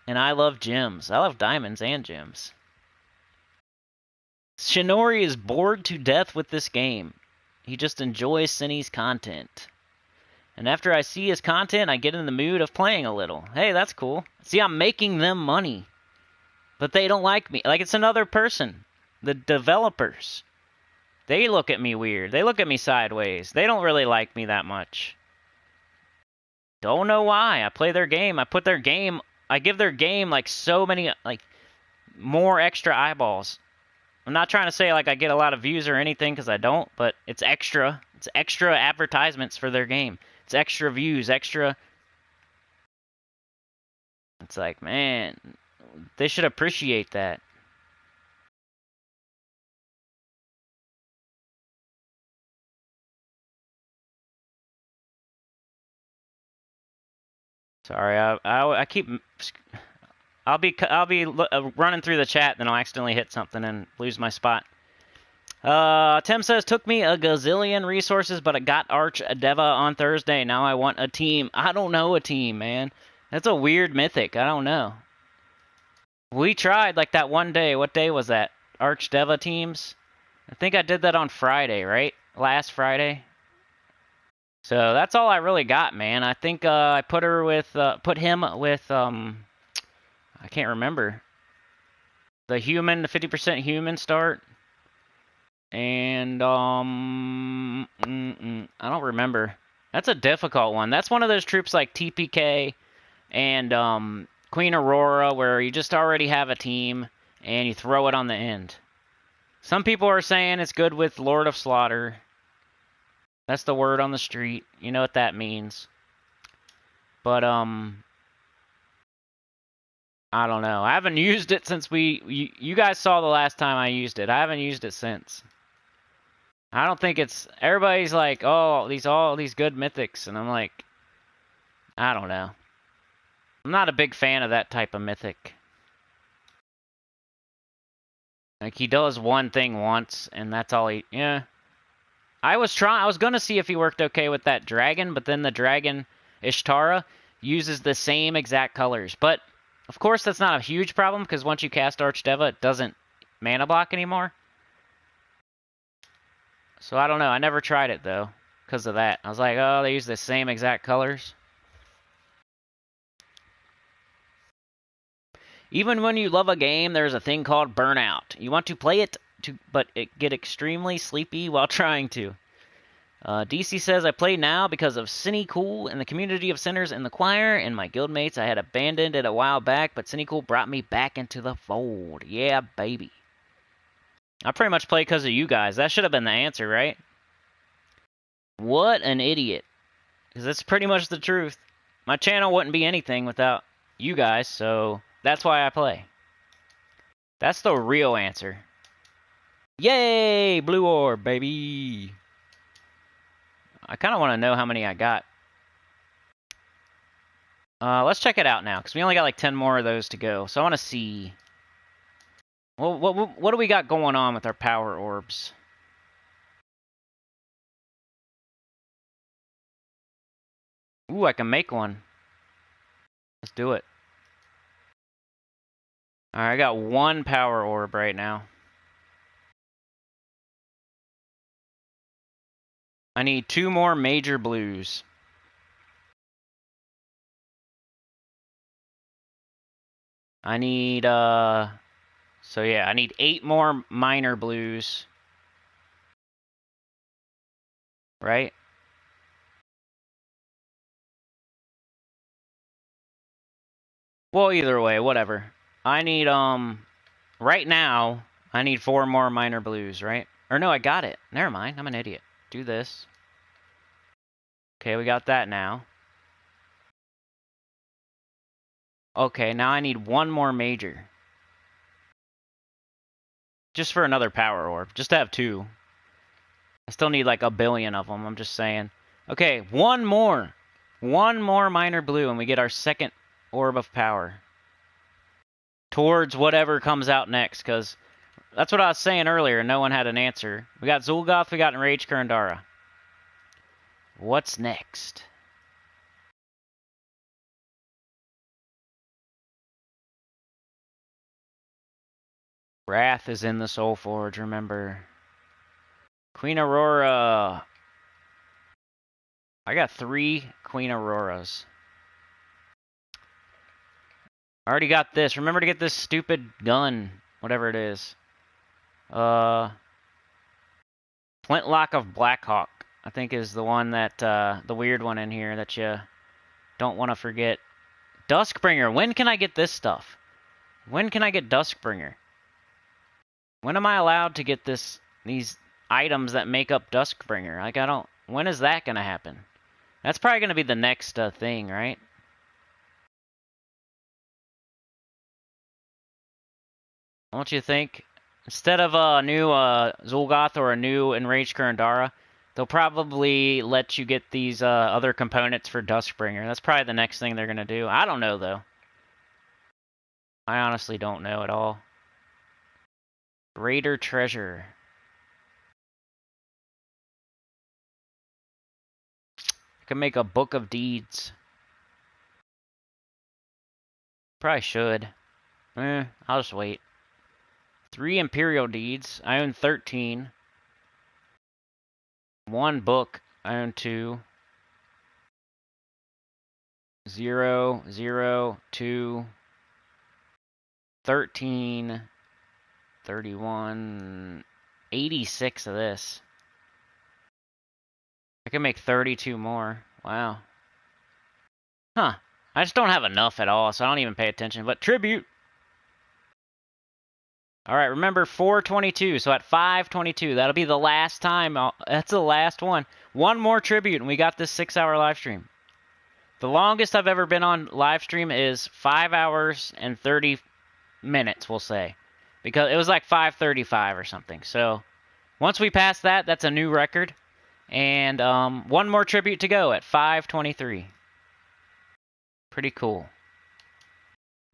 And I love gems. I love diamonds and gems. Shinori is bored to death with this game. He just enjoys Cinny's content. And after I see his content, I get in the mood of playing a little. Hey, that's cool. See, I'm making them money. But they don't like me. Like, it's another person. The developers. They look at me weird. They look at me sideways. They don't really like me that much. Don't know why. I play their game. I give their game, like, so many, like, more extra eyeballs. I'm not trying to say, like, I get a lot of views or anything, because I don't, but it's extra. It's extra advertisements for their game. It's extra views, extra... It's like, man, they should appreciate that. Sorry, I keep... I'll be running through the chat, then I'll accidentally hit something and lose my spot. Tim says, took me a gazillion resources, but I got Arch Deva on Thursday. Now I want a team. I don't know a team, man. That's a weird mythic. I don't know. We tried, like, that one day. What day was that? Arch Deva teams? I think I did that on Friday, right? Last Friday. So that's all I really got, man. I think I put him with, I can't remember. The 50% human start. And, I don't remember. That's a difficult one. That's one of those troops like TPK and, Queen Aurora, where you just already have a team, and you throw it on the end. Some people are saying it's good with Lord of Slaughter. That's the word on the street. You know what that means. But, I don't know. I haven't used it since you guys saw the last time I used it. I haven't used it since. I don't think it's... Everybody's like, oh, all these good mythics. And I'm like, I don't know. I'm not a big fan of that type of mythic. Like, he does one thing once, and that's all he... Yeah. I was gonna see if he worked okay with that dragon, but then the dragon, Ishtara, uses the same exact colors. But, of course, that's not a huge problem, because once you cast Archdeva, it doesn't mana block anymore. So, I don't know. I never tried it, though, because of that. I was like, oh, they use the same exact colors. Even when you love a game, there's a thing called burnout. You want to play it, but it get extremely sleepy while trying to. DC says, I play now because of Sinnycool and the community of sinners in the choir, and my guildmates. I had abandoned it a while back, but Sinnycool brought me back into the fold. Yeah, baby. I pretty much play because of you guys. That should have been the answer, right? What an idiot. Because that's pretty much the truth. My channel wouldn't be anything without you guys, so that's why I play. That's the real answer. Yay! Blue orb, baby! I kind of want to know how many I got. Let's check it out now, because we only got like 10 more of those to go. So I want to see... Well, what do we got going on with our power orbs? Ooh, I can make one. Let's do it. Alright, I got 1 power orb right now. I need 2 more major blues. I need, so yeah, I need 8 more minor blues. Right? Well, either way, whatever. I need, right now, I need 4 more minor blues, right? Or no, I got it. Never mind, I'm an idiot. Do this. Okay, we got that now. Okay, now I need 1 more major. Just for another power orb. Just to have 2. I still need like a billion of them, I'm just saying. Okay, 1 more. 1 more minor blue and we get our second orb of power. Towards whatever comes out next, because that's what I was saying earlier. No one had an answer. We got Zul'Goth, we got Enraged Kurandara. What's next? Wrath is in the Soul Forge, remember. Queen Aurora. I got 3 Queen Auroras. I already got this. Remember to get this stupid gun. Whatever it is. Flintlock of Blackhawk, I think is the one that, the weird one in here that you don't want to forget. Duskbringer. When can I get this stuff? When can I get Duskbringer? When am I allowed to get these items that make up Duskbringer? Like, I don't... When is that going to happen? That's probably going to be the next thing, right? Don't you think? Instead of a new Zul'Goth or a new Enraged Kurandara, they'll probably let you get these other components for Duskbringer. That's probably the next thing they're going to do. I don't know, though. I honestly don't know at all. Raider Treasure. I can make a Book of Deeds. Probably should. I'll just wait. 3 Imperial Deeds. I own 13. 1 book. I own 2. 0, 0, 2, 13, 31, 86 of this. I can make 32 more. Wow. Huh. I just don't have enough at all, so I don't even pay attention. But tribute. Alright, remember 422. So at 522, that'll be the last time. That's the last one. 1 more tribute, and we got this 6-hour live stream. The longest I've ever been on live stream is 5 hours and 30 minutes, we'll say. Because it was like 5:35 or something. So once we pass that, that's a new record. And 1 more tribute to go at 5:23. Pretty cool.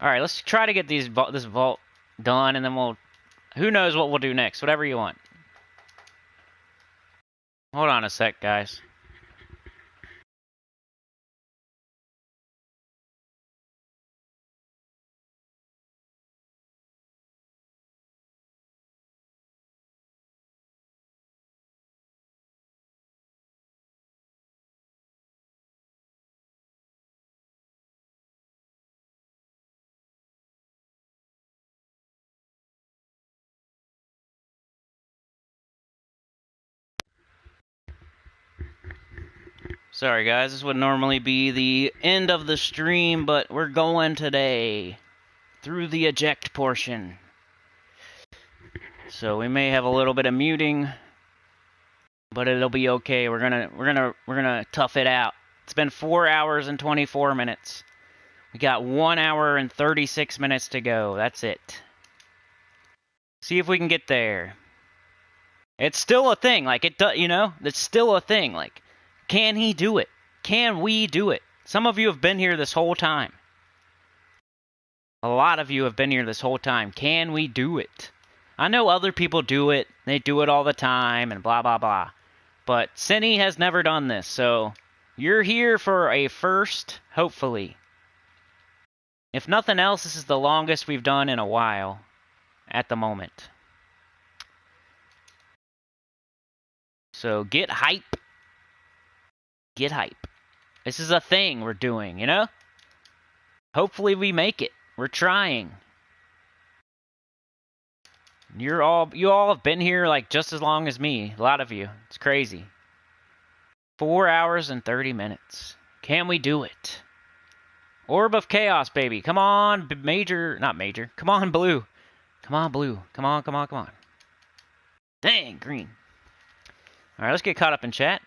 Alright, let's try to get this vault done, and then we'll... Who knows what we'll do next. Whatever you want. Hold on a sec, guys. Sorry guys, this would normally be the end of the stream, but we're going today through the eject portion. So we may have a little bit of muting, but it'll be okay. We're gonna tough it out. It's been 4 hours and 24 minutes. We got 1 hour and 36 minutes to go. That's it. See if we can get there. It's still a thing. Like, it does, you know? It's still a thing. Like, can he do it? Can we do it? Some of you have been here this whole time. A lot of you have been here this whole time. Can we do it? I know other people do it. They do it all the time and blah, blah, blah. But Sinny has never done this, so you're here for a first, hopefully. If nothing else, this is the longest we've done in a while at the moment. So get hype. Get hype. This is a thing we're doing, you know? Hopefully we make it. We're trying. You all have been here like just as long as me. A lot of you. It's crazy. 4 hours and 30 minutes. Can we do it? Orb of Chaos, baby. Come on, Major. Not Major. Come on, Blue. Come on, Blue. Come on, come on, come on. Dang, green. Alright, let's get caught up in chat.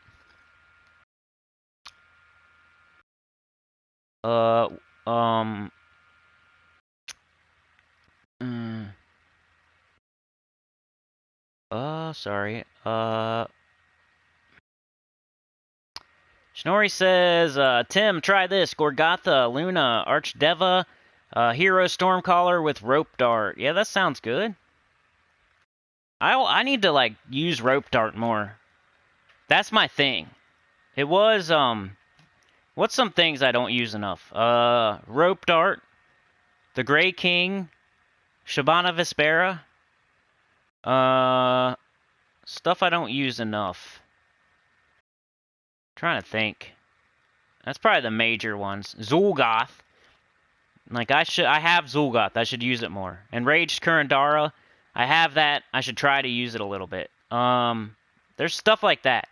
Sorry. Snorri says, Tim, try this. Gorgatha, Luna, Archdeva, Hero Stormcaller with Rope Dart. Yeah, that sounds good. I need to, like, use Rope Dart more. That's my thing. It was, what's some things I don't use enough? Rope Dart, the Grey King, Shabana Vespera, stuff I don't use enough. Trying to think. That's probably the major ones. Zul'Goth. Like, I have Zul'Goth. I should use it more. And Raged Kurandara. I have that. I should try to use it a little bit. There's stuff like that.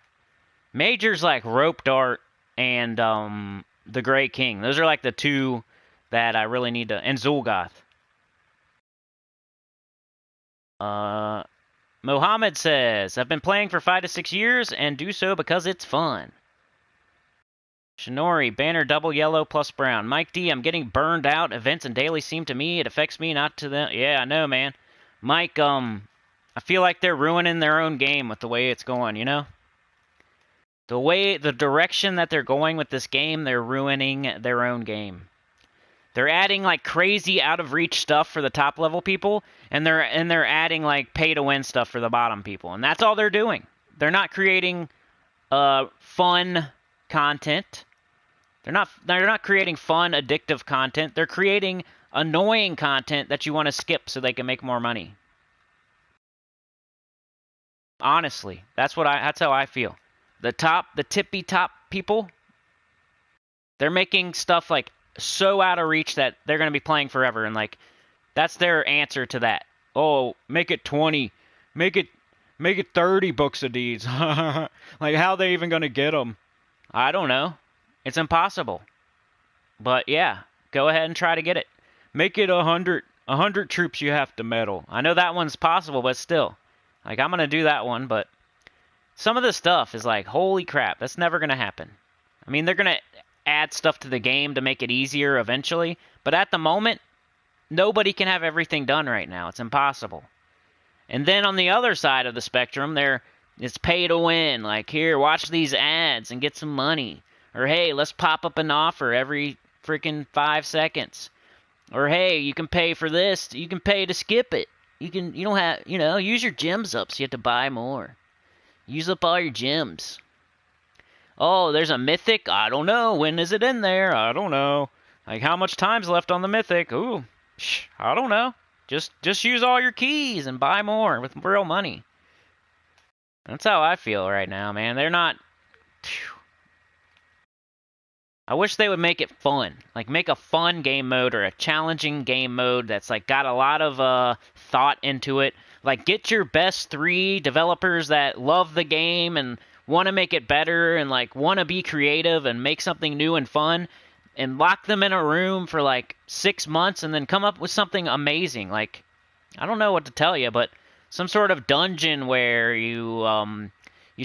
Majors like Rope Dart and the Grey King. Those are like the two that I really need to... And Zul'Goth. Mohammed says, I've been playing for 5 to 6 years and do so because it's fun. Shinori, banner double yellow plus brown. Mike D, I'm getting burned out. Events and daily seem to me. It affects me, not to them. Yeah, I know, man. Mike, I feel like they're ruining their own game with the way it's going, you know? The direction that they're going with this game, they're ruining their own game. They're adding like crazy out of reach stuff for the top level people, and they're adding like pay to win stuff for the bottom people, and that's all they're doing. They're not creating fun content. They're not creating fun, addictive content. They're creating annoying content that you want to skip so they can make more money. Honestly, that's how I feel. The tippy top people, they're making stuff like so out of reach that they're going to be playing forever, and like that's their answer to that. Oh, make it 20. Make it 30 books of deeds. Like, how are they even going to get them? I don't know. It's impossible. But yeah, go ahead and try to get it. Make it 100 troops you have to medal. I know that one's possible, but still. Like, I'm going to do that one, but some of the stuff is like, holy crap, that's never going to happen. I mean, they're going to add stuff to the game to make it easier eventually, but at the moment, nobody can have everything done right now. It's impossible. And then on the other side of the spectrum, it's pay to win. Like, here, watch these ads and get some money. Or, hey, let's pop up an offer every freaking 5 seconds. Or, hey, you can pay for this. You can pay to skip it. You don't have, use your gems up so you have to buy more. Use up all your gems. Oh, there's a mythic? I don't know. When is it in there? I don't know. Like, how much time's left on the mythic? Ooh, I don't know. Just use all your keys and buy more with real money. That's how I feel right now, man. They're not... I wish they would make it fun. Like, make a fun game mode or a challenging game mode that's, like, got a lot of thought into it. Like, get your best 3 developers that love the game and want to make it better and, like, want to be creative and make something new and fun, and lock them in a room for, like, 6 months and then come up with something amazing. Like, I don't know what to tell you, but some sort of dungeon where you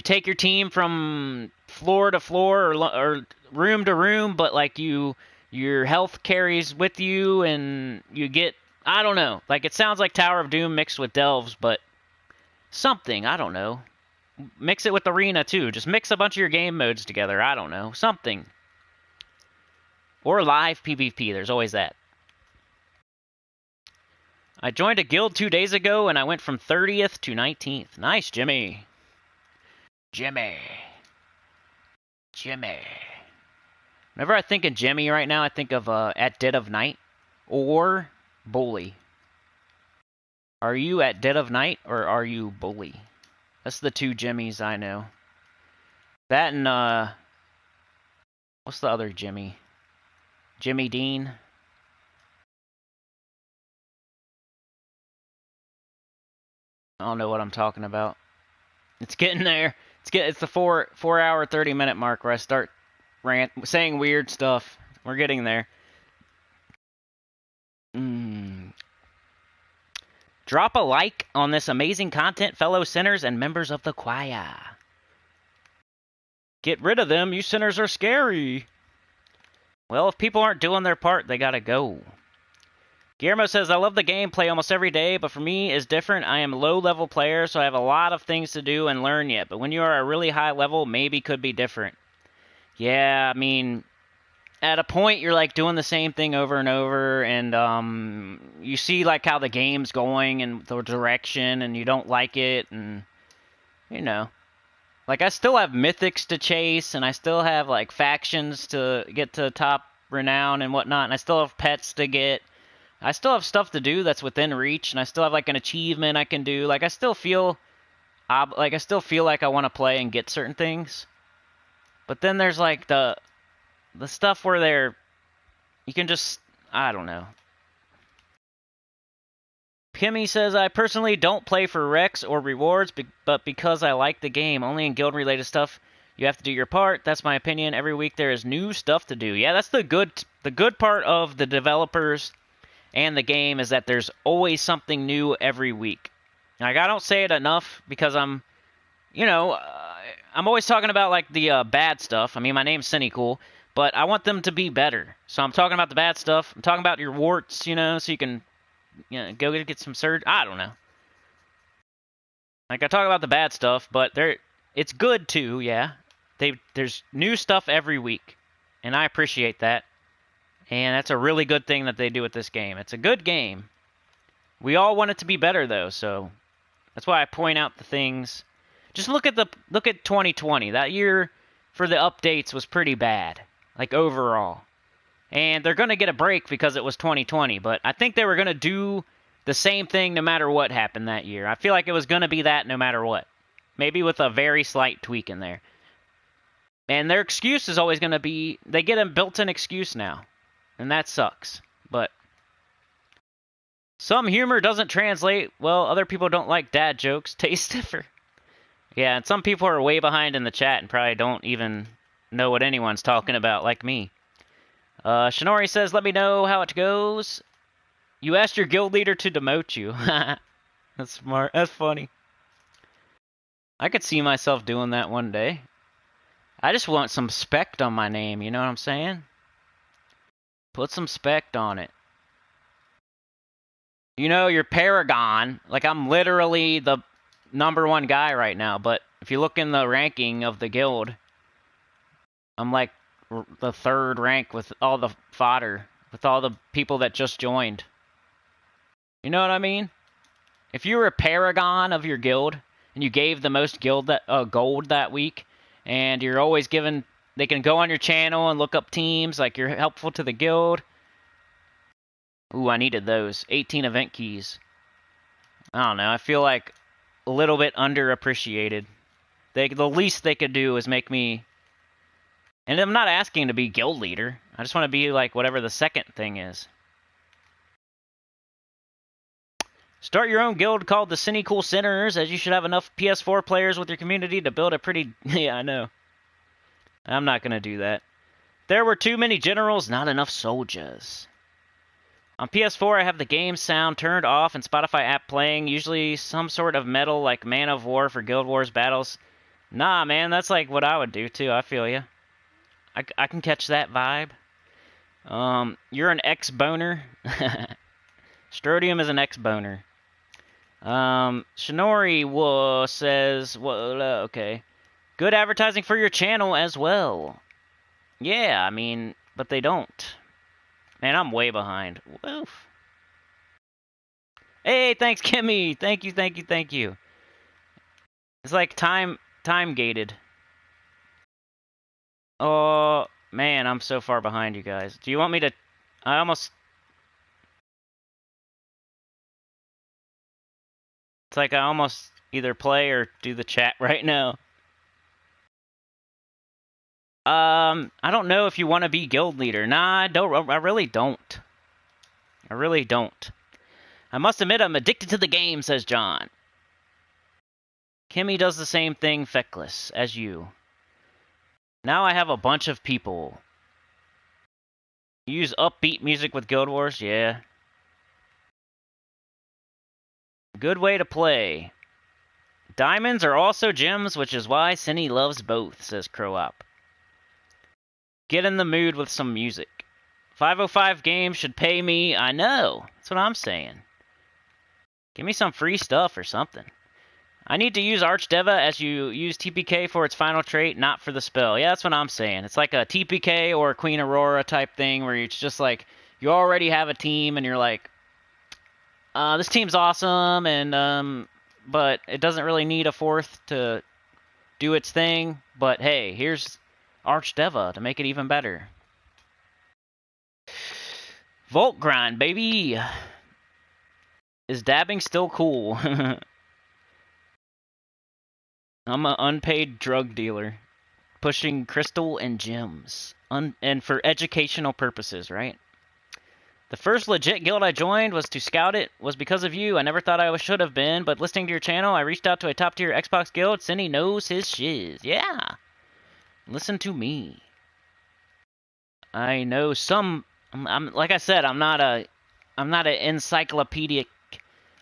take your team from floor to floor or room to room, but, like, your health carries with you, and you get, I don't know. Like, it sounds like Tower of Doom mixed with Delves, but something, I don't know. Mix it with Arena, too. Just mix a bunch of your game modes together. I don't know. Something. Or live PvP. There's always that. I joined a guild 2 days ago, and I went from 30th to 19th. Nice, Jimmy. Jimmy. Whenever I think of Jimmy right now, I think of At Dead of Night or Bully. Are you at Dead of Night or are you Bully? That's the two Jimmys I know. That and, what's the other Jimmy? Jimmy Dean? I don't know what I'm talking about. It's getting there. It's the 4 hour 30-minute mark where I start saying weird stuff. We're getting there. Drop a like on this amazing content, fellow sinners and members of the choir. Get rid of them. You sinners are scary. Well, if people aren't doing their part, they gotta go. Guillermo says, I love the game, play almost every day, but for me, it's different. I am a low-level player, so I have a lot of things to do and learn yet. But when you are a really high level, maybe could be different. Yeah, I mean, at a point, you're, like, doing the same thing over and over, and you see, like, how the game's going and the direction, and you don't like it, and, you know. Like, I still have mythics to chase, and I still have, like, factions to get to top renown and whatnot, and I still have pets to get. I still have stuff to do that's within reach, and I still have, like, an achievement I can do. Like, I still feel like I want to play and get certain things. But then there's, like, the stuff where you can just, I don't know. Kimmy says, I personally don't play for Rex or rewards, but because I like the game, only in guild-related stuff, you have to do your part. That's my opinion. Every week there is new stuff to do. Yeah, that's the good part of the developers and the game is that there's always something new every week. Like, I don't say it enough because I'm always talking about, like, the bad stuff. I mean, my name's Sinnycool, but I want them to be better. So I'm talking about the bad stuff. I'm talking about your warts, so you can, go get some surge. I don't know. Like, I talk about the bad stuff, but it's good too, yeah. There's new stuff every week, and I appreciate that. And that's a really good thing that they do with this game. It's a good game. We all want it to be better, though, so that's why I point out the things. Just look at 2020. That year for the updates was pretty bad, like, overall. And they're going to get a break because it was 2020, but I think they were going to do the same thing no matter what happened that year. I feel like it was going to be that no matter what. Maybe with a very slight tweak in there. And their excuse is always going to be, they get a built-in excuse now. And that sucks. But some humor doesn't translate. Well, other people don't like dad jokes. Taste differ. Yeah, and some people are way behind in the chat and probably don't even know what anyone's talking about, like me. Shinori says, let me know how it goes. You asked your guild leader to demote you. That's smart. That's funny. I could see myself doing that one day. I just want some spect on my name, you know what I'm saying? Put some spect on it. You're Paragon. Like, I'm literally the #1 guy right now, but if you look in the ranking of the guild, I'm like the 3rd rank with all the fodder, with all the people that just joined. You know what I mean? If you were a Paragon of your guild, and you gave the most gold that week, and you're always given... They can go on your channel and look up teams, like you're helpful to the guild. Ooh, I needed those. 18 event keys. I don't know, I feel like a little bit underappreciated. The least they could do is make me... And I'm not asking to be guild leader. I just want to be like whatever the second thing is. Start your own guild called the Sinnycool Sinners, as you should have enough PS4 players with your community to build a pretty... Yeah, I know. I'm not going to do that. There were too many generals, not enough soldiers. On PS4, I have the game sound turned off and Spotify app playing, usually some sort of metal like Man of War for Guild Wars battles. Nah, man, that's like what I would do too, I feel ya. I can catch that vibe. You're an ex-boner. Strodium is an ex-boner. Shinori says, well, okay. Good advertising for your channel as well. Yeah, I mean, but they don't. Man, I'm way behind. Oof. Hey, thanks, Kimmy. Thank you, thank you, thank you. It's like time gated. Oh, man, I'm so far behind you guys. Do you want me to... I almost... It's like I almost either play or do the chat right now. I don't know if you want to be guild leader. Nah, I don't. I really don't. I really don't. I must admit I'm addicted to the game, says John. Kimmy does the same thing, feckless, as you. Now I have a bunch of people. Use upbeat music with Guild Wars? Yeah. Good way to play. Diamonds are also gems, which is why Cinny loves both, says Crow-Op. Get in the mood with some music. 505 Games should pay me. I know. That's what I'm saying. Give me some free stuff or something. I need to use Archdeva as you use TPK for its final trait, not for the spell. Yeah, that's what I'm saying. It's like a TPK or a Queen Aurora type thing where it's just like you already have a team and you're like, this team's awesome, and but it doesn't really need a fourth to do its thing. But hey, here's Archdeva to make it even better. Volt grind, baby. Is dabbing still cool? I'm an unpaid drug dealer, pushing crystal and gems, and for educational purposes, right? The first legit guild I joined was to scout it, was because of you. I never thought I should have been, but listening to your channel, I reached out to a top-tier Xbox guild. Cinny knows his shiz. Yeah. Listen to me. I know some... I'm like I said, I'm not an encyclopedic...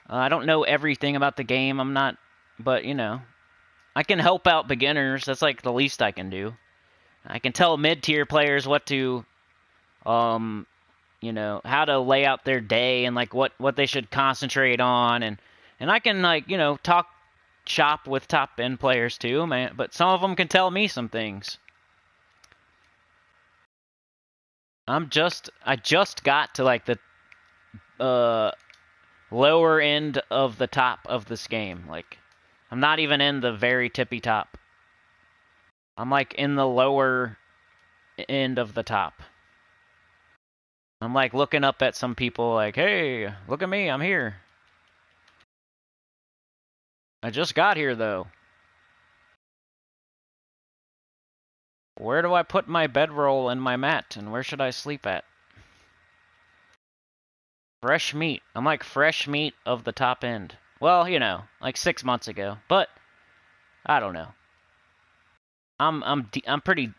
I don't know everything about the game. I'm not... But, you know... I can help out beginners. That's like the least I can do. I can tell mid-tier players what to, you know, how to lay out their day and like what they should concentrate on, and I can like, you know, talk shop with top end players too, man. But some of them can tell me some things. I just got to like the lower end of the top of this game. Like, I'm not even in the very tippy top. I'm like in the lower end of the top. I'm like looking up at some people like, hey, look at me, I'm here. I just got here though. Where do I put my bedroll and my mat, and where should I sleep at? Fresh meat. I'm like fresh meat of the top end. Well, you know, like 6 months ago, but I don't know. I'm pretty.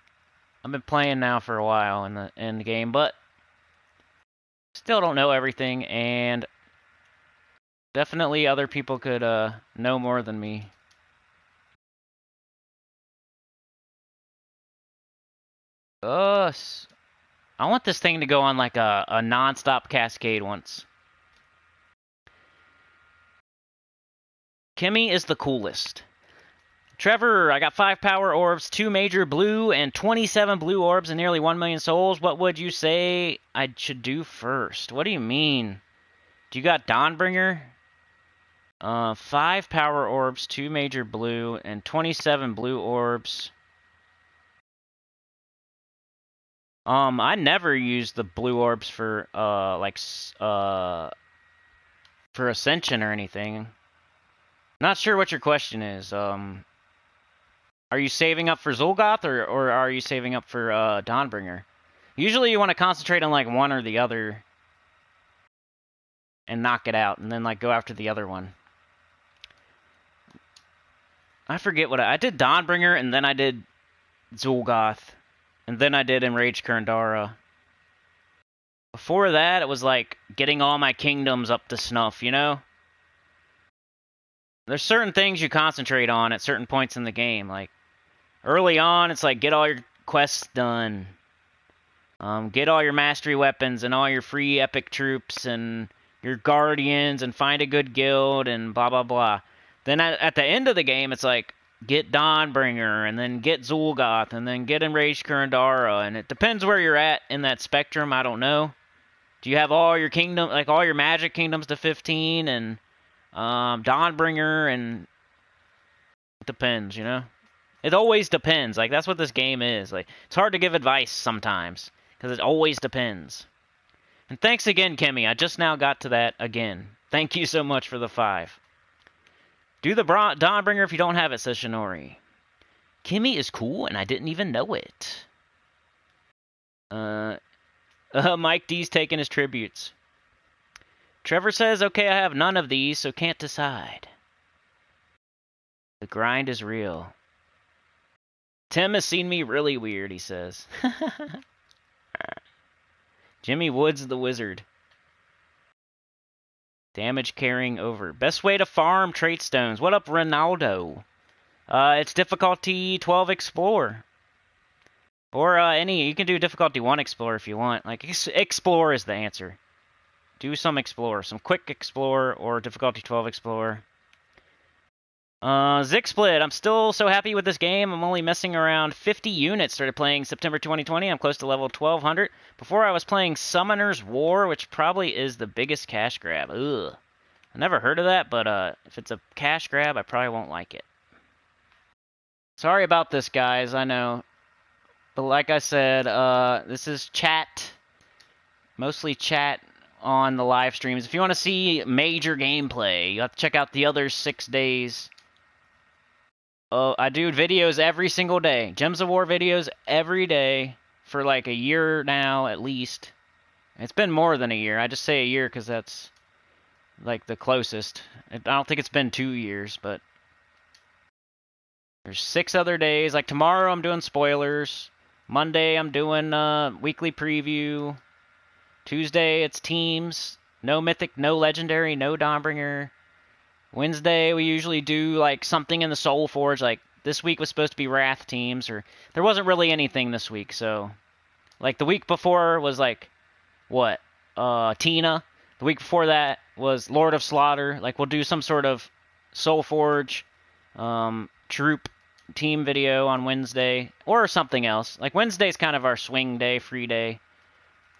I've been playing now for a while in the game, but still don't know everything, and definitely other people could know more than me. I want this thing to go on like a non-stop cascade once. Kimmy is the coolest. Trevor, I got 5 power orbs, 2 major blue, and 27 blue orbs and nearly 1 million souls. What would you say I should do first? What do you mean? Do you got Dawnbringer? 5 power orbs, 2 major blue, and 27 blue orbs. I never used the blue orbs for, for Ascension or anything. Not sure what your question is. Are you saving up for Zul'Goth, or are you saving up for Dawnbringer? Usually you want to concentrate on like one or the other and knock it out, and then like go after the other one. I forget what I did. Dawnbringer, and then I did Zul'Goth, and then I did Enraged Kurandara. Before that, it was like getting all my kingdoms up to snuff, you know? There's certain things you concentrate on at certain points in the game. Like, early on, it's like, get all your quests done. Get all your mastery weapons and all your free epic troops and your guardians and find a good guild and blah, blah, blah. Then at the end of the game, it's like, get Dawnbringer, and then get Zul'Goth, and then get Enraged Kurandara, and it depends where you're at in that spectrum, I don't know. Do you have all your kingdom, like all your magic kingdoms to 15, and Dawnbringer, and it depends, you know? It always depends, like that's what this game is. Like, it's hard to give advice sometimes, because it always depends. And thanks again, Kimmy, I just now got to that again. Thank you so much for the 5. Do the Dawnbringer if you don't have it, says Shinori. Kimmy is cool, and I didn't even know it. Mike D's taking his tributes. Trevor says, okay, I have none of these, so can't decide. The grind is real. Tim has seen me really weird, he says. Jimmy Woods the Wizard. Damage carrying over. Best way to farm trait stones. What up, Ronaldo? It's difficulty 12 Explore. Or you can do difficulty 1 Explore if you want. Like, Explore is the answer. Do some Explore. Some quick Explore or difficulty 12 Explore. Zixsplit. I'm still so happy with this game. I'm only messing around 50 units. Started playing September 2020. I'm close to level 1200. Before I was playing Summoner's War, which probably is the biggest cash grab. Ugh. I never heard of that, but if it's a cash grab, I probably won't like it. Sorry about this, guys. I know. But like I said, this is chat. Mostly chat on the live streams. If you want to see major gameplay, you have to check out the other 6 days. I do videos every single day. Gems of War videos every day for like a year now at least. It's been more than a year. I just say a year because that's like the closest. I don't think it's been 2 years, but there's 6 other days. Like tomorrow I'm doing spoilers. Monday I'm doing weekly preview. Tuesday it's teams. No mythic, no legendary, no Dawnbringer. Wednesday, we usually do, like, something in the Soul Forge. Like, this week was supposed to be Wrath teams, or... There wasn't really anything this week, so... Like, the week before was, like, what? Tina. The week before that was Lord of Slaughter. Like, we'll do some sort of Soul Forge, troop team video on Wednesday, or something else. Like, Wednesday's kind of our swing day, free day.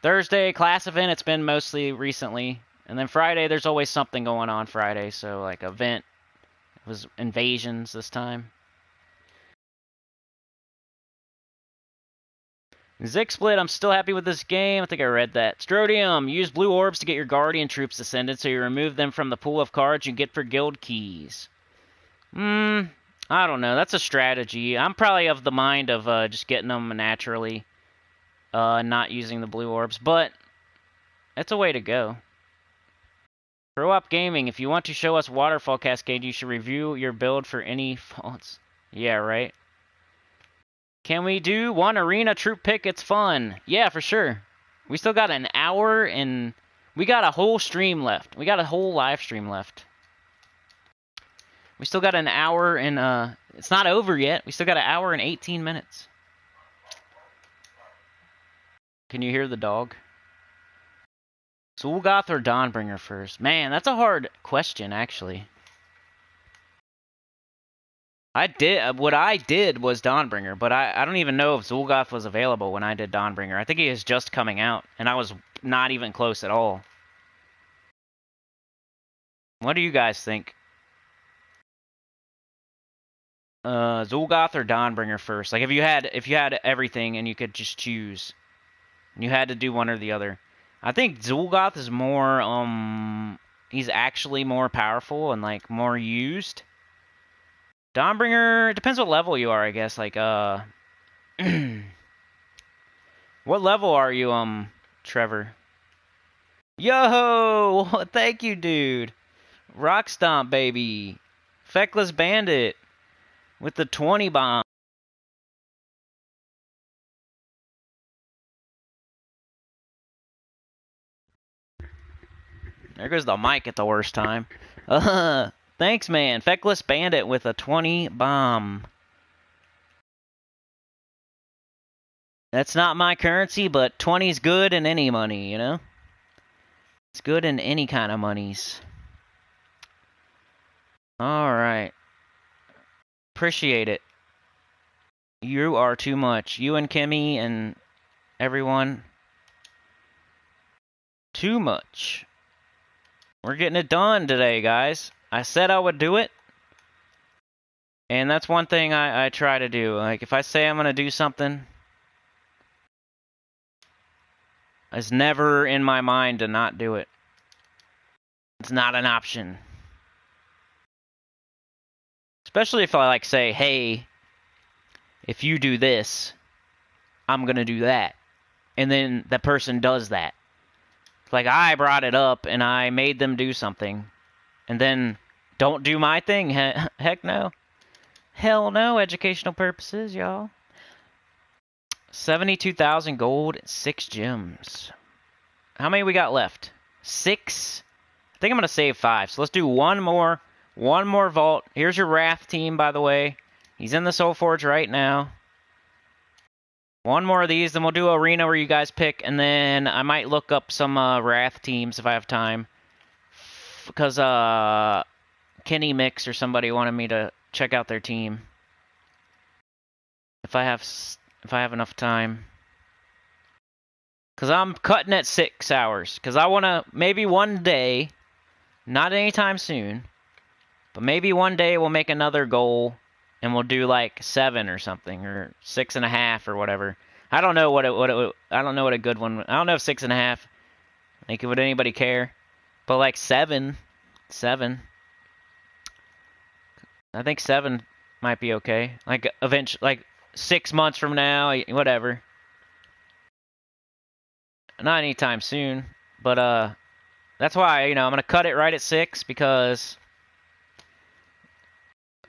Thursday, class event, it's been mostly recently. And then Friday, there's always something going on Friday. So, like, event. It was invasions this time. Zixsplit, I'm still happy with this game. I think I read that. Strodium, use blue orbs to get your guardian troops ascended, so you remove them from the pool of cards you get for guild keys. I don't know. That's a strategy. I'm probably of the mind of just getting them naturally. Not using the blue orbs. But, it's a way to go. Pro Op Gaming, if you want to show us Waterfall Cascade, you should review your build for any faults. Yeah, right? Can we do one arena troop pick? It's fun. Yeah, for sure. We still got an hour and... We got a whole stream left. We got a whole live stream left. We still got an hour and... It's not over yet. We still got an hour and 18 minutes. Can you hear the dog? Zul'Goth or Dawnbringer first? Man, that's a hard question, actually. What I did was Dawnbringer, but I don't even know if Zul'Goth was available when I did Dawnbringer. I think he is just coming out, and I was not even close at all. What do you guys think? Zul'Goth or Dawnbringer first? Like, if you had everything and you could just choose, and you had to do one or the other. I think Zul'Goth is more, he's actually more powerful and, like, more used. Dawnbringer, it depends what level you are, I guess. Like, what level are you, Trevor? Yo! Thank you, dude. Rock Stomp, baby. Feckless Bandit with the 20 bomb. There goes the mic at the worst time. Thanks, man. Feckless Bandit with a 20 bomb. That's not my currency, but 20's good in any money, you know? It's good in any kind of monies. Alright. Appreciate it. You are too much. You and Kimmy and everyone. Too much. We're getting it done today, guys. I said I would do it. And that's one thing I try to do. Like, if I say I'm going to do something, it's never in my mind to not do it. It's not an option. Especially if I, like, say, hey, if you do this, I'm going to do that. And then the person does that. Like, I brought it up and I made them do something. And then don't do my thing? Heck no. Hell no, educational purposes, y'all. 72,000 gold, 6 gems. How many we got left? 6? I think I'm going to save 5. So let's do one more vault. Here's your Wrath team, by the way. He's in the Soul Forge right now. One more of these, then we'll do Arena where you guys pick, and then I might look up some Wrath teams if I have time. Because Kenny Mix or somebody wanted me to check out their team. If I have enough time. Because I'm cutting at 6 hours. Because I want to, maybe one day, not anytime soon, but maybe one day we'll make another goal and we'll do like 7 or something, or 6.5 or whatever. I don't know what I don't know what a good one. I don't know if 6.5. Like, would anybody care? But like 7. I think 7 might be okay. Like eventually, like 6 months from now, whatever. Not anytime soon, but that's why, I'm gonna cut it right at 6 because.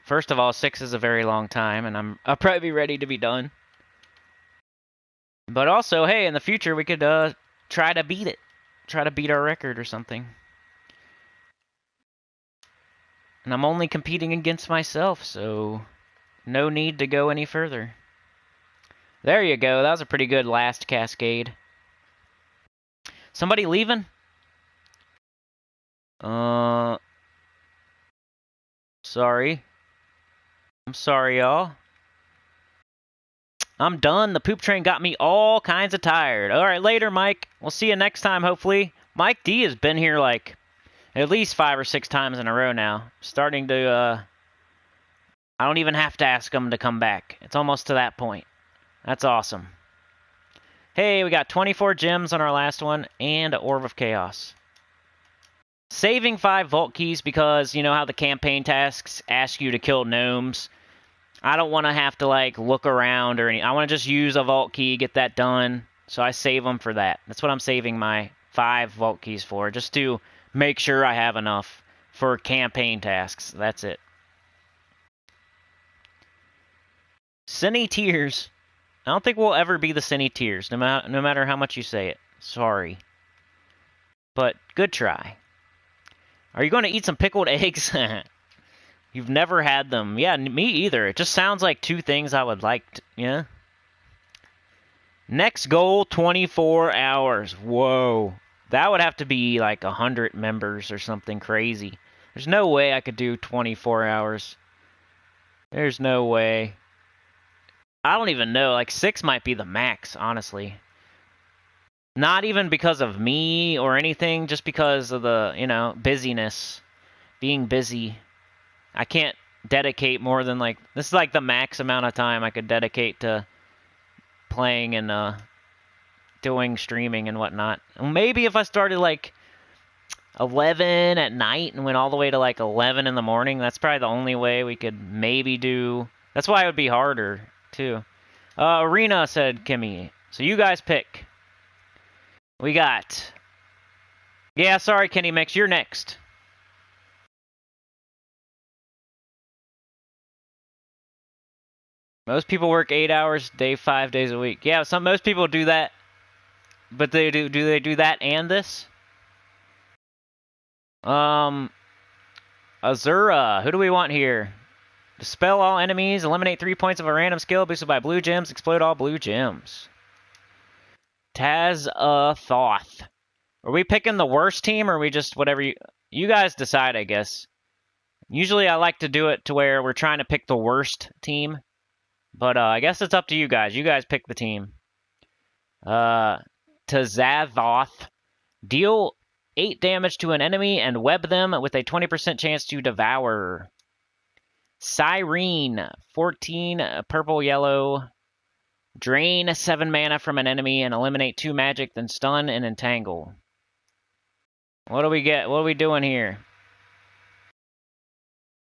First of all, 6 is a very long time, and I'll probably be ready to be done. But also, hey, in the future, we could try to beat it. Try to beat our record or something. And I'm only competing against myself, so no need to go any further. There you go. That was a pretty good last cascade. Somebody leaving? Sorry. I'm sorry, y'all. I'm done. The poop train got me all kinds of tired. Alright, later, Mike. We'll see you next time, hopefully. Mike D has been here, like, at least 5 or 6 times in a row now. Starting to, I don't even have to ask him to come back. It's almost to that point. That's awesome. Hey, we got 24 gems on our last one, and Orb of Chaos. Saving 5 vault keys because, you know how the campaign tasks ask you to kill gnomes? I don't want to have to, like, look around or anything. I want to just use a vault key, get that done. So I save them for that. That's what I'm saving my 5 vault keys for. Just to make sure I have enough for campaign tasks. That's it. Sinny Tears. I don't think we'll ever be the Sinny Tears, no matter how much you say it. Sorry. But good try. Are you going to eat some pickled eggs? You've never had them. Yeah, me either. It just sounds like 2 things I would like to, yeah. Next goal, 24 hours. Whoa. That would have to be like 100 members or something crazy. There's no way I could do 24 hours. There's no way. I don't even know. Like, 6 might be the max, honestly. Not even because of me or anything, just because of the, busyness. Being busy. I can't dedicate more than, like, this is like the max amount of time I could dedicate to playing and doing streaming and whatnot. Maybe if I started, like, 11 at night and went all the way to, like, 11 in the morning, that's probably the only way we could maybe do. That's why it would be harder, too. Arena, said Kimmy. So you guys pick. We got... Yeah, sorry, Kenny Mix, you're next. Most people work 8 hours a day, 5 days a week. Yeah, most people do that. But do they do that and this? Azura, who do we want here? Dispel all enemies, eliminate 3 points of a random skill boosted by blue gems, explode all blue gems. Taz Thoth. Are we picking the worst team, or are we just whatever you guys decide, I guess. Usually I like to do it to where we're trying to pick the worst team. But I guess it's up to you guys. You guys pick the team. To Zavoth. Deal 8 damage to an enemy and web them with a 20% chance to devour. Cyrene. 14 purple yellow. Drain 7 mana from an enemy and eliminate 2 magic, then stun and entangle. What do we get? What are we doing here?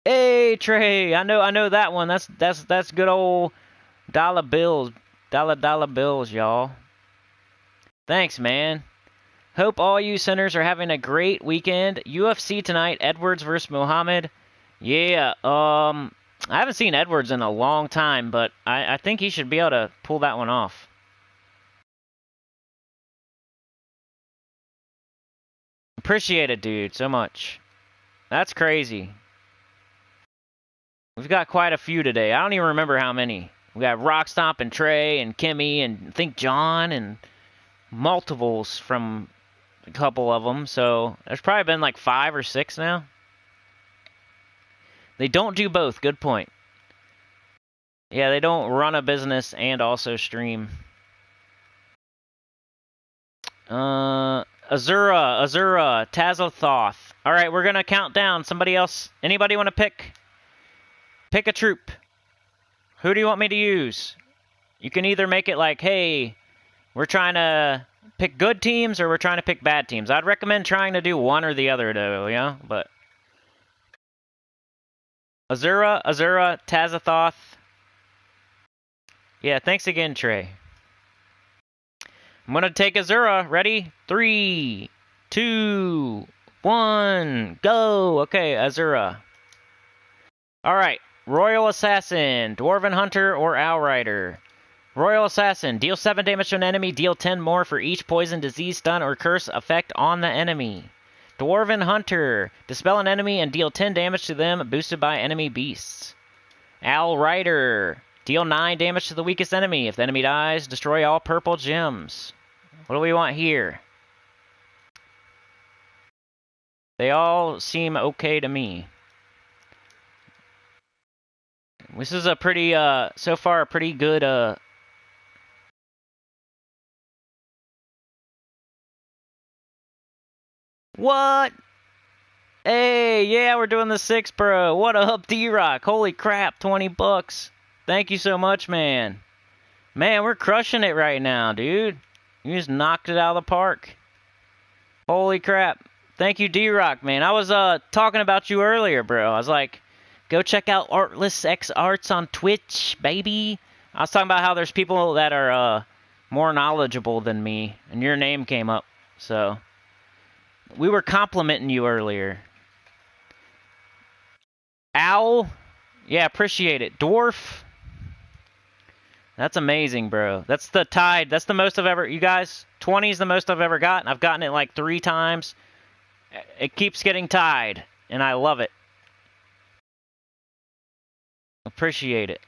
Hey Trey, I know that one. That's good old dollar bills. Dollar bills, y'all. Thanks, man. Hope all you sinners are having a great weekend. UFC tonight, Edwards versus Muhammad. Yeah, I haven't seen Edwards in a long time, but I think he should be able to pull that one off. Appreciate it, dude, so much. That's crazy. We've got quite a few today. I don't even remember how many. We got Rockstomp and Trey and Kimmy and I think John and multiples from a couple of them. So there's probably been like 5 or 6 now. They don't do both. Good point. Yeah, they don't run a business and also stream. Azura, Tazothoth. All right, we're going to count down. Somebody else. Anybody want to pick? Pick a troop. Who do you want me to use? You can either make it like, hey, we're trying to pick good teams or we're trying to pick bad teams. I'd recommend trying to do one or the other, though, yeah? But Azura, Tazothoth. Yeah, thanks again, Trey. I'm going to take Azura. Ready? 3, 2, 1, go. Okay, Azura. All right. Royal Assassin, Dwarven Hunter, or Outrider. Royal Assassin, deal 7 damage to an enemy, deal 10 more for each poison, disease, stun, or curse effect on the enemy. Dwarven Hunter, dispel an enemy and deal 10 damage to them, boosted by enemy beasts. Owl Rider, deal 9 damage to the weakest enemy. If the enemy dies, destroy all purple gems. What do we want here? They all seem okay to me. This is a pretty, so far, a pretty good, What? Hey, yeah, we're doing the 6, bro. What up, D-Rock? Holy crap, 20 bucks. Thank you so much, man. Man, we're crushing it right now, dude. You just knocked it out of the park. Holy crap. Thank you, D-Rock, man. I was, talking about you earlier, bro. I was like, go check out Artless X Arts on Twitch, baby. I was talking about how there's people that are, more knowledgeable than me, and your name came up, so... We were complimenting you earlier. Owl? Yeah, appreciate it. Dwarf? That's amazing, bro. That's the tied. That's the most I've ever... You guys, 20 is the most I've ever gotten. I've gotten it like 3 times. It keeps getting tied, and I love it. Appreciate it.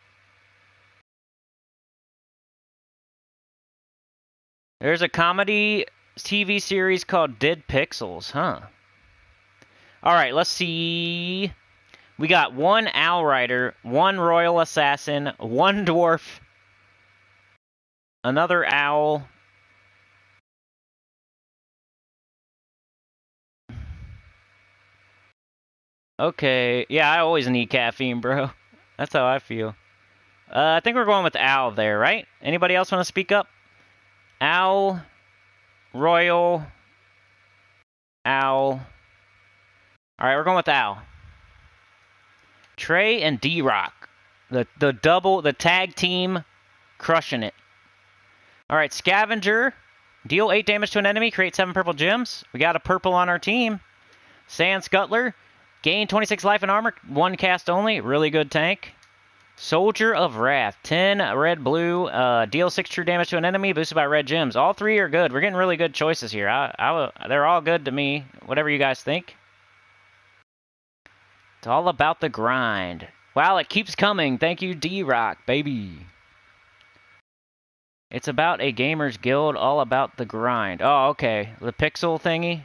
There's a comedy TV series called Dead Pixels, huh? Alright, let's see. We got 1 Owl Rider, 1 Royal Assassin, 1 Dwarf, another Owl. Okay, yeah, I always need caffeine, bro. That's how I feel. I think we're going with Owl there, right? Anybody else want to speak up? Owl, Royal, Owl. Alright, we're going with Owl. Trey and D-Rock. The double, the tag team, crushing it. Alright, Scavenger. Deal 8 damage to an enemy, create 7 purple gems. We got a purple on our team. Sand Scuttler. Gain 26 life and armor, 1 cast only. Really good tank. Soldier of Wrath. 10 red, blue. Deal 6 true damage to an enemy, boosted by red gems. All 3 are good. We're getting really good choices here. They're all good to me. Whatever you guys think. It's all about the grind. Wow, it keeps coming. Thank you, D-Rock, baby. It's about a gamer's guild, all about the grind. Oh, okay. The pixel thingy.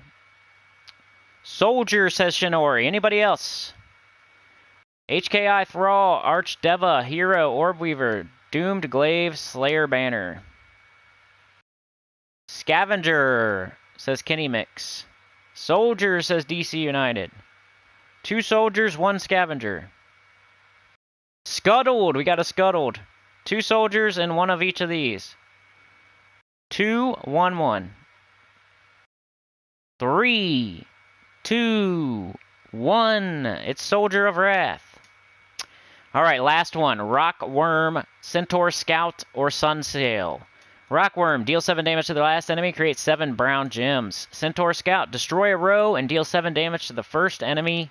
Soldier, says Shinori. Anybody else? HKI Thrall, Archdeva, Hero, Orbweaver, Doomed Glaive, Slayer Banner. Scavenger, says Kenny Mix. Soldier, says DC United. 2 soldiers, 1 scavenger. Scuttled, we got a scuttled. 2 soldiers and 1 of each of these. 2, 1, 1. 3, 2, 1. It's Soldier of Wrath. Alright, last one. Rockworm, Centaur Scout, or Sunsail. Rockworm, deal 7 damage to the last enemy, create 7 brown gems. Centaur Scout, destroy a row and deal 7 damage to the first enemy.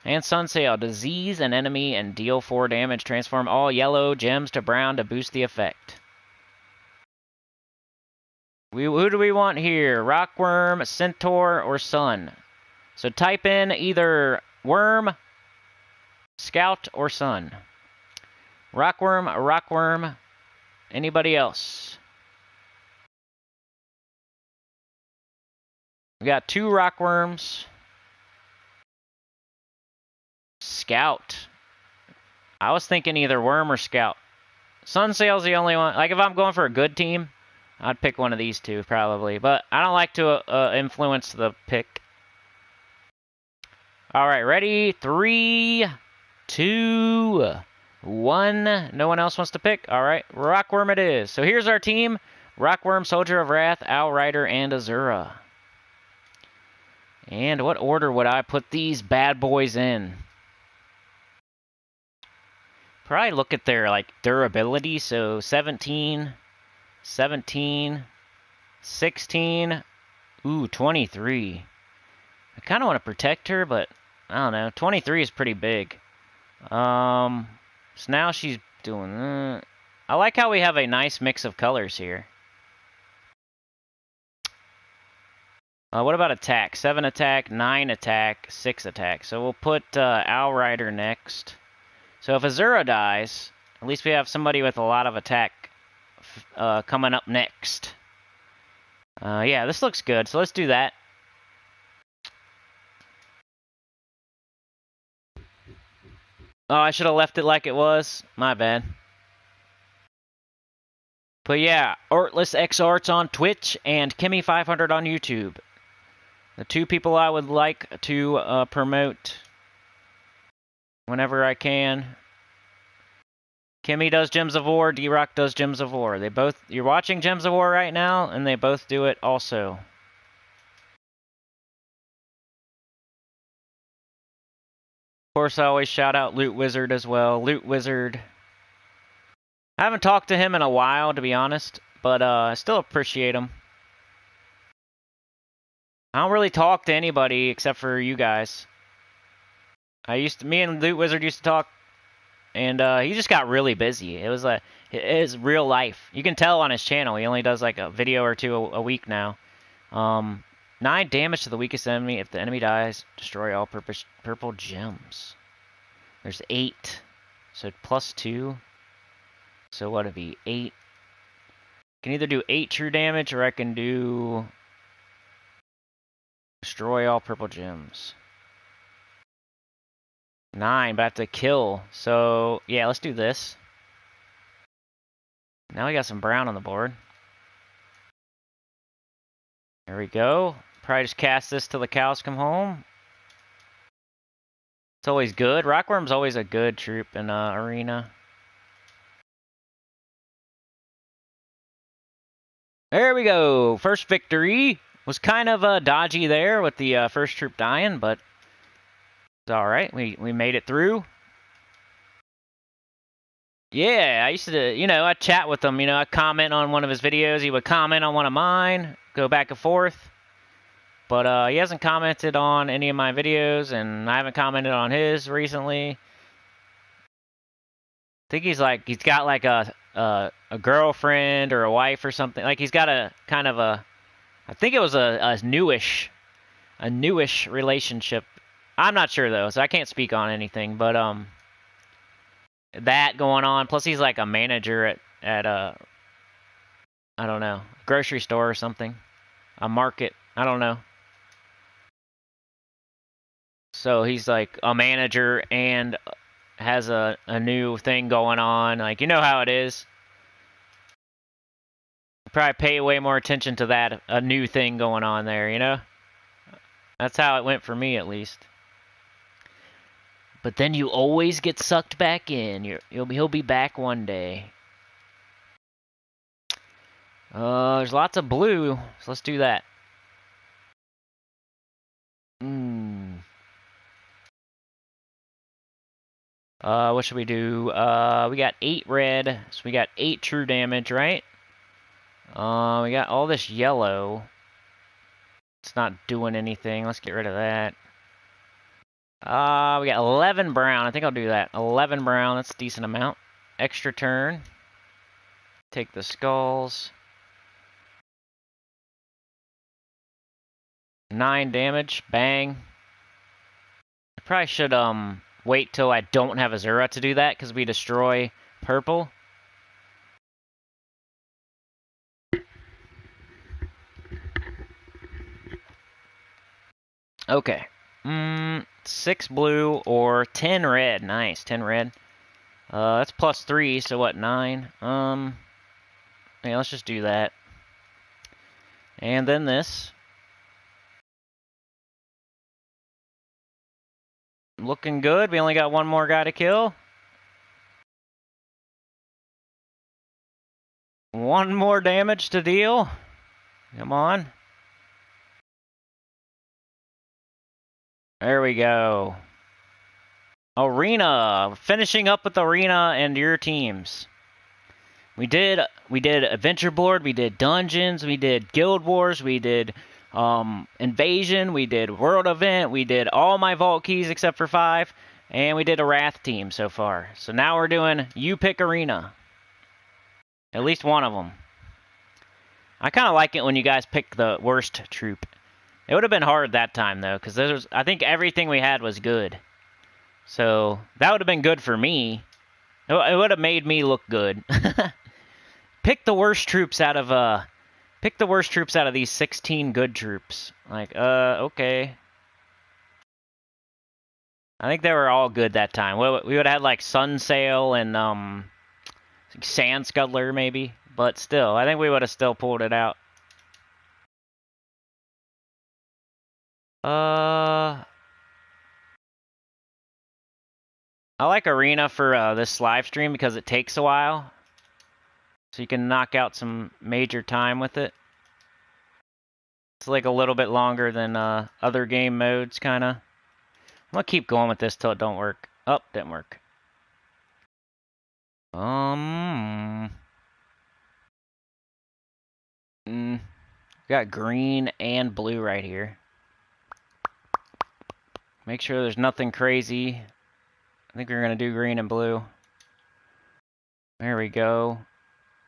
And Sunsail, disease an enemy and deal 4 damage. Transform all yellow gems to brown to boost the effect. Who do we want here? Rockworm, Centaur, or Sun? So type in either Worm, Scout, or Sun. Rockworm, Rockworm. Anybody else? We got 2 Rockworms. Scout. I was thinking either Worm or Scout. Sunsail's the only one. Like, if I'm going for a good team, I'd pick one of these 2, probably. But I don't like to influence the pick. Alright, ready? 3, 2, 1. No one else wants to pick? Alright, Rockworm it is. So here's our team. Rockworm, Soldier of Wrath, Outrider, and Azura. And what order would I put these bad boys in? Probably look at their, like, durability. So 17, 17, 16, ooh, 23. I kind of want to protect her, but I don't know. 23 is pretty big. So now she's doing that. I like how we have a nice mix of colors here. What about attack? 7 attack, 9 attack, 6 attack. So we'll put Outrider next. So if Azura dies, at least we have somebody with a lot of attack coming up next. Yeah, this looks good. So let's do that. Oh, I should have left it like it was. My bad. But yeah, Artless X Arts on Twitch and Kimmy500 on YouTube. The 2 people I would like to promote whenever I can. Kimmy does Gems of War, D-Rock does Gems of War. You're watching Gems of War right now, and they both do it also. Of course, I always shout out Loot Wizard as well. Loot Wizard. I haven't talked to him in a while, to be honest, but I still appreciate him. I don't really talk to anybody except for you guys. Me and Loot Wizard used to talk, and he just got really busy. It was his real life. You can tell on his channel. He only does like a video or 2 a week now. 9 damage to the weakest enemy. If the enemy dies, destroy all purple gems. There's 8. So +2. So what would it be? 8. I can either do 8 true damage or I can do destroy all purple gems. 9, but I have to kill. So yeah, let's do this. Now we got some brown on the board. There we go. Probably just cast this till the cows come home. It's always good. Rockworm's always a good troop in Arena. There we go. First victory. Was kind of dodgy there with the first troop dying, but it's alright. We made it through. Yeah, I used to, I'd chat with him. I'd comment on one of his videos. He would comment on one of mine. Go back and forth. But he hasn't commented on any of my videos, and I haven't commented on his recently. I think he's got like a girlfriend or a wife or something. Like he's got a kind of a, I think it was a newish relationship. I'm not sure though, so I can't speak on anything. But that going on. Plus he's like a manager at I don't know, grocery store or something, a market. I don't know. So he's like a manager and has a new thing going on. Like, you know how it is. Probably pay way more attention to that, a new thing going on there, you know? That's how it went for me, at least. But then you always get sucked back in. He'll be back one day. There's lots of blue, so let's do that. What should we do? We got 8 red, so we got 8 true damage, right? We got all this yellow. It's not doing anything. Let's get rid of that. We got 11 brown. I think I'll do that. 11 brown, that's a decent amount. Extra turn. Take the skulls. 9 damage. Bang. I probably should wait till I don't have Azura to do that, because we destroy purple. Okay. 6 blue or 10 red. Nice, 10 red. That's +3, so what, 9? Yeah, let's just do that. And then this. Looking good. We only got one more guy to kill. One more damage to deal. Come on. There we go. Arena. Finishing up with Arena and your teams. We did Adventure Board, we did Dungeons, we did Guild Wars, we did Invasion, we did World Event, we did all my Vault Keys except for 5, and we did a Wrath team so far. So now we're doing You Pick Arena. At least one of them. I kind of like it when you guys pick the worst troop. It would have been hard that time, though, because I think everything we had was good. So that would have been good for me. It would have made me look good. Pick the worst troops out of these 16 good troops. Like, okay. I think they were all good that time. We would have had like Sunsail and Sand Scuttler maybe, but still, I think we would have still pulled it out. I like Arena for this live stream because it takes a while, so you can knock out some major time with it. It's like a little bit longer than other game modes, kind of. I'm gonna keep going with this till it don't work. Oh, didn't work. Got green and blue right here. Make sure there's nothing crazy. I think we're gonna do green and blue. There we go.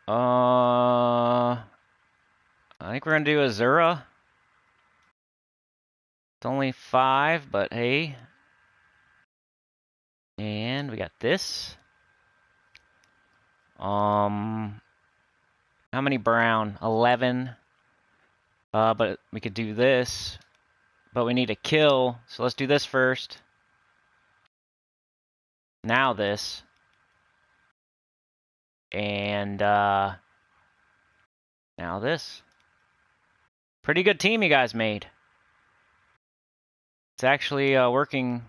I think we're gonna do Azura. It's only 5, but hey. And we got this. How many brown? 11. But we could do this. But we need a kill, so let's do this first. Now this. And now this. Pretty good team you guys made. It's actually working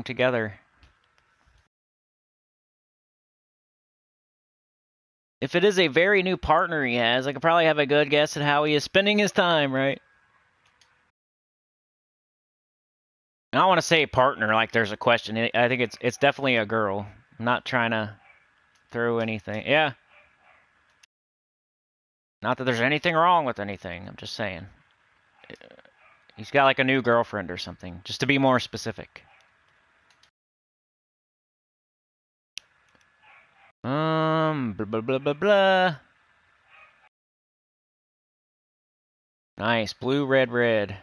together. If it is a very new partner he has, I could probably have a good guess at how he is spending his time, right? I don't want to say partner like there's a question. I think it's definitely a girl. I'm not trying to throw anything. Yeah. Not that there's anything wrong with anything. I'm just saying. He's got like a new girlfriend or something, just to be more specific. Blah, blah, blah, blah, blah. Nice. Blue, red, red.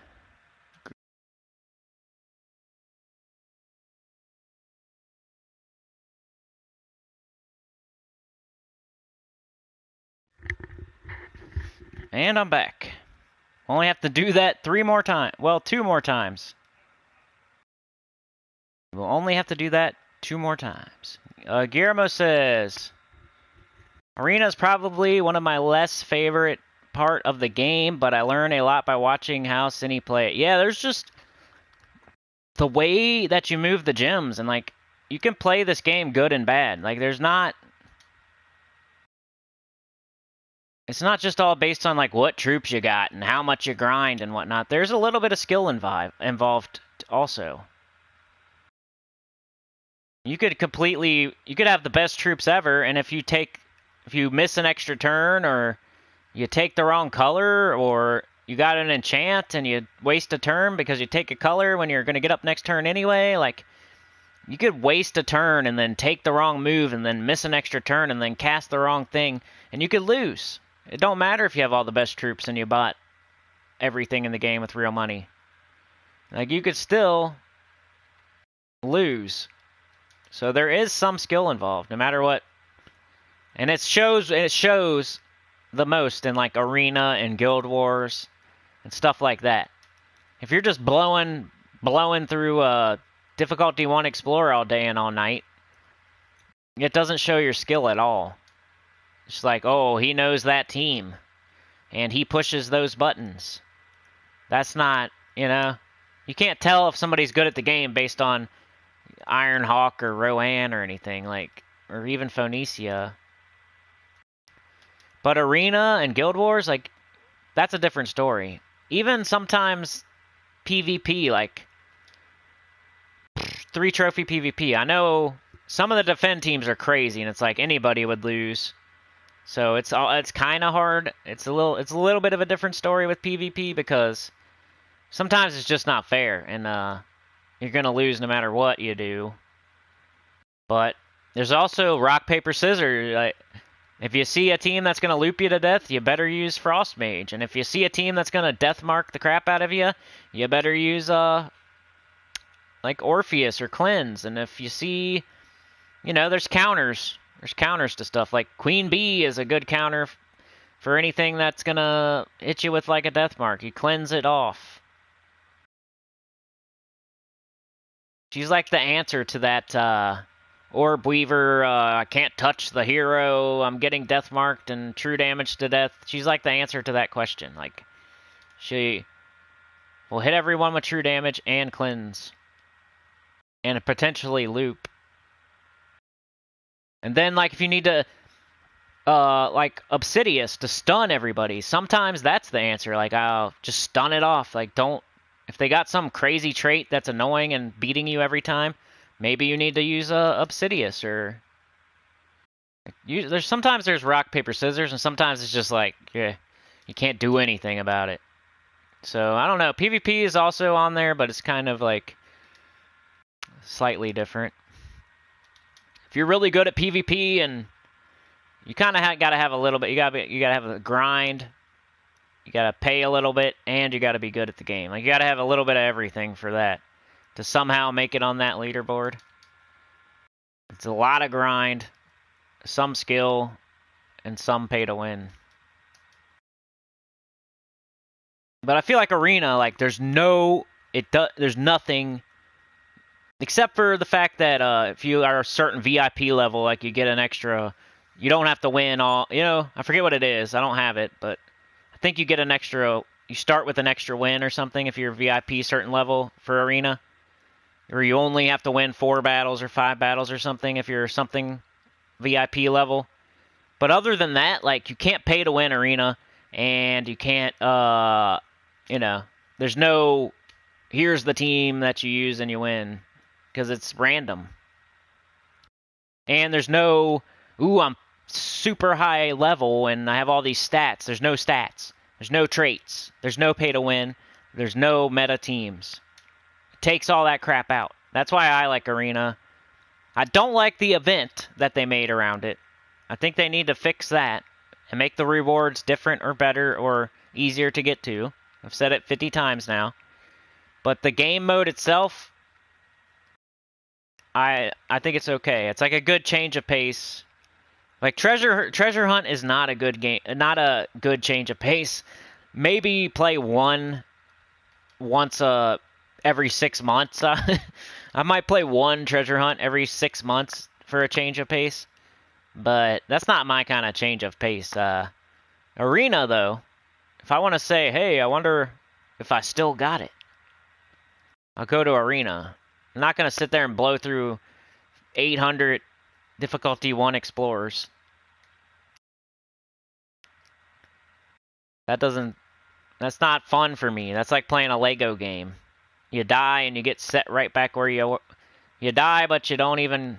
And I'm back. Only have to do that 3 more times. Well, 2 more times. We'll only have to do that 2 more times. Guillermo says, Arena is probably one of my less favorite part of the game, but I learn a lot by watching how Sinny play it. Yeah, there's just the way that you move the gems, and like you can play this game good and bad. Like there's not, it's not just all based on like what troops you got and how much you grind and whatnot. There's a little bit of skill involved also. You could have the best troops ever, and if you miss an extra turn, or you take the wrong color, or you got an enchant and you waste a turn because you take a color when you're going to get up next turn anyway, like, you could waste a turn and then take the wrong move and then miss an extra turn and then cast the wrong thing, and you could lose. It don't matter if you have all the best troops and you bought everything in the game with real money. Like, you could still lose. So there is some skill involved, no matter what. And it shows the most in like Arena and Guild Wars and stuff like that. If you're just blowing through difficulty 1 Explorer all day and all night, it doesn't show your skill at all. It's like, oh, he knows that team, and he pushes those buttons. That's not, you can't tell if somebody's good at the game based on Ironhawk or Rowan or anything, like, or even Phoenicia. But Arena and Guild Wars, like, that's a different story. Even sometimes PvP, like 3 trophy PvP. I know some of the defend teams are crazy, and it's like anybody would lose. So it's kind of hard. It's a little bit of a different story with PvP, because sometimes it's just not fair, and you're gonna lose no matter what you do. But there's also rock paper scissors. Like, if you see a team that's gonna loop you to death, you better use Frost Mage. And if you see a team that's gonna death mark the crap out of you, you better use like Orpheus or Cleanse. And if you see, there's counters. There's counters to stuff. Like Queen Bee is a good counter for anything that's gonna hit you with like a death mark. You cleanse it off. She's like the answer to that Orb Weaver, I can't touch the hero, I'm getting death marked and true damage to death. She's like the answer to that question. Like, she will hit everyone with true damage and cleanse. And potentially loop. And then, like, if you need to, like, Obsidius to stun everybody, sometimes that's the answer. Like, I'll just stun it off. Like, if they got some crazy trait that's annoying and beating you every time, maybe you need to use Obsidius, or sometimes there's rock paper scissors, and sometimes it's just like, yeah, you can't do anything about it. So I don't know. PvP is also on there, but it's kind of like slightly different. If you're really good at PvP, and you kind of got to have a little bit, you got to have a grind. You got to pay a little bit, and you got to be good at the game. Like, you got to have a little bit of everything for that to somehow make it on that leaderboard. It's a lot of grind, some skill, and some pay to win. But I feel like Arena, like, there's nothing except for the fact that if you are a certain VIP level, like, you get an extra, you don't have to win all, I forget what it is. I don't have it, but I think you get an extra, you start with an extra win or something if you're VIP certain level for Arena. Or you only have to win 4 battles or 5 battles or something if you're something VIP level. But other than that, like, you can't pay to win Arena, and you can't, there's no, here's the team that you use and you win, because it's random. And there's no, I'm super high level and I have all these stats. There's no stats. There's no traits. There's no pay to win. There's no meta teams. It takes all that crap out. That's why I like Arena. I don't like the event that they made around it. I think they need to fix that and make the rewards different or better or easier to get to. I've said it 50 times now. But the game mode itself, I think it's okay. It's like a good change of pace. Like treasure hunt is not a good game, not a good change of pace. Maybe play one once every 6 months. I might play one treasure hunt every 6 months for a change of pace, but that's not my kind of change of pace. Arena though, if I want to say, hey, I wonder if I still got it, I'll go to Arena. I'm not gonna sit there and blow through 800 difficulty 1 explorers. That's not fun for me. That's like playing a Lego game. You die and you get set right back where you die, but you don't even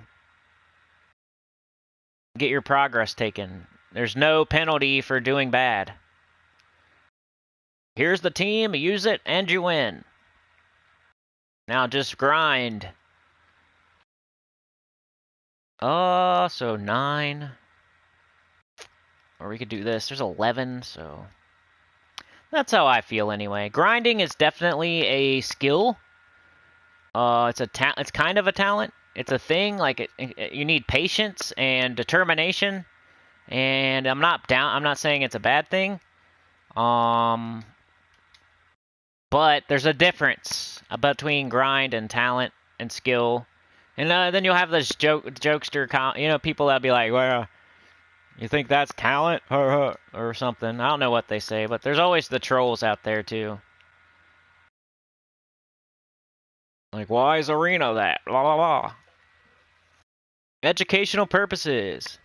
get your progress taken. There's no penalty for doing bad. Here's the team, use it, and you win. Now just grind. So 9. Or we could do this. There's 11, so... That's how I feel anyway. Grinding is definitely a skill. It's kind of a talent. It's a thing. Like you need patience and determination. And I'm not saying it's a bad thing. But there's a difference between grind and talent and skill. And then you'll have this jokester, people that'll be like, well, you think that's talent? Or something. I don't know what they say, but there's always the trolls out there, too. Like, why is Arena that? Blah, blah, blah. Educational purposes.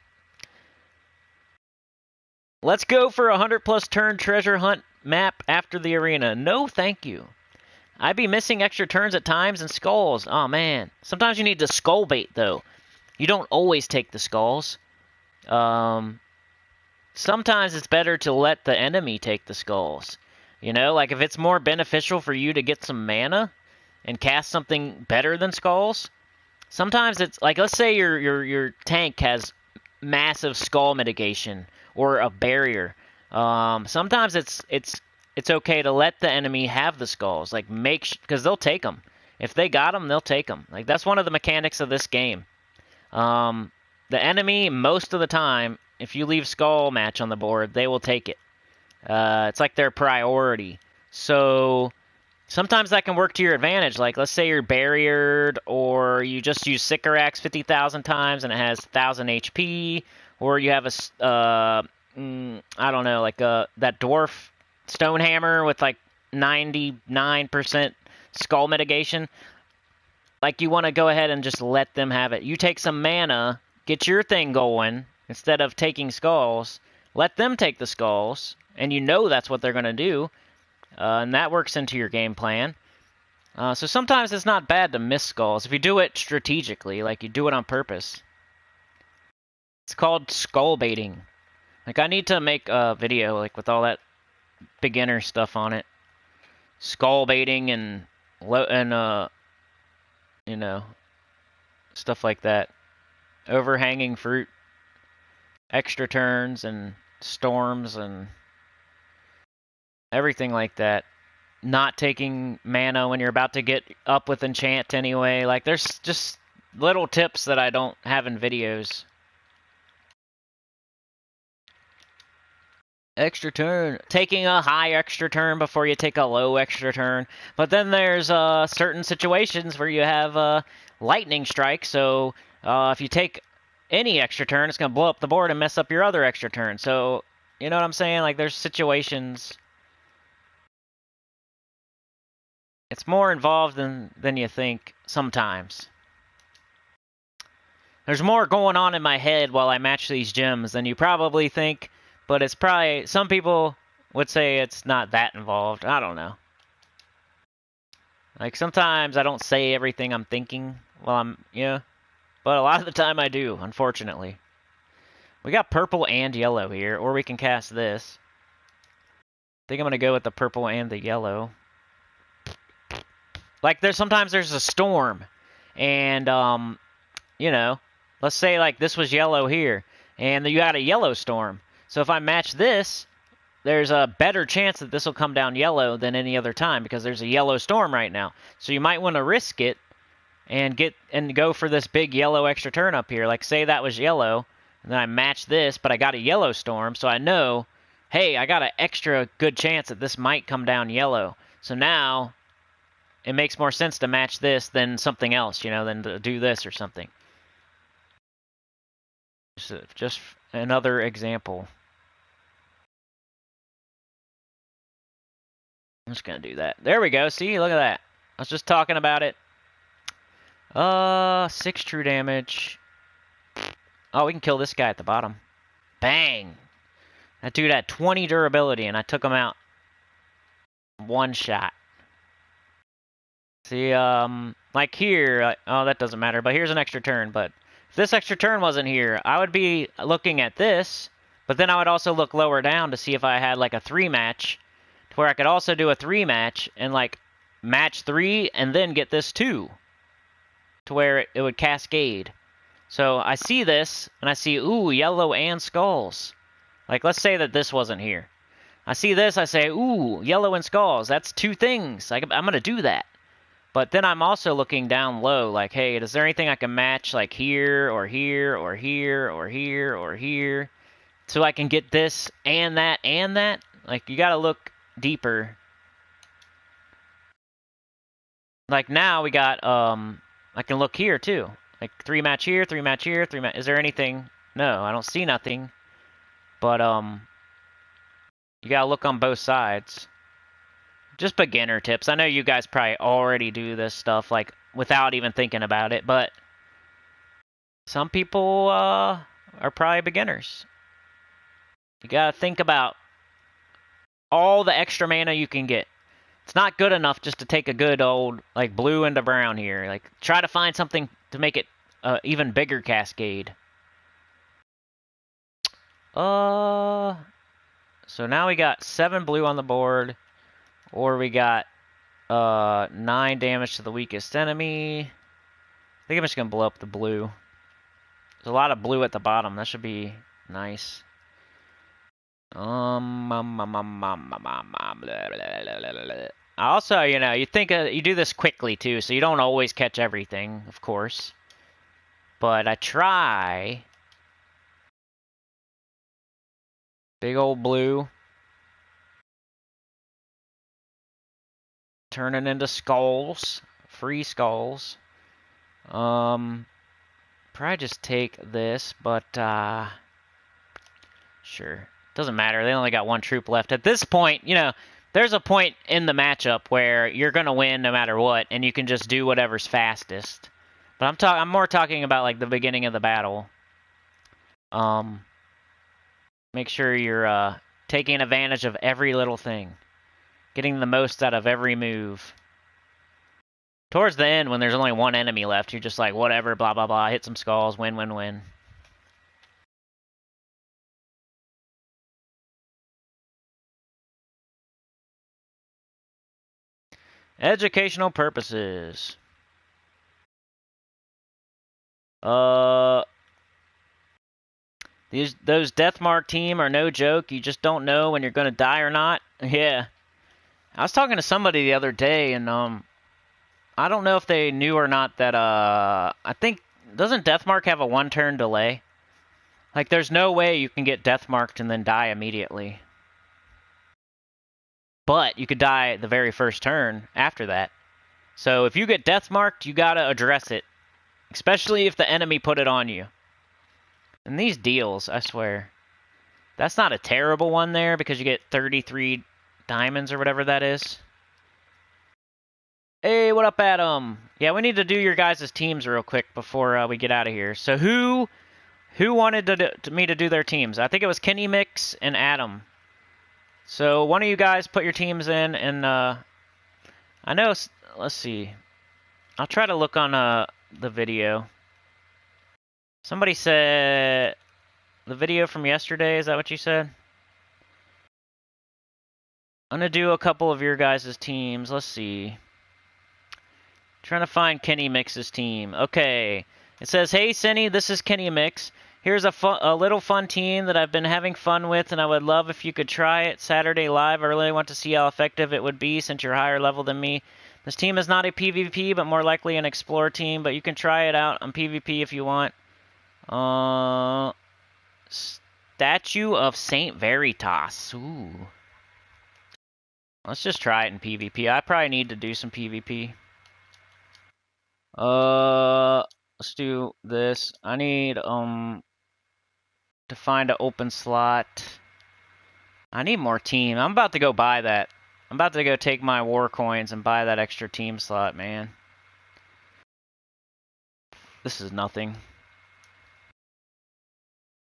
Let's go for a 100+ turn treasure hunt map after the arena. No, thank you. I'd be missing extra turns at times and skulls. Oh, man. Sometimes you need to skull bait, though. You don't always take the skulls. Sometimes it's better to let the enemy take the skulls. Like if it's more beneficial for you to get some mana and cast something better than skulls. Sometimes it's like, let's say your tank has massive skull mitigation or a barrier. Sometimes it's okay to let the enemy have the skulls, like because they'll take them. If they got them, they'll take them. Like that's one of the mechanics of this game. The enemy, most of the time, if you leave skull match on the board, they will take it. It's like their priority. So sometimes that can work to your advantage. Like let's say you're barriered, or you just use Sycorax 50,000 times and it has 1,000 HP, or you have I don't know, like that dwarf stone hammer with like 99% skull mitigation. Like you want to go ahead and just let them have it. You take some mana, get your thing going instead of taking skulls. Let them take the skulls, and that's what they're going to do, and that works into your game plan. So sometimes it's not bad to miss skulls if you do it strategically, like you do it on purpose. It's called skull baiting. Like I need to make a video like with all that beginner stuff on it. Skull baiting and stuff like that. Overhanging fruit, extra turns and storms and everything like that. Not taking mana when you're about to get up with enchant anyway. Like there's just little tips that I don't have in videos. Extra turn. Taking a high extra turn before you take a low extra turn. But then there's certain situations where you have lightning strike. So if you take any extra turn, it's going to blow up the board and mess up your other extra turn. So, you know what I'm saying? Like there's situations. It's more involved than you think sometimes. There's more going on in my head while I match these gems than you probably think. But it's probably, some people would say it's not that involved. I don't know. Like sometimes I don't say everything I'm thinking while but a lot of the time I do, unfortunately. We got purple and yellow here, or we can cast this. I think I'm going to go with the purple and the yellow. Like sometimes there's a storm, and let's say like this was yellow here, and you got a yellow storm. So if I match this, there's a better chance that this will come down yellow than any other time because there's a yellow storm right now. So you might want to risk it and go for this big yellow extra turn up here. Like say that was yellow, And then I match this, but I got a yellow storm, so I know, hey, I got an extra good chance that this might come down yellow. So now it makes more sense to match this than something else, you know, than to do this or something. Just another example. I'm just going to do that. There we go. See, look at that. I was just talking about it. 6 true damage. Oh, we can kill this guy at the bottom. Bang! That dude had 20 durability, and I took him out. One shot. See, like here, oh, that doesn't matter, but here's an extra turn. But if this extra turn wasn't here, I would be looking at this, but then I would also look lower down to see if I had, like, a 3-match, to where I could also do a 3-match, and, like, match 3, and then get this 2, to where it would cascade. So I see this, and I see, ooh, yellow and skulls. Like, let's say that this wasn't here. I see this, I say, ooh, yellow and skulls. That's 2 things. I'm going to do that. But then I'm also looking down low, like, hey, is there anything I can match, like here, or here, or here, or here, or here, so I can get this and that and that? Like, you gotta look deeper. Like, now we got, I can look here, too. Like, 3-match here, 3-match here, 3-match... Is there anything? No, I don't see nothing. But, you gotta look on both sides. Just beginner tips. I know you guys probably already do this stuff, like, without even thinking about it, but some people are probably beginners. You gotta think about all the extra mana you can get. It's not good enough just to take a good old, like, blue into brown here. Like, try to find something to make it even bigger cascade. So now we got 7 blue on the board. Or we got 9 damage to the weakest enemy. I think I'm just going to blow up the blue. There's a lot of blue at the bottom. That should be nice. Also, you know, you think you do this quickly, too, so you don't always catch everything, of course. But I try. Big old blue. Turning into skulls. Free skulls. Probably just take this, but, sure. Doesn't matter. They only got 1 troop left. At this point, you know, there's a point in the matchup where you're going to win no matter what, and you can just do whatever's fastest. But I'm more talking about, like, the beginning of the battle. Make sure you're, taking advantage of every little thing. Getting the most out of every move. Towards the end, when there's only 1 enemy left, you're just like, whatever, blah, blah, blah, hit some skulls, win, win, win. Educational purposes. Those Deathmark team are no joke. You just don't know when you're going to die or not. Yeah. I was talking to somebody the other day, and, I don't know if they knew or not that, I think, doesn't Deathmark have a 1-turn delay? Like, there's no way you can get Deathmarked and then die immediately. But you could die the very first turn after that. So if you get Deathmarked, you gotta address it. Especially if the enemy put it on you. And these deals, I swear. That's not a terrible one there, because you get 33 diamonds or whatever that is. Hey, what up, Adam? Yeah, we need to do your guys' teams real quick before we get out of here. So who wanted me to do their teams? I think it was Kenny Mix and Adam. So one of you guys put your teams in, and I know, let's see. I'll try to look on the video. Somebody said the video from yesterday, is that what you said? I'm going to do a couple of your guys' teams. Let's see. Trying to find Kenny Mix's team. Okay. It says, hey, Sinny, this is Kenny Mix. Here's a little fun team that I've been having fun with, and I would love if you could try it Saturday live. I really want to see how effective it would be since you're higher level than me. This team is not a PvP, but more likely an Explore team, but you can try it out on PvP if you want. Statue of Saint Veritas. Ooh. Let's just try it in PvP. I probably need to do some PvP. Let's do this. I need, to find an open slot. I need more team. I'm about to go buy that. I'm about to go take my war coins and buy that extra team slot, man. This is nothing.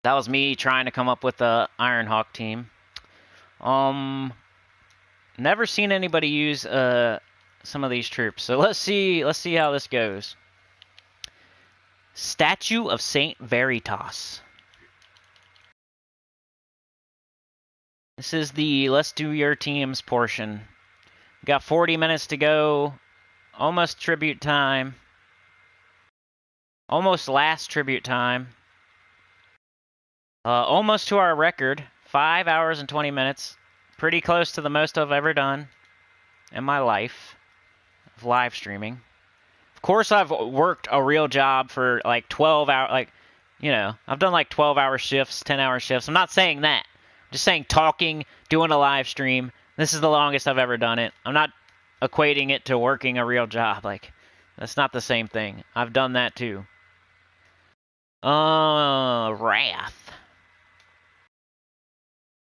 That was me trying to come up with the Ironhawk team. Never seen anybody use some of these troops. So let's see how this goes. Statue of Saint Veritas. This is the let's do your teams portion. Got 40 minutes to go. Almost tribute time. Almost last tribute time. Almost to our record. 5 hours and 20 minutes. Pretty close to the most I've ever done in my life of live streaming. Of course, I've worked a real job for like 12 hours. Like, you know, I've done like 12-hour shifts, 10-hour shifts. I'm not saying that. I'm just saying talking, doing a live stream. This is the longest I've ever done it. I'm not equating it to working a real job. Like, that's not the same thing. I've done that too. Wrath.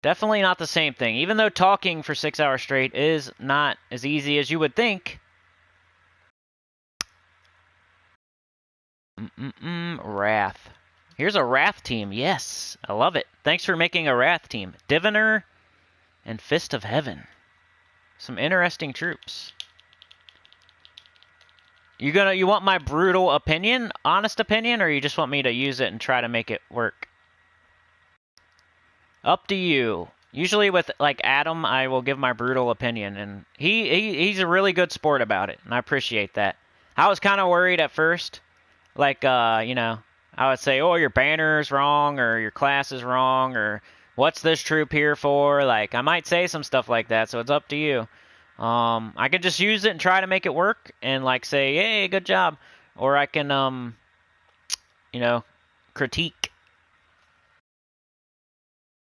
Definitely not the same thing. Even though talking for 6 hours straight is not as easy as you would think. Wrath. Here's a Wrath team. Yes, I love it. Thanks for making a Wrath team. Diviner and Fist of Heaven. Some interesting troops. You want my brutal opinion, honest opinion, or you just want me to use it and try to make it work? Up to you. Usually with like Adam, I will give my brutal opinion, and he's a really good sport about it, and I appreciate that. I was kind of worried at first, like you know, I would say, oh, your banner is wrong, or your class is wrong, or what's this troop here for? Like, I might say some stuff like that, so it's up to you. I could just use it and try to make it work, and like say, hey, good job, or I can you know, critique.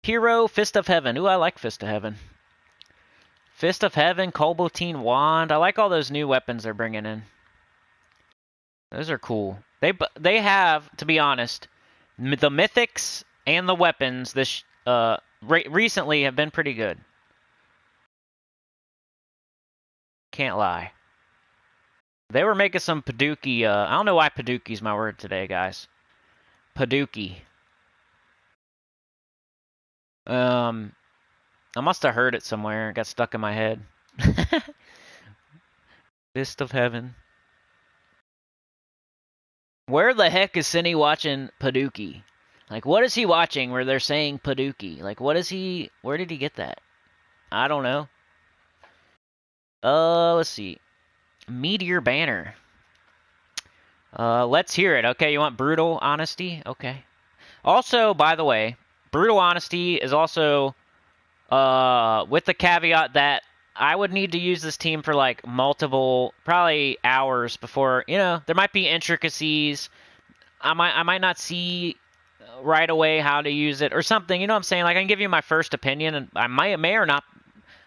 Hero, Fist of Heaven. Ooh, I like Fist of Heaven. Fist of Heaven, Koboltine Wand. I like all those new weapons they're bringing in. Those are cool. They have, to be honest, the mythics and the weapons this recently have been pretty good. Can't lie. They were making some Paduki. I don't know why Paduki's my word today, guys. Paduki. I must have heard it somewhere. It got stuck in my head. Fist of Heaven. Where the heck is Cinny watching Paduki? Like, what is he watching where they're saying Paduki? Like, what is he... Where did he get that? I don't know. Let's see. Meteor Banner. Let's hear it. Okay, you want brutal honesty? Okay. Also, by the way, brutal honesty is also... with the caveat that I would need to use this team for like multiple, probably hours before, you know, there might be intricacies. I might not see right away how to use it or something. You know what I'm saying? Like, I can give you my first opinion, and I may or not.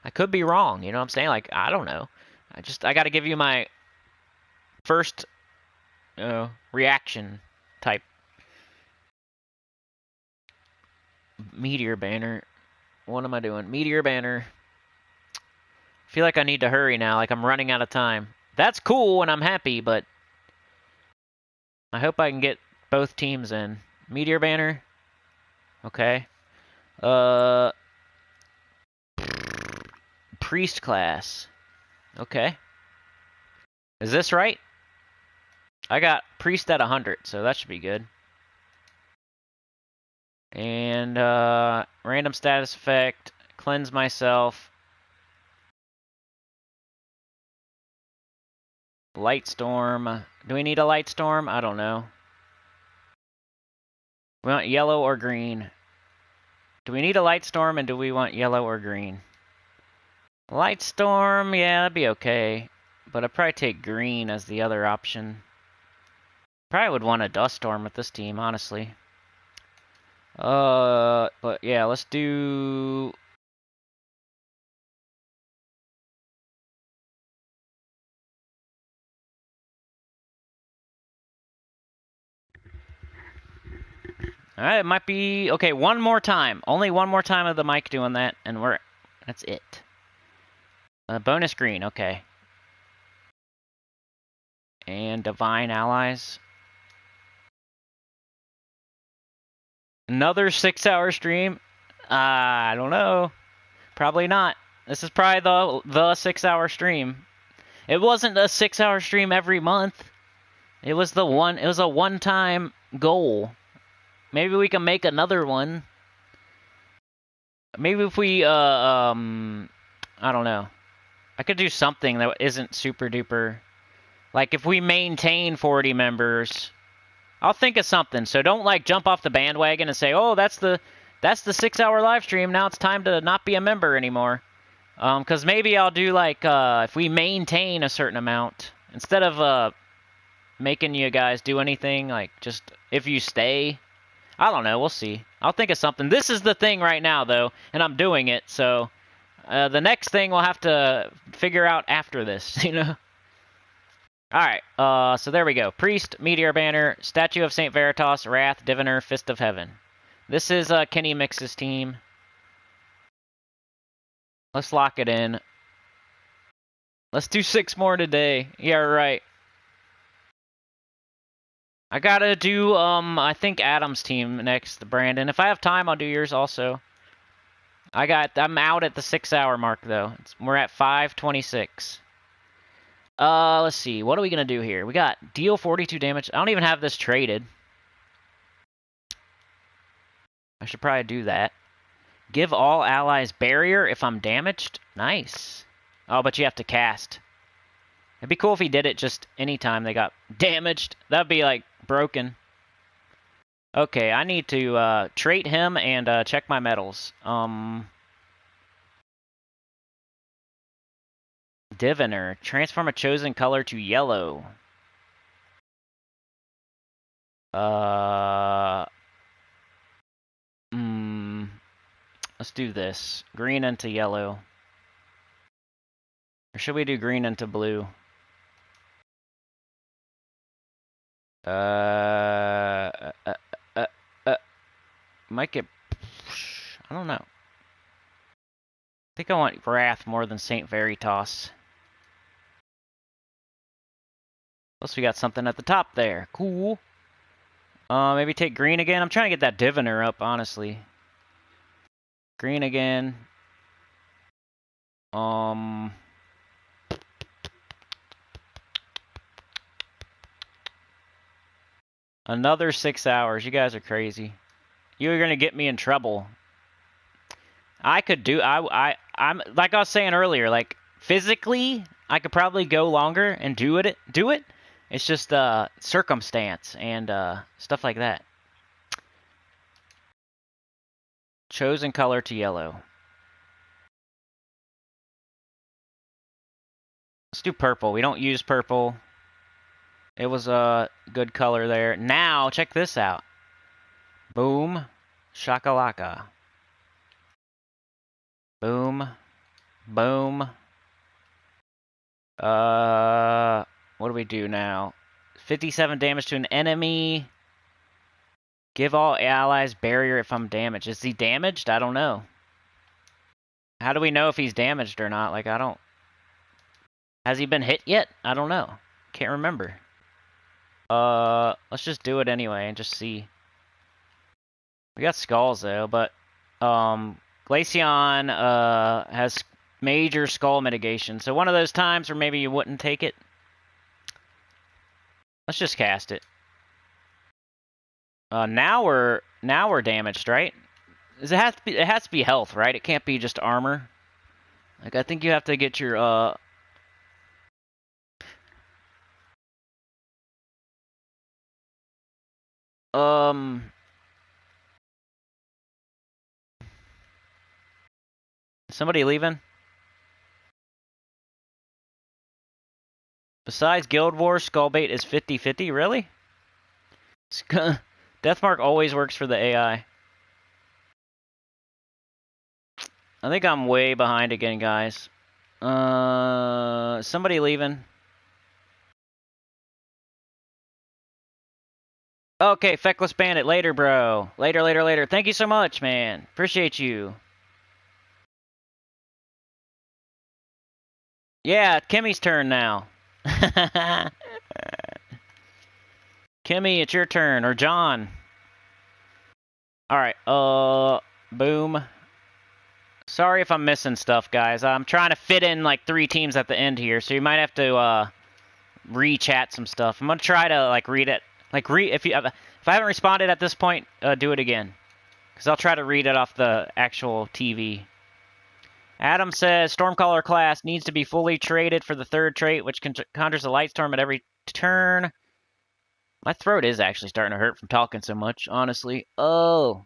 I could be wrong. You know what I'm saying? Like, I don't know. I got to give you my first reaction type. Meteor Banner. What am I doing? Meteor Banner. I feel like I need to hurry now, like I'm running out of time. That's cool and I'm happy, but I hope I can get both teams in. Meteor Banner. Okay. Priest class. Okay. Is this right? I got Priest at 100, so that should be good. And random status effect. Cleanse myself. Light Storm. Do we need a Light Storm? I don't know. We want yellow or green. Do we need a Light Storm, and do we want yellow or green? Light Storm, yeah, that'd be okay. But I'd probably take green as the other option. Probably would want a Dust Storm with this team, honestly. But yeah, let's do... Alright, it might be... Okay, one more time. Only one more time of the mic doing that, and we're... That's it. Bonus green, okay. And Divine Allies. Another 6-hour stream? I don't know. Probably not. This is probably the 6-hour stream. It wasn't a 6-hour stream every month. It was a one-time goal. Maybe we can make another one. Maybe if we I don't know. I could do something that isn't super duper. Like if we maintain 40 members, I'll think of something. So don't like jump off the bandwagon and say, "Oh, that's the 6-hour live stream. Now it's time to not be a member anymore." Because maybe I'll do like if we maintain a certain amount instead of making you guys do anything. Like just if you stay, I don't know. We'll see. I'll think of something. This is the thing right now though, and I'm doing it. So the next thing we'll have to figure out after this. You know. Alright, so there we go. Priest, Meteor Banner, Statue of St. Veritas, Wrath, Diviner, Fist of Heaven. This is Kenny Mix's team. Let's lock it in. Let's do 6 more today. Yeah, right. I gotta do, I think Adam's team next, Brandon. If I have time, I'll do yours also. I'm out at the 6-hour mark, though. We're at 5:26. Let's see. What are we gonna do here? We got deal 42 damage. I don't even have this traded. I should probably do that. Give all allies barrier if I'm damaged. Nice. Oh, but you have to cast. It'd be cool if he did it just anytime they got damaged. That'd be, like, broken. Okay, I need to trait him and check my medals. Diviner. Transform a chosen color to yellow. Let's do this. Green into yellow. Or should we do green into blue? Might get... I don't know. I think I want Wrath more than St. Veritas. Plus we got something at the top there. Cool. Maybe take green again. I'm trying to get that Diviner up, honestly. Green again. Another 6 hours. You guys are crazy. You're gonna get me in trouble. I could do... I'm like I was saying earlier, like, physically, I could probably go longer and do it. It's just circumstance and stuff like that. Chosen color to yellow. Let's do purple. We don't use purple. It was a good color there. Now, check this out. Boom. Shakalaka. Boom. Boom. What do we do now? 57 damage to an enemy. Give all allies barrier if I'm damaged. Is he damaged? I don't know. How do we know if he's damaged or not? Like, I don't... Has he been hit yet? I don't know. Can't remember. Let's just do it anyway and just see. We got skulls though, but Glaceon has major skull mitigation. So one of those times where maybe you wouldn't take it. Let's just cast it. Now we're damaged, right? It has to be health, right? It can't be just armor. Like I think you have to get your somebody leaving? Besides Guild Wars, Skullbait is 50-50, really? Deathmark always works for the AI. I think I'm way behind again, guys. Somebody leaving? Okay, Feckless Bandit. Later, bro. Later, later, later. Thank you so much, man. Appreciate you. Yeah, Kimmy's turn now. Kimmy, it's your turn. Or John. Alright, boom. Sorry if I'm missing stuff, guys. I'm trying to fit in like 3 teams at the end here, so you might have to, re-chat some stuff. I'm gonna try to, like, read it. Like, if I haven't responded at this point, do it again. Because I'll try to read it off the actual TV. Adam says, Stormcaller class needs to be fully traded for the 3rd trait, which conjures a light storm at every turn. My throat is actually starting to hurt from talking so much, honestly. Oh.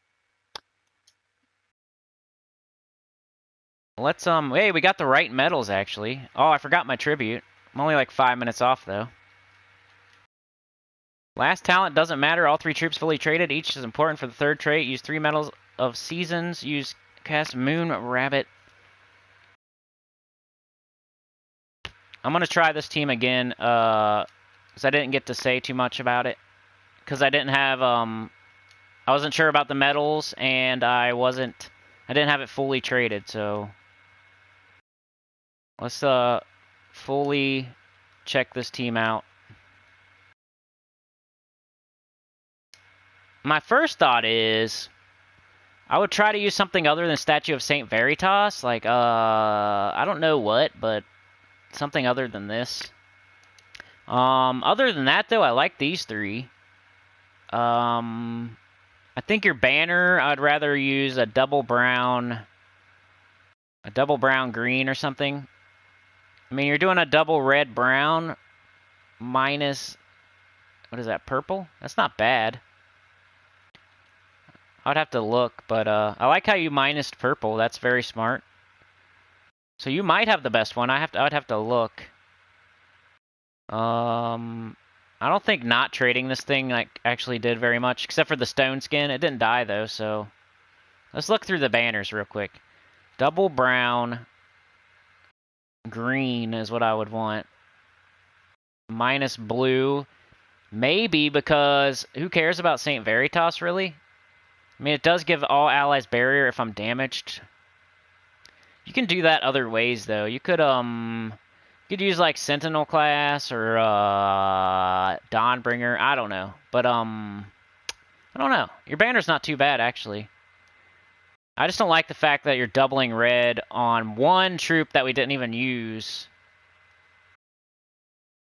Let's, hey, we got the right medals, actually. Oh, I forgot my tribute. I'm only like 5 minutes off, though. Last talent doesn't matter. All 3 troops fully traded. Each is important for the 3rd trait. Use 3 medals of seasons. Use cast Moon Rabbit. I'm going to try this team again, because I didn't get to say too much about it. Because I didn't have, I wasn't sure about the medals, and I didn't have it fully traded, so... Let's, fully check this team out. My first thought is... I would try to use something other than Statue of Saint Veritas. Like, I don't know what, but something other than this. Other than that, though, I like these 3. I think your banner, I'd rather use a double brown green or something. I mean, you're doing a double red brown minus, what is that, purple? That's not bad. I'd have to look, but I like how you minused purple. That's very smart. So you might have the best one. I'd have to look. I don't think not trading this thing like actually did very much, except for the stone skin. It didn't die though, so let's look through the banners real quick. Double brown green is what I would want. Minus blue. Maybe because who cares about Saint Veritas, really? I mean, it does give all allies barrier if I'm damaged. You can do that other ways, though. You could use, like, Sentinel class or, Dawnbringer. I don't know. But, I don't know. Your banner's not too bad, actually. I just don't like the fact that you're doubling red on one troop that we didn't even use.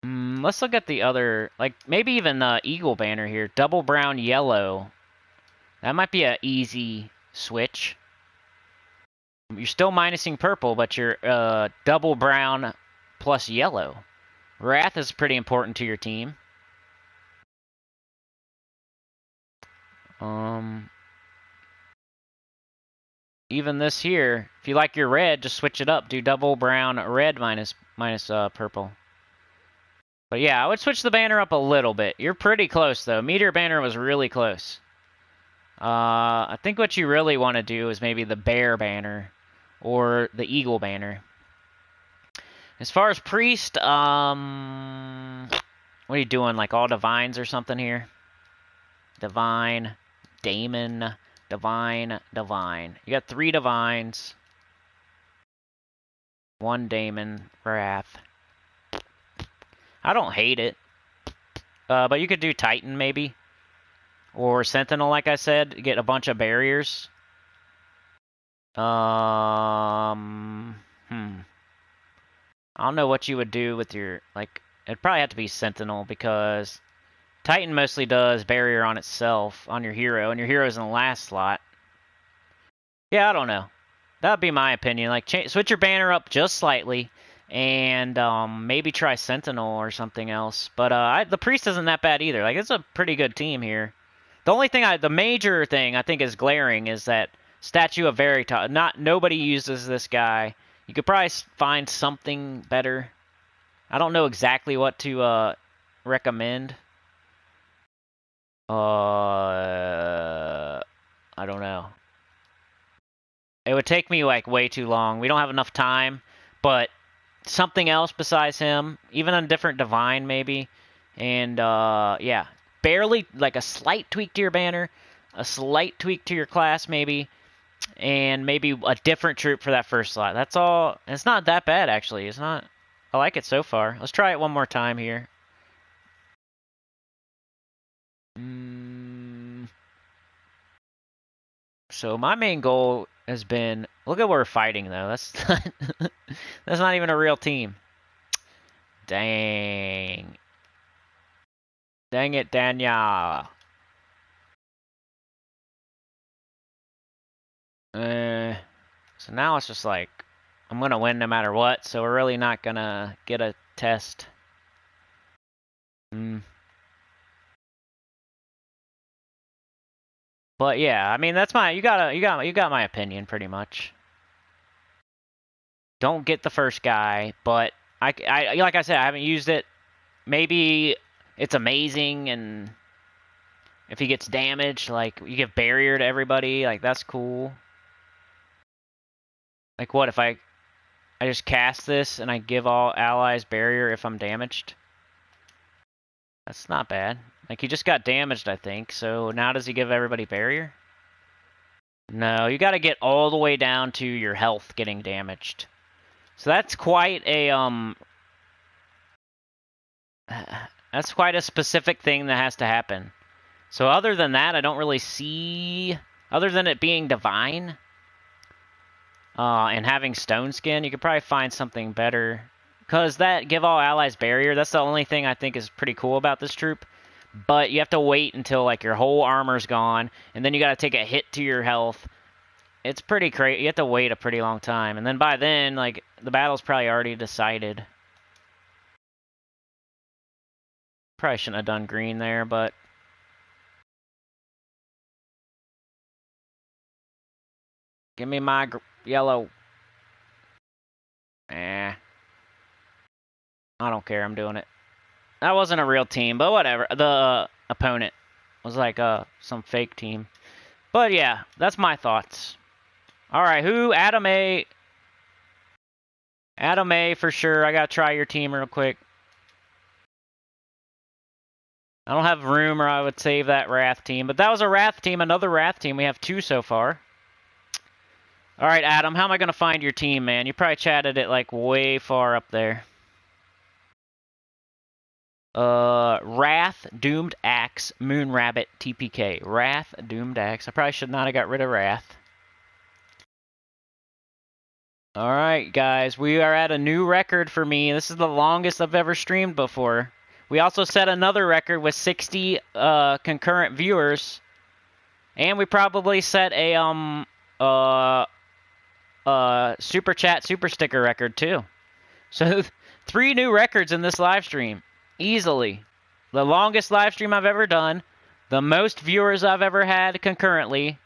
Let's look at the other, like, maybe even the Eagle banner here. Double brown, yellow. That might be an easy switch. You're still minusing purple, but you're double brown plus yellow. Wrath is pretty important to your team. Even this here, if you like your red, just switch it up. Do double brown, red minus purple. But yeah, I would switch the banner up a little bit. You're pretty close, though. Meteor banner was really close. I think what you really want to do is maybe the bear banner or the eagle banner. As far as priest, what are you doing? Like all divines or something here? Divine, Damon, divine, divine. You got 3 divines. 1 Damon, Wrath. I don't hate it. But you could do Titan, maybe. Or Sentinel, like I said. Get a bunch of barriers. I don't know what you would do with your... Like, it'd probably have to be Sentinel, because Titan mostly does barrier on itself, on your hero, and your hero's in the last slot. Yeah, I don't know. That would be my opinion. Like, switch your banner up just slightly, and maybe try Sentinel or something else. But the Priest isn't that bad either. Like, it's a pretty good team here. The only thing, the major thing I think is glaring is that Statue of Veritas. Nobody uses this guy. You could probably find something better. I don't know exactly what to recommend. I don't know. It would take me like way too long. We don't have enough time, but something else besides him, even a different divine maybe. And yeah, barely like a slight tweak to your banner, a slight tweak to your class maybe, and maybe a different troop for that first slot. That's all. It's not that bad actually. It's not. I like it so far. Let's try it one more time here. So my main goal has been, look at what we're fighting though. That's that's not even a real team. Dang. Dang it, Daniel. So now it's just like, I'm going to win no matter what, so we're really not going to get a test. But yeah, I mean, that's you got my opinion pretty much. Don't get the first guy, but I like I said, I haven't used it. Maybe it's amazing, and if he gets damaged, like, you give barrier to everybody, like, that's cool. Like, what if I just cast this and I give all allies barrier if I'm damaged? That's not bad. Like, he just got damaged, I think, so now does he give everybody barrier? No, you gotta get all the way down to your health getting damaged. So that's quite a, that's quite a specific thing that has to happen. So other than that, I don't really see, other than it being divine, and having stone skin, you could probably find something better. Because that give all allies barrier, that's the only thing I think is pretty cool about this troop. But you have to wait until, like, your whole armor's gone, and then you gotta take a hit to your health. It's pretty crazy. You have to wait a pretty long time. And then by then, like, the battle's probably already decided. Probably shouldn't have done green there, but... Give me my yellow. I don't care. I'm doing it. That wasn't a real team, but whatever. The opponent was like some fake team. But yeah, that's my thoughts. All right, who? Adam A. Adam A for sure. I got to try your team real quick. I don't have room, or I would save that Wrath team. But that was a Wrath team, another Wrath team. We have 2 so far. All right, Adam, how am I going to find your team, man? You probably chatted it, like, way far up there. Wrath, Doomed Axe, Moon Rabbit, TPK. Wrath, Doomed Axe. I probably should not have got rid of Wrath. Alright, guys. We are at a new record for me. This is the longest I've ever streamed before. We also set another record with 60 concurrent viewers. And we probably set a super chat super sticker record too. So 3 new records in this live stream. Easily. The longest live stream I've ever done. The most viewers I've ever had concurrently.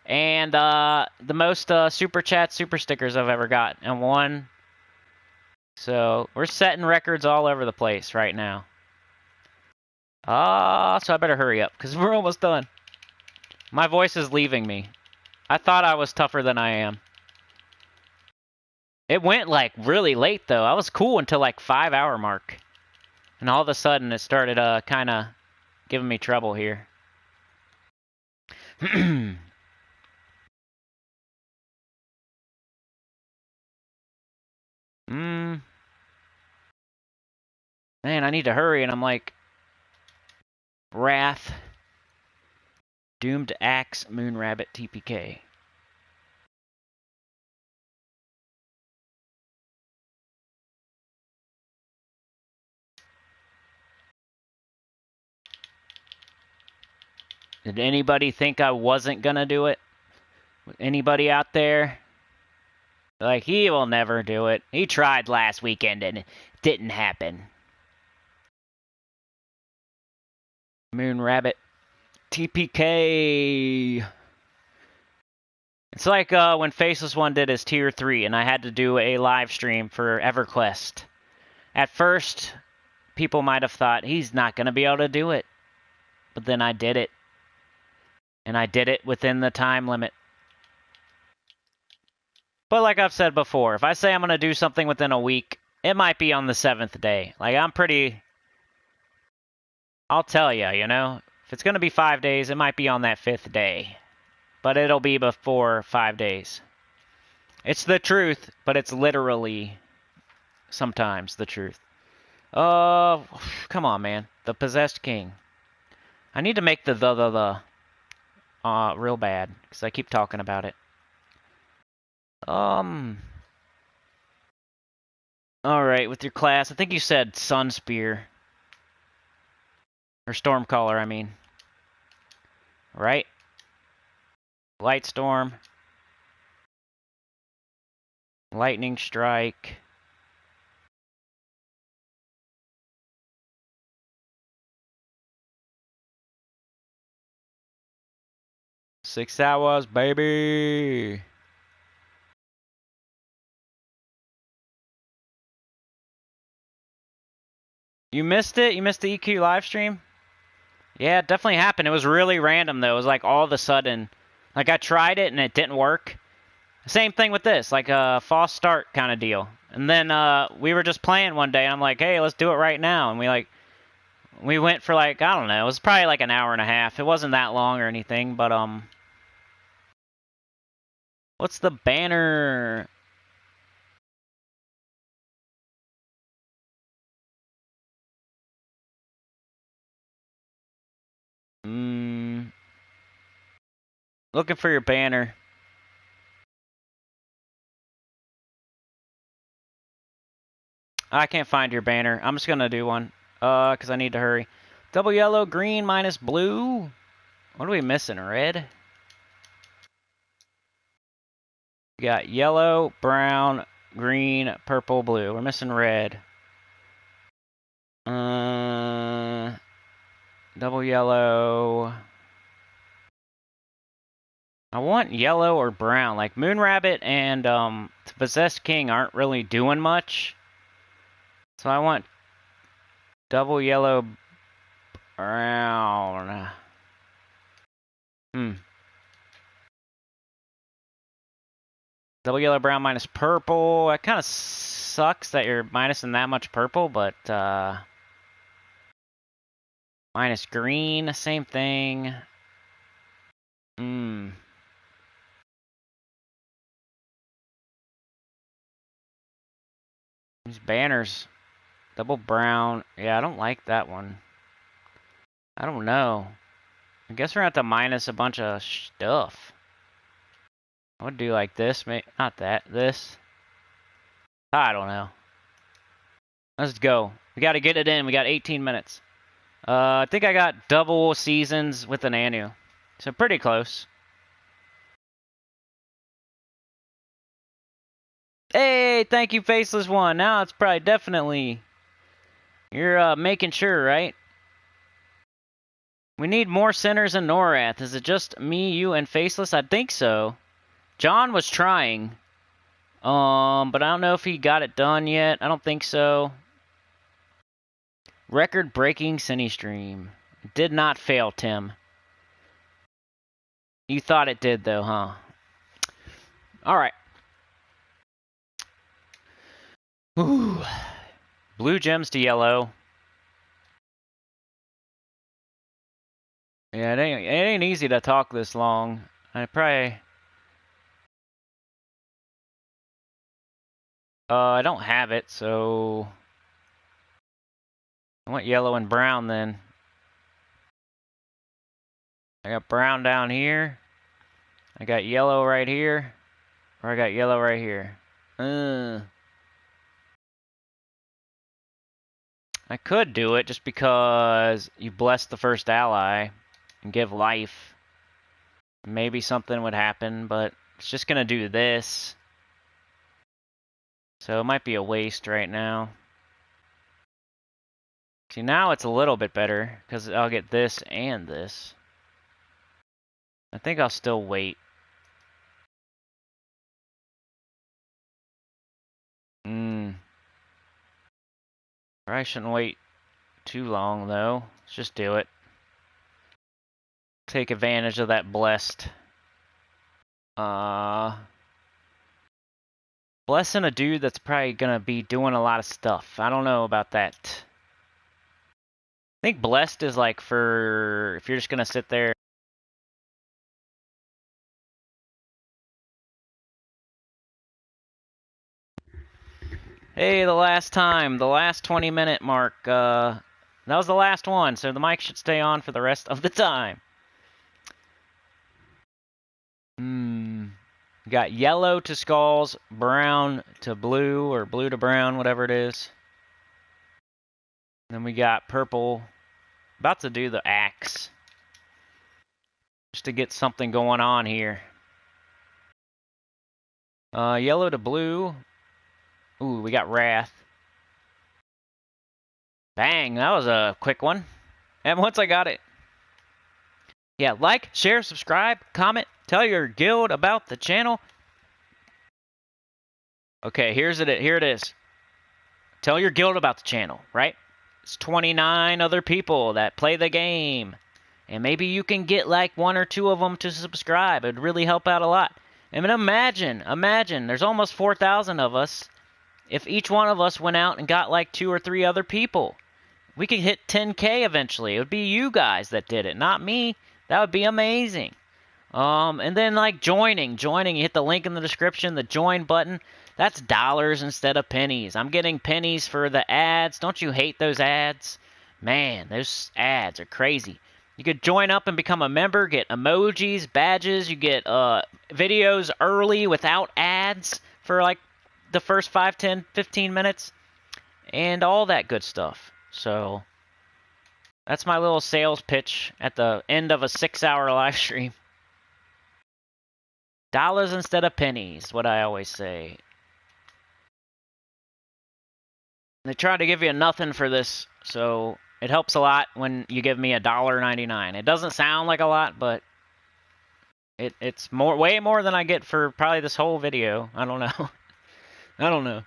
And the most super chat super stickers I've ever got. And one. So we're setting records all over the place right now. So I better hurry up because we're almost done. My voice is leaving me. I thought I was tougher than I am. It went like really late though. I was cool until like 5-hour mark. And all of a sudden, it started kind of giving me trouble here. Man, I need to hurry, and I'm like... Wrath. Doomed Axe, Moon Rabbit, TPK. Did anybody think I wasn't gonna do it? Anybody out there? Like, he will never do it. He tried last weekend and it didn't happen. Moon Rabbit. TPK. It's like when Faceless One did his Tier 3 and I had to do a live stream for EverQuest. At first, people might have thought, he's not going to be able to do it. But then I did it. And I did it within the time limit. But like I've said before, if I say I'm going to do something within a week, it might be on the 7th day. Like, I'll tell you, you know? If it's going to be 5 days, it might be on that 5th day. But it'll be before 5 days. It's the truth, but it's literally sometimes the truth. Come on, man. The Possessed King. I need to make the real bad, because I keep talking about it. Alright, with your class, I think you said Sun Spear. Or Stormcaller, I mean. Right? Light Storm. Lightning Strike. Six hours, baby! You missed it? You missed the EQ live stream? Yeah, it definitely happened. It was really random, though. It was like all of a sudden. Like, I tried it and it didn't work. Same thing with this, like a false start kind of deal. And then we were just playing one day, and I'm like, hey, let's do it right now. And we went for like, I don't know, it was probably like an hour and a half. It wasn't that long or anything, but what's the banner? Looking for your banner. I can't find your banner. I'm just gonna do one, because I need to hurry. Double yellow, green minus blue. What are we missing? Red? We got yellow, brown, green, purple, blue. We're missing red. Double yellow. I want yellow or brown. Like Moonrabbit and the Possessed King aren't really doing much. So I want double yellow, brown. Double yellow, brown minus purple. That kind of sucks that you're minusing that much purple, but minus green, same thing. These banners. Double brown. Yeah, I don't like that one. I don't know. I guess we're going to have to minus a bunch of stuff. I would do like this, not that, this. I don't know. Let's go. We got to get it in. We got 18 minutes. I think I got double seasons with an Anu. So pretty close. Hey, thank you, Faceless One. Now it's probably definitely... You're making sure, right? We need more centers in Norath. Is it just me, you, and Faceless? I think so. John was trying. But I don't know if he got it done yet. I don't think so. Record-breaking Cine stream. Did not fail, Tim. You thought it did, though, huh? Alright. Ooh. Blue gems to yellow. Yeah, it ain't easy to talk this long. I don't have it, so... I want yellow and brown, then. I got brown down here. I got yellow right here. Or I got yellow right here. I could do it just because you bless the first ally and give life. Maybe something would happen, but it's just gonna do this. So it might be a waste right now. See, now it's a little bit better, because I'll get this and this. I think I'll still wait. Probably shouldn't wait too long, though. Let's just do it. Take advantage of that blessed. Blessing a dude that's probably going to be doing a lot of stuff. I don't know about that. I think blessed is like for if you're just going to sit there. Hey, the last 20-minute mark. That was the last one, so the mic should stay on for the rest of the time. Got yellow to skulls, brown to blue, or blue to brown, whatever it is. Then we got purple. About to do the axe. Just to get something going on here. Yellow to blue. Ooh, we got wrath. Bang, that was a quick one. And once I got it. Yeah, like, share, subscribe, comment, tell your guild about the channel. Okay, here it is. Tell your guild about the channel, right? It's 29 other people that play the game. And maybe you can get like 1 or 2 of them to subscribe. It'd really help out a lot. I mean, imagine, there's almost 4,000 of us. If each one of us went out and got like 2 or 3 other people, we could hit 10K eventually. It would be you guys that did it, not me. That would be amazing. And then like joining, you hit the link in the description, the join button. That's dollars instead of pennies. I'm getting pennies for the ads. Don't you hate those ads? Man, those ads are crazy. You could join up and become a member, get emojis, badges. You get videos early without ads for like the first 5, 10, 15 minutes. And all that good stuff. So that's my little sales pitch at the end of a 6-hour live stream. Dollars instead of pennies, what I always say. They try to give you nothing for this, so it helps a lot when you give me $1.99. It doesn't sound like a lot, but it's way more than I get for probably this whole video. I don't know. I don't know.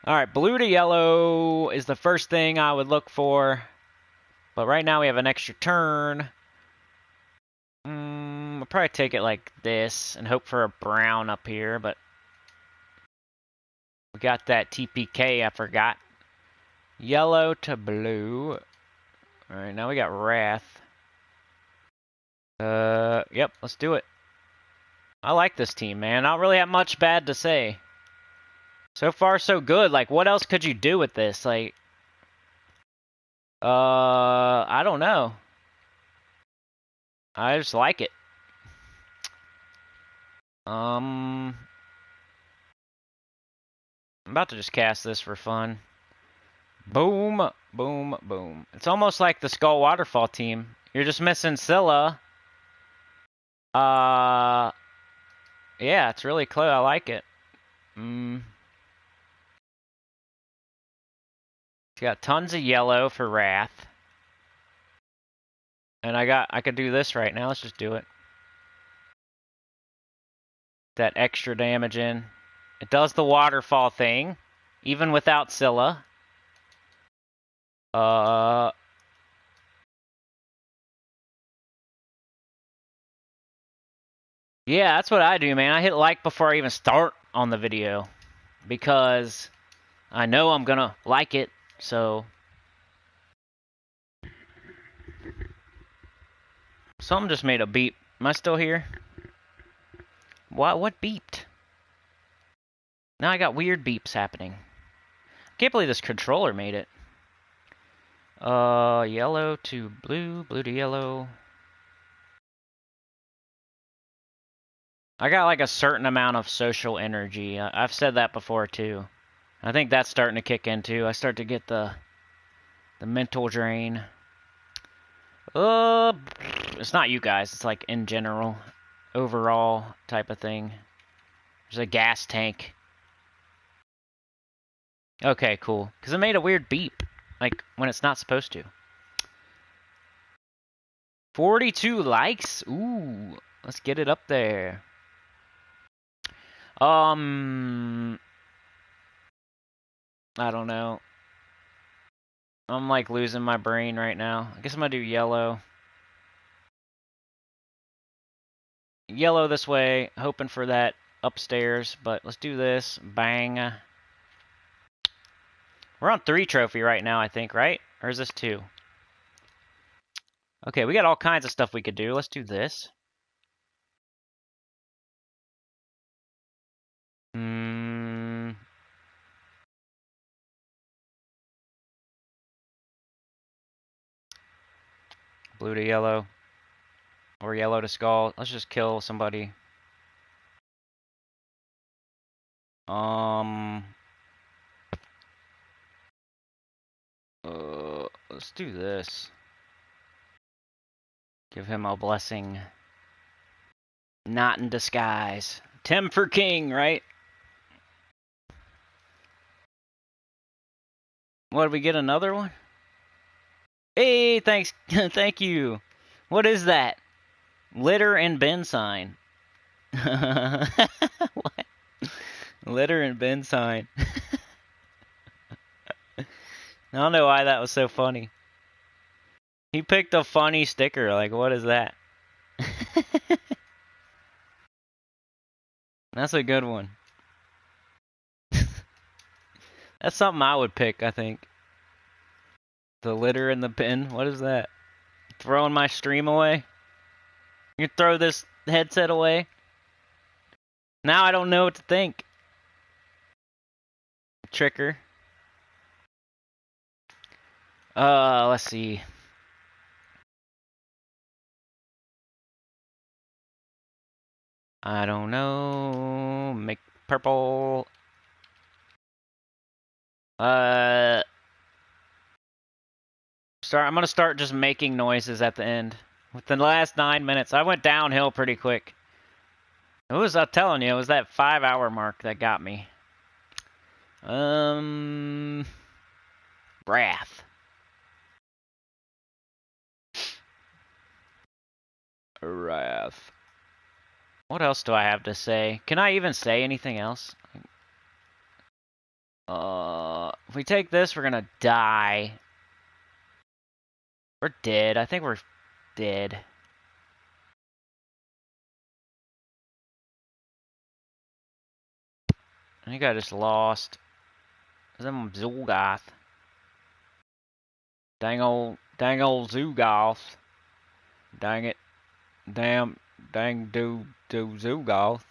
All right, blue to yellow is the first thing I would look for, but right now we have an extra turn. I'll probably take it like this and hope for a brown up here, but we got that TPK, I forgot. Yellow to blue. Alright, now we got wrath. Yep, let's do it. I like this team, man. I don't really have much bad to say. So far, so good. Like, what else could you do with this? Like, I don't know. I just like it. I'm about to just cast this for fun. Boom, boom, boom. It's almost like the Skull Waterfall team. You're just missing Scylla. Yeah, it's really close. I like it. It's got tons of yellow for wrath. And I could do this right now. Let's just do it. That extra damage in. It does the waterfall thing, even without Scylla. Yeah, that's what I do, man. I hit like before I even start on the video because I know I'm gonna like it, so. Something just made a beep. Am I still here? What beeped? Now I got weird beeps happening. I can't believe this controller made it. Yellow to blue, blue to yellow. I got like a certain amount of social energy. I've said that before too. I think that's starting to kick in too. I start to get the mental drain. It's not you guys. It's like in general, overall type of thing. There's a gas tank. Okay, cool. Because it made a weird beep, like when it's not supposed to. 42 likes? Ooh, let's get it up there. I don't know. I'm like losing my brain right now. I guess I'm gonna do yellow. Yellow this way, hoping for that upstairs, but let's do this. Bang. We're on 3 trophy right now, I think, right? Or is this 2? Okay, we got all kinds of stuff we could do. Let's do this. Blue to yellow. Or yellow to skull. Let's just kill somebody. Let's do this. Give him a blessing. Not in disguise. Tim for king, right? What, did we get another one? Hey, thanks. Thank you. What is that? Litter and bin sign. What? Litter and bin sign. I don't know why that was so funny. He picked a funny sticker. Like, what is that? That's a good one. That's something I would pick, I think. The litter and the bin. What is that? Throwing my stream away? You throw this headset away? Now I don't know what to think. Tricker. Let's see. I don't know. Make purple. I'm gonna start just making noises at the end. Within the last 9 minutes, I went downhill pretty quick. It was, I'm telling you, it was that 5-hour mark that got me. Wrath. Wrath. What else do I have to say? Can I even say anything else? If we take this, we're gonna die. We're dead. I think we're dead. I think I just lost. Them Zolgoth. Dang old Zolgoth. Dang it. Dang Zolgoth.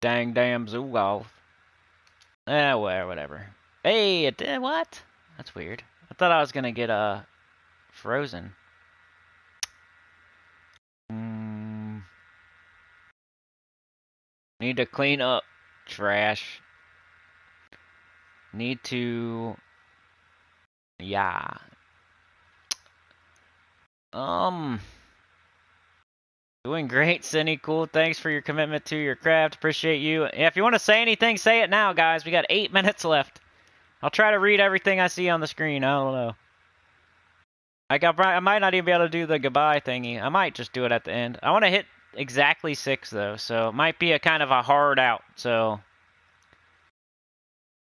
Damn Zolgoth. Well, whatever. Hey, it did what? That's weird. I thought I was gonna get frozen. Need to clean up trash. Need to, yeah. Doing great, Sinnycool. Thanks for your commitment to your craft. Appreciate you. If you want to say anything, say it now, guys. We got 8 minutes left. I'll try to read everything I see on the screen. I don't know. I might not even be able to do the goodbye thingy. I might just do it at the end. I want to hit exactly 6, though, so it might be a kind of a hard out. So,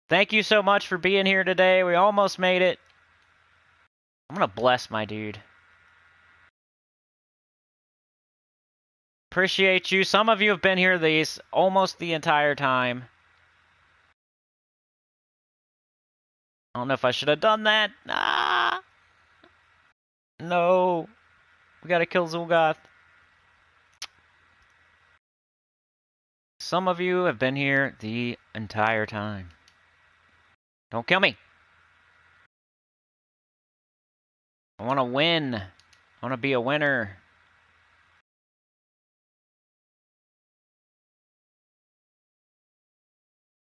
thank you so much for being here today. We almost made it. I'm going to bless my dude. Appreciate you. Some of you have been here almost the entire time. I don't know if I should have done that. Ah! No. We gotta kill Zulgoth. Some of you have been here the entire time. Don't kill me. I want to win. I want to be a winner.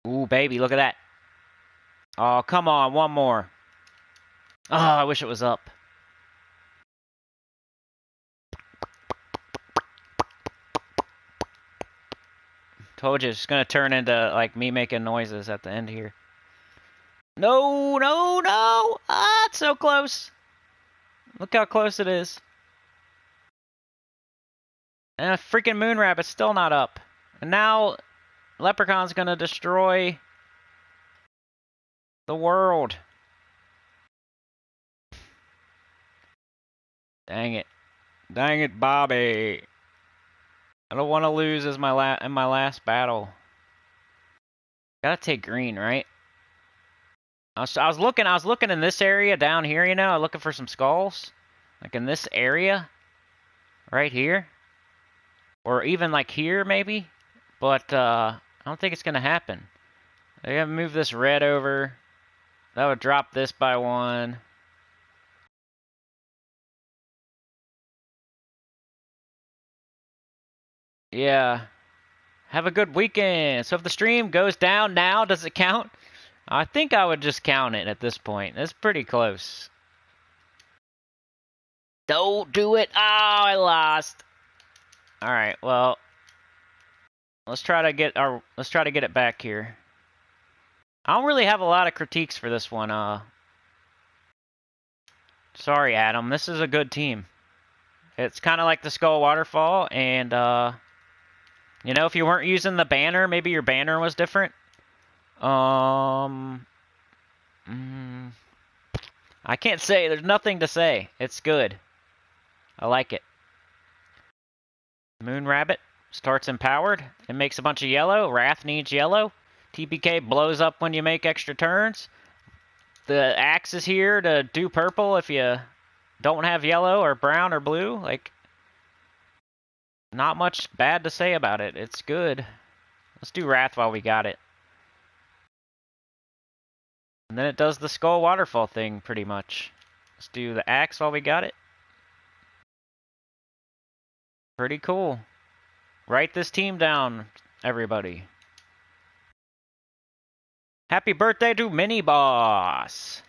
Ooh, baby, look at that. Oh, come on, one more. Oh, I wish it was up. Told you, it's gonna turn into, like, me making noises at the end here. No, no, no! Ah, it's so close. Look how close it is. And a freaking moon rabbit's still not up. And now, Leprechaun's gonna destroy the world. Dang it. Dang it, Bobby. I don't want to lose as in my last battle. Gotta take green, right? I was looking in this area down here, you know, looking for some skulls. Like in this area. Right here. Or even like here, maybe. But, I don't think it's gonna happen. I gotta move this red over. That would drop this by 1. Yeah. Have a good weekend. So if the stream goes down now, does it count? I think I would just count it at this point. It's pretty close. Don't do it. Oh, I lost. All right. Well, let's try to get it back here. I don't really have a lot of critiques for this one. Sorry, Adam. This is a good team. It's kind of like the Skull Waterfall, and you know, if you weren't using the banner, maybe your banner was different. I can't say. There's nothing to say. It's good. I like it. Moon Rabbit starts empowered. It makes a bunch of yellow. Wrath needs yellow. TPK blows up when you make extra turns. The axe is here to do purple if you don't have yellow or brown or blue. Like, not much bad to say about it. It's good. Let's do Wrath while we got it. And then it does the Skull Waterfall thing, pretty much. Let's do the axe while we got it. Pretty cool. Write this team down, everybody. Happy birthday to Mini Boss.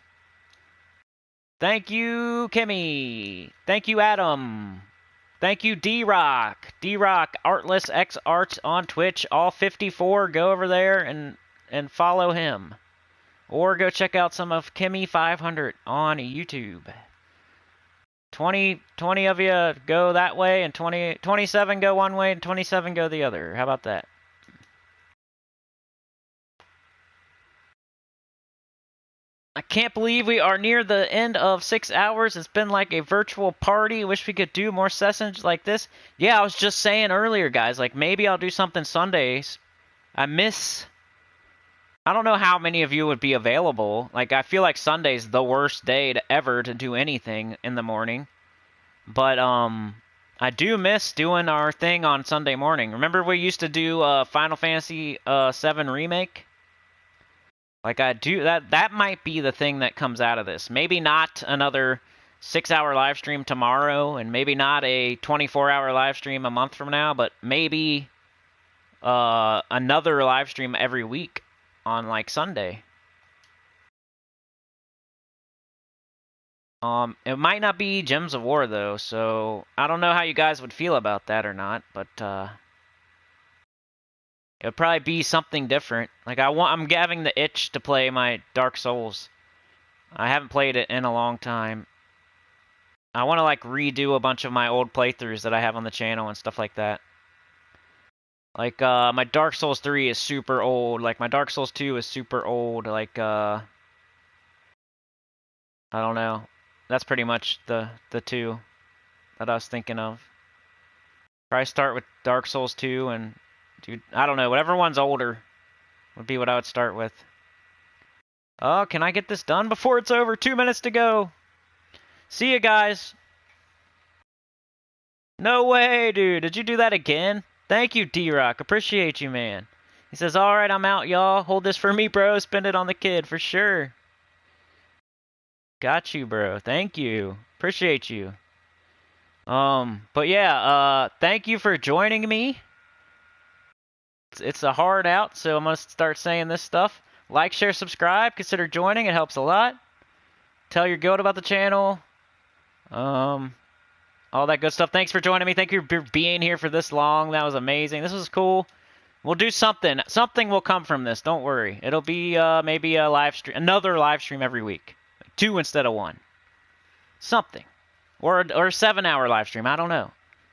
Thank you, Kimmy. Thank you, Adam. Thank you, D-Rock. D-Rock, Artless X Arts on Twitch. All 54. Go over there and follow him. Or go check out some of Kimmy 500 on YouTube. 20 of you go that way, and 27 go one way, and 27 go the other. How about that? I can't believe we are near the end of 6 hours. It's been like a virtual party. Wish we could do more sessions like this. Yeah, I was just saying earlier, guys, like maybe I'll do something Sundays. I don't know how many of you would be available. Like, I feel like Sunday's the worst day ever to do anything in the morning. But, I do miss doing our thing on Sunday morning. Remember we used to do Final Fantasy VII Remake? Like, I do, that might be the thing that comes out of this. Maybe not another 6-hour live stream tomorrow, and maybe not a 24-hour live stream a month from now, but maybe another live stream every week on, like, Sunday. It might not be Gems of War, though, so I don't know how you guys would feel about that or not, but, it would probably be something different. Like, I'm having the itch to play my Dark Souls. I haven't played it in a long time. I want to, like, redo a bunch of my old playthroughs that I have on the channel and stuff like that. Like, my Dark Souls 3 is super old. Like, my Dark Souls 2 is super old. Like, I don't know. That's pretty much the two that I was thinking of. Probably start with Dark Souls 2 and... Dude, I don't know. Whatever one's older would be what I would start with. Oh, can I get this done before it's over? 2 minutes to go. See you guys. No way, dude. Did you do that again? Thank you, D-Rock. Appreciate you, man. He says, all right, I'm out, y'all. Hold this for me, bro. Spend it on the kid for sure. Got you, bro. Thank you. Appreciate you. But yeah, thank you for joining me. It's a hard out, so I'm going to start saying this stuff. Like, share, subscribe. Consider joining. It helps a lot. Tell your goat about the channel. All that good stuff. Thanks for joining me. Thank you for being here for this long. That was amazing. This was cool. We'll do something. Something will come from this. Don't worry. It'll be maybe a live stream, another live stream every week. 2 instead of 1. Something. Or a 7-hour live stream. I don't know.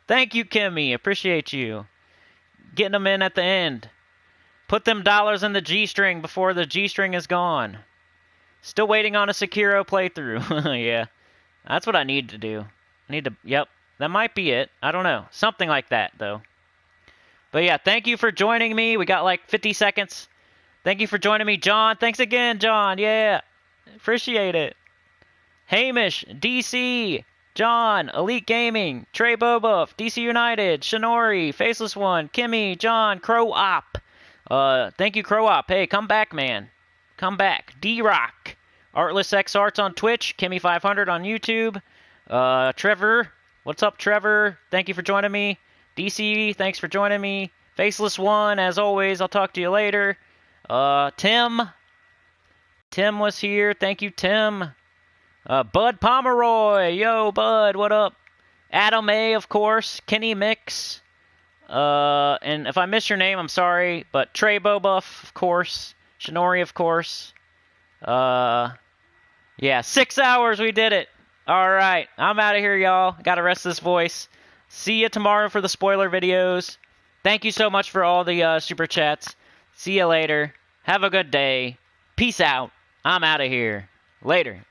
Thank you, Kimmy. Appreciate you. Getting them in at the end. Put them dollars in the G-string before the G-string is gone. Still waiting on a Sekiro playthrough. Yeah. That's what I need to do. I need to... Yep. That might be it. I don't know. Something like that, though. But yeah, thank you for joining me. We got like 50 seconds. Thank you for joining me, John. Thanks again, John. Yeah. Appreciate it. Hamish, DC, John, Elite Gaming, Trey Bobuff, DC United, Shinori, Faceless One, Kimmy, John, Crow Op. Thank you, Crow Op. Hey, come back, man. Come back. D-Rock. Artless X Arts on Twitch, Kimmy500 on YouTube. Trevor, what's up, Trevor? Thank you for joining me. DC, thanks for joining me. Faceless One, as always, I'll talk to you later. Tim was here. Thank you, Tim. Bud Pomeroy, yo, Bud, what up? Adam A, of course. Kenny Mix. And if I miss your name, I'm sorry. But Trey Bobuff, of course. Shinori, of course. Yeah, 6 hours, we did it. All right, I'm out of here, y'all. Got to rest this voice. See you tomorrow for the spoiler videos. Thank you so much for all the super chats. See you later. Have a good day. Peace out. I'm out of here. Later.